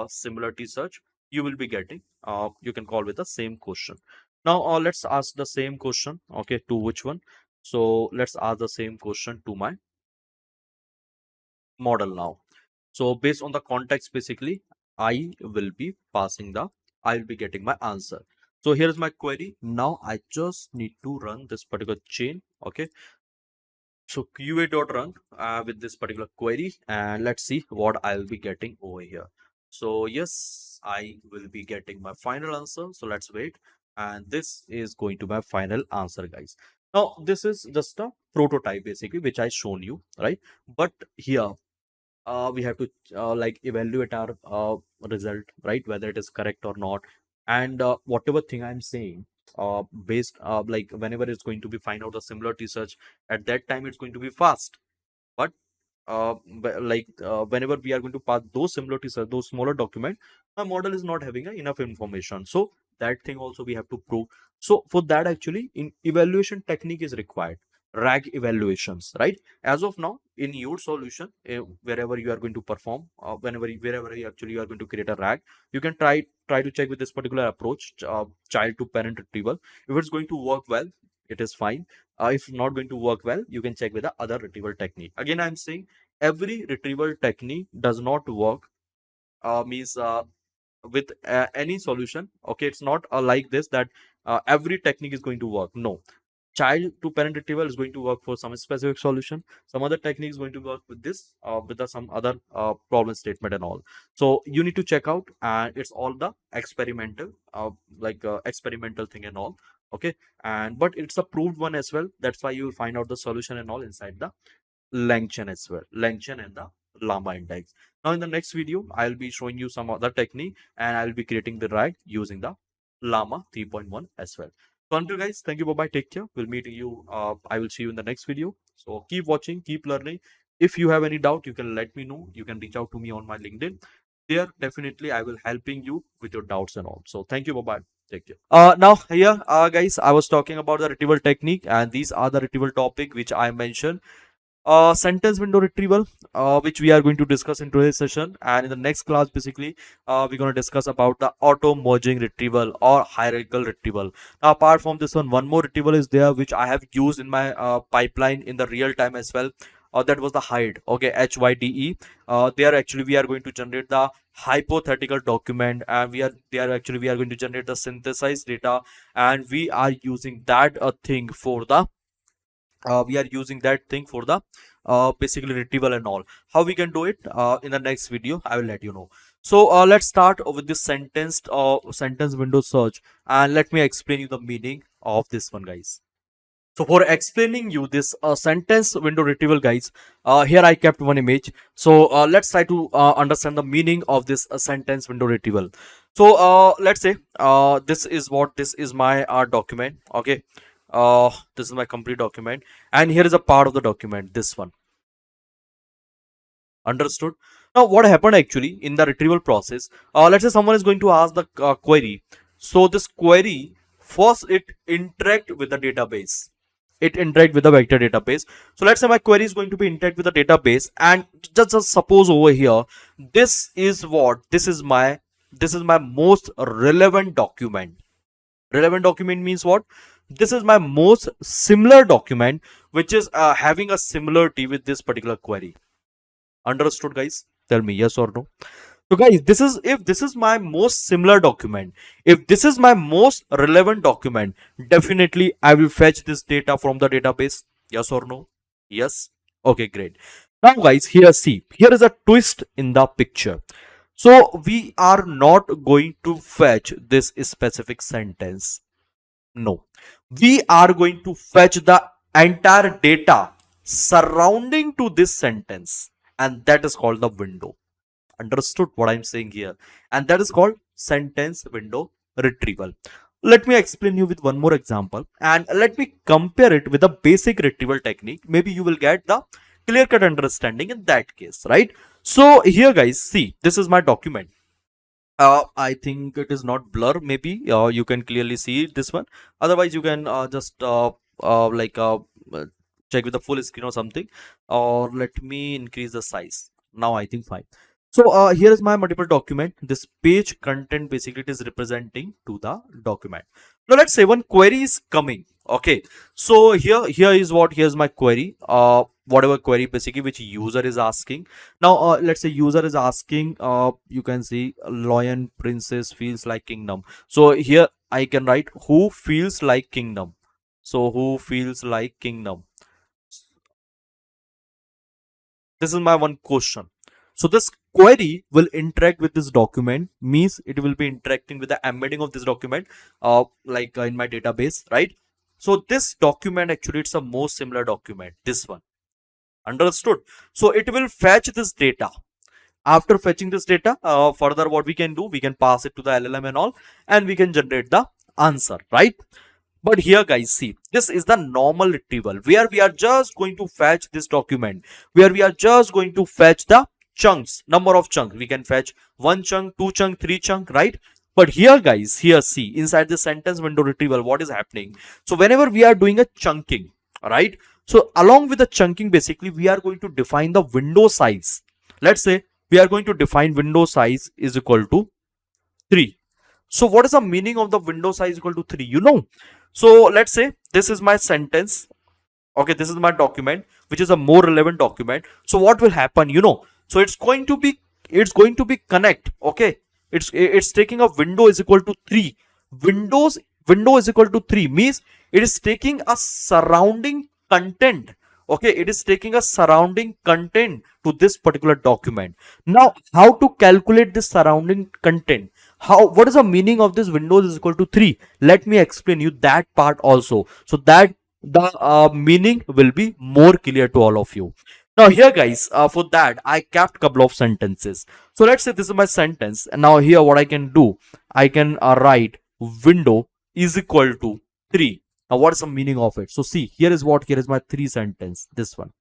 similarity search. You will be getting, you can call with the same question. Now let's ask the same question. Okay, to which one? So let's ask the same question to my model now. So based on the context, basically, I will be getting my answer. So here's my query. Now I just need to run this particular chain. Okay. So QA.run with this particular query, and let's see what I'll be getting over here. So yes, I will be getting my final answer. So let's wait. And this is going to be my final answer, guys. Now, this is just a prototype basically, which I shown you, right? But here we have to like evaluate our result, right, whether it is correct or not. And whatever thing I'm saying, based like whenever it's going to be find out the similarity search, at that time it's going to be fast. But whenever we are going to pass those similarity search, those smaller document, my model is not having enough information. So that thing also we have to prove. So for that, actually in evaluation technique is required, rag evaluations, right? As of now in your solution, wherever you are going to perform, wherever you actually you are going to create a rag, you can try to check with this particular approach, child to parent retrieval. If it's going to work well, it is fine. If not going to work well, you can check with the other retrieval technique. Again I'm saying every retrieval technique does not work, means with any solution. Okay, it's not like this that every technique is going to work. No, child to parent retrieval is going to work for some specific solution, some other technique is going to work with this with some other problem statement and all. So you need to check out, and it's all the experimental experimental thing and all. Okay, and but it's a proved one as well. That's why you will find out the solution and all inside the LangChain as well, LangChain and the Llama index. Now in the next video, I'll be showing you some other technique, and I'll be creating the RAG using the Llama 3.1 as well. So until guys, thank you, bye bye, take care. We'll meet you. I will see you in the next video. So keep watching, keep learning. If you have any doubt, you can let me know. You can reach out to me on my LinkedIn. There, definitely, I will helping you with your doubts and all. So thank you, bye bye. Take care. Now here, guys, I was talking about the retrieval technique, and these are the retrieval topic which I mentioned. Sentence window retrieval, which we are going to discuss in today's session, and in the next class basically we're going to discuss about the auto merging retrieval or hierarchical retrieval. Now apart from this one more retrieval is there which I have used in my pipeline in the real time as well. That was the hide. Okay, HYDE. There actually we are going to generate the hypothetical document, and we are going to generate the synthesized data, and we are using that thing for the basically retrieval and all. How we can do it in the next video, I will let you know. So let's start with this sentence window search, and let me explain you the meaning of this one, guys. So for explaining you this sentence window retrieval, guys, here I kept one image. So let's try to understand the meaning of this sentence window retrieval. So let's say this is my document. Okay, this is my complete document, and here is a part of the document, this one. Understood? Now what happened actually in the retrieval process, let's say someone is going to ask the query. So this query first it interact with the database, it interact with the vector database. So let's say my query is going to be interact with the database, and just suppose over here this is my most relevant document. Relevant document means what? This is my most similar document which is having a similarity with this particular query. Understood, guys? Tell me yes or no. So guys, if this is my most similar document, if this is my most relevant document, definitely I will fetch this data from the database. Yes or no? Yes. Okay, great. Now guys, here is a twist in the picture. So we are not going to fetch this specific sentence. No, we are going to fetch the entire data surrounding to this sentence, and that is called the window. Understood what I'm saying here? And that is called sentence window retrieval. Let me explain you with one more example, and let me compare it with a basic retrieval technique. Maybe you will get the clear-cut understanding in that case, right? So here guys, see, this is my document. I think it is not blur. Maybe you can clearly see this one. Otherwise, you can just check with the full screen or something. Or let me increase the size. Now I think fine. So here is my multiple document. This page content basically it is representing to the document. Now let's say one query is coming. Okay, so here's my query. Whatever query basically which user is asking. Now let's say user is asking, you can see lion princess feels like kingdom. So here I can write who feels like kingdom. So who feels like kingdom? This is my one question. So this query will interact with this document, means it will be interacting with the embedding of this document in my database, right? So this document actually it's a most similar document, this one. Understood? So it will fetch this data. After fetching this data, further what we can do, we can pass it to the LLM and all, and we can generate the answer, right? But here guys, see, this is the normal retrieval where we are just going to fetch this document, where we are just going to fetch the chunks, number of chunks. We can fetch one chunk, two chunk, three chunk, right? But here guys, here see, inside the sentence window retrieval, what is happening? So whenever we are doing a chunking, right? So along with the chunking, basically we are going to define the window size. Let's say we are going to define window size is equal to 3. So what is the meaning of the window size equal to 3? You know, so let's say this is my sentence. Okay, this is my document, which is a more relevant document. So what will happen? You know, so it's going to be connect. Okay, it's taking a window is equal to 3. Window is equal to 3 means it is taking a surrounding content. Okay, it is taking a surrounding content to this particular document. Now how to calculate this surrounding content? What is the meaning of this windows is equal to 3? Let me explain you that part also, so that the meaning will be more clear to all of you. Now here guys, for that I kept couple of sentences. So let's say this is my sentence, and now here what I can do, I can write window is equal to 3. Now what is the meaning of it? So see, here is my 3 sentence, this one,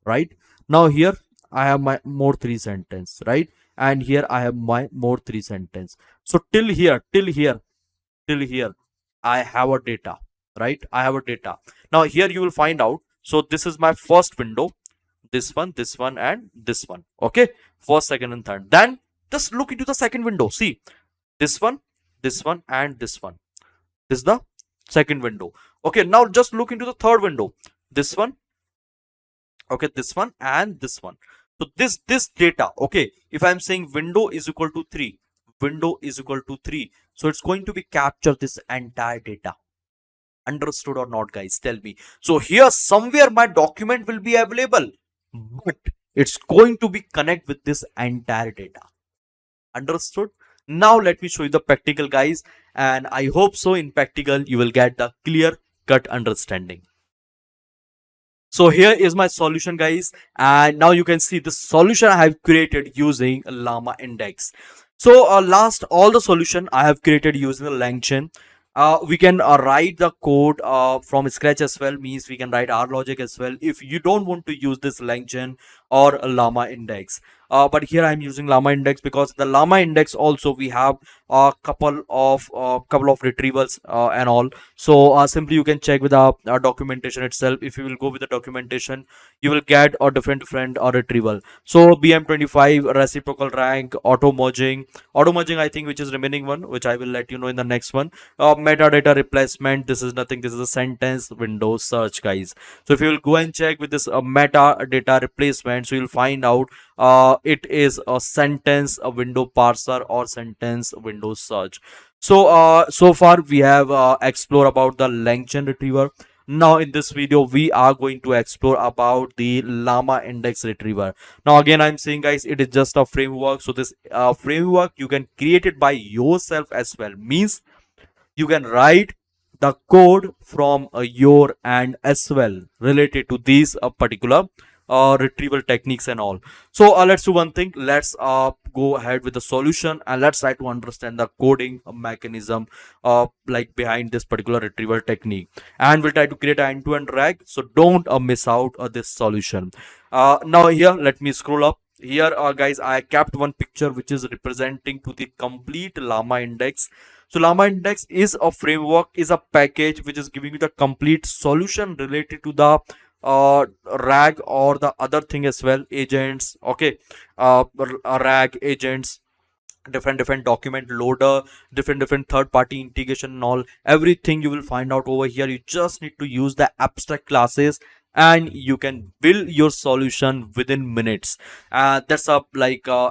right? Now here I have my more 3 sentence, right? And here I have my more 3 sentence. So till here I have a data, right? I have a data. Now here you will find out, so this is my first window, this one, and this one. Okay, first, second, and third. Then just look into the second window. See, this one, and this one. This is the second window. Okay, now just look into the third window. This one, okay, this one and this one. So this data, okay, if I'm saying window is equal to 3, window is equal to 3, so it's going to be capture this entire data. Understood or not, guys? Tell me. So here somewhere my document will be available, but it's going to be connect with this entire data. Understood? Now let me show you the practical, guys, and I hope so in practical you will get the clear cut understanding. So here is my solution, guys, and now you can see the solution I have created using Llama Index. So last all the solution I have created using the LangChain. We can write the code from scratch as well, means we can write our logic as well if you don't want to use this LangChain or Llama Index. But here I'm using Llama Index because the Llama Index also we have a couple of retrievals and all. So simply you can check with our documentation itself. If you will go with the documentation, you will get a different retrieval. So BM25, reciprocal rank, auto merging I think, which is remaining one, which I will let you know in the next one. Metadata replacement, this is nothing, this is a sentence window search, guys. So if you will go and check with this metadata replacement, so you'll find out it is a sentence a window parser or sentence window search. So so far we have explored about the LangChain retriever. Now in this video we are going to explore about the Llama Index retriever. Now again I'm saying, guys, it is just a framework. So this framework you can create it by yourself as well, means you can write the code from your end as well related to these particular retrieval techniques and all. So let's do one thing. Let's go ahead with the solution and let's try to understand the coding mechanism like behind this particular retrieval technique, and we'll try to create an end-to-end RAG. So don't miss out this solution. Now here let me scroll up. Here guys, I kept one picture which is representing to the complete Llama Index. So Llama Index is a framework, is a package which is giving you the complete solution related to the RAG or the other thing as well, agents, okay, RAG agents, different document loader, different third-party integration and all. Everything you will find out over here. You just need to use the abstract classes and you can build your solution within minutes. That's a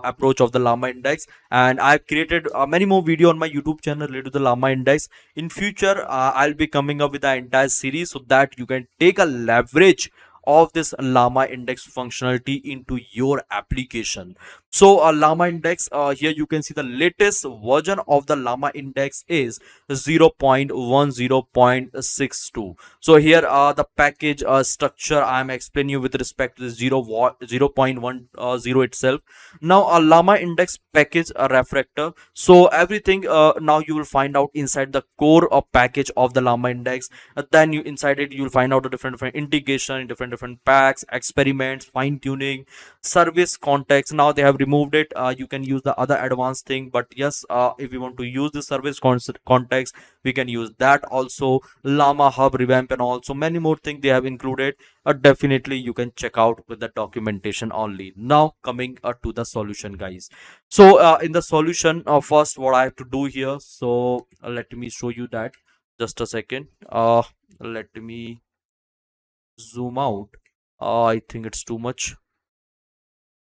approach of the Llama Index, and I've created many more video on my YouTube channel related to the Llama Index. In future I'll be coming up with the entire series so that you can take a leverage of this Llama Index functionality into your application. So Llama Index, here you can see the latest version of the Llama Index is 0.10.62. So here the package structure I am explaining you with respect to the 0.10 itself. Now a Llama Index package refactor. So everything now you will find out inside the core package of the Llama Index. Then you inside it you will find out the different integration, different packs, experiments, fine tuning, service context. Now they have removed it. You can use the other advanced thing, but yes, if you want to use the service context, we can use that also. Llama Hub revamp and also many more things they have included. Definitely you can check out with the documentation only. Now coming to the solution, guys. So in the solution, first what I have to do here, so let me show you that. Just a second. Let me zoom out. I think it's too much.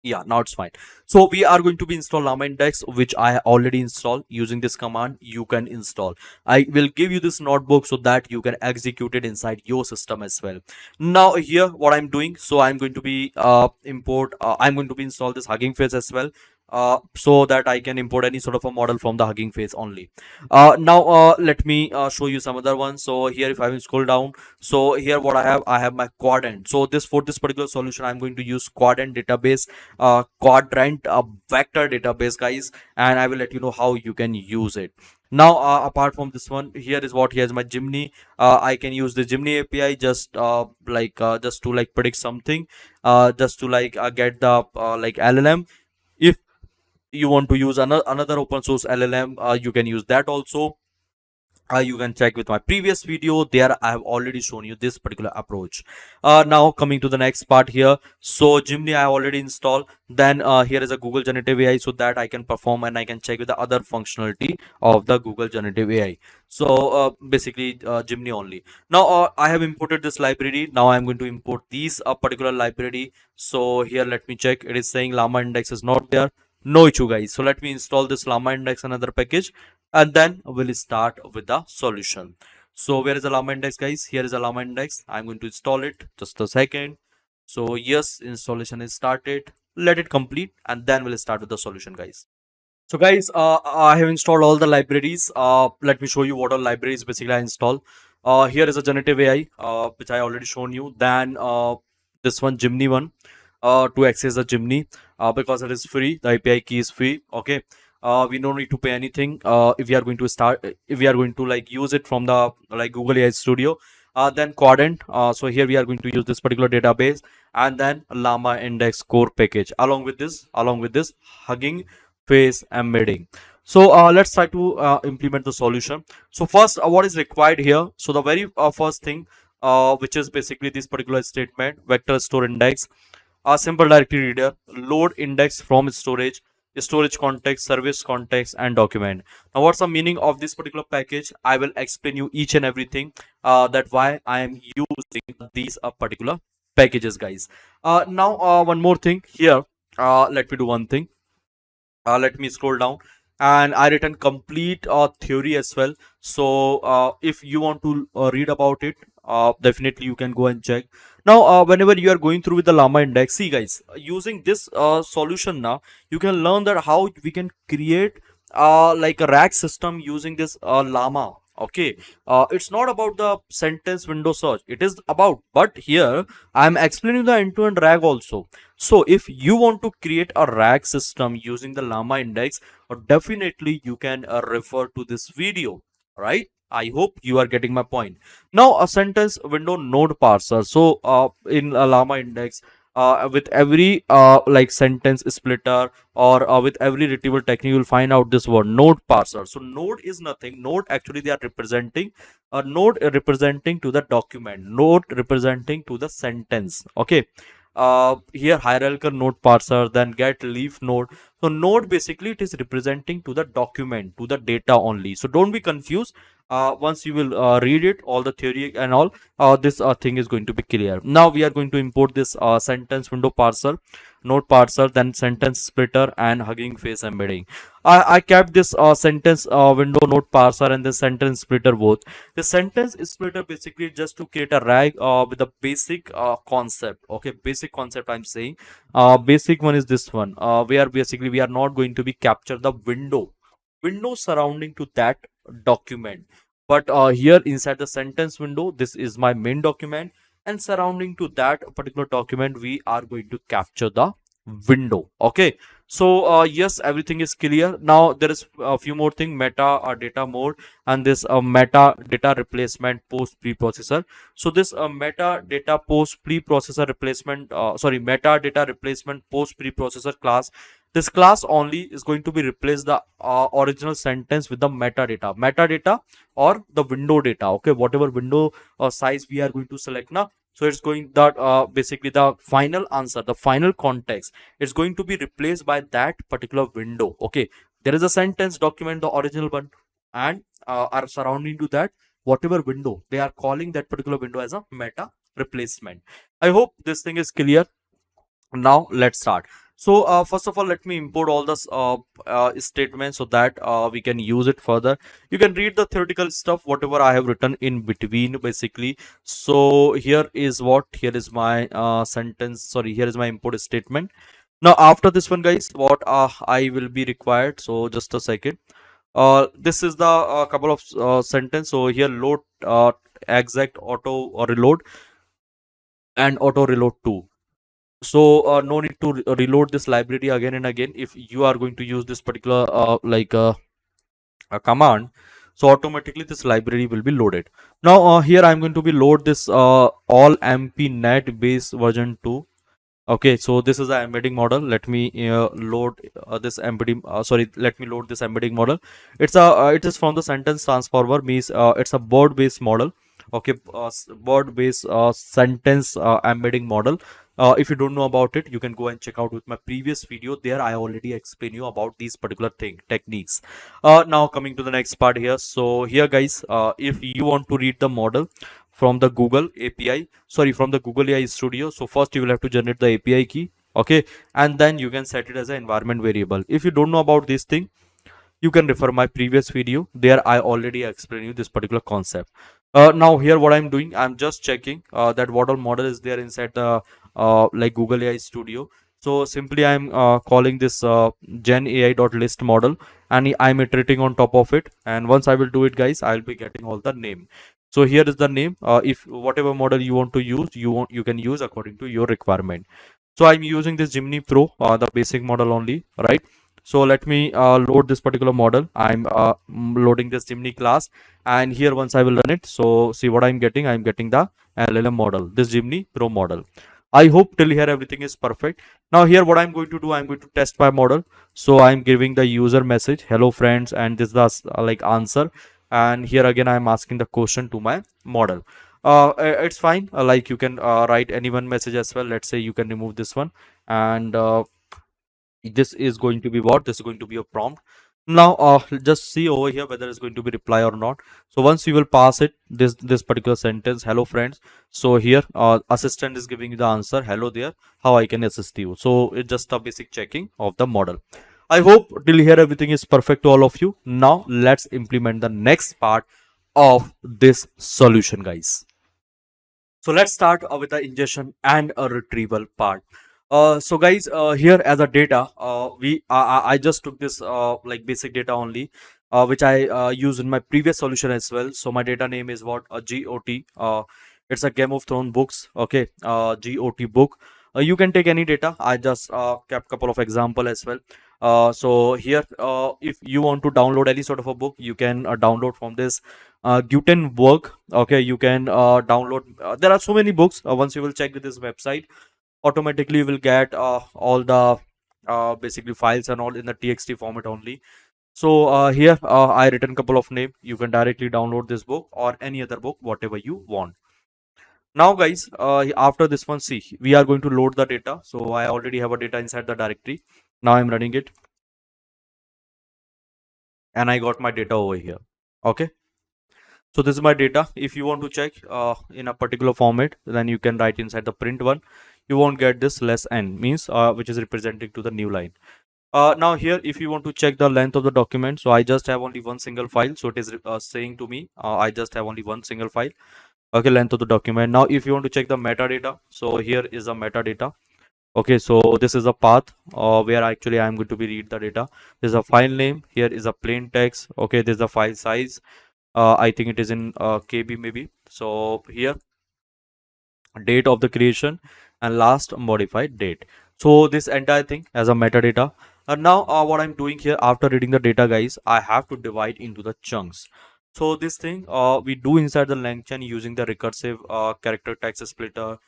Yeah, now it's fine. So we are going to be install Llama Index, which I already installed. Using this command you can install. I will give you this notebook so that you can execute it inside your system as well. Now here what I'm doing, so I'm going to be I'm going to be install this Hugging Face as well, so that I can import any sort of a model from the Hugging Face only. Now let me show you some other ones. So here if I will scroll down, so here what I have my quadrant. So this for this particular solution I'm going to use quadrant database, quadrant vector database, guys, and I will let you know how you can use it. Now apart from this one, here is what here's my Gemini. I can use the Gemini API just just to predict something, just to get the LLM. If you want to use another open source LLM, you can use that also. You can check with my previous video. There I have already shown you this particular approach. Now coming to the next part here. So Gemini I already installed. Then here is a Google generative AI, so that I can perform and I can check with the other functionality of the Google generative AI. So basically Gemini only. Now I have imported this library. Now I am going to import these particular library. So here let me check. It is saying llama index is not there. No issue guys. So let me install this llama index, another package, and then we'll start with the solution. So where is the llama index guys? Here is the llama index. I'm going to install it, just a second. So yes, installation is started. Let it complete and then we'll start with the solution guys. So guys, I have installed all the libraries. Let me show you what all libraries basically I install. Here is a generative AI, which I already shown you. Then this one, Gemini one, to access the Gemini, because it is free. The API key is free. Okay. We don't need to pay anything. If we are going to start, if we are going to like use it from the like Google AI Studio. Then Quadrant. So here we are going to use this particular database, and then Llama Index Core package along with this Hugging Face embedding. So let's try to implement the solution. So first, what is required here? So the very first thing, which is basically this particular statement: vector store index, a simple directory reader, load index from storage context, service context, and document. Now what's the meaning of this particular package? I will explain you each and everything, that why I am using these particular packages guys. Now one more thing here. Let me do one thing. Let me scroll down, and I written complete theory as well. So if you want to read about it, definitely you can go and check. Now whenever you are going through with the llama index, see guys, using this solution, now you can learn that how we can create like a rack system using this llama. Okay, it's not about the sentence window search, it is about, but here I am explaining the end-to-end RAG also. So if you want to create a RAG system using the llama index, definitely you can refer to this video, right? I hope you are getting my point. Now a sentence window node parser. So in a llama index, with every like sentence splitter, or with every retrieval technique, you will find out this word node parser. So node is nothing. Node actually they are representing a node representing to the document, node representing to the sentence. Okay. Here hierarchical node parser, then get leaf node. So node basically it is representing to the document, to the data only. So don't be confused. Once you will read it, all the theory and all, this thing is going to be clear. Now we are going to import this sentence window parser, node parser, then sentence splitter, and Hugging Face embedding. I kept this sentence window node parser and the sentence splitter both. The sentence splitter basically just to create a RAG with a basic concept. Okay, basic concept I'm saying. Basic one is this one, where basically we are not going to be capture the window surrounding to that document, but here inside the sentence window, this is my main document, and surrounding to that particular document we are going to capture the window. Okay, so yes, everything is clear. Now there is a few more thing, meta data mode, and this meta data replacement post preprocessor. So this meta data post preprocessor replacement, sorry, meta data replacement post preprocessor class, this class only is going to be replace the original sentence with the metadata or the window data. Okay, whatever window size we are going to select now, so it's going that basically the final answer, the final context, it's going to be replaced by that particular window. Okay, there is a sentence document, the original one, and are surrounding to that whatever window, they are calling that particular window as a meta replacement. I hope this thing is clear. Now let's start. So first of all, let me import all this statements so that we can use it further. You can read the theoretical stuff whatever I have written in between basically. So here is what, here is my sentence, sorry, here is my import statement. Now after this one guys, what I will be required, so just a second. This is the couple of sentence. So here load exact auto or reload and auto reload too. So no need to reload this library again and again if you are going to use this particular like a command. So automatically this library will be loaded. Now here I'm going to be load this all mp net base version 2. Okay, so this is the embedding model. Let me load this embedding. Let me load this embedding model. It is from the sentence transformer. Means it's a board-based model. Okay, board-based sentence embedding model. If you don't know about it, you can go and check out with my previous video. There, I already explain you about these particular techniques. Now coming to the next part here. So here, guys, if you want to read the model from the Google API, from the Google AI Studio. So first you will have to generate the API key, okay, and then you can set it as an environment variable. If you don't know about this thing, you can refer my previous video. There I already explain you this particular concept. Now here what I'm doing, I'm just checking that what all model is there inside the like Google AI Studio. So simply I'm calling this gen AI.list model, and I'm iterating on top of it, and once I will do it, guys, I'll be getting all the name. So here is the name. If whatever model you want to use, you can use according to your requirement. So I'm using this Gemini Pro, the basic model only, right? So let me load this particular model. I'm loading this Gemini class, and here once I will run it, so see what I'm getting. I'm getting the LLM model, this Gemini Pro model. I hope till here everything is perfect. Now here what I'm going to do, I'm going to test my model. So I'm giving the user message, hello friends, and this is the like answer. And here again I'm asking the question to my model. It's fine. Like you can write any one message as well. Let's say you can remove this one, and this is going to be what, this is going to be a prompt. Now just see over here whether it's going to be reply or not. So once you will pass it this particular sentence, hello friends, so here assistant is giving you the answer, hello there, how I can assist you. So it's just a basic checking of the model. I hope till here everything is perfect to all of you. Now let's implement the next part of this solution, guys. So let's start with the ingestion and a retrieval part. So guys, here as a data, I just took this like basic data only, which I used in my previous solution as well. So my data name is what, a GOT. It's a Game of Thrones books. Okay, GOT book. You can take any data. I just kept couple of example as well. So here, if you want to download any sort of a book, you can download from this Gutenberg. Okay, you can download. There are so many books. Once you will check with this website, automatically you will get all the basically files and all in the txt format only. So here I written couple of name. You can directly download this book or any other book, whatever you want. Now guys, after this one, see, we are going to load the data. So I already have a data inside the directory. Now I'm running it, and I got my data over here. Okay, so this is my data. If you want to check in a particular format, then you can write inside the print one. You won't get this less n, means which is representing to the new line. Now here, if you want to check the length of the document, so I just have only one single file. So it is saying to me, I just have only one single file. Okay, length of the document. Now if you want to check the metadata, so here is the metadata. Okay, so this is a path where actually I am going to be read the data. There's a file name. Here is a plain text. Okay, there's a file size. I think it is in KB maybe. So here, date of the creation and last modified date. So this entire thing as a metadata. And now what I'm doing here, after reading the data, guys, I have to divide into the chunks. So this thing we do inside the LangChain using the recursive character text splitter.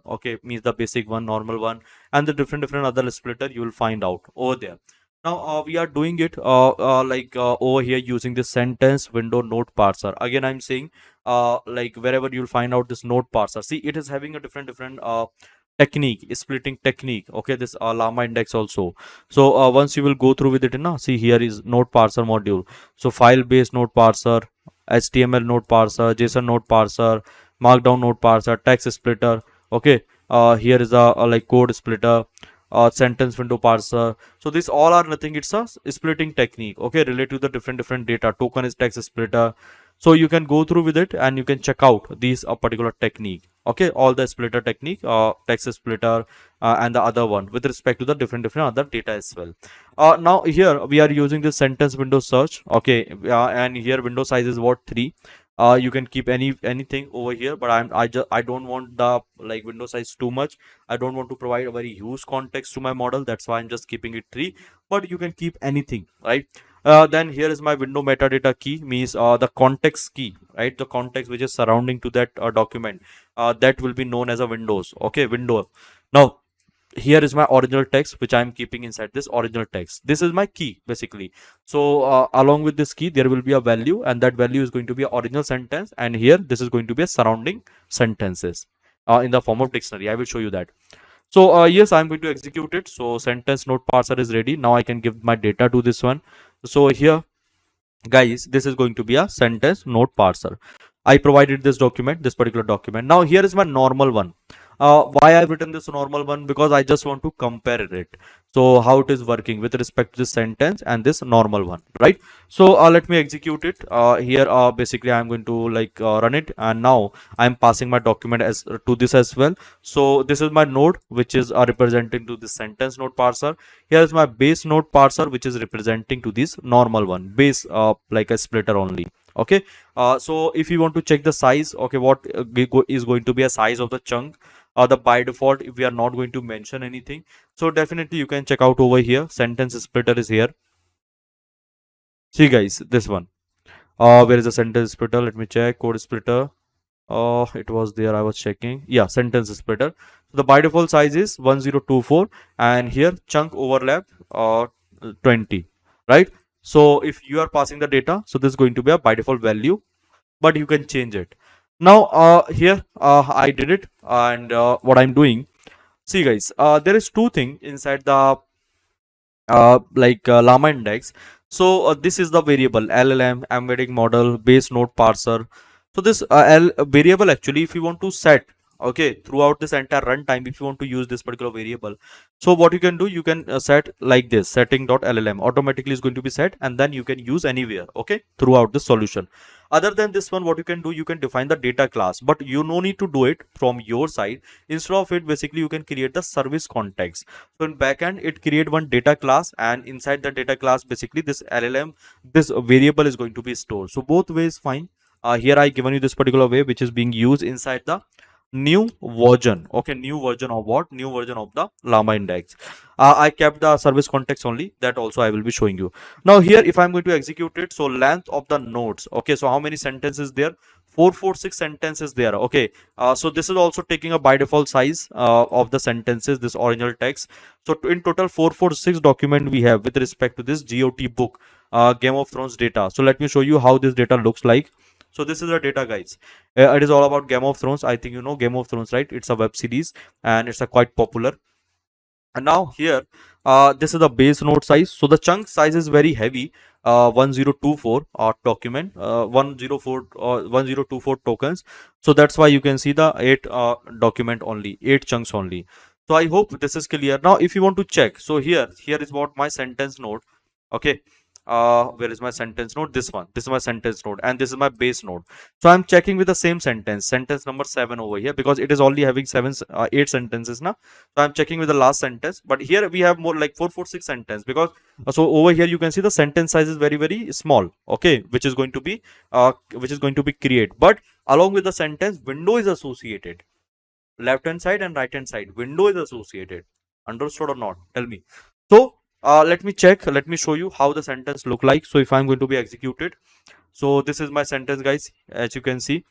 Okay, means the basic one, normal one, and the different other splitter you will find out over there. Now we are doing it over here using this sentence window node parser. Again, I'm saying like wherever you'll find out this node parser. See, it is having a different technique, splitting technique. Okay, this llama index also. So once you will go through with it, now see, here is node parser module. So file based node parser, HTML node parser, JSON node parser, markdown node parser, text splitter. Okay, here is a like code splitter, sentence window parser. So these all are nothing, it's a splitting technique. Okay, related to the different data. Token is text splitter. So you can go through with it and you can check out these particular technique. Okay, all the splitter technique, text splitter, and the other one with respect to the different other data as well. Now here we are using the sentence window search. Okay, and here window size is what, 3. You can keep anything over here, but I don't want the like window size too much. I don't want to provide a very huge context to my model. That's why I'm just keeping it 3, but you can keep anything, right? Then here is my window metadata key, means the context key, right? The context which is surrounding to that document, that will be known as a windows. Okay, window. Now here is my original text which I am keeping inside this original text. This is my key basically. So along with this key there will be a value, and that value is going to be an original sentence, and here this is going to be a surrounding sentences in the form of dictionary. I will show you that. So yes, I'm going to execute it. So sentence node parser is ready. Now I can give my data to this one. So here guys, this is going to be a sentence node parser. I provided this document, this particular document. Now here is my normal one. Why I've written this normal one? Because I just want to compare it. So how it is working with respect to this sentence and this normal one, right? So let me execute it. Here basically I'm going to like run it, and now I'm passing my document as to this as well. So this is my node which is representing to the sentence node parser. Here is my base node parser which is representing to this normal one, base like a splitter only. Okay, so if you want to check the size, okay, what is going to be a size of the chunk, the by default if we are not going to mention anything. So definitely you can check out over here, sentence splitter is here. See guys, this one, where is the sentence splitter? Let me check. Code splitter, it was there, I was checking. Yeah, sentence splitter. So the by default size is 1024, and here chunk overlap 20, right? So if you are passing the data, so this is going to be a by default value, but you can change it. Now here I did it, and what I'm doing, see guys, there is two thing inside the llama index. So this is the variable LLM embedding model base node parser. So this variable, actually if you want to set, okay, throughout this entire runtime, if you want to use this particular variable, so what you can do, you can set like this, setting.llm automatically is going to be set, and then you can use anywhere, okay, throughout the solution. Other than this one, what you can do, you can define the data class, but you no need to do it from your side. Instead of it, basically you can create the service context. So in backend, it create one data class, and inside the data class, basically this LLM, this variable is going to be stored. So both ways fine. Here I given you this particular way which is being used inside the new version. Okay, new version of what? New version of the llama index. I kept the service context only, that also I will be showing you. Now here if I'm going to execute it, so length of the nodes, okay, so how many sentences there? 446 sentences there. Okay, so this is also taking a by default size of the sentences, this original text. So in total 446 document we have with respect to this GOT book, Game of Thrones data. So let me show you how this data looks like. So this is the data guys. It is all about Game of Thrones. I think you know Game of Thrones, right? It's a web series and it's a quite popular. And now here, this is the base node size. So the chunk size is very heavy. 1024 document, 1024 tokens. So that's why you can see the 8 document only, 8 chunks only. So I hope this is clear. Now if you want to check, so here is what my sentence node. Okay, where is my sentence node? This one, this is my sentence node, and this is my base node. So I'm checking with the same sentence number 7 over here, because it is only having 8 sentences now. So I'm checking with the last sentence, but here we have more like 446 sentence, because so over here you can see the sentence size is very small, okay, which is going to be create, but along with the sentence window is associated, left hand side and right hand side window is associated. Understood or not? Tell me. So let me check, let me show you how the sentence look like. So if I'm going to be executed, so this is my sentence guys. As you can see,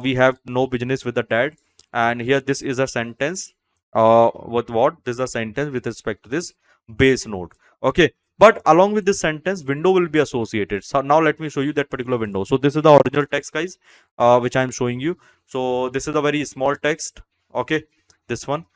we have no business with the dad, and here this is a sentence with what, this is a sentence with respect to this base node. Okay, but along with this sentence window will be associated. So now let me show you that particular window. So this is the original text guys, which I'm showing you. So this is a very small text, okay, this one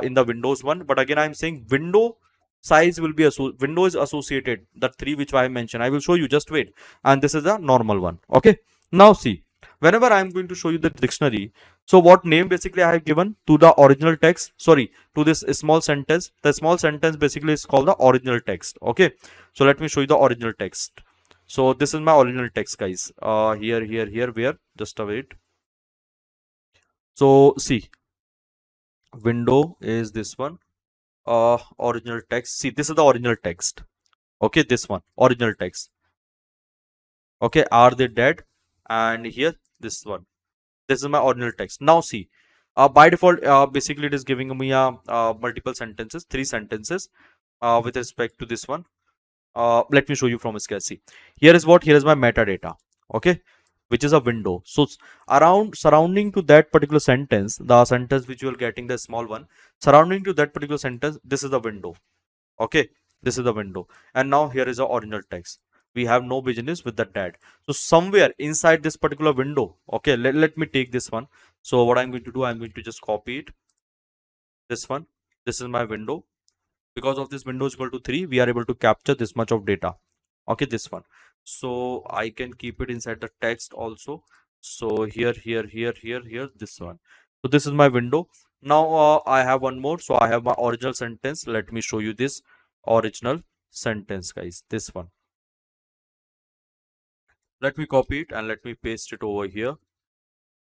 in the Windows one, but again I'm saying window size will be window is associated, the 3 which I mentioned. I will show you, just wait. And this is a normal one. Okay, now see, whenever I'm going to show you the dictionary, so what name basically I have given to the original text, sorry, to this small sentence, the small sentence basically is called the original text. Okay, so let me show you the original text. So this is my original text guys, here where, just a wait. So see, window is this one, original text. See, this is the original text. Okay, this one, original text. Okay, are they dead? And here this one, this is my original text. Now see, by default basically it is giving me multiple sentences, 3 sentences with respect to this one. Let me show you from scratch. See, here is what, here is my metadata. Okay, which is a window. So around surrounding to that particular sentence, the sentence which you are getting, the small one, surrounding to that particular sentence, this is the window. Okay, this is the window. And now here is the original text. We have no business with the dad. So somewhere inside this particular window, okay, let me take this one. So what I'm going to do, I'm going to just copy it. This one, this is my window. Because of this window is equal to 3, we are able to capture this much of data. Okay, this one. So I can keep it inside the text also. So here, this one. So this is my window. Now I have one more. So I have my original sentence. Let me show you this original sentence, guys. This one. Let me copy it and let me paste it over here.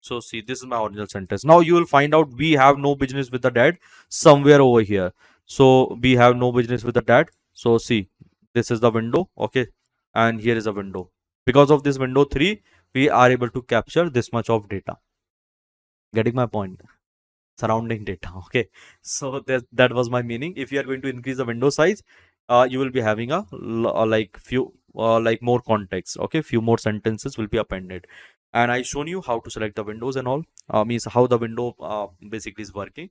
So see, this is my original sentence. Now you will find out we have no business with the dad somewhere over here. So we have no business with the dad. So see, this is the window. Okay. And here is a window. Because of this window 3, we are able to capture this much of data. Getting my point? Surrounding data. Okay. So that was my meaning. If you are going to increase the window size, you will be having a like few like more context. Okay. Few more sentences will be appended. And I shown you how to select the windows and all, means how the window basically is working.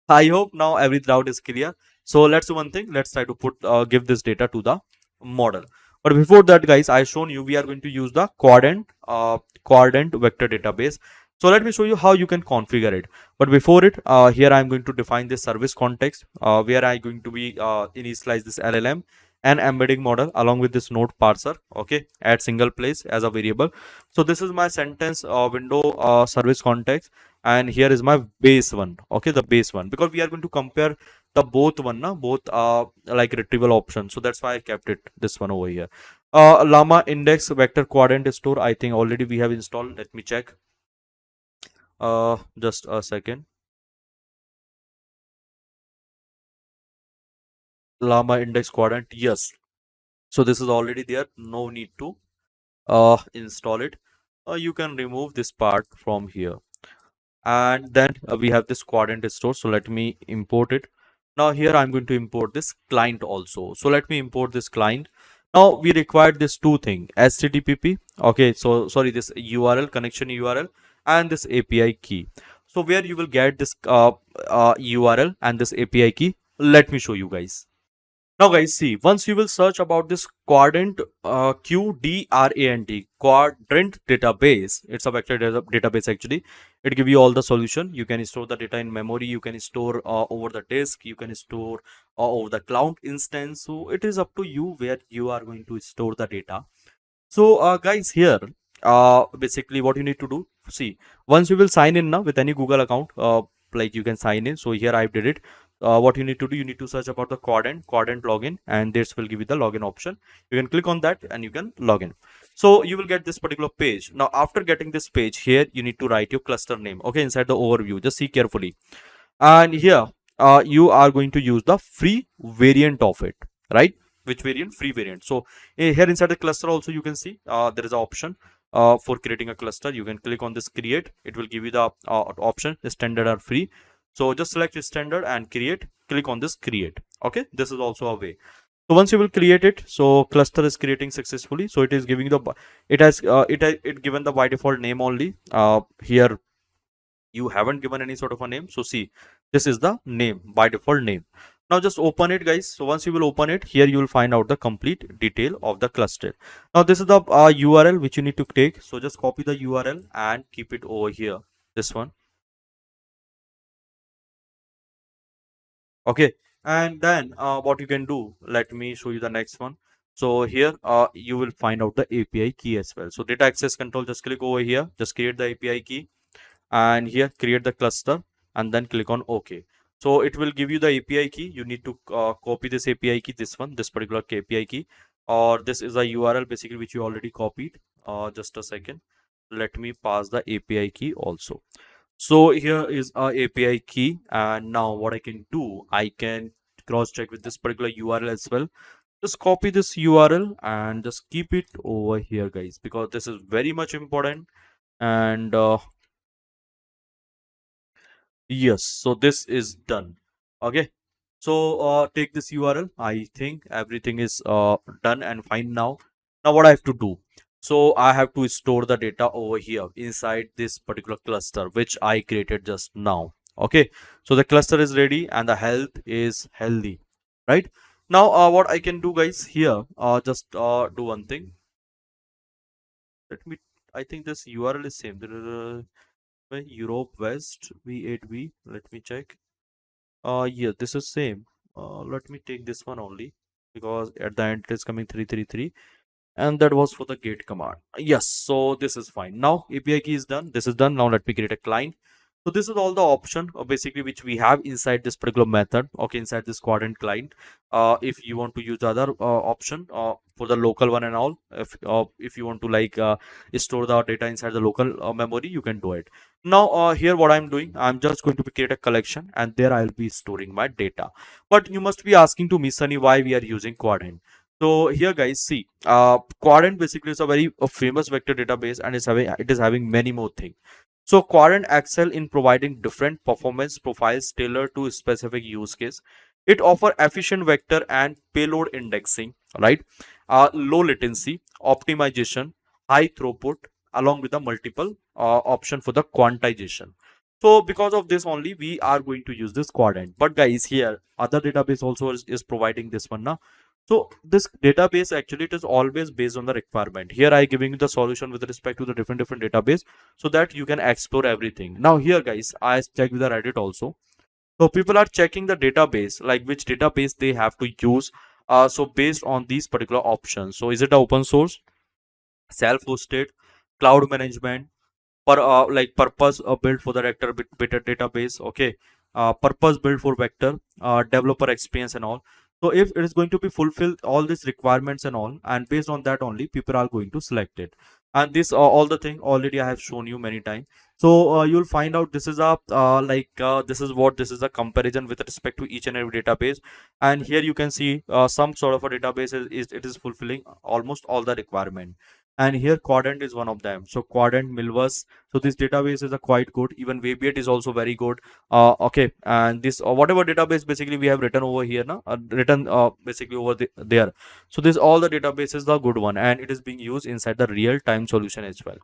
I hope now every doubt is clear. So let's do one thing. Let's try to put give this data to the model. But before that, guys, I shown you we are going to use the quadrant vector database. So let me show you how you can configure it. But before it, here I'm going to define this service context where I'm going to be initialize this LLM and embedding model along with this node parser. Okay, at single place as a variable. So this is my sentence window service context, and here is my base one. Okay, the base one, because we are going to compare the both one, na both like retrieval options. So that's why I kept it this one over here. Llama index vector quadrant store, I think already we have installed. Let me check. Just a second. Llama index quadrant, yes. So this is already there, no need to install it. You can remove this part from here. And then we have this quadrant store. So let me import it. Now here I'm going to import this client also. So let me import this client. Now we required this two thing, HTTP. Okay, so sorry, this URL, connection URL, and this API key. So where you will get this URL and this API key, let me show you guys. Now guys, see, once you will search about this quadrant, QDRANT, quadrant database, it's a vector database actually. It give you all the solution. You can store the data in memory, you can store over the disk, you can store over the cloud instance. So it is up to you where you are going to store the data. So guys, here basically what you need to do, see, once you will sign in now with any Google account, like you can sign in. So here I did it. What you need to do, you need to search about the quadrant login, and this will give you the login option. You can click on that and you can log in. So you will get this particular page. Now after getting this page, here you need to write your cluster name. Okay, inside the overview, just see carefully. And here you are going to use the free variant of it, right? Which variant? Free variant. So here inside the cluster also you can see there is an option for creating a cluster. You can click on this create. It will give you the option standard or free. So just select standard and create. Click on this create. Okay, this is also a way. So once you will create it, so cluster is creating successfully. So it is giving the it given the by default name only. Here you haven't given any sort of a name. So see, this is the name, by default name. Now just open it, guys. So once you will open it, here you will find out the complete detail of the cluster. Now this is the URL which you need to take. So just copy the URL and keep it over here, this one. Okay, and then what you can do, let me show you the next one. So here you will find out the API key as well. So data access control, just click over here, just create the API key, and here create the cluster and then click on OK. So it will give you the API key. You need to copy this API key, this one, this particular API key, or this is a URL basically which you already copied. Just a second, let me pass the API key also. So here is our API key, and now what I can do, I can cross check with this particular URL as well. Just copy this URL and just keep it over here, guys, because this is very much important. And yes, so this is done. Okay, so take this URL. I think everything is done and fine now. Now what I have to do, So I have to store the data over here inside this particular cluster, which I created just now. Okay, so the cluster is ready and the health is healthy, right? Now, what I can do, guys, here, just do one thing. Let me, I think this URL is same. Europe West V8V. Let me check. Yeah, this is same. Let me take this one only because at the end it is coming 333. And that was for the gate command. Yes, so this is fine. Now API key is done. This is done. Now let me create a client. So this is all the option basically which we have inside this particular method. Okay, inside this quadrant client. If you want to use the other option for the local one and all, if you want to like store the data inside the local memory, you can do it. Now here what I'm doing, I'm just going to create a collection and there I'll be storing my data. But you must be asking to me, Sunny, why we are using quadrant. So here, guys, see, Quadrant basically is a very famous vector database, and it is having many more things. So Quadrant excel in providing different performance profiles tailored to specific use case. It offer efficient vector and payload indexing, right? Low latency, optimization, high throughput, along with the multiple option for the quantization. So because of this only, we are going to use this Quadrant. But guys, here other database also is providing this one now. So this database actually it is always based on the requirement. Here I giving you the solution with respect to the different database so that you can explore everything. Now here, guys, I checked with the Reddit also. So people are checking the database, like which database they have to use. So based on these particular options. So is it a open source, self-hosted, cloud management, like purpose built for the vector beta database, okay, purpose built for vector, developer experience and all. So if it is going to be fulfill all these requirements and all, and based on that only people are going to select it. And this all the thing already I have shown you many times. So you'll find out this is a this is a comparison with respect to each and every database. And here you can see some sort of a database is it is fulfilling almost all the requirement. And here Quadrant is one of them. So Quadrant, Milvus, so this database is a quite good. Even Weviate is also very good. Okay, and this whatever database basically we have written over here now, written basically over there. So this all the database is the good one, and it is being used inside the real time solution as well.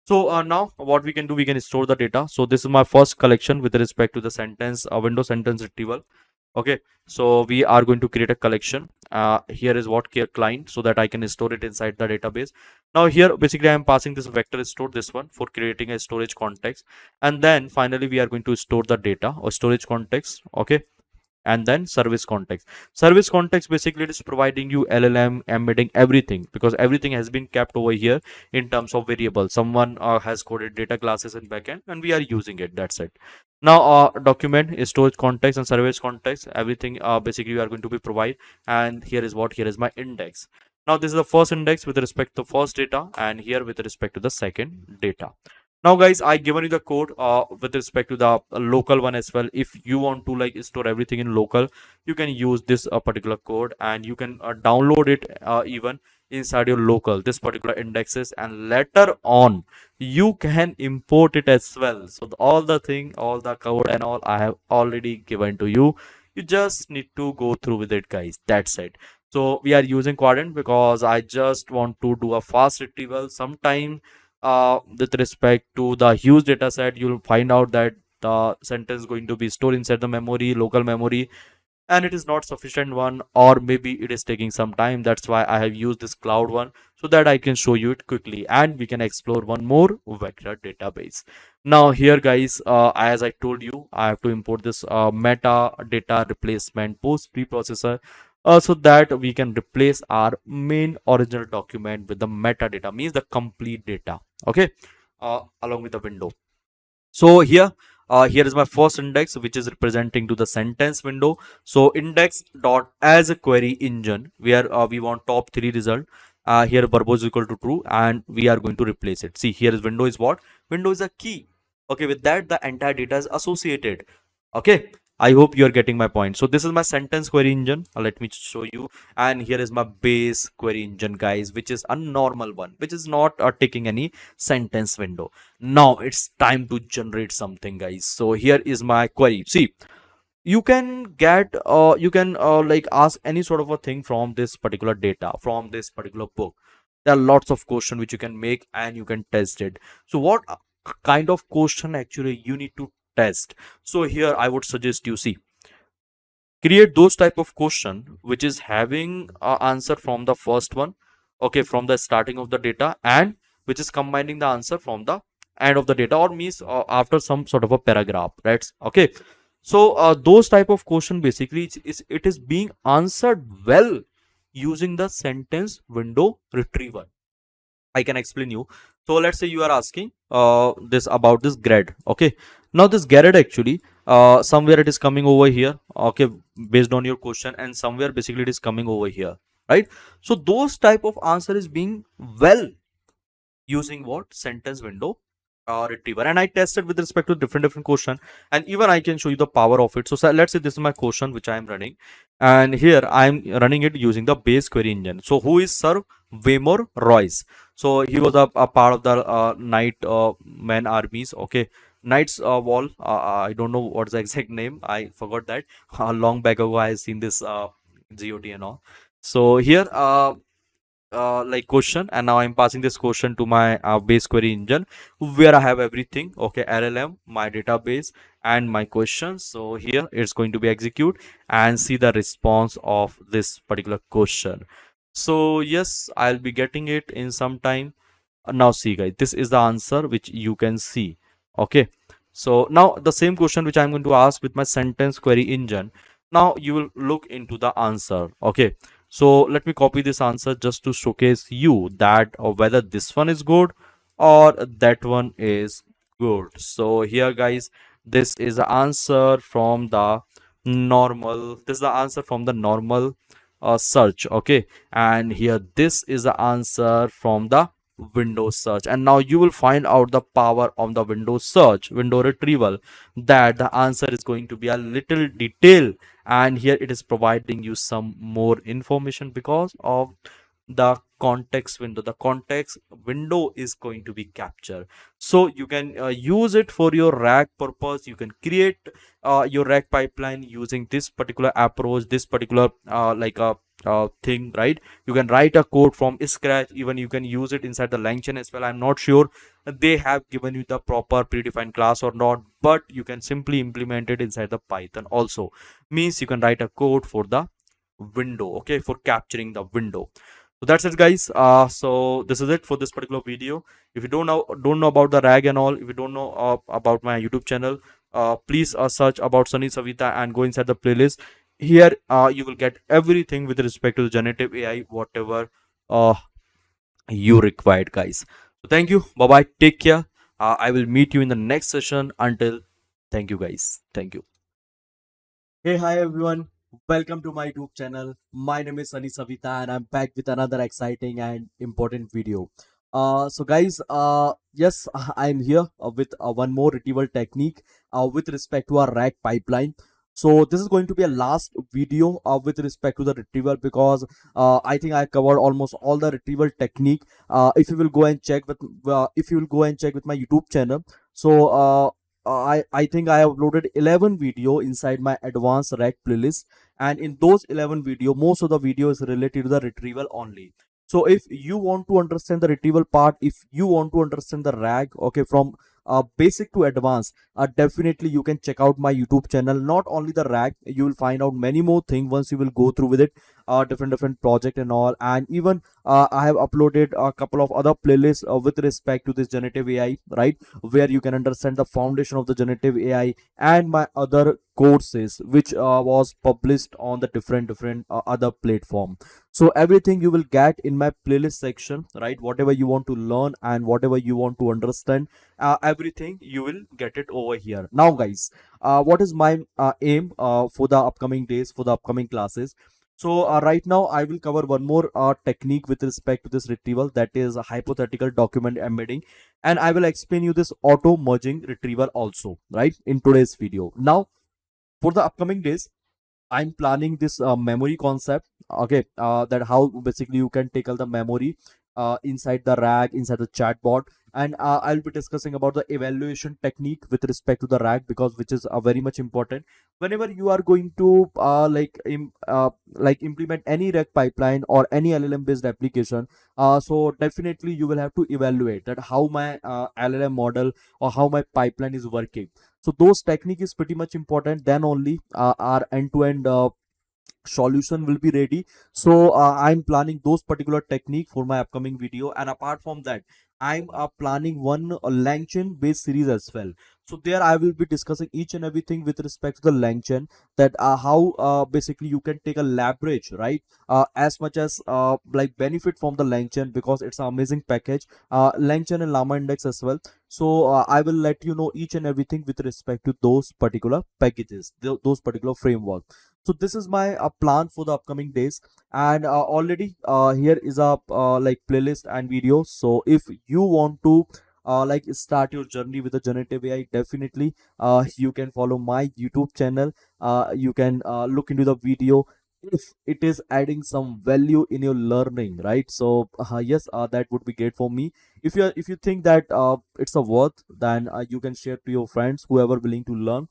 So now what we can do, we can store the data. So this is my first collection with respect to the sentence window sentence retrieval. Okay, so we are going to create a collection. Here is what client, so that I can store it inside the database. Now here basically I am passing this vector store, this one, for creating a storage context. And then finally we are going to store the data or storage context. Okay, and then service context basically it is providing you LLM embedding everything, because everything has been kept over here in terms of variables. Someone has coded data classes in backend and we are using it. That's it. Now document is storage context and service context, everything basically you are going to be provide. And here is what, here is my index. Now this is the first index with respect to first data, and here with respect to the second data. Now guys, I given you the code with respect to the local one as well. If you want to like store everything in local, you can use this particular code, and you can download it even inside your local this particular indexes, and later on you can import it as well. So all the thing, all the code and all I have already given to you. You just need to go through with it, guys. That's it. So we are using Quadrant because I just want to do a fast retrieval. Sometime with respect to the huge data set, you'll find out that the sentence is going to be stored inside the memory, local memory, and it is not sufficient one, or maybe it is taking some time. That's why I have used this cloud one, so that I can show you it quickly and we can explore one more vector database. Now here, guys, as I told you, I have to import this metadata replacement post preprocessor, so that we can replace our main original document with the metadata, means the complete data. Okay, along with the window. So here is my first index, which is representing to the sentence window. So index dot as a query engine, where we want top 3 result. Here purpose is equal to true, and we are going to replace it. See, here is window is what? Window is a key. Okay, with that the entire data is associated. Okay, I hope you are getting my point. So this is my sentence query engine. Let me show you. And here is my base query engine, guys, which is a normal one, which is not taking any sentence window. Now it's time to generate something, guys. So here is my query. See, you can get you can like ask any sort of a thing from this particular data, from this particular book. There are lots of questions which you can make and you can test it. So what kind of question actually you need to test? So here I would suggest you see, create those type of question which is having a answer from the first one, okay, from the starting of the data, and which is combining the answer from the end of the data, or means after some sort of a paragraph, right? Okay, so those type of question basically it is being answered well using the sentence window retrieval. I can explain you. So let's say you are asking this about this grade. Okay. Now this grade actually somewhere it is coming over here. Okay, based on your question, and somewhere basically it is coming over here, right? So those type of answer is being well using what sentence window retriever, and I tested with respect to different question, and even I can show you the power of it. So, let's say this is my question which I am running, and here I am running it using the base query engine. So who is Sir Waymore Royce? So he was a part of the Knight Man armies. Okay, Knight's Wall. I don't know what's the exact name. I forgot that. Long back ago I seen this GOT and all. So here like question, and now I'm passing this question to my base query engine where I have everything. Okay, LLM, my database, and my question. So here it's going to be execute and see the response of this particular question. So yes, I'll be getting it in some time. Now see guys, this is the answer which you can see. Okay, so now the same question which I'm going to ask with my sentence query engine, now you will look into the answer. Okay, so let me copy this answer just to showcase you that whether this one is good or that one is good. So here guys, this is the answer from the normal, this is the answer from the normal search. Okay, and here this is the answer from the Windows search, and now you will find out the power of the Windows search, window retrieval, that the answer is going to be a little detailed, and here it is providing you some more information because of the context window. The context window is going to be captured, so you can use it for your RAG purpose. You can create your RAG pipeline using this particular approach, this particular like a thing, right? You can write a code from scratch. Even you can use it inside the LangChain as well. I'm not sure they have given you the proper predefined class or not, but you can simply implement it inside the Python also. Means you can write a code for the window, okay, for capturing the window. So that's it guys. So this is it for this particular video. If you don't know about the RAG and all, if you don't know about my YouTube channel, please search about Sunny Savita and go inside the playlist. Here you will get everything with respect to the generative AI, whatever uh, you required guys. So thank you, bye bye, take care. I will meet you in the next session. Until, thank you guys, thank you. Hey, hi everyone. Welcome to my YouTube channel. My name is Sunny Savita and I'm back with another exciting and important video. So guys, yes, I'm here with one more retrieval technique with respect to our RAG pipeline. So this is going to be a last video with respect to the retrieval, because I think I covered almost all the retrieval technique. If you will go and check with my YouTube channel, so I think I uploaded 11 video inside my advanced RAG playlist, and in those 11 video, most of the video is related to the retrieval only. So if you want to understand the retrieval part, if you want to understand the RAG, okay, from basic to advanced, definitely you can check out my YouTube channel. Not only the RAG, you will find out many more things once you will go through with it, different project and all. And even I have uploaded a couple of other playlists with respect to this generative AI, right, where you can understand the foundation of the generative AI, and my other courses which was published on the different other platform. So everything you will get in my playlist section, right? Whatever you want to learn and whatever you want to understand, everything you will get it over here. Now guys, what is my aim for the upcoming days, for the upcoming classes? So right now I will cover one more technique with respect to this retrieval, that is a hypothetical document embedding, and I will explain you this auto merging retrieval also, right, in today's video. Now for the upcoming days, I'm planning this memory concept, okay, that how basically you can tackle the memory inside the RAG, inside the chatbot. And I'll be discussing about the evaluation technique with respect to the RAG, because which is very much important whenever you are going to like implement any RAG pipeline or any LLM based application. So definitely you will have to evaluate that how my LLM model or how my pipeline is working. So those technique is pretty much important. Then only our end-to-end solution will be ready. So I'm planning those particular technique for my upcoming video. And apart from that, I'm planning one LangChain based series as well. So there I will be discussing each and everything with respect to the LangChain, that how basically you can take a leverage, right, as much as like benefit from the LangChain, because it's an amazing package, LangChain and Llama Index as well. So I will let you know each and everything with respect to those particular packages, those particular framework. So this is my plan for the upcoming days. And already here is a like playlist and videos. So if you want to like start your journey with the generative AI, definitely you can follow my YouTube channel. You can look into the video if it is adding some value in your learning, right? So yes, that would be great for me. If you think that it's a worth, then you can share to your friends, whoever willing to learn.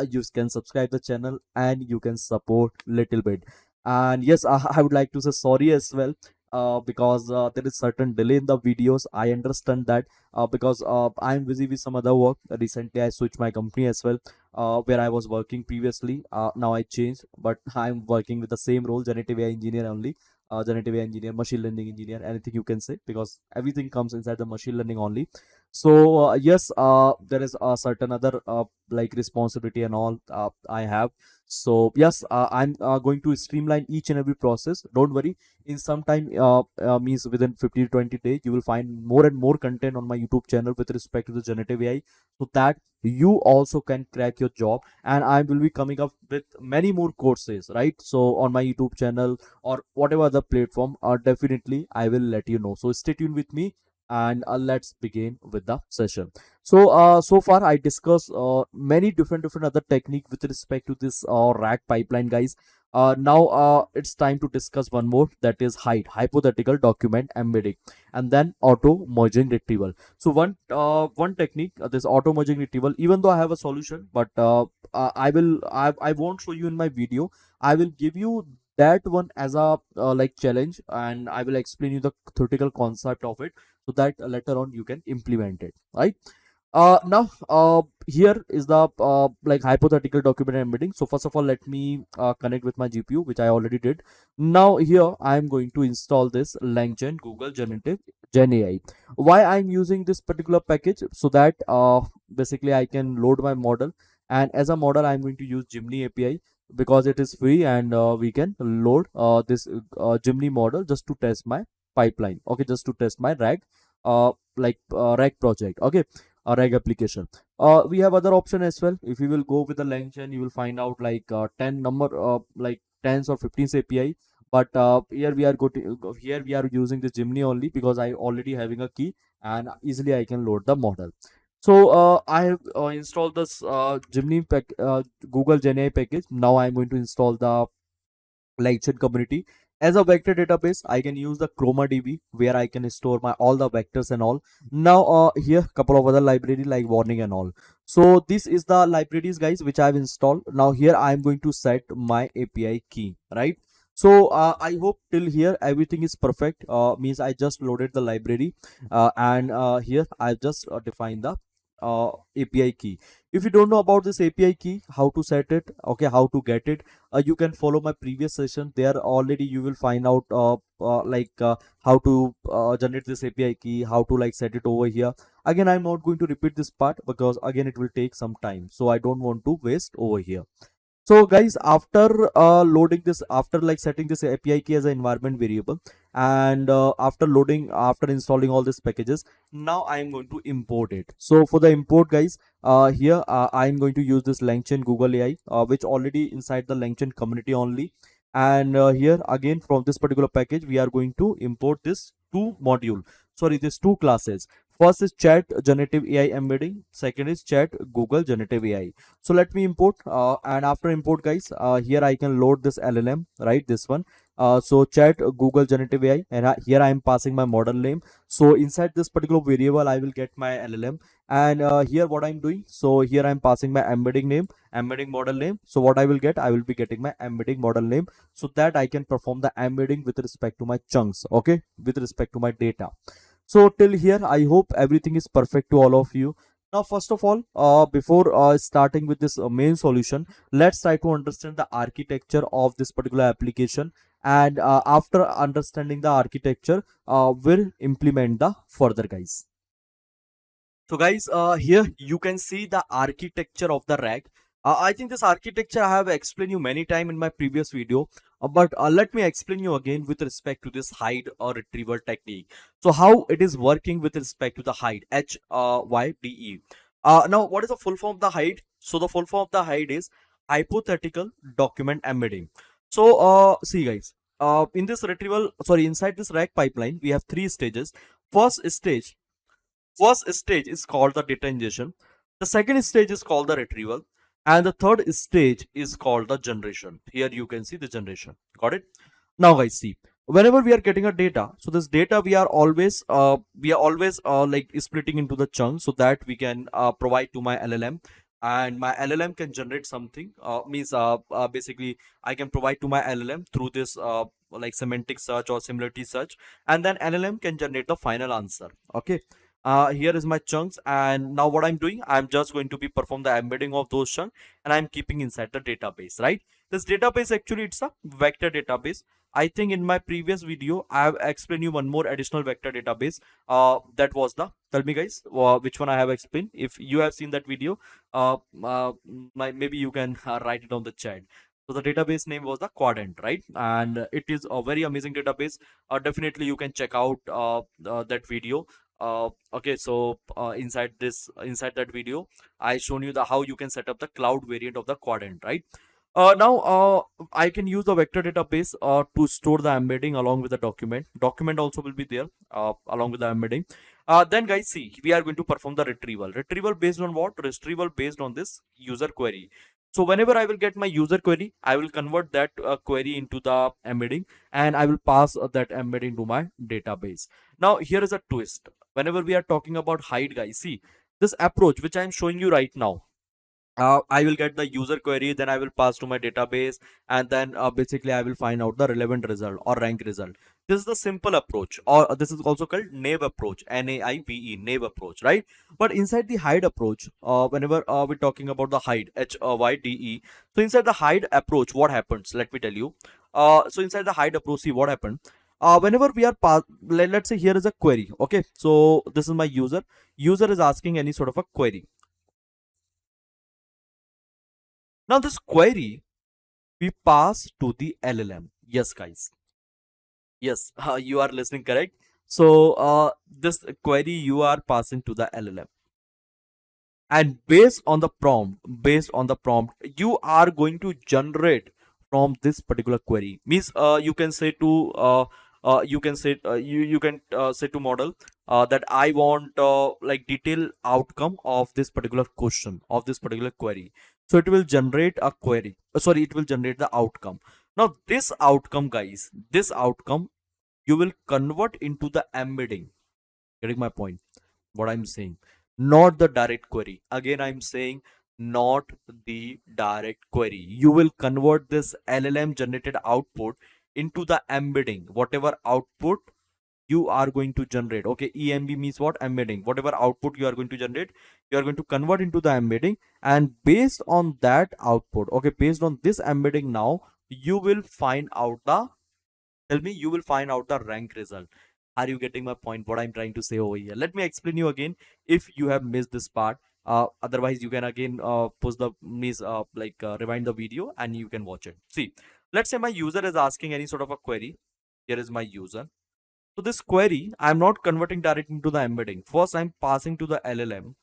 You can subscribe the channel and you can support little bit. And yes, I would like to say sorry as well, because there is certain delay in the videos. I understand that, because I'm busy with some other work. Recently I switched my company as well, where I was working previously. Now I changed, but I'm working with the same role, generative AI engineer only. Generative AI engineer, machine learning engineer, anything you can say, because everything comes inside the machine learning only. So yes, there is a certain other like responsibility and all I have. So yes, I'm going to streamline each and every process. Don't worry, in some time, means within 50 to 20 days, you will find more and more content on my YouTube channel with respect to the generative AI, so that you also can crack your job. And I will be coming up with many more courses, right? So on my YouTube channel or whatever other platform, definitely I will let you know. So stay tuned with me, and let's begin with the session. So so far I discussed many different other technique with respect to this RAG pipeline, guys. Now it's time to discuss one more, that is HIDE, hypothetical document embedding, and then auto merging retrieval. So one technique, this auto merging retrieval, even though I have a solution, but I won't show you in my video. I will give you that one as a like challenge, and I will explain you the theoretical concept of it, so that later on you can implement it, right? Now here is the like hypothetical document embedding. So first of all, let me connect with my GPU, which I already did. Now here I am going to install this LangChain Google Generative Gen AI. Why I'm using this particular package? So that basically I can load my model, and as a model I'm going to use Gemini API, because it is free, and we can load this Gemini model just to test my pipeline, okay, just to test my RAG RAG project, okay, a RAG application. We have other option as well. If you will go with the LangChain, you will find out like 10 number like 10s or 15s API. But here we are here we are using the Gemini only, because I already having a key, and easily I can load the model. So I have installed this Google Gen AI package. Now I'm going to install the LangChain community. As a vector database, I can use the ChromaDB, where I can store my all the vectors and all. Now here couple of other library like warning and all. So this is the libraries, guys, which I've installed. Now here I'm going to set my API key, right? So I hope till here everything is perfect. Means I just loaded the library, and here I just defined the API key. If you don't know about this API key, how to set it, okay, how to get it, you can follow my previous session. There already you will find out how to generate this API key, how to like set it over here. Again, I'm not going to repeat this part, because again it will take some time, so I don't want to waste over here. So guys, after loading this, after like setting this API key as an environment variable, and after installing all these packages, now I am going to import it. So for the import, guys, here I am going to use this LangChain Google AI, which already inside the LangChain community only. And here again, from this particular package, we are going to import this these two classes. First is chat generative AI embedding, second is chat Google generative AI. So let me import, and after import, guys, here I can load this LLM, right, this one. So chat Google generative AI, and here I am passing my model name. So inside this particular variable I will get my LLM, and here what I'm doing, so here I'm passing my embedding name, embedding model name. So what I will be getting my embedding model name, so that I can perform the embedding with respect to my chunks, okay, with respect to my data. So till here, I hope everything is perfect to all of you. Now, first of all, before starting with this main solution, let's try to understand the architecture of this particular application. And after understanding the architecture, we'll implement the further, guys. So guys, here you can see the architecture of the rack. I think this architecture I have explained you many time in my previous video, but let me explain you again with respect to this hide or retrieval technique. So how it is working with respect to the hide, HYDE. Now, what is the full form of the hide? So the full form of the hide is hypothetical document embedding. So see guys, in this retrieval, sorry, inside this rack pipeline, we have three stages. First stage First stage is called the data ingestion. The second stage is called the retrieval. And the third stage is called the generation. Here you can see the generation. Got it? Now guys, see. Whenever we are getting a data, so this data we are always like splitting into the chunks so that we can provide to my LLM, and my LLM can generate something. Means basically I can provide to my LLM through this like semantic search or similarity search, and then LLM can generate the final answer. Okay, here is my chunks, and now what I'm doing, I'm just going to be perform the embedding of those chunks, and I'm keeping inside the database, right? This database actually it's a vector database. I think in my previous video I have explained you one more additional vector database. That was the, tell me guys, which one I have explained. If you have seen that video, uh, uh maybe you can write it on the chat. So the database name was the Quadrant, right? And it is a very amazing database. Definitely you can check out that video. Okay, so inside that video I shown you the how you can set up the cloud variant of the Quadrant, right? Now I can use the vector database to store the embedding along with the document also will be there along with the embedding. Then guys, see, we are going to perform the retrieval based on what? Retrieval based on this user query. So whenever I will get my user query, I will convert that query into the embedding, and I will pass that embedding to my database. Now here is a twist. Whenever we are talking about hide, guys, see, this approach which I am showing you right now, I will get the user query, then I will pass to my database, and then basically I will find out the relevant result or rank result. This is the simple approach, or this is also called naive approach, NAIVE, naive approach, right? But inside the hide approach, whenever we're talking about the hide, HYDE, so inside the hide approach, what happens? Let me tell you. So inside the hide approach, see what happened. Whenever we are let's say here is a query. Okay, so this is my user. User is asking any sort of a query. Now this query we pass to the LLM. Yes, guys. Yes, you are listening correct. So this query you are passing to the LLM, and based on the prompt, you are going to generate from this particular query. Means you can say to you can say to model that I want like detailed outcome of this particular question of this particular query. So it will generate a query. Sorry, it will generate the outcome. Now this outcome, guys, this outcome you will convert into the embedding. Getting my point? What I'm saying, not the direct query. Again, I'm saying not the direct query. You will convert this LLM generated output into the embedding. Whatever output you are going to generate, okay, EMB means what? Embedding. Whatever output you are going to generate, you are going to convert into the embedding, and based on that output, okay, based on this embedding, now you will find out the, tell me, you will find out the rank result. Are you getting my point? What I'm trying to say over here? Let me explain you again if you have missed this part. Otherwise, you can again push the miss rewind the video and you can watch it. See, let's say my user is asking any sort of a query. Here is my user. So this query, I'm not converting directly into the embedding. First, I'm passing to the LLM,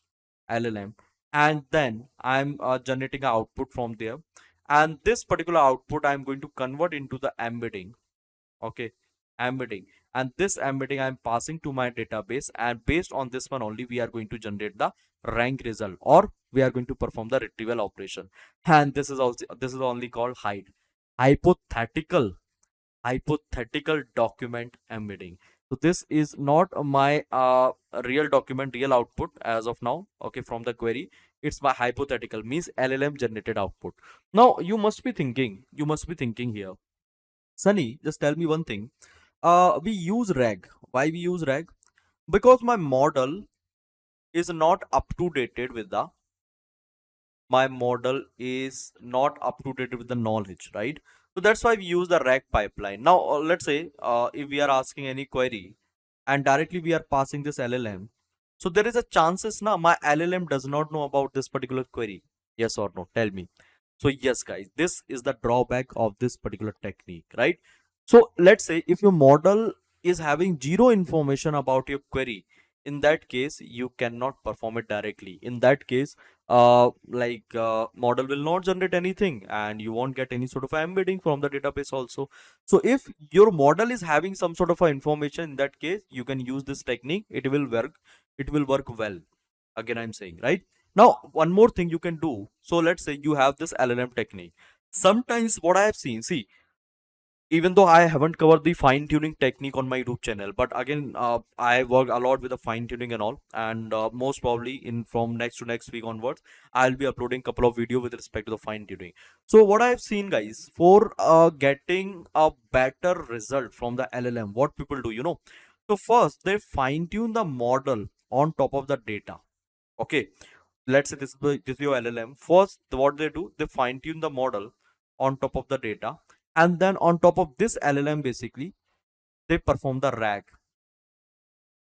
and then I'm generating an output from there. And this particular output, I'm going to convert into the embedding. Okay, embedding, and this embedding I'm passing to my database, and based on this one only we are going to generate the rank result, or we are going to perform the retrieval operation. And this is only called hide, hypothetical hypothetical document embedding. So this is not my real document, real output as of now, okay, from the query. It's my hypothetical, means LLM generated output. Now you must be thinking here, Sunny, just tell me one thing. We use RAG. Why we use RAG? Because my model is not up to date with the my model is not up to date with the knowledge, right? So that's why we use the RAG pipeline. Now, let's say if we are asking any query and directly we are passing this LLM, so there is a chances now my LLM does not know about this particular query. Yes or no? Tell me. So yes, guys, this is the drawback of this particular technique, right? So let's say if your model is having zero information about your query, in that case you cannot perform it directly. In that case, model will not generate anything and you won't get any sort of embedding from the database also. So if your model is having some sort of information, in that case you can use this technique. It will work well. Again, I'm saying, right? Now one more thing you can do. So let's say you have this LLM technique. Sometimes what I have seen, see, even though I haven't covered the fine tuning technique on my YouTube channel, but again, I work a lot with the fine tuning and all, and most probably in from next to next week onwards, I'll be uploading couple of video with respect to the fine tuning. So what I've seen, guys, for getting a better result from the LLM, what people do, so first they fine tune the model on top of the data. Okay, let's say this is your LLM. First, what they do, they fine tune the model on top of the data, and then on top of this LLM, basically they perform the RAG.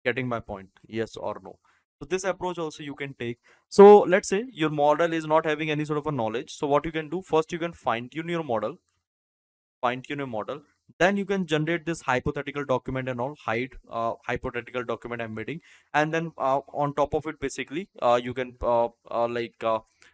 Getting my point? Yes or no? So this approach also you can take. So let's say your model is not having any sort of a knowledge. So what you can do, first you can fine tune your model, then you can generate this hypothetical document and all, hide hypothetical document embedding, and then on top of it, basically you can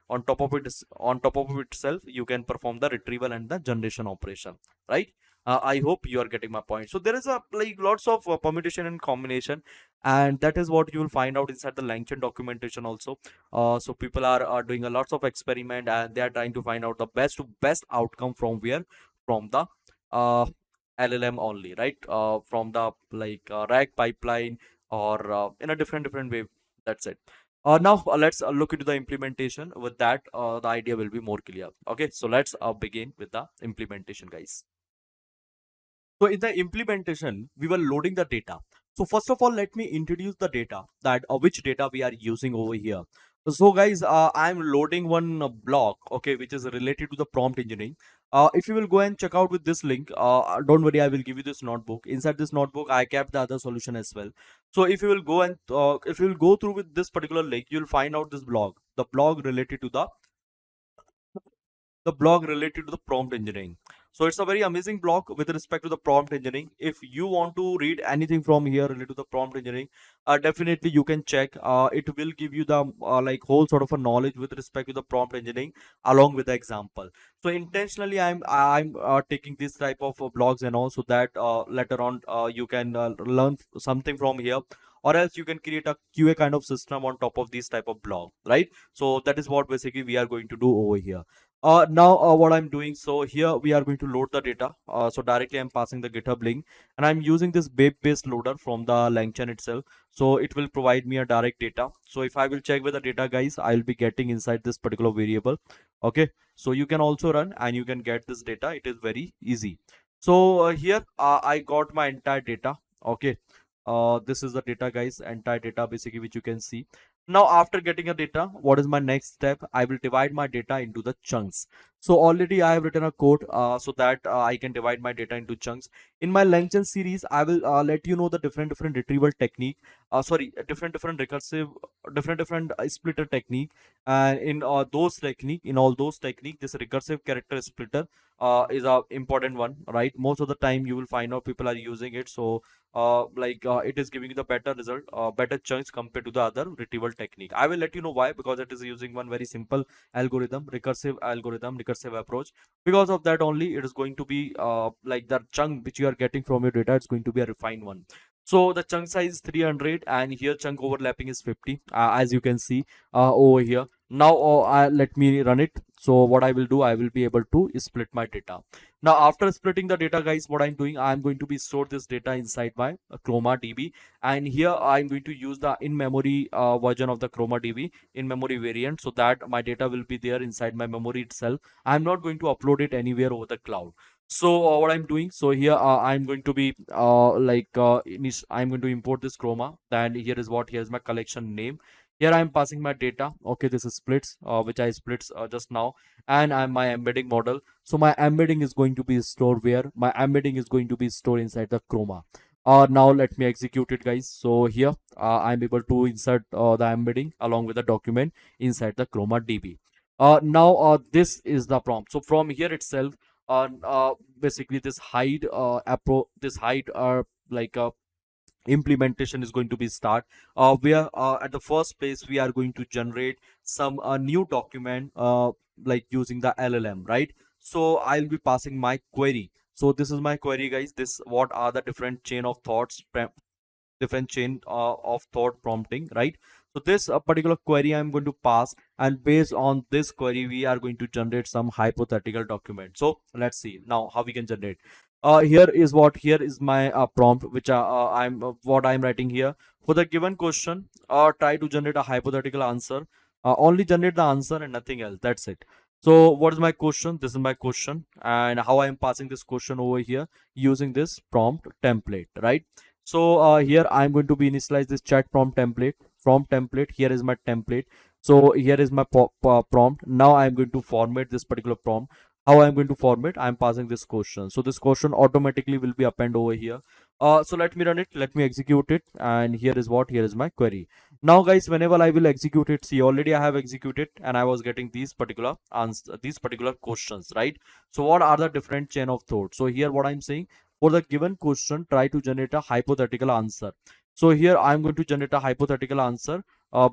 on top of it itself you can perform the retrieval and the generation operation, right? I hope you are getting my point. So there is a lots of permutation and combination, and that is what you will find out inside the LangChain documentation also. So people are doing a lots of experiment and they are trying to find out the best outcome from where, from the uh, LLM only, right? From the RAG pipeline, or in a different way. That's it. Now let's look into the implementation. With that, the idea will be more clear. Okay, so let's begin with the implementation, guys. So in the implementation, we were loading the data. So first of all, let me introduce the data, that which data we are using over here. So guys, I'm loading one block, okay, which is related to the prompt engineering. If you will go and check out with this link, don't worry, I will give you this notebook. Inside this notebook, I kept the other solution as well. So if you will go and if you will go through with this particular link, you'll find out this blog, the blog related to the prompt engineering. So it's a very amazing blog with respect to the prompt engineering. If you want to read anything from here related to the prompt engineering, definitely you can check. It will give you the whole sort of a knowledge with respect to the prompt engineering along with the example. So intentionally, I'm taking this type of blogs and all, so that later on you can learn something from here, or else you can create a QA kind of system on top of this type of blog, right? So that is what basically we are going to do over here. Now what I'm doing, so here we are going to load the data. So directly I'm passing the GitHub link, and I'm using this BAPE based loader from the LangChain itself. So it will provide me a direct data. So if I will check with the data, guys, I'll be getting inside this particular variable. Okay, so you can also run and you can get this data. It is very easy. So here I got my entire data. Okay, this is the data, guys, entire data basically, which you can see. Now after getting a data, what is my next step? I will divide my data into the chunks. So already I have written a code so that I can divide my data into chunks. In my LangChain series, I will let you know the different retrieval technique, sorry, different recursive, different splitter technique. And in all those technique, this recursive character splitter is a important one, right? Most of the time you will find out people are using it. So it is giving you the better result, better chunks compared to the other retrieval technique. I will let you know why, because it is using one very simple recursive algorithm, recursive approach. Because of that only, it is going to be the chunk which you are getting from your data, it's going to be a refined one. So the chunk size is 300, and here chunk overlapping is 50, as you can see over here. Now let me run it. So what I will do, I will be able to split my data. Now after splitting the data, guys, what I'm doing, I'm going to be store this data inside my ChromaDB, and here I'm going to use the in-memory version of the ChromaDB in-memory variant, so that my data will be there inside my memory itself. I'm not going to upload it anywhere over the cloud. So what I'm doing, so here I'm going to be I'm going to import this Chroma. Then here's my collection name. Here I'm passing my data. Okay, this is splits, which I splits just now, and I'm my embedding model. So my embedding is going to be stored where? My embedding is going to be stored inside the Chroma. Now let me execute it, guys. So here I'm able to insert the embedding along with the document inside the ChromaDB. Now this is the prompt. So from here itself, basically this hide like implementation is going to be start, where at the first place we are going to generate some new document, like using the LLM, right? So I'll be passing my query. So this is my query, guys. This what are the different chain of thoughts, different chain of thought prompting, right? So this particular query I'm going to pass, and based on this query we are going to generate some hypothetical document. So let's see now how we can generate. Here is my prompt, which I'm what I'm writing here. For the given question, try to generate a hypothetical answer. Only generate the answer and nothing else, that's it. So what is my question? This is my question, and how I am passing this question over here using this prompt template, right? So here I'm going to be initialize this chat prompt template. From template, here is my template. So here is my prompt. Now I'm going to format this particular prompt. How I'm going to format? I'm passing this question. So this question automatically will be append over here. So let me run it. Let me execute it. And here is my query. Now, guys, whenever I will execute it, see, already I have executed and I was getting these particular answers, these particular questions, right? So what are the different chain of thought? So here what I'm saying, for the given question, try to generate a hypothetical answer. So here I'm going to generate a hypothetical answer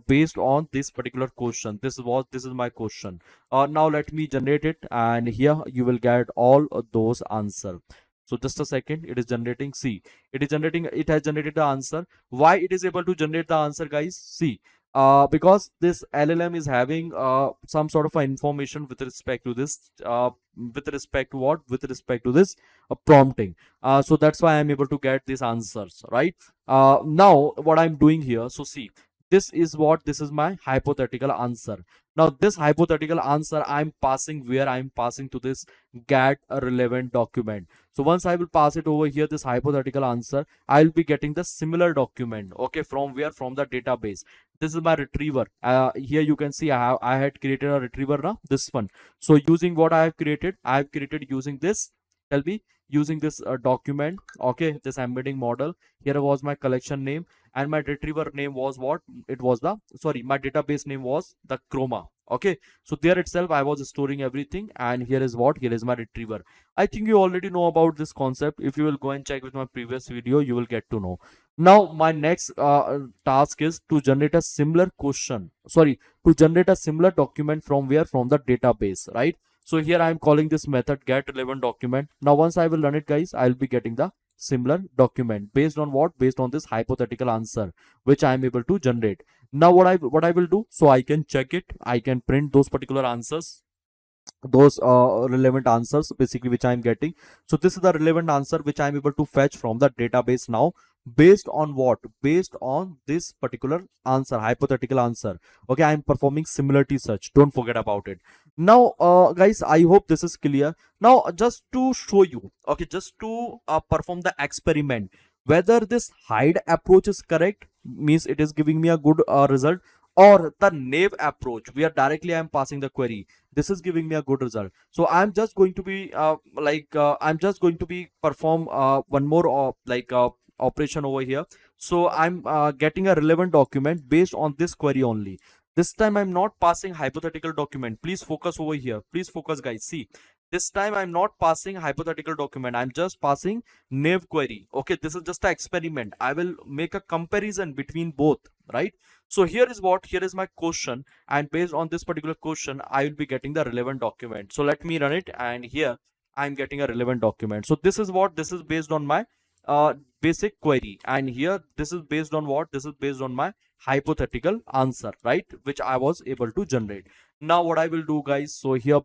based on this particular question. This is my question. Now let me generate it, and here you will get all of those answer. So just a second, it is generating. See, it has generated the answer. Why it is able to generate the answer, guys? See, because this LLM is having some sort of information with respect to this, with respect to what? With respect to this prompting. So that's why I'm able to get these answers, right? Now what I'm doing here, so see, this is my hypothetical answer. Now this hypothetical answer I'm passing where? I'm passing to this get a relevant document. So once I will pass it over here, this hypothetical answer, I'll be getting the similar document. Okay, from where? From the database. This is my retriever. Here you can see I had created a retriever now, this one. So using what I have created using this, tell me, using this document. Okay, this embedding model. Here was my collection name, and my retriever name was what? It was the, sorry, my database name was the Chroma. Okay, so there itself I was storing everything, and here is what? Here is my retriever. I think you already know about this concept. If you will go and check with my previous video, you will get to know. Now my next task is to generate a similar question, sorry, to generate a similar document from where? From the database, right? So here I am calling this method get relevant document. Now once I will run it, guys, I'll be getting the similar document based on what? Based on this hypothetical answer which I am able to generate. Now what I will do, so I can check it, I can print those particular answers, those relevant answers basically which I'm getting. So this is the relevant answer which I'm able to fetch from the database now, based on what? Based on this particular answer, hypothetical answer. Okay, I'm performing similarity search, don't forget about it. Now guys, I hope this is clear. Now just to show you, okay, just to perform the experiment whether this hide approach is correct, means it is giving me a good result, or the naive approach where directly I'm passing the query, this is giving me a good result. So I'm just going to be I'm just going to be perform one more operation over here. So I'm getting a relevant document based on this query only. This time I'm not passing hypothetical document. Please focus over here, please focus, guys. See, this time I'm not passing hypothetical document, I'm just passing naive query. Okay, this is just an experiment. I will make a comparison between both, right? So here is what? Here is my question, and based on this particular question I will be getting the relevant document. So let me run it, and here I'm getting a relevant document. So this is what? This is based on my basic query, and here this is based on what? This is based on my hypothetical answer, right, which I was able to generate. Now what I will do, guys, so here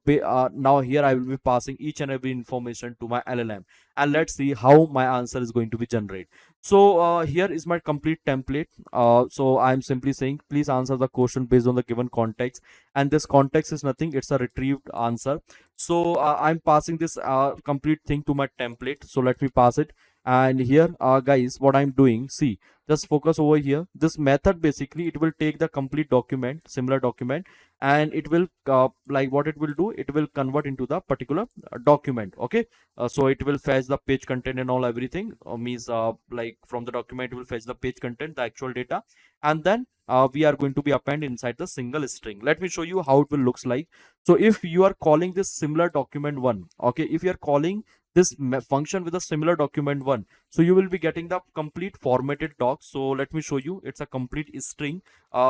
now here I will be passing each and every information to my LLM, and let's see how my answer is going to be generated. So here is my complete template. So I'm simply saying please answer the question based on the given context, and this context is nothing, it's a retrieved answer. So I'm passing this complete thing to my template, so let me pass it. And here guys, what I'm doing, see, just focus over here. This method basically, it will take the complete document, similar document, and it will like what it will do, it will convert into the particular document. Okay, so it will fetch the page content and all everything, means like from the document it will fetch the page content, the actual data, and then we are going to be append inside the single string. Let me show you how it will looks like. So if you are calling this similar document one, okay, if you are calling this function with a similar document one, so you will be getting the complete formatted doc. So let me show you, it's a complete string,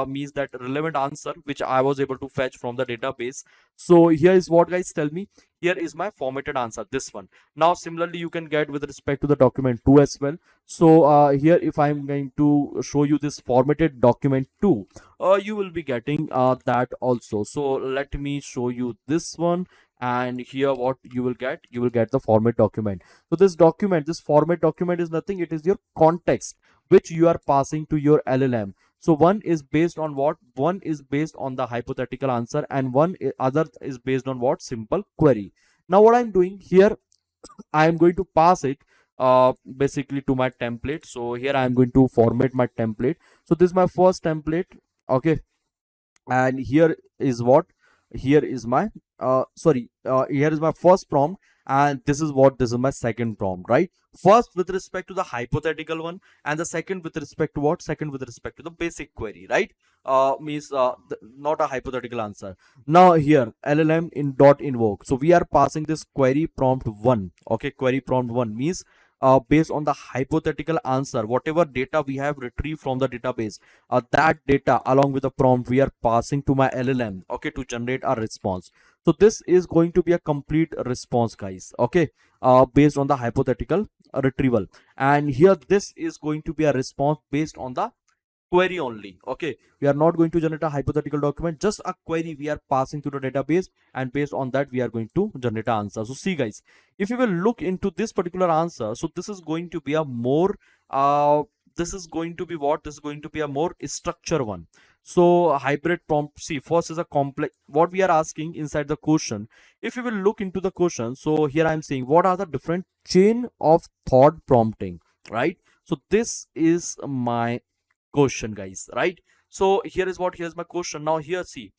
means that relevant answer which I was able to fetch from the database. So here is what, guys, tell me, here is my formatted answer, this one. Now similarly you can get with respect to the document 2 as well. So here if I'm going to show you this formatted document 2, you will be getting that also. So let me show you this one, and here what you will get, you will get the format document. So this document, this format document is nothing, it is your context which you are passing to your LLM. So one is based on what, one is based on the hypothetical answer, and other is based on what, simple query. Now what I'm doing here, I am going to pass it basically to my template. So here I am going to format my template. So this is my first template. Okay, and here is what, here is my here is my first prompt, and this is what, this is my second prompt, right? First with respect to the hypothetical one, and the second with respect to what, second with respect to the basic query, right? Means not a hypothetical answer. Now here LLM in dot invoke, so we are passing this query prompt one. Okay, query prompt one means based on the hypothetical answer, whatever data we have retrieved from the database, that data along with the prompt we are passing to my LLM, okay, to generate a response. So this is going to be a complete response, guys, okay, based on the hypothetical retrieval. And here this is going to be a response based on the query only. Okay, we are not going to generate a hypothetical document, just a query we are passing to the database, and based on that we are going to generate an answer. So see, guys, if you will look into this particular answer, so this is going to be a more this is going to be what, this is going to be a more structure one. So hybrid prompt, see, first is a complex, what we are asking inside the question. If you will look into the question, so here I am saying what are the different chain of thought prompting, right? So this is my question, guys, right? So here is what, here's my question. Now here, see,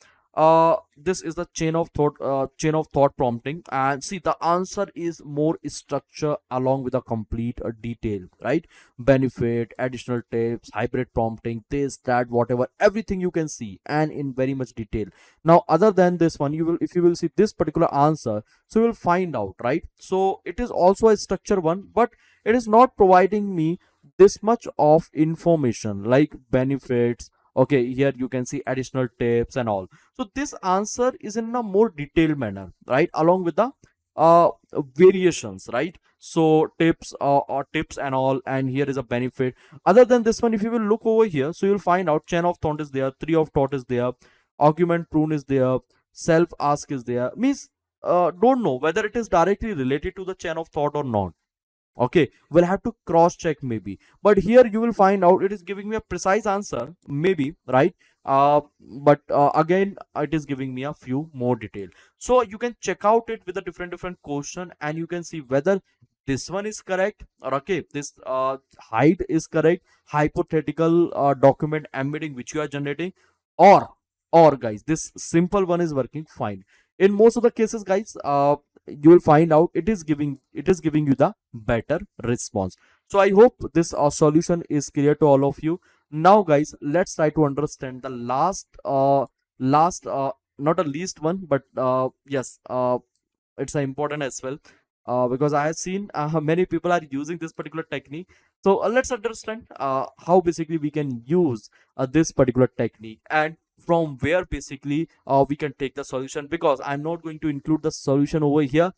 this is the chain of thought prompting, and see the answer is more structure along with a complete detail, right? Benefit, additional tips, hybrid prompting, this, that, whatever, everything you can see, and in very much detail. Now other than this one, you will, if you will see this particular answer, so you will find out, right? So it is also a structure one, but it is not providing me this much of information like benefits. Okay, here you can see additional tips and all. So this answer is in a more detailed manner, right, along with the uh variations, right? So tips or tips and all, and here is a benefit. Other than this one, if you will look over here, so you'll find out chain of thought is there, tree of thought is there, argument prune is there, self ask is there. Means don't know whether it is directly related to the chain of thought or not. Okay, we'll have to cross check maybe, but here you will find out it is giving me a precise answer maybe, right? But again it is giving me a few more detail. So you can check out it with a different question, and you can see whether this one is correct, or okay, this height is correct, hypothetical document embedding which you are generating, or guys, this simple one is working fine. In most of the cases, guys, you will find out it is giving you the better response. So I hope this solution is clear to all of you. Now guys, let's try to understand the last not a least one, but yes, it's important as well, because I have seen many people are using this particular technique. So let's understand how basically we can use this particular technique, and from where basically we can take the solution, because I'm not going to include the solution over here.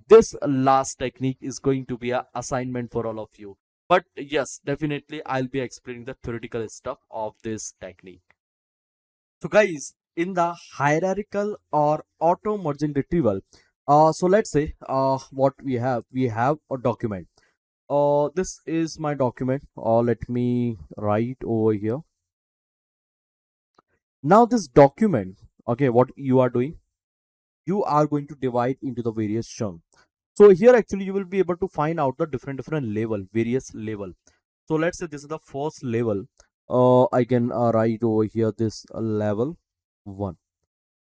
This last technique is going to be a assignment for all of you, but yes, definitely I'll be explaining the theoretical stuff of this technique. So guys, in the hierarchical or auto merging retrieval. So let's say what we have a document. This is my document. Let me write over here. Now this document, okay, what you are doing, you are going to divide into the various chunks. So here actually you will be able to find out the different level, various level. So let's say this is the first level. I can write over here this level 1.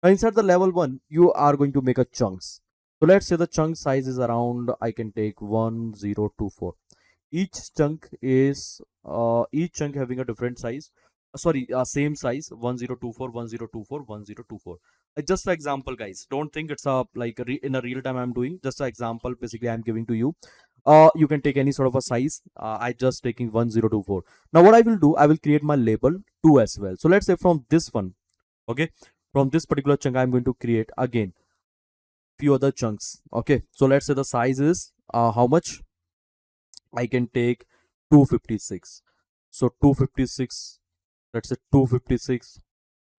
Now inside the level 1, you are going to make a chunks. So let's say the chunk size is around, I can take 1024. Each chunk having a different size. Sorry, same size, 1024, 1024, 1024. Just an example, guys. Don't think it's a like in a real time I'm doing. Just an example, basically I'm giving to you. You can take any sort of a size. I just taking 1024. Now what I will do, I will create my label 2 as well. So let's say from this one, okay, from this particular chunk I'm going to create again few other chunks. Okay, so let's say the size is how much. I can take 256. So 256, let's say 256,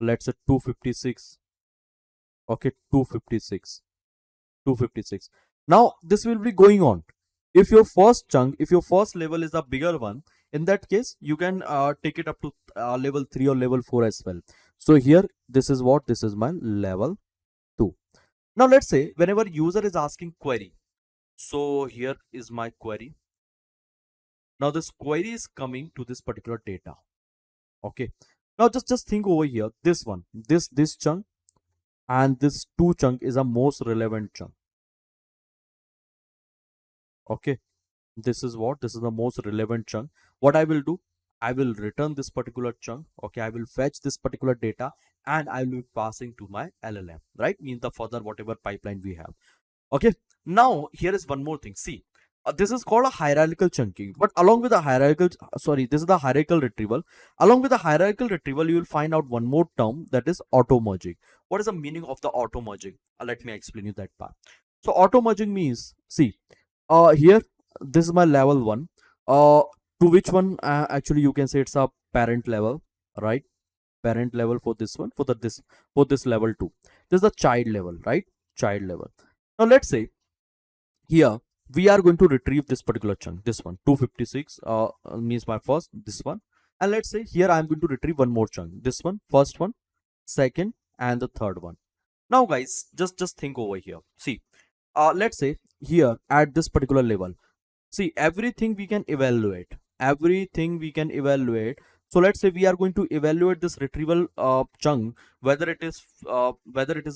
let's say 256, okay, 256, 256. Now this will be going on. If your first chunk, if your first level is the bigger one, in that case you can take it up to level 3 or level 4 as well. So here this is what, this is my level 2. Now let's say whenever user is asking query, so here is my query. Now this query is coming to this particular data. Okay, now just think over here, this one, this chunk and this 2 chunk is a most relevant chunk. Okay, this is what, this is the most relevant chunk. What I will do, I will return this particular chunk. Okay, I will fetch this particular data and I will be passing to my LLM, right? Means the further whatever pipeline we have. Okay, now here is one more thing. See, this is called a hierarchical chunking, but along with the hierarchical, sorry, this is the hierarchical retrieval. Along with the hierarchical retrieval, you will find out one more term, that is auto merging. What is the meaning of the auto merging? Let me explain you that part. So auto merging means, see, here this is my level 1. To which one, actually you can say it's a parent level, right? Parent level for this one, for this level 2. This is the child level, right? Child level. Now let's say here we are going to retrieve this particular chunk, this one, 256 means my first, this one. And let's say here I am going to retrieve one more chunk, this one, first one, second, and the third one. Now guys, just think over here. See, let's say here at this particular level, see, everything we can evaluate, everything we can evaluate. So let's say we are going to evaluate this retrieval chunk, whether it is whether it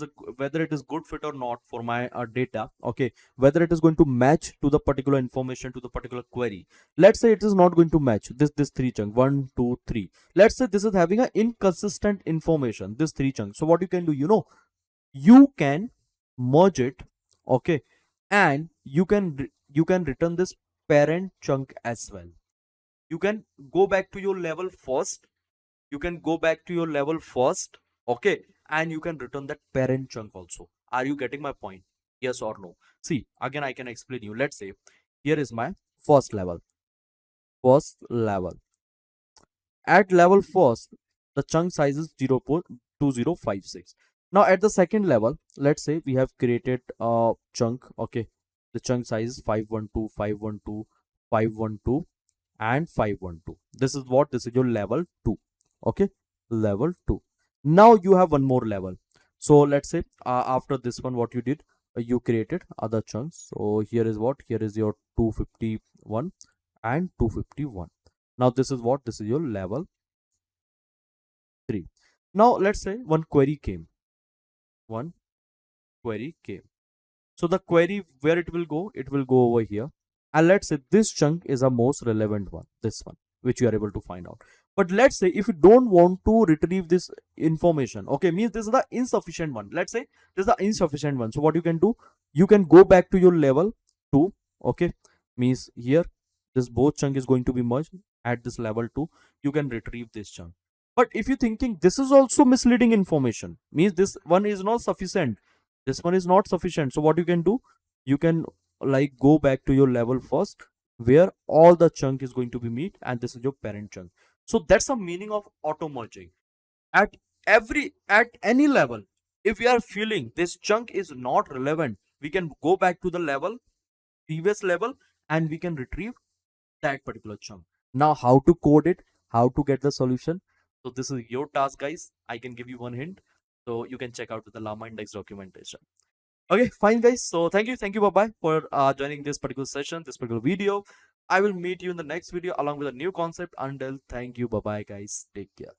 is good fit or not for my data. Okay, whether it is going to match to the particular information, to the particular query. Let's say it is not going to match this 3 chunk, 1 2 3. Let's say this is having an inconsistent information, this 3 chunks. So what you can do, you can merge it. Okay, and you can return this parent chunk as well. You can go back to your level first, you can go back to your level first. Okay, and you can return that parent chunk also. Are you getting my point? Yes or no? See, again I can explain you. Let's say here is my first level, first level. At level first, the chunk size is 0.2056. Now at the second level, let's say we have created a chunk. Okay, the chunk size is 512, 512, 512, and 512. This is what, this is your level 2. Okay, level 2. Now you have one more level. So let's say after this one, what you did, you created other chunks. So here is what, here is your 251 and 251. Now this is what, this is your level 3. Now let's say one query came, one query came. So the query, where it will go over here. And let's say this chunk is a most relevant one, this one, which you are able to find out. But let's say if you don't want to retrieve this information, okay, means this is the insufficient one. Let's say this is the insufficient one. So what you can do, you can go back to your level 2. Okay, means here this both chunk is going to be merged at this level 2. You can retrieve this chunk. But if you're thinking this is also misleading information, means this one is not sufficient, this one is not sufficient. So what you can do, you can like go back to your level first, where all the chunk is going to be meet, and this is your parent chunk. So that's the meaning of auto merging. At at any level, if we are feeling this chunk is not relevant, we can go back to the previous level, and we can retrieve that particular chunk. Now, how to code it, how to get the solution. So this is your task, guys. I can give you one hint. So you can check out the Llama index documentation. Okay, fine, guys. So thank you, bye bye, for joining this particular session, this particular video. I will meet you in the next video along with a new concept. Until thank you, bye bye, guys. Take care.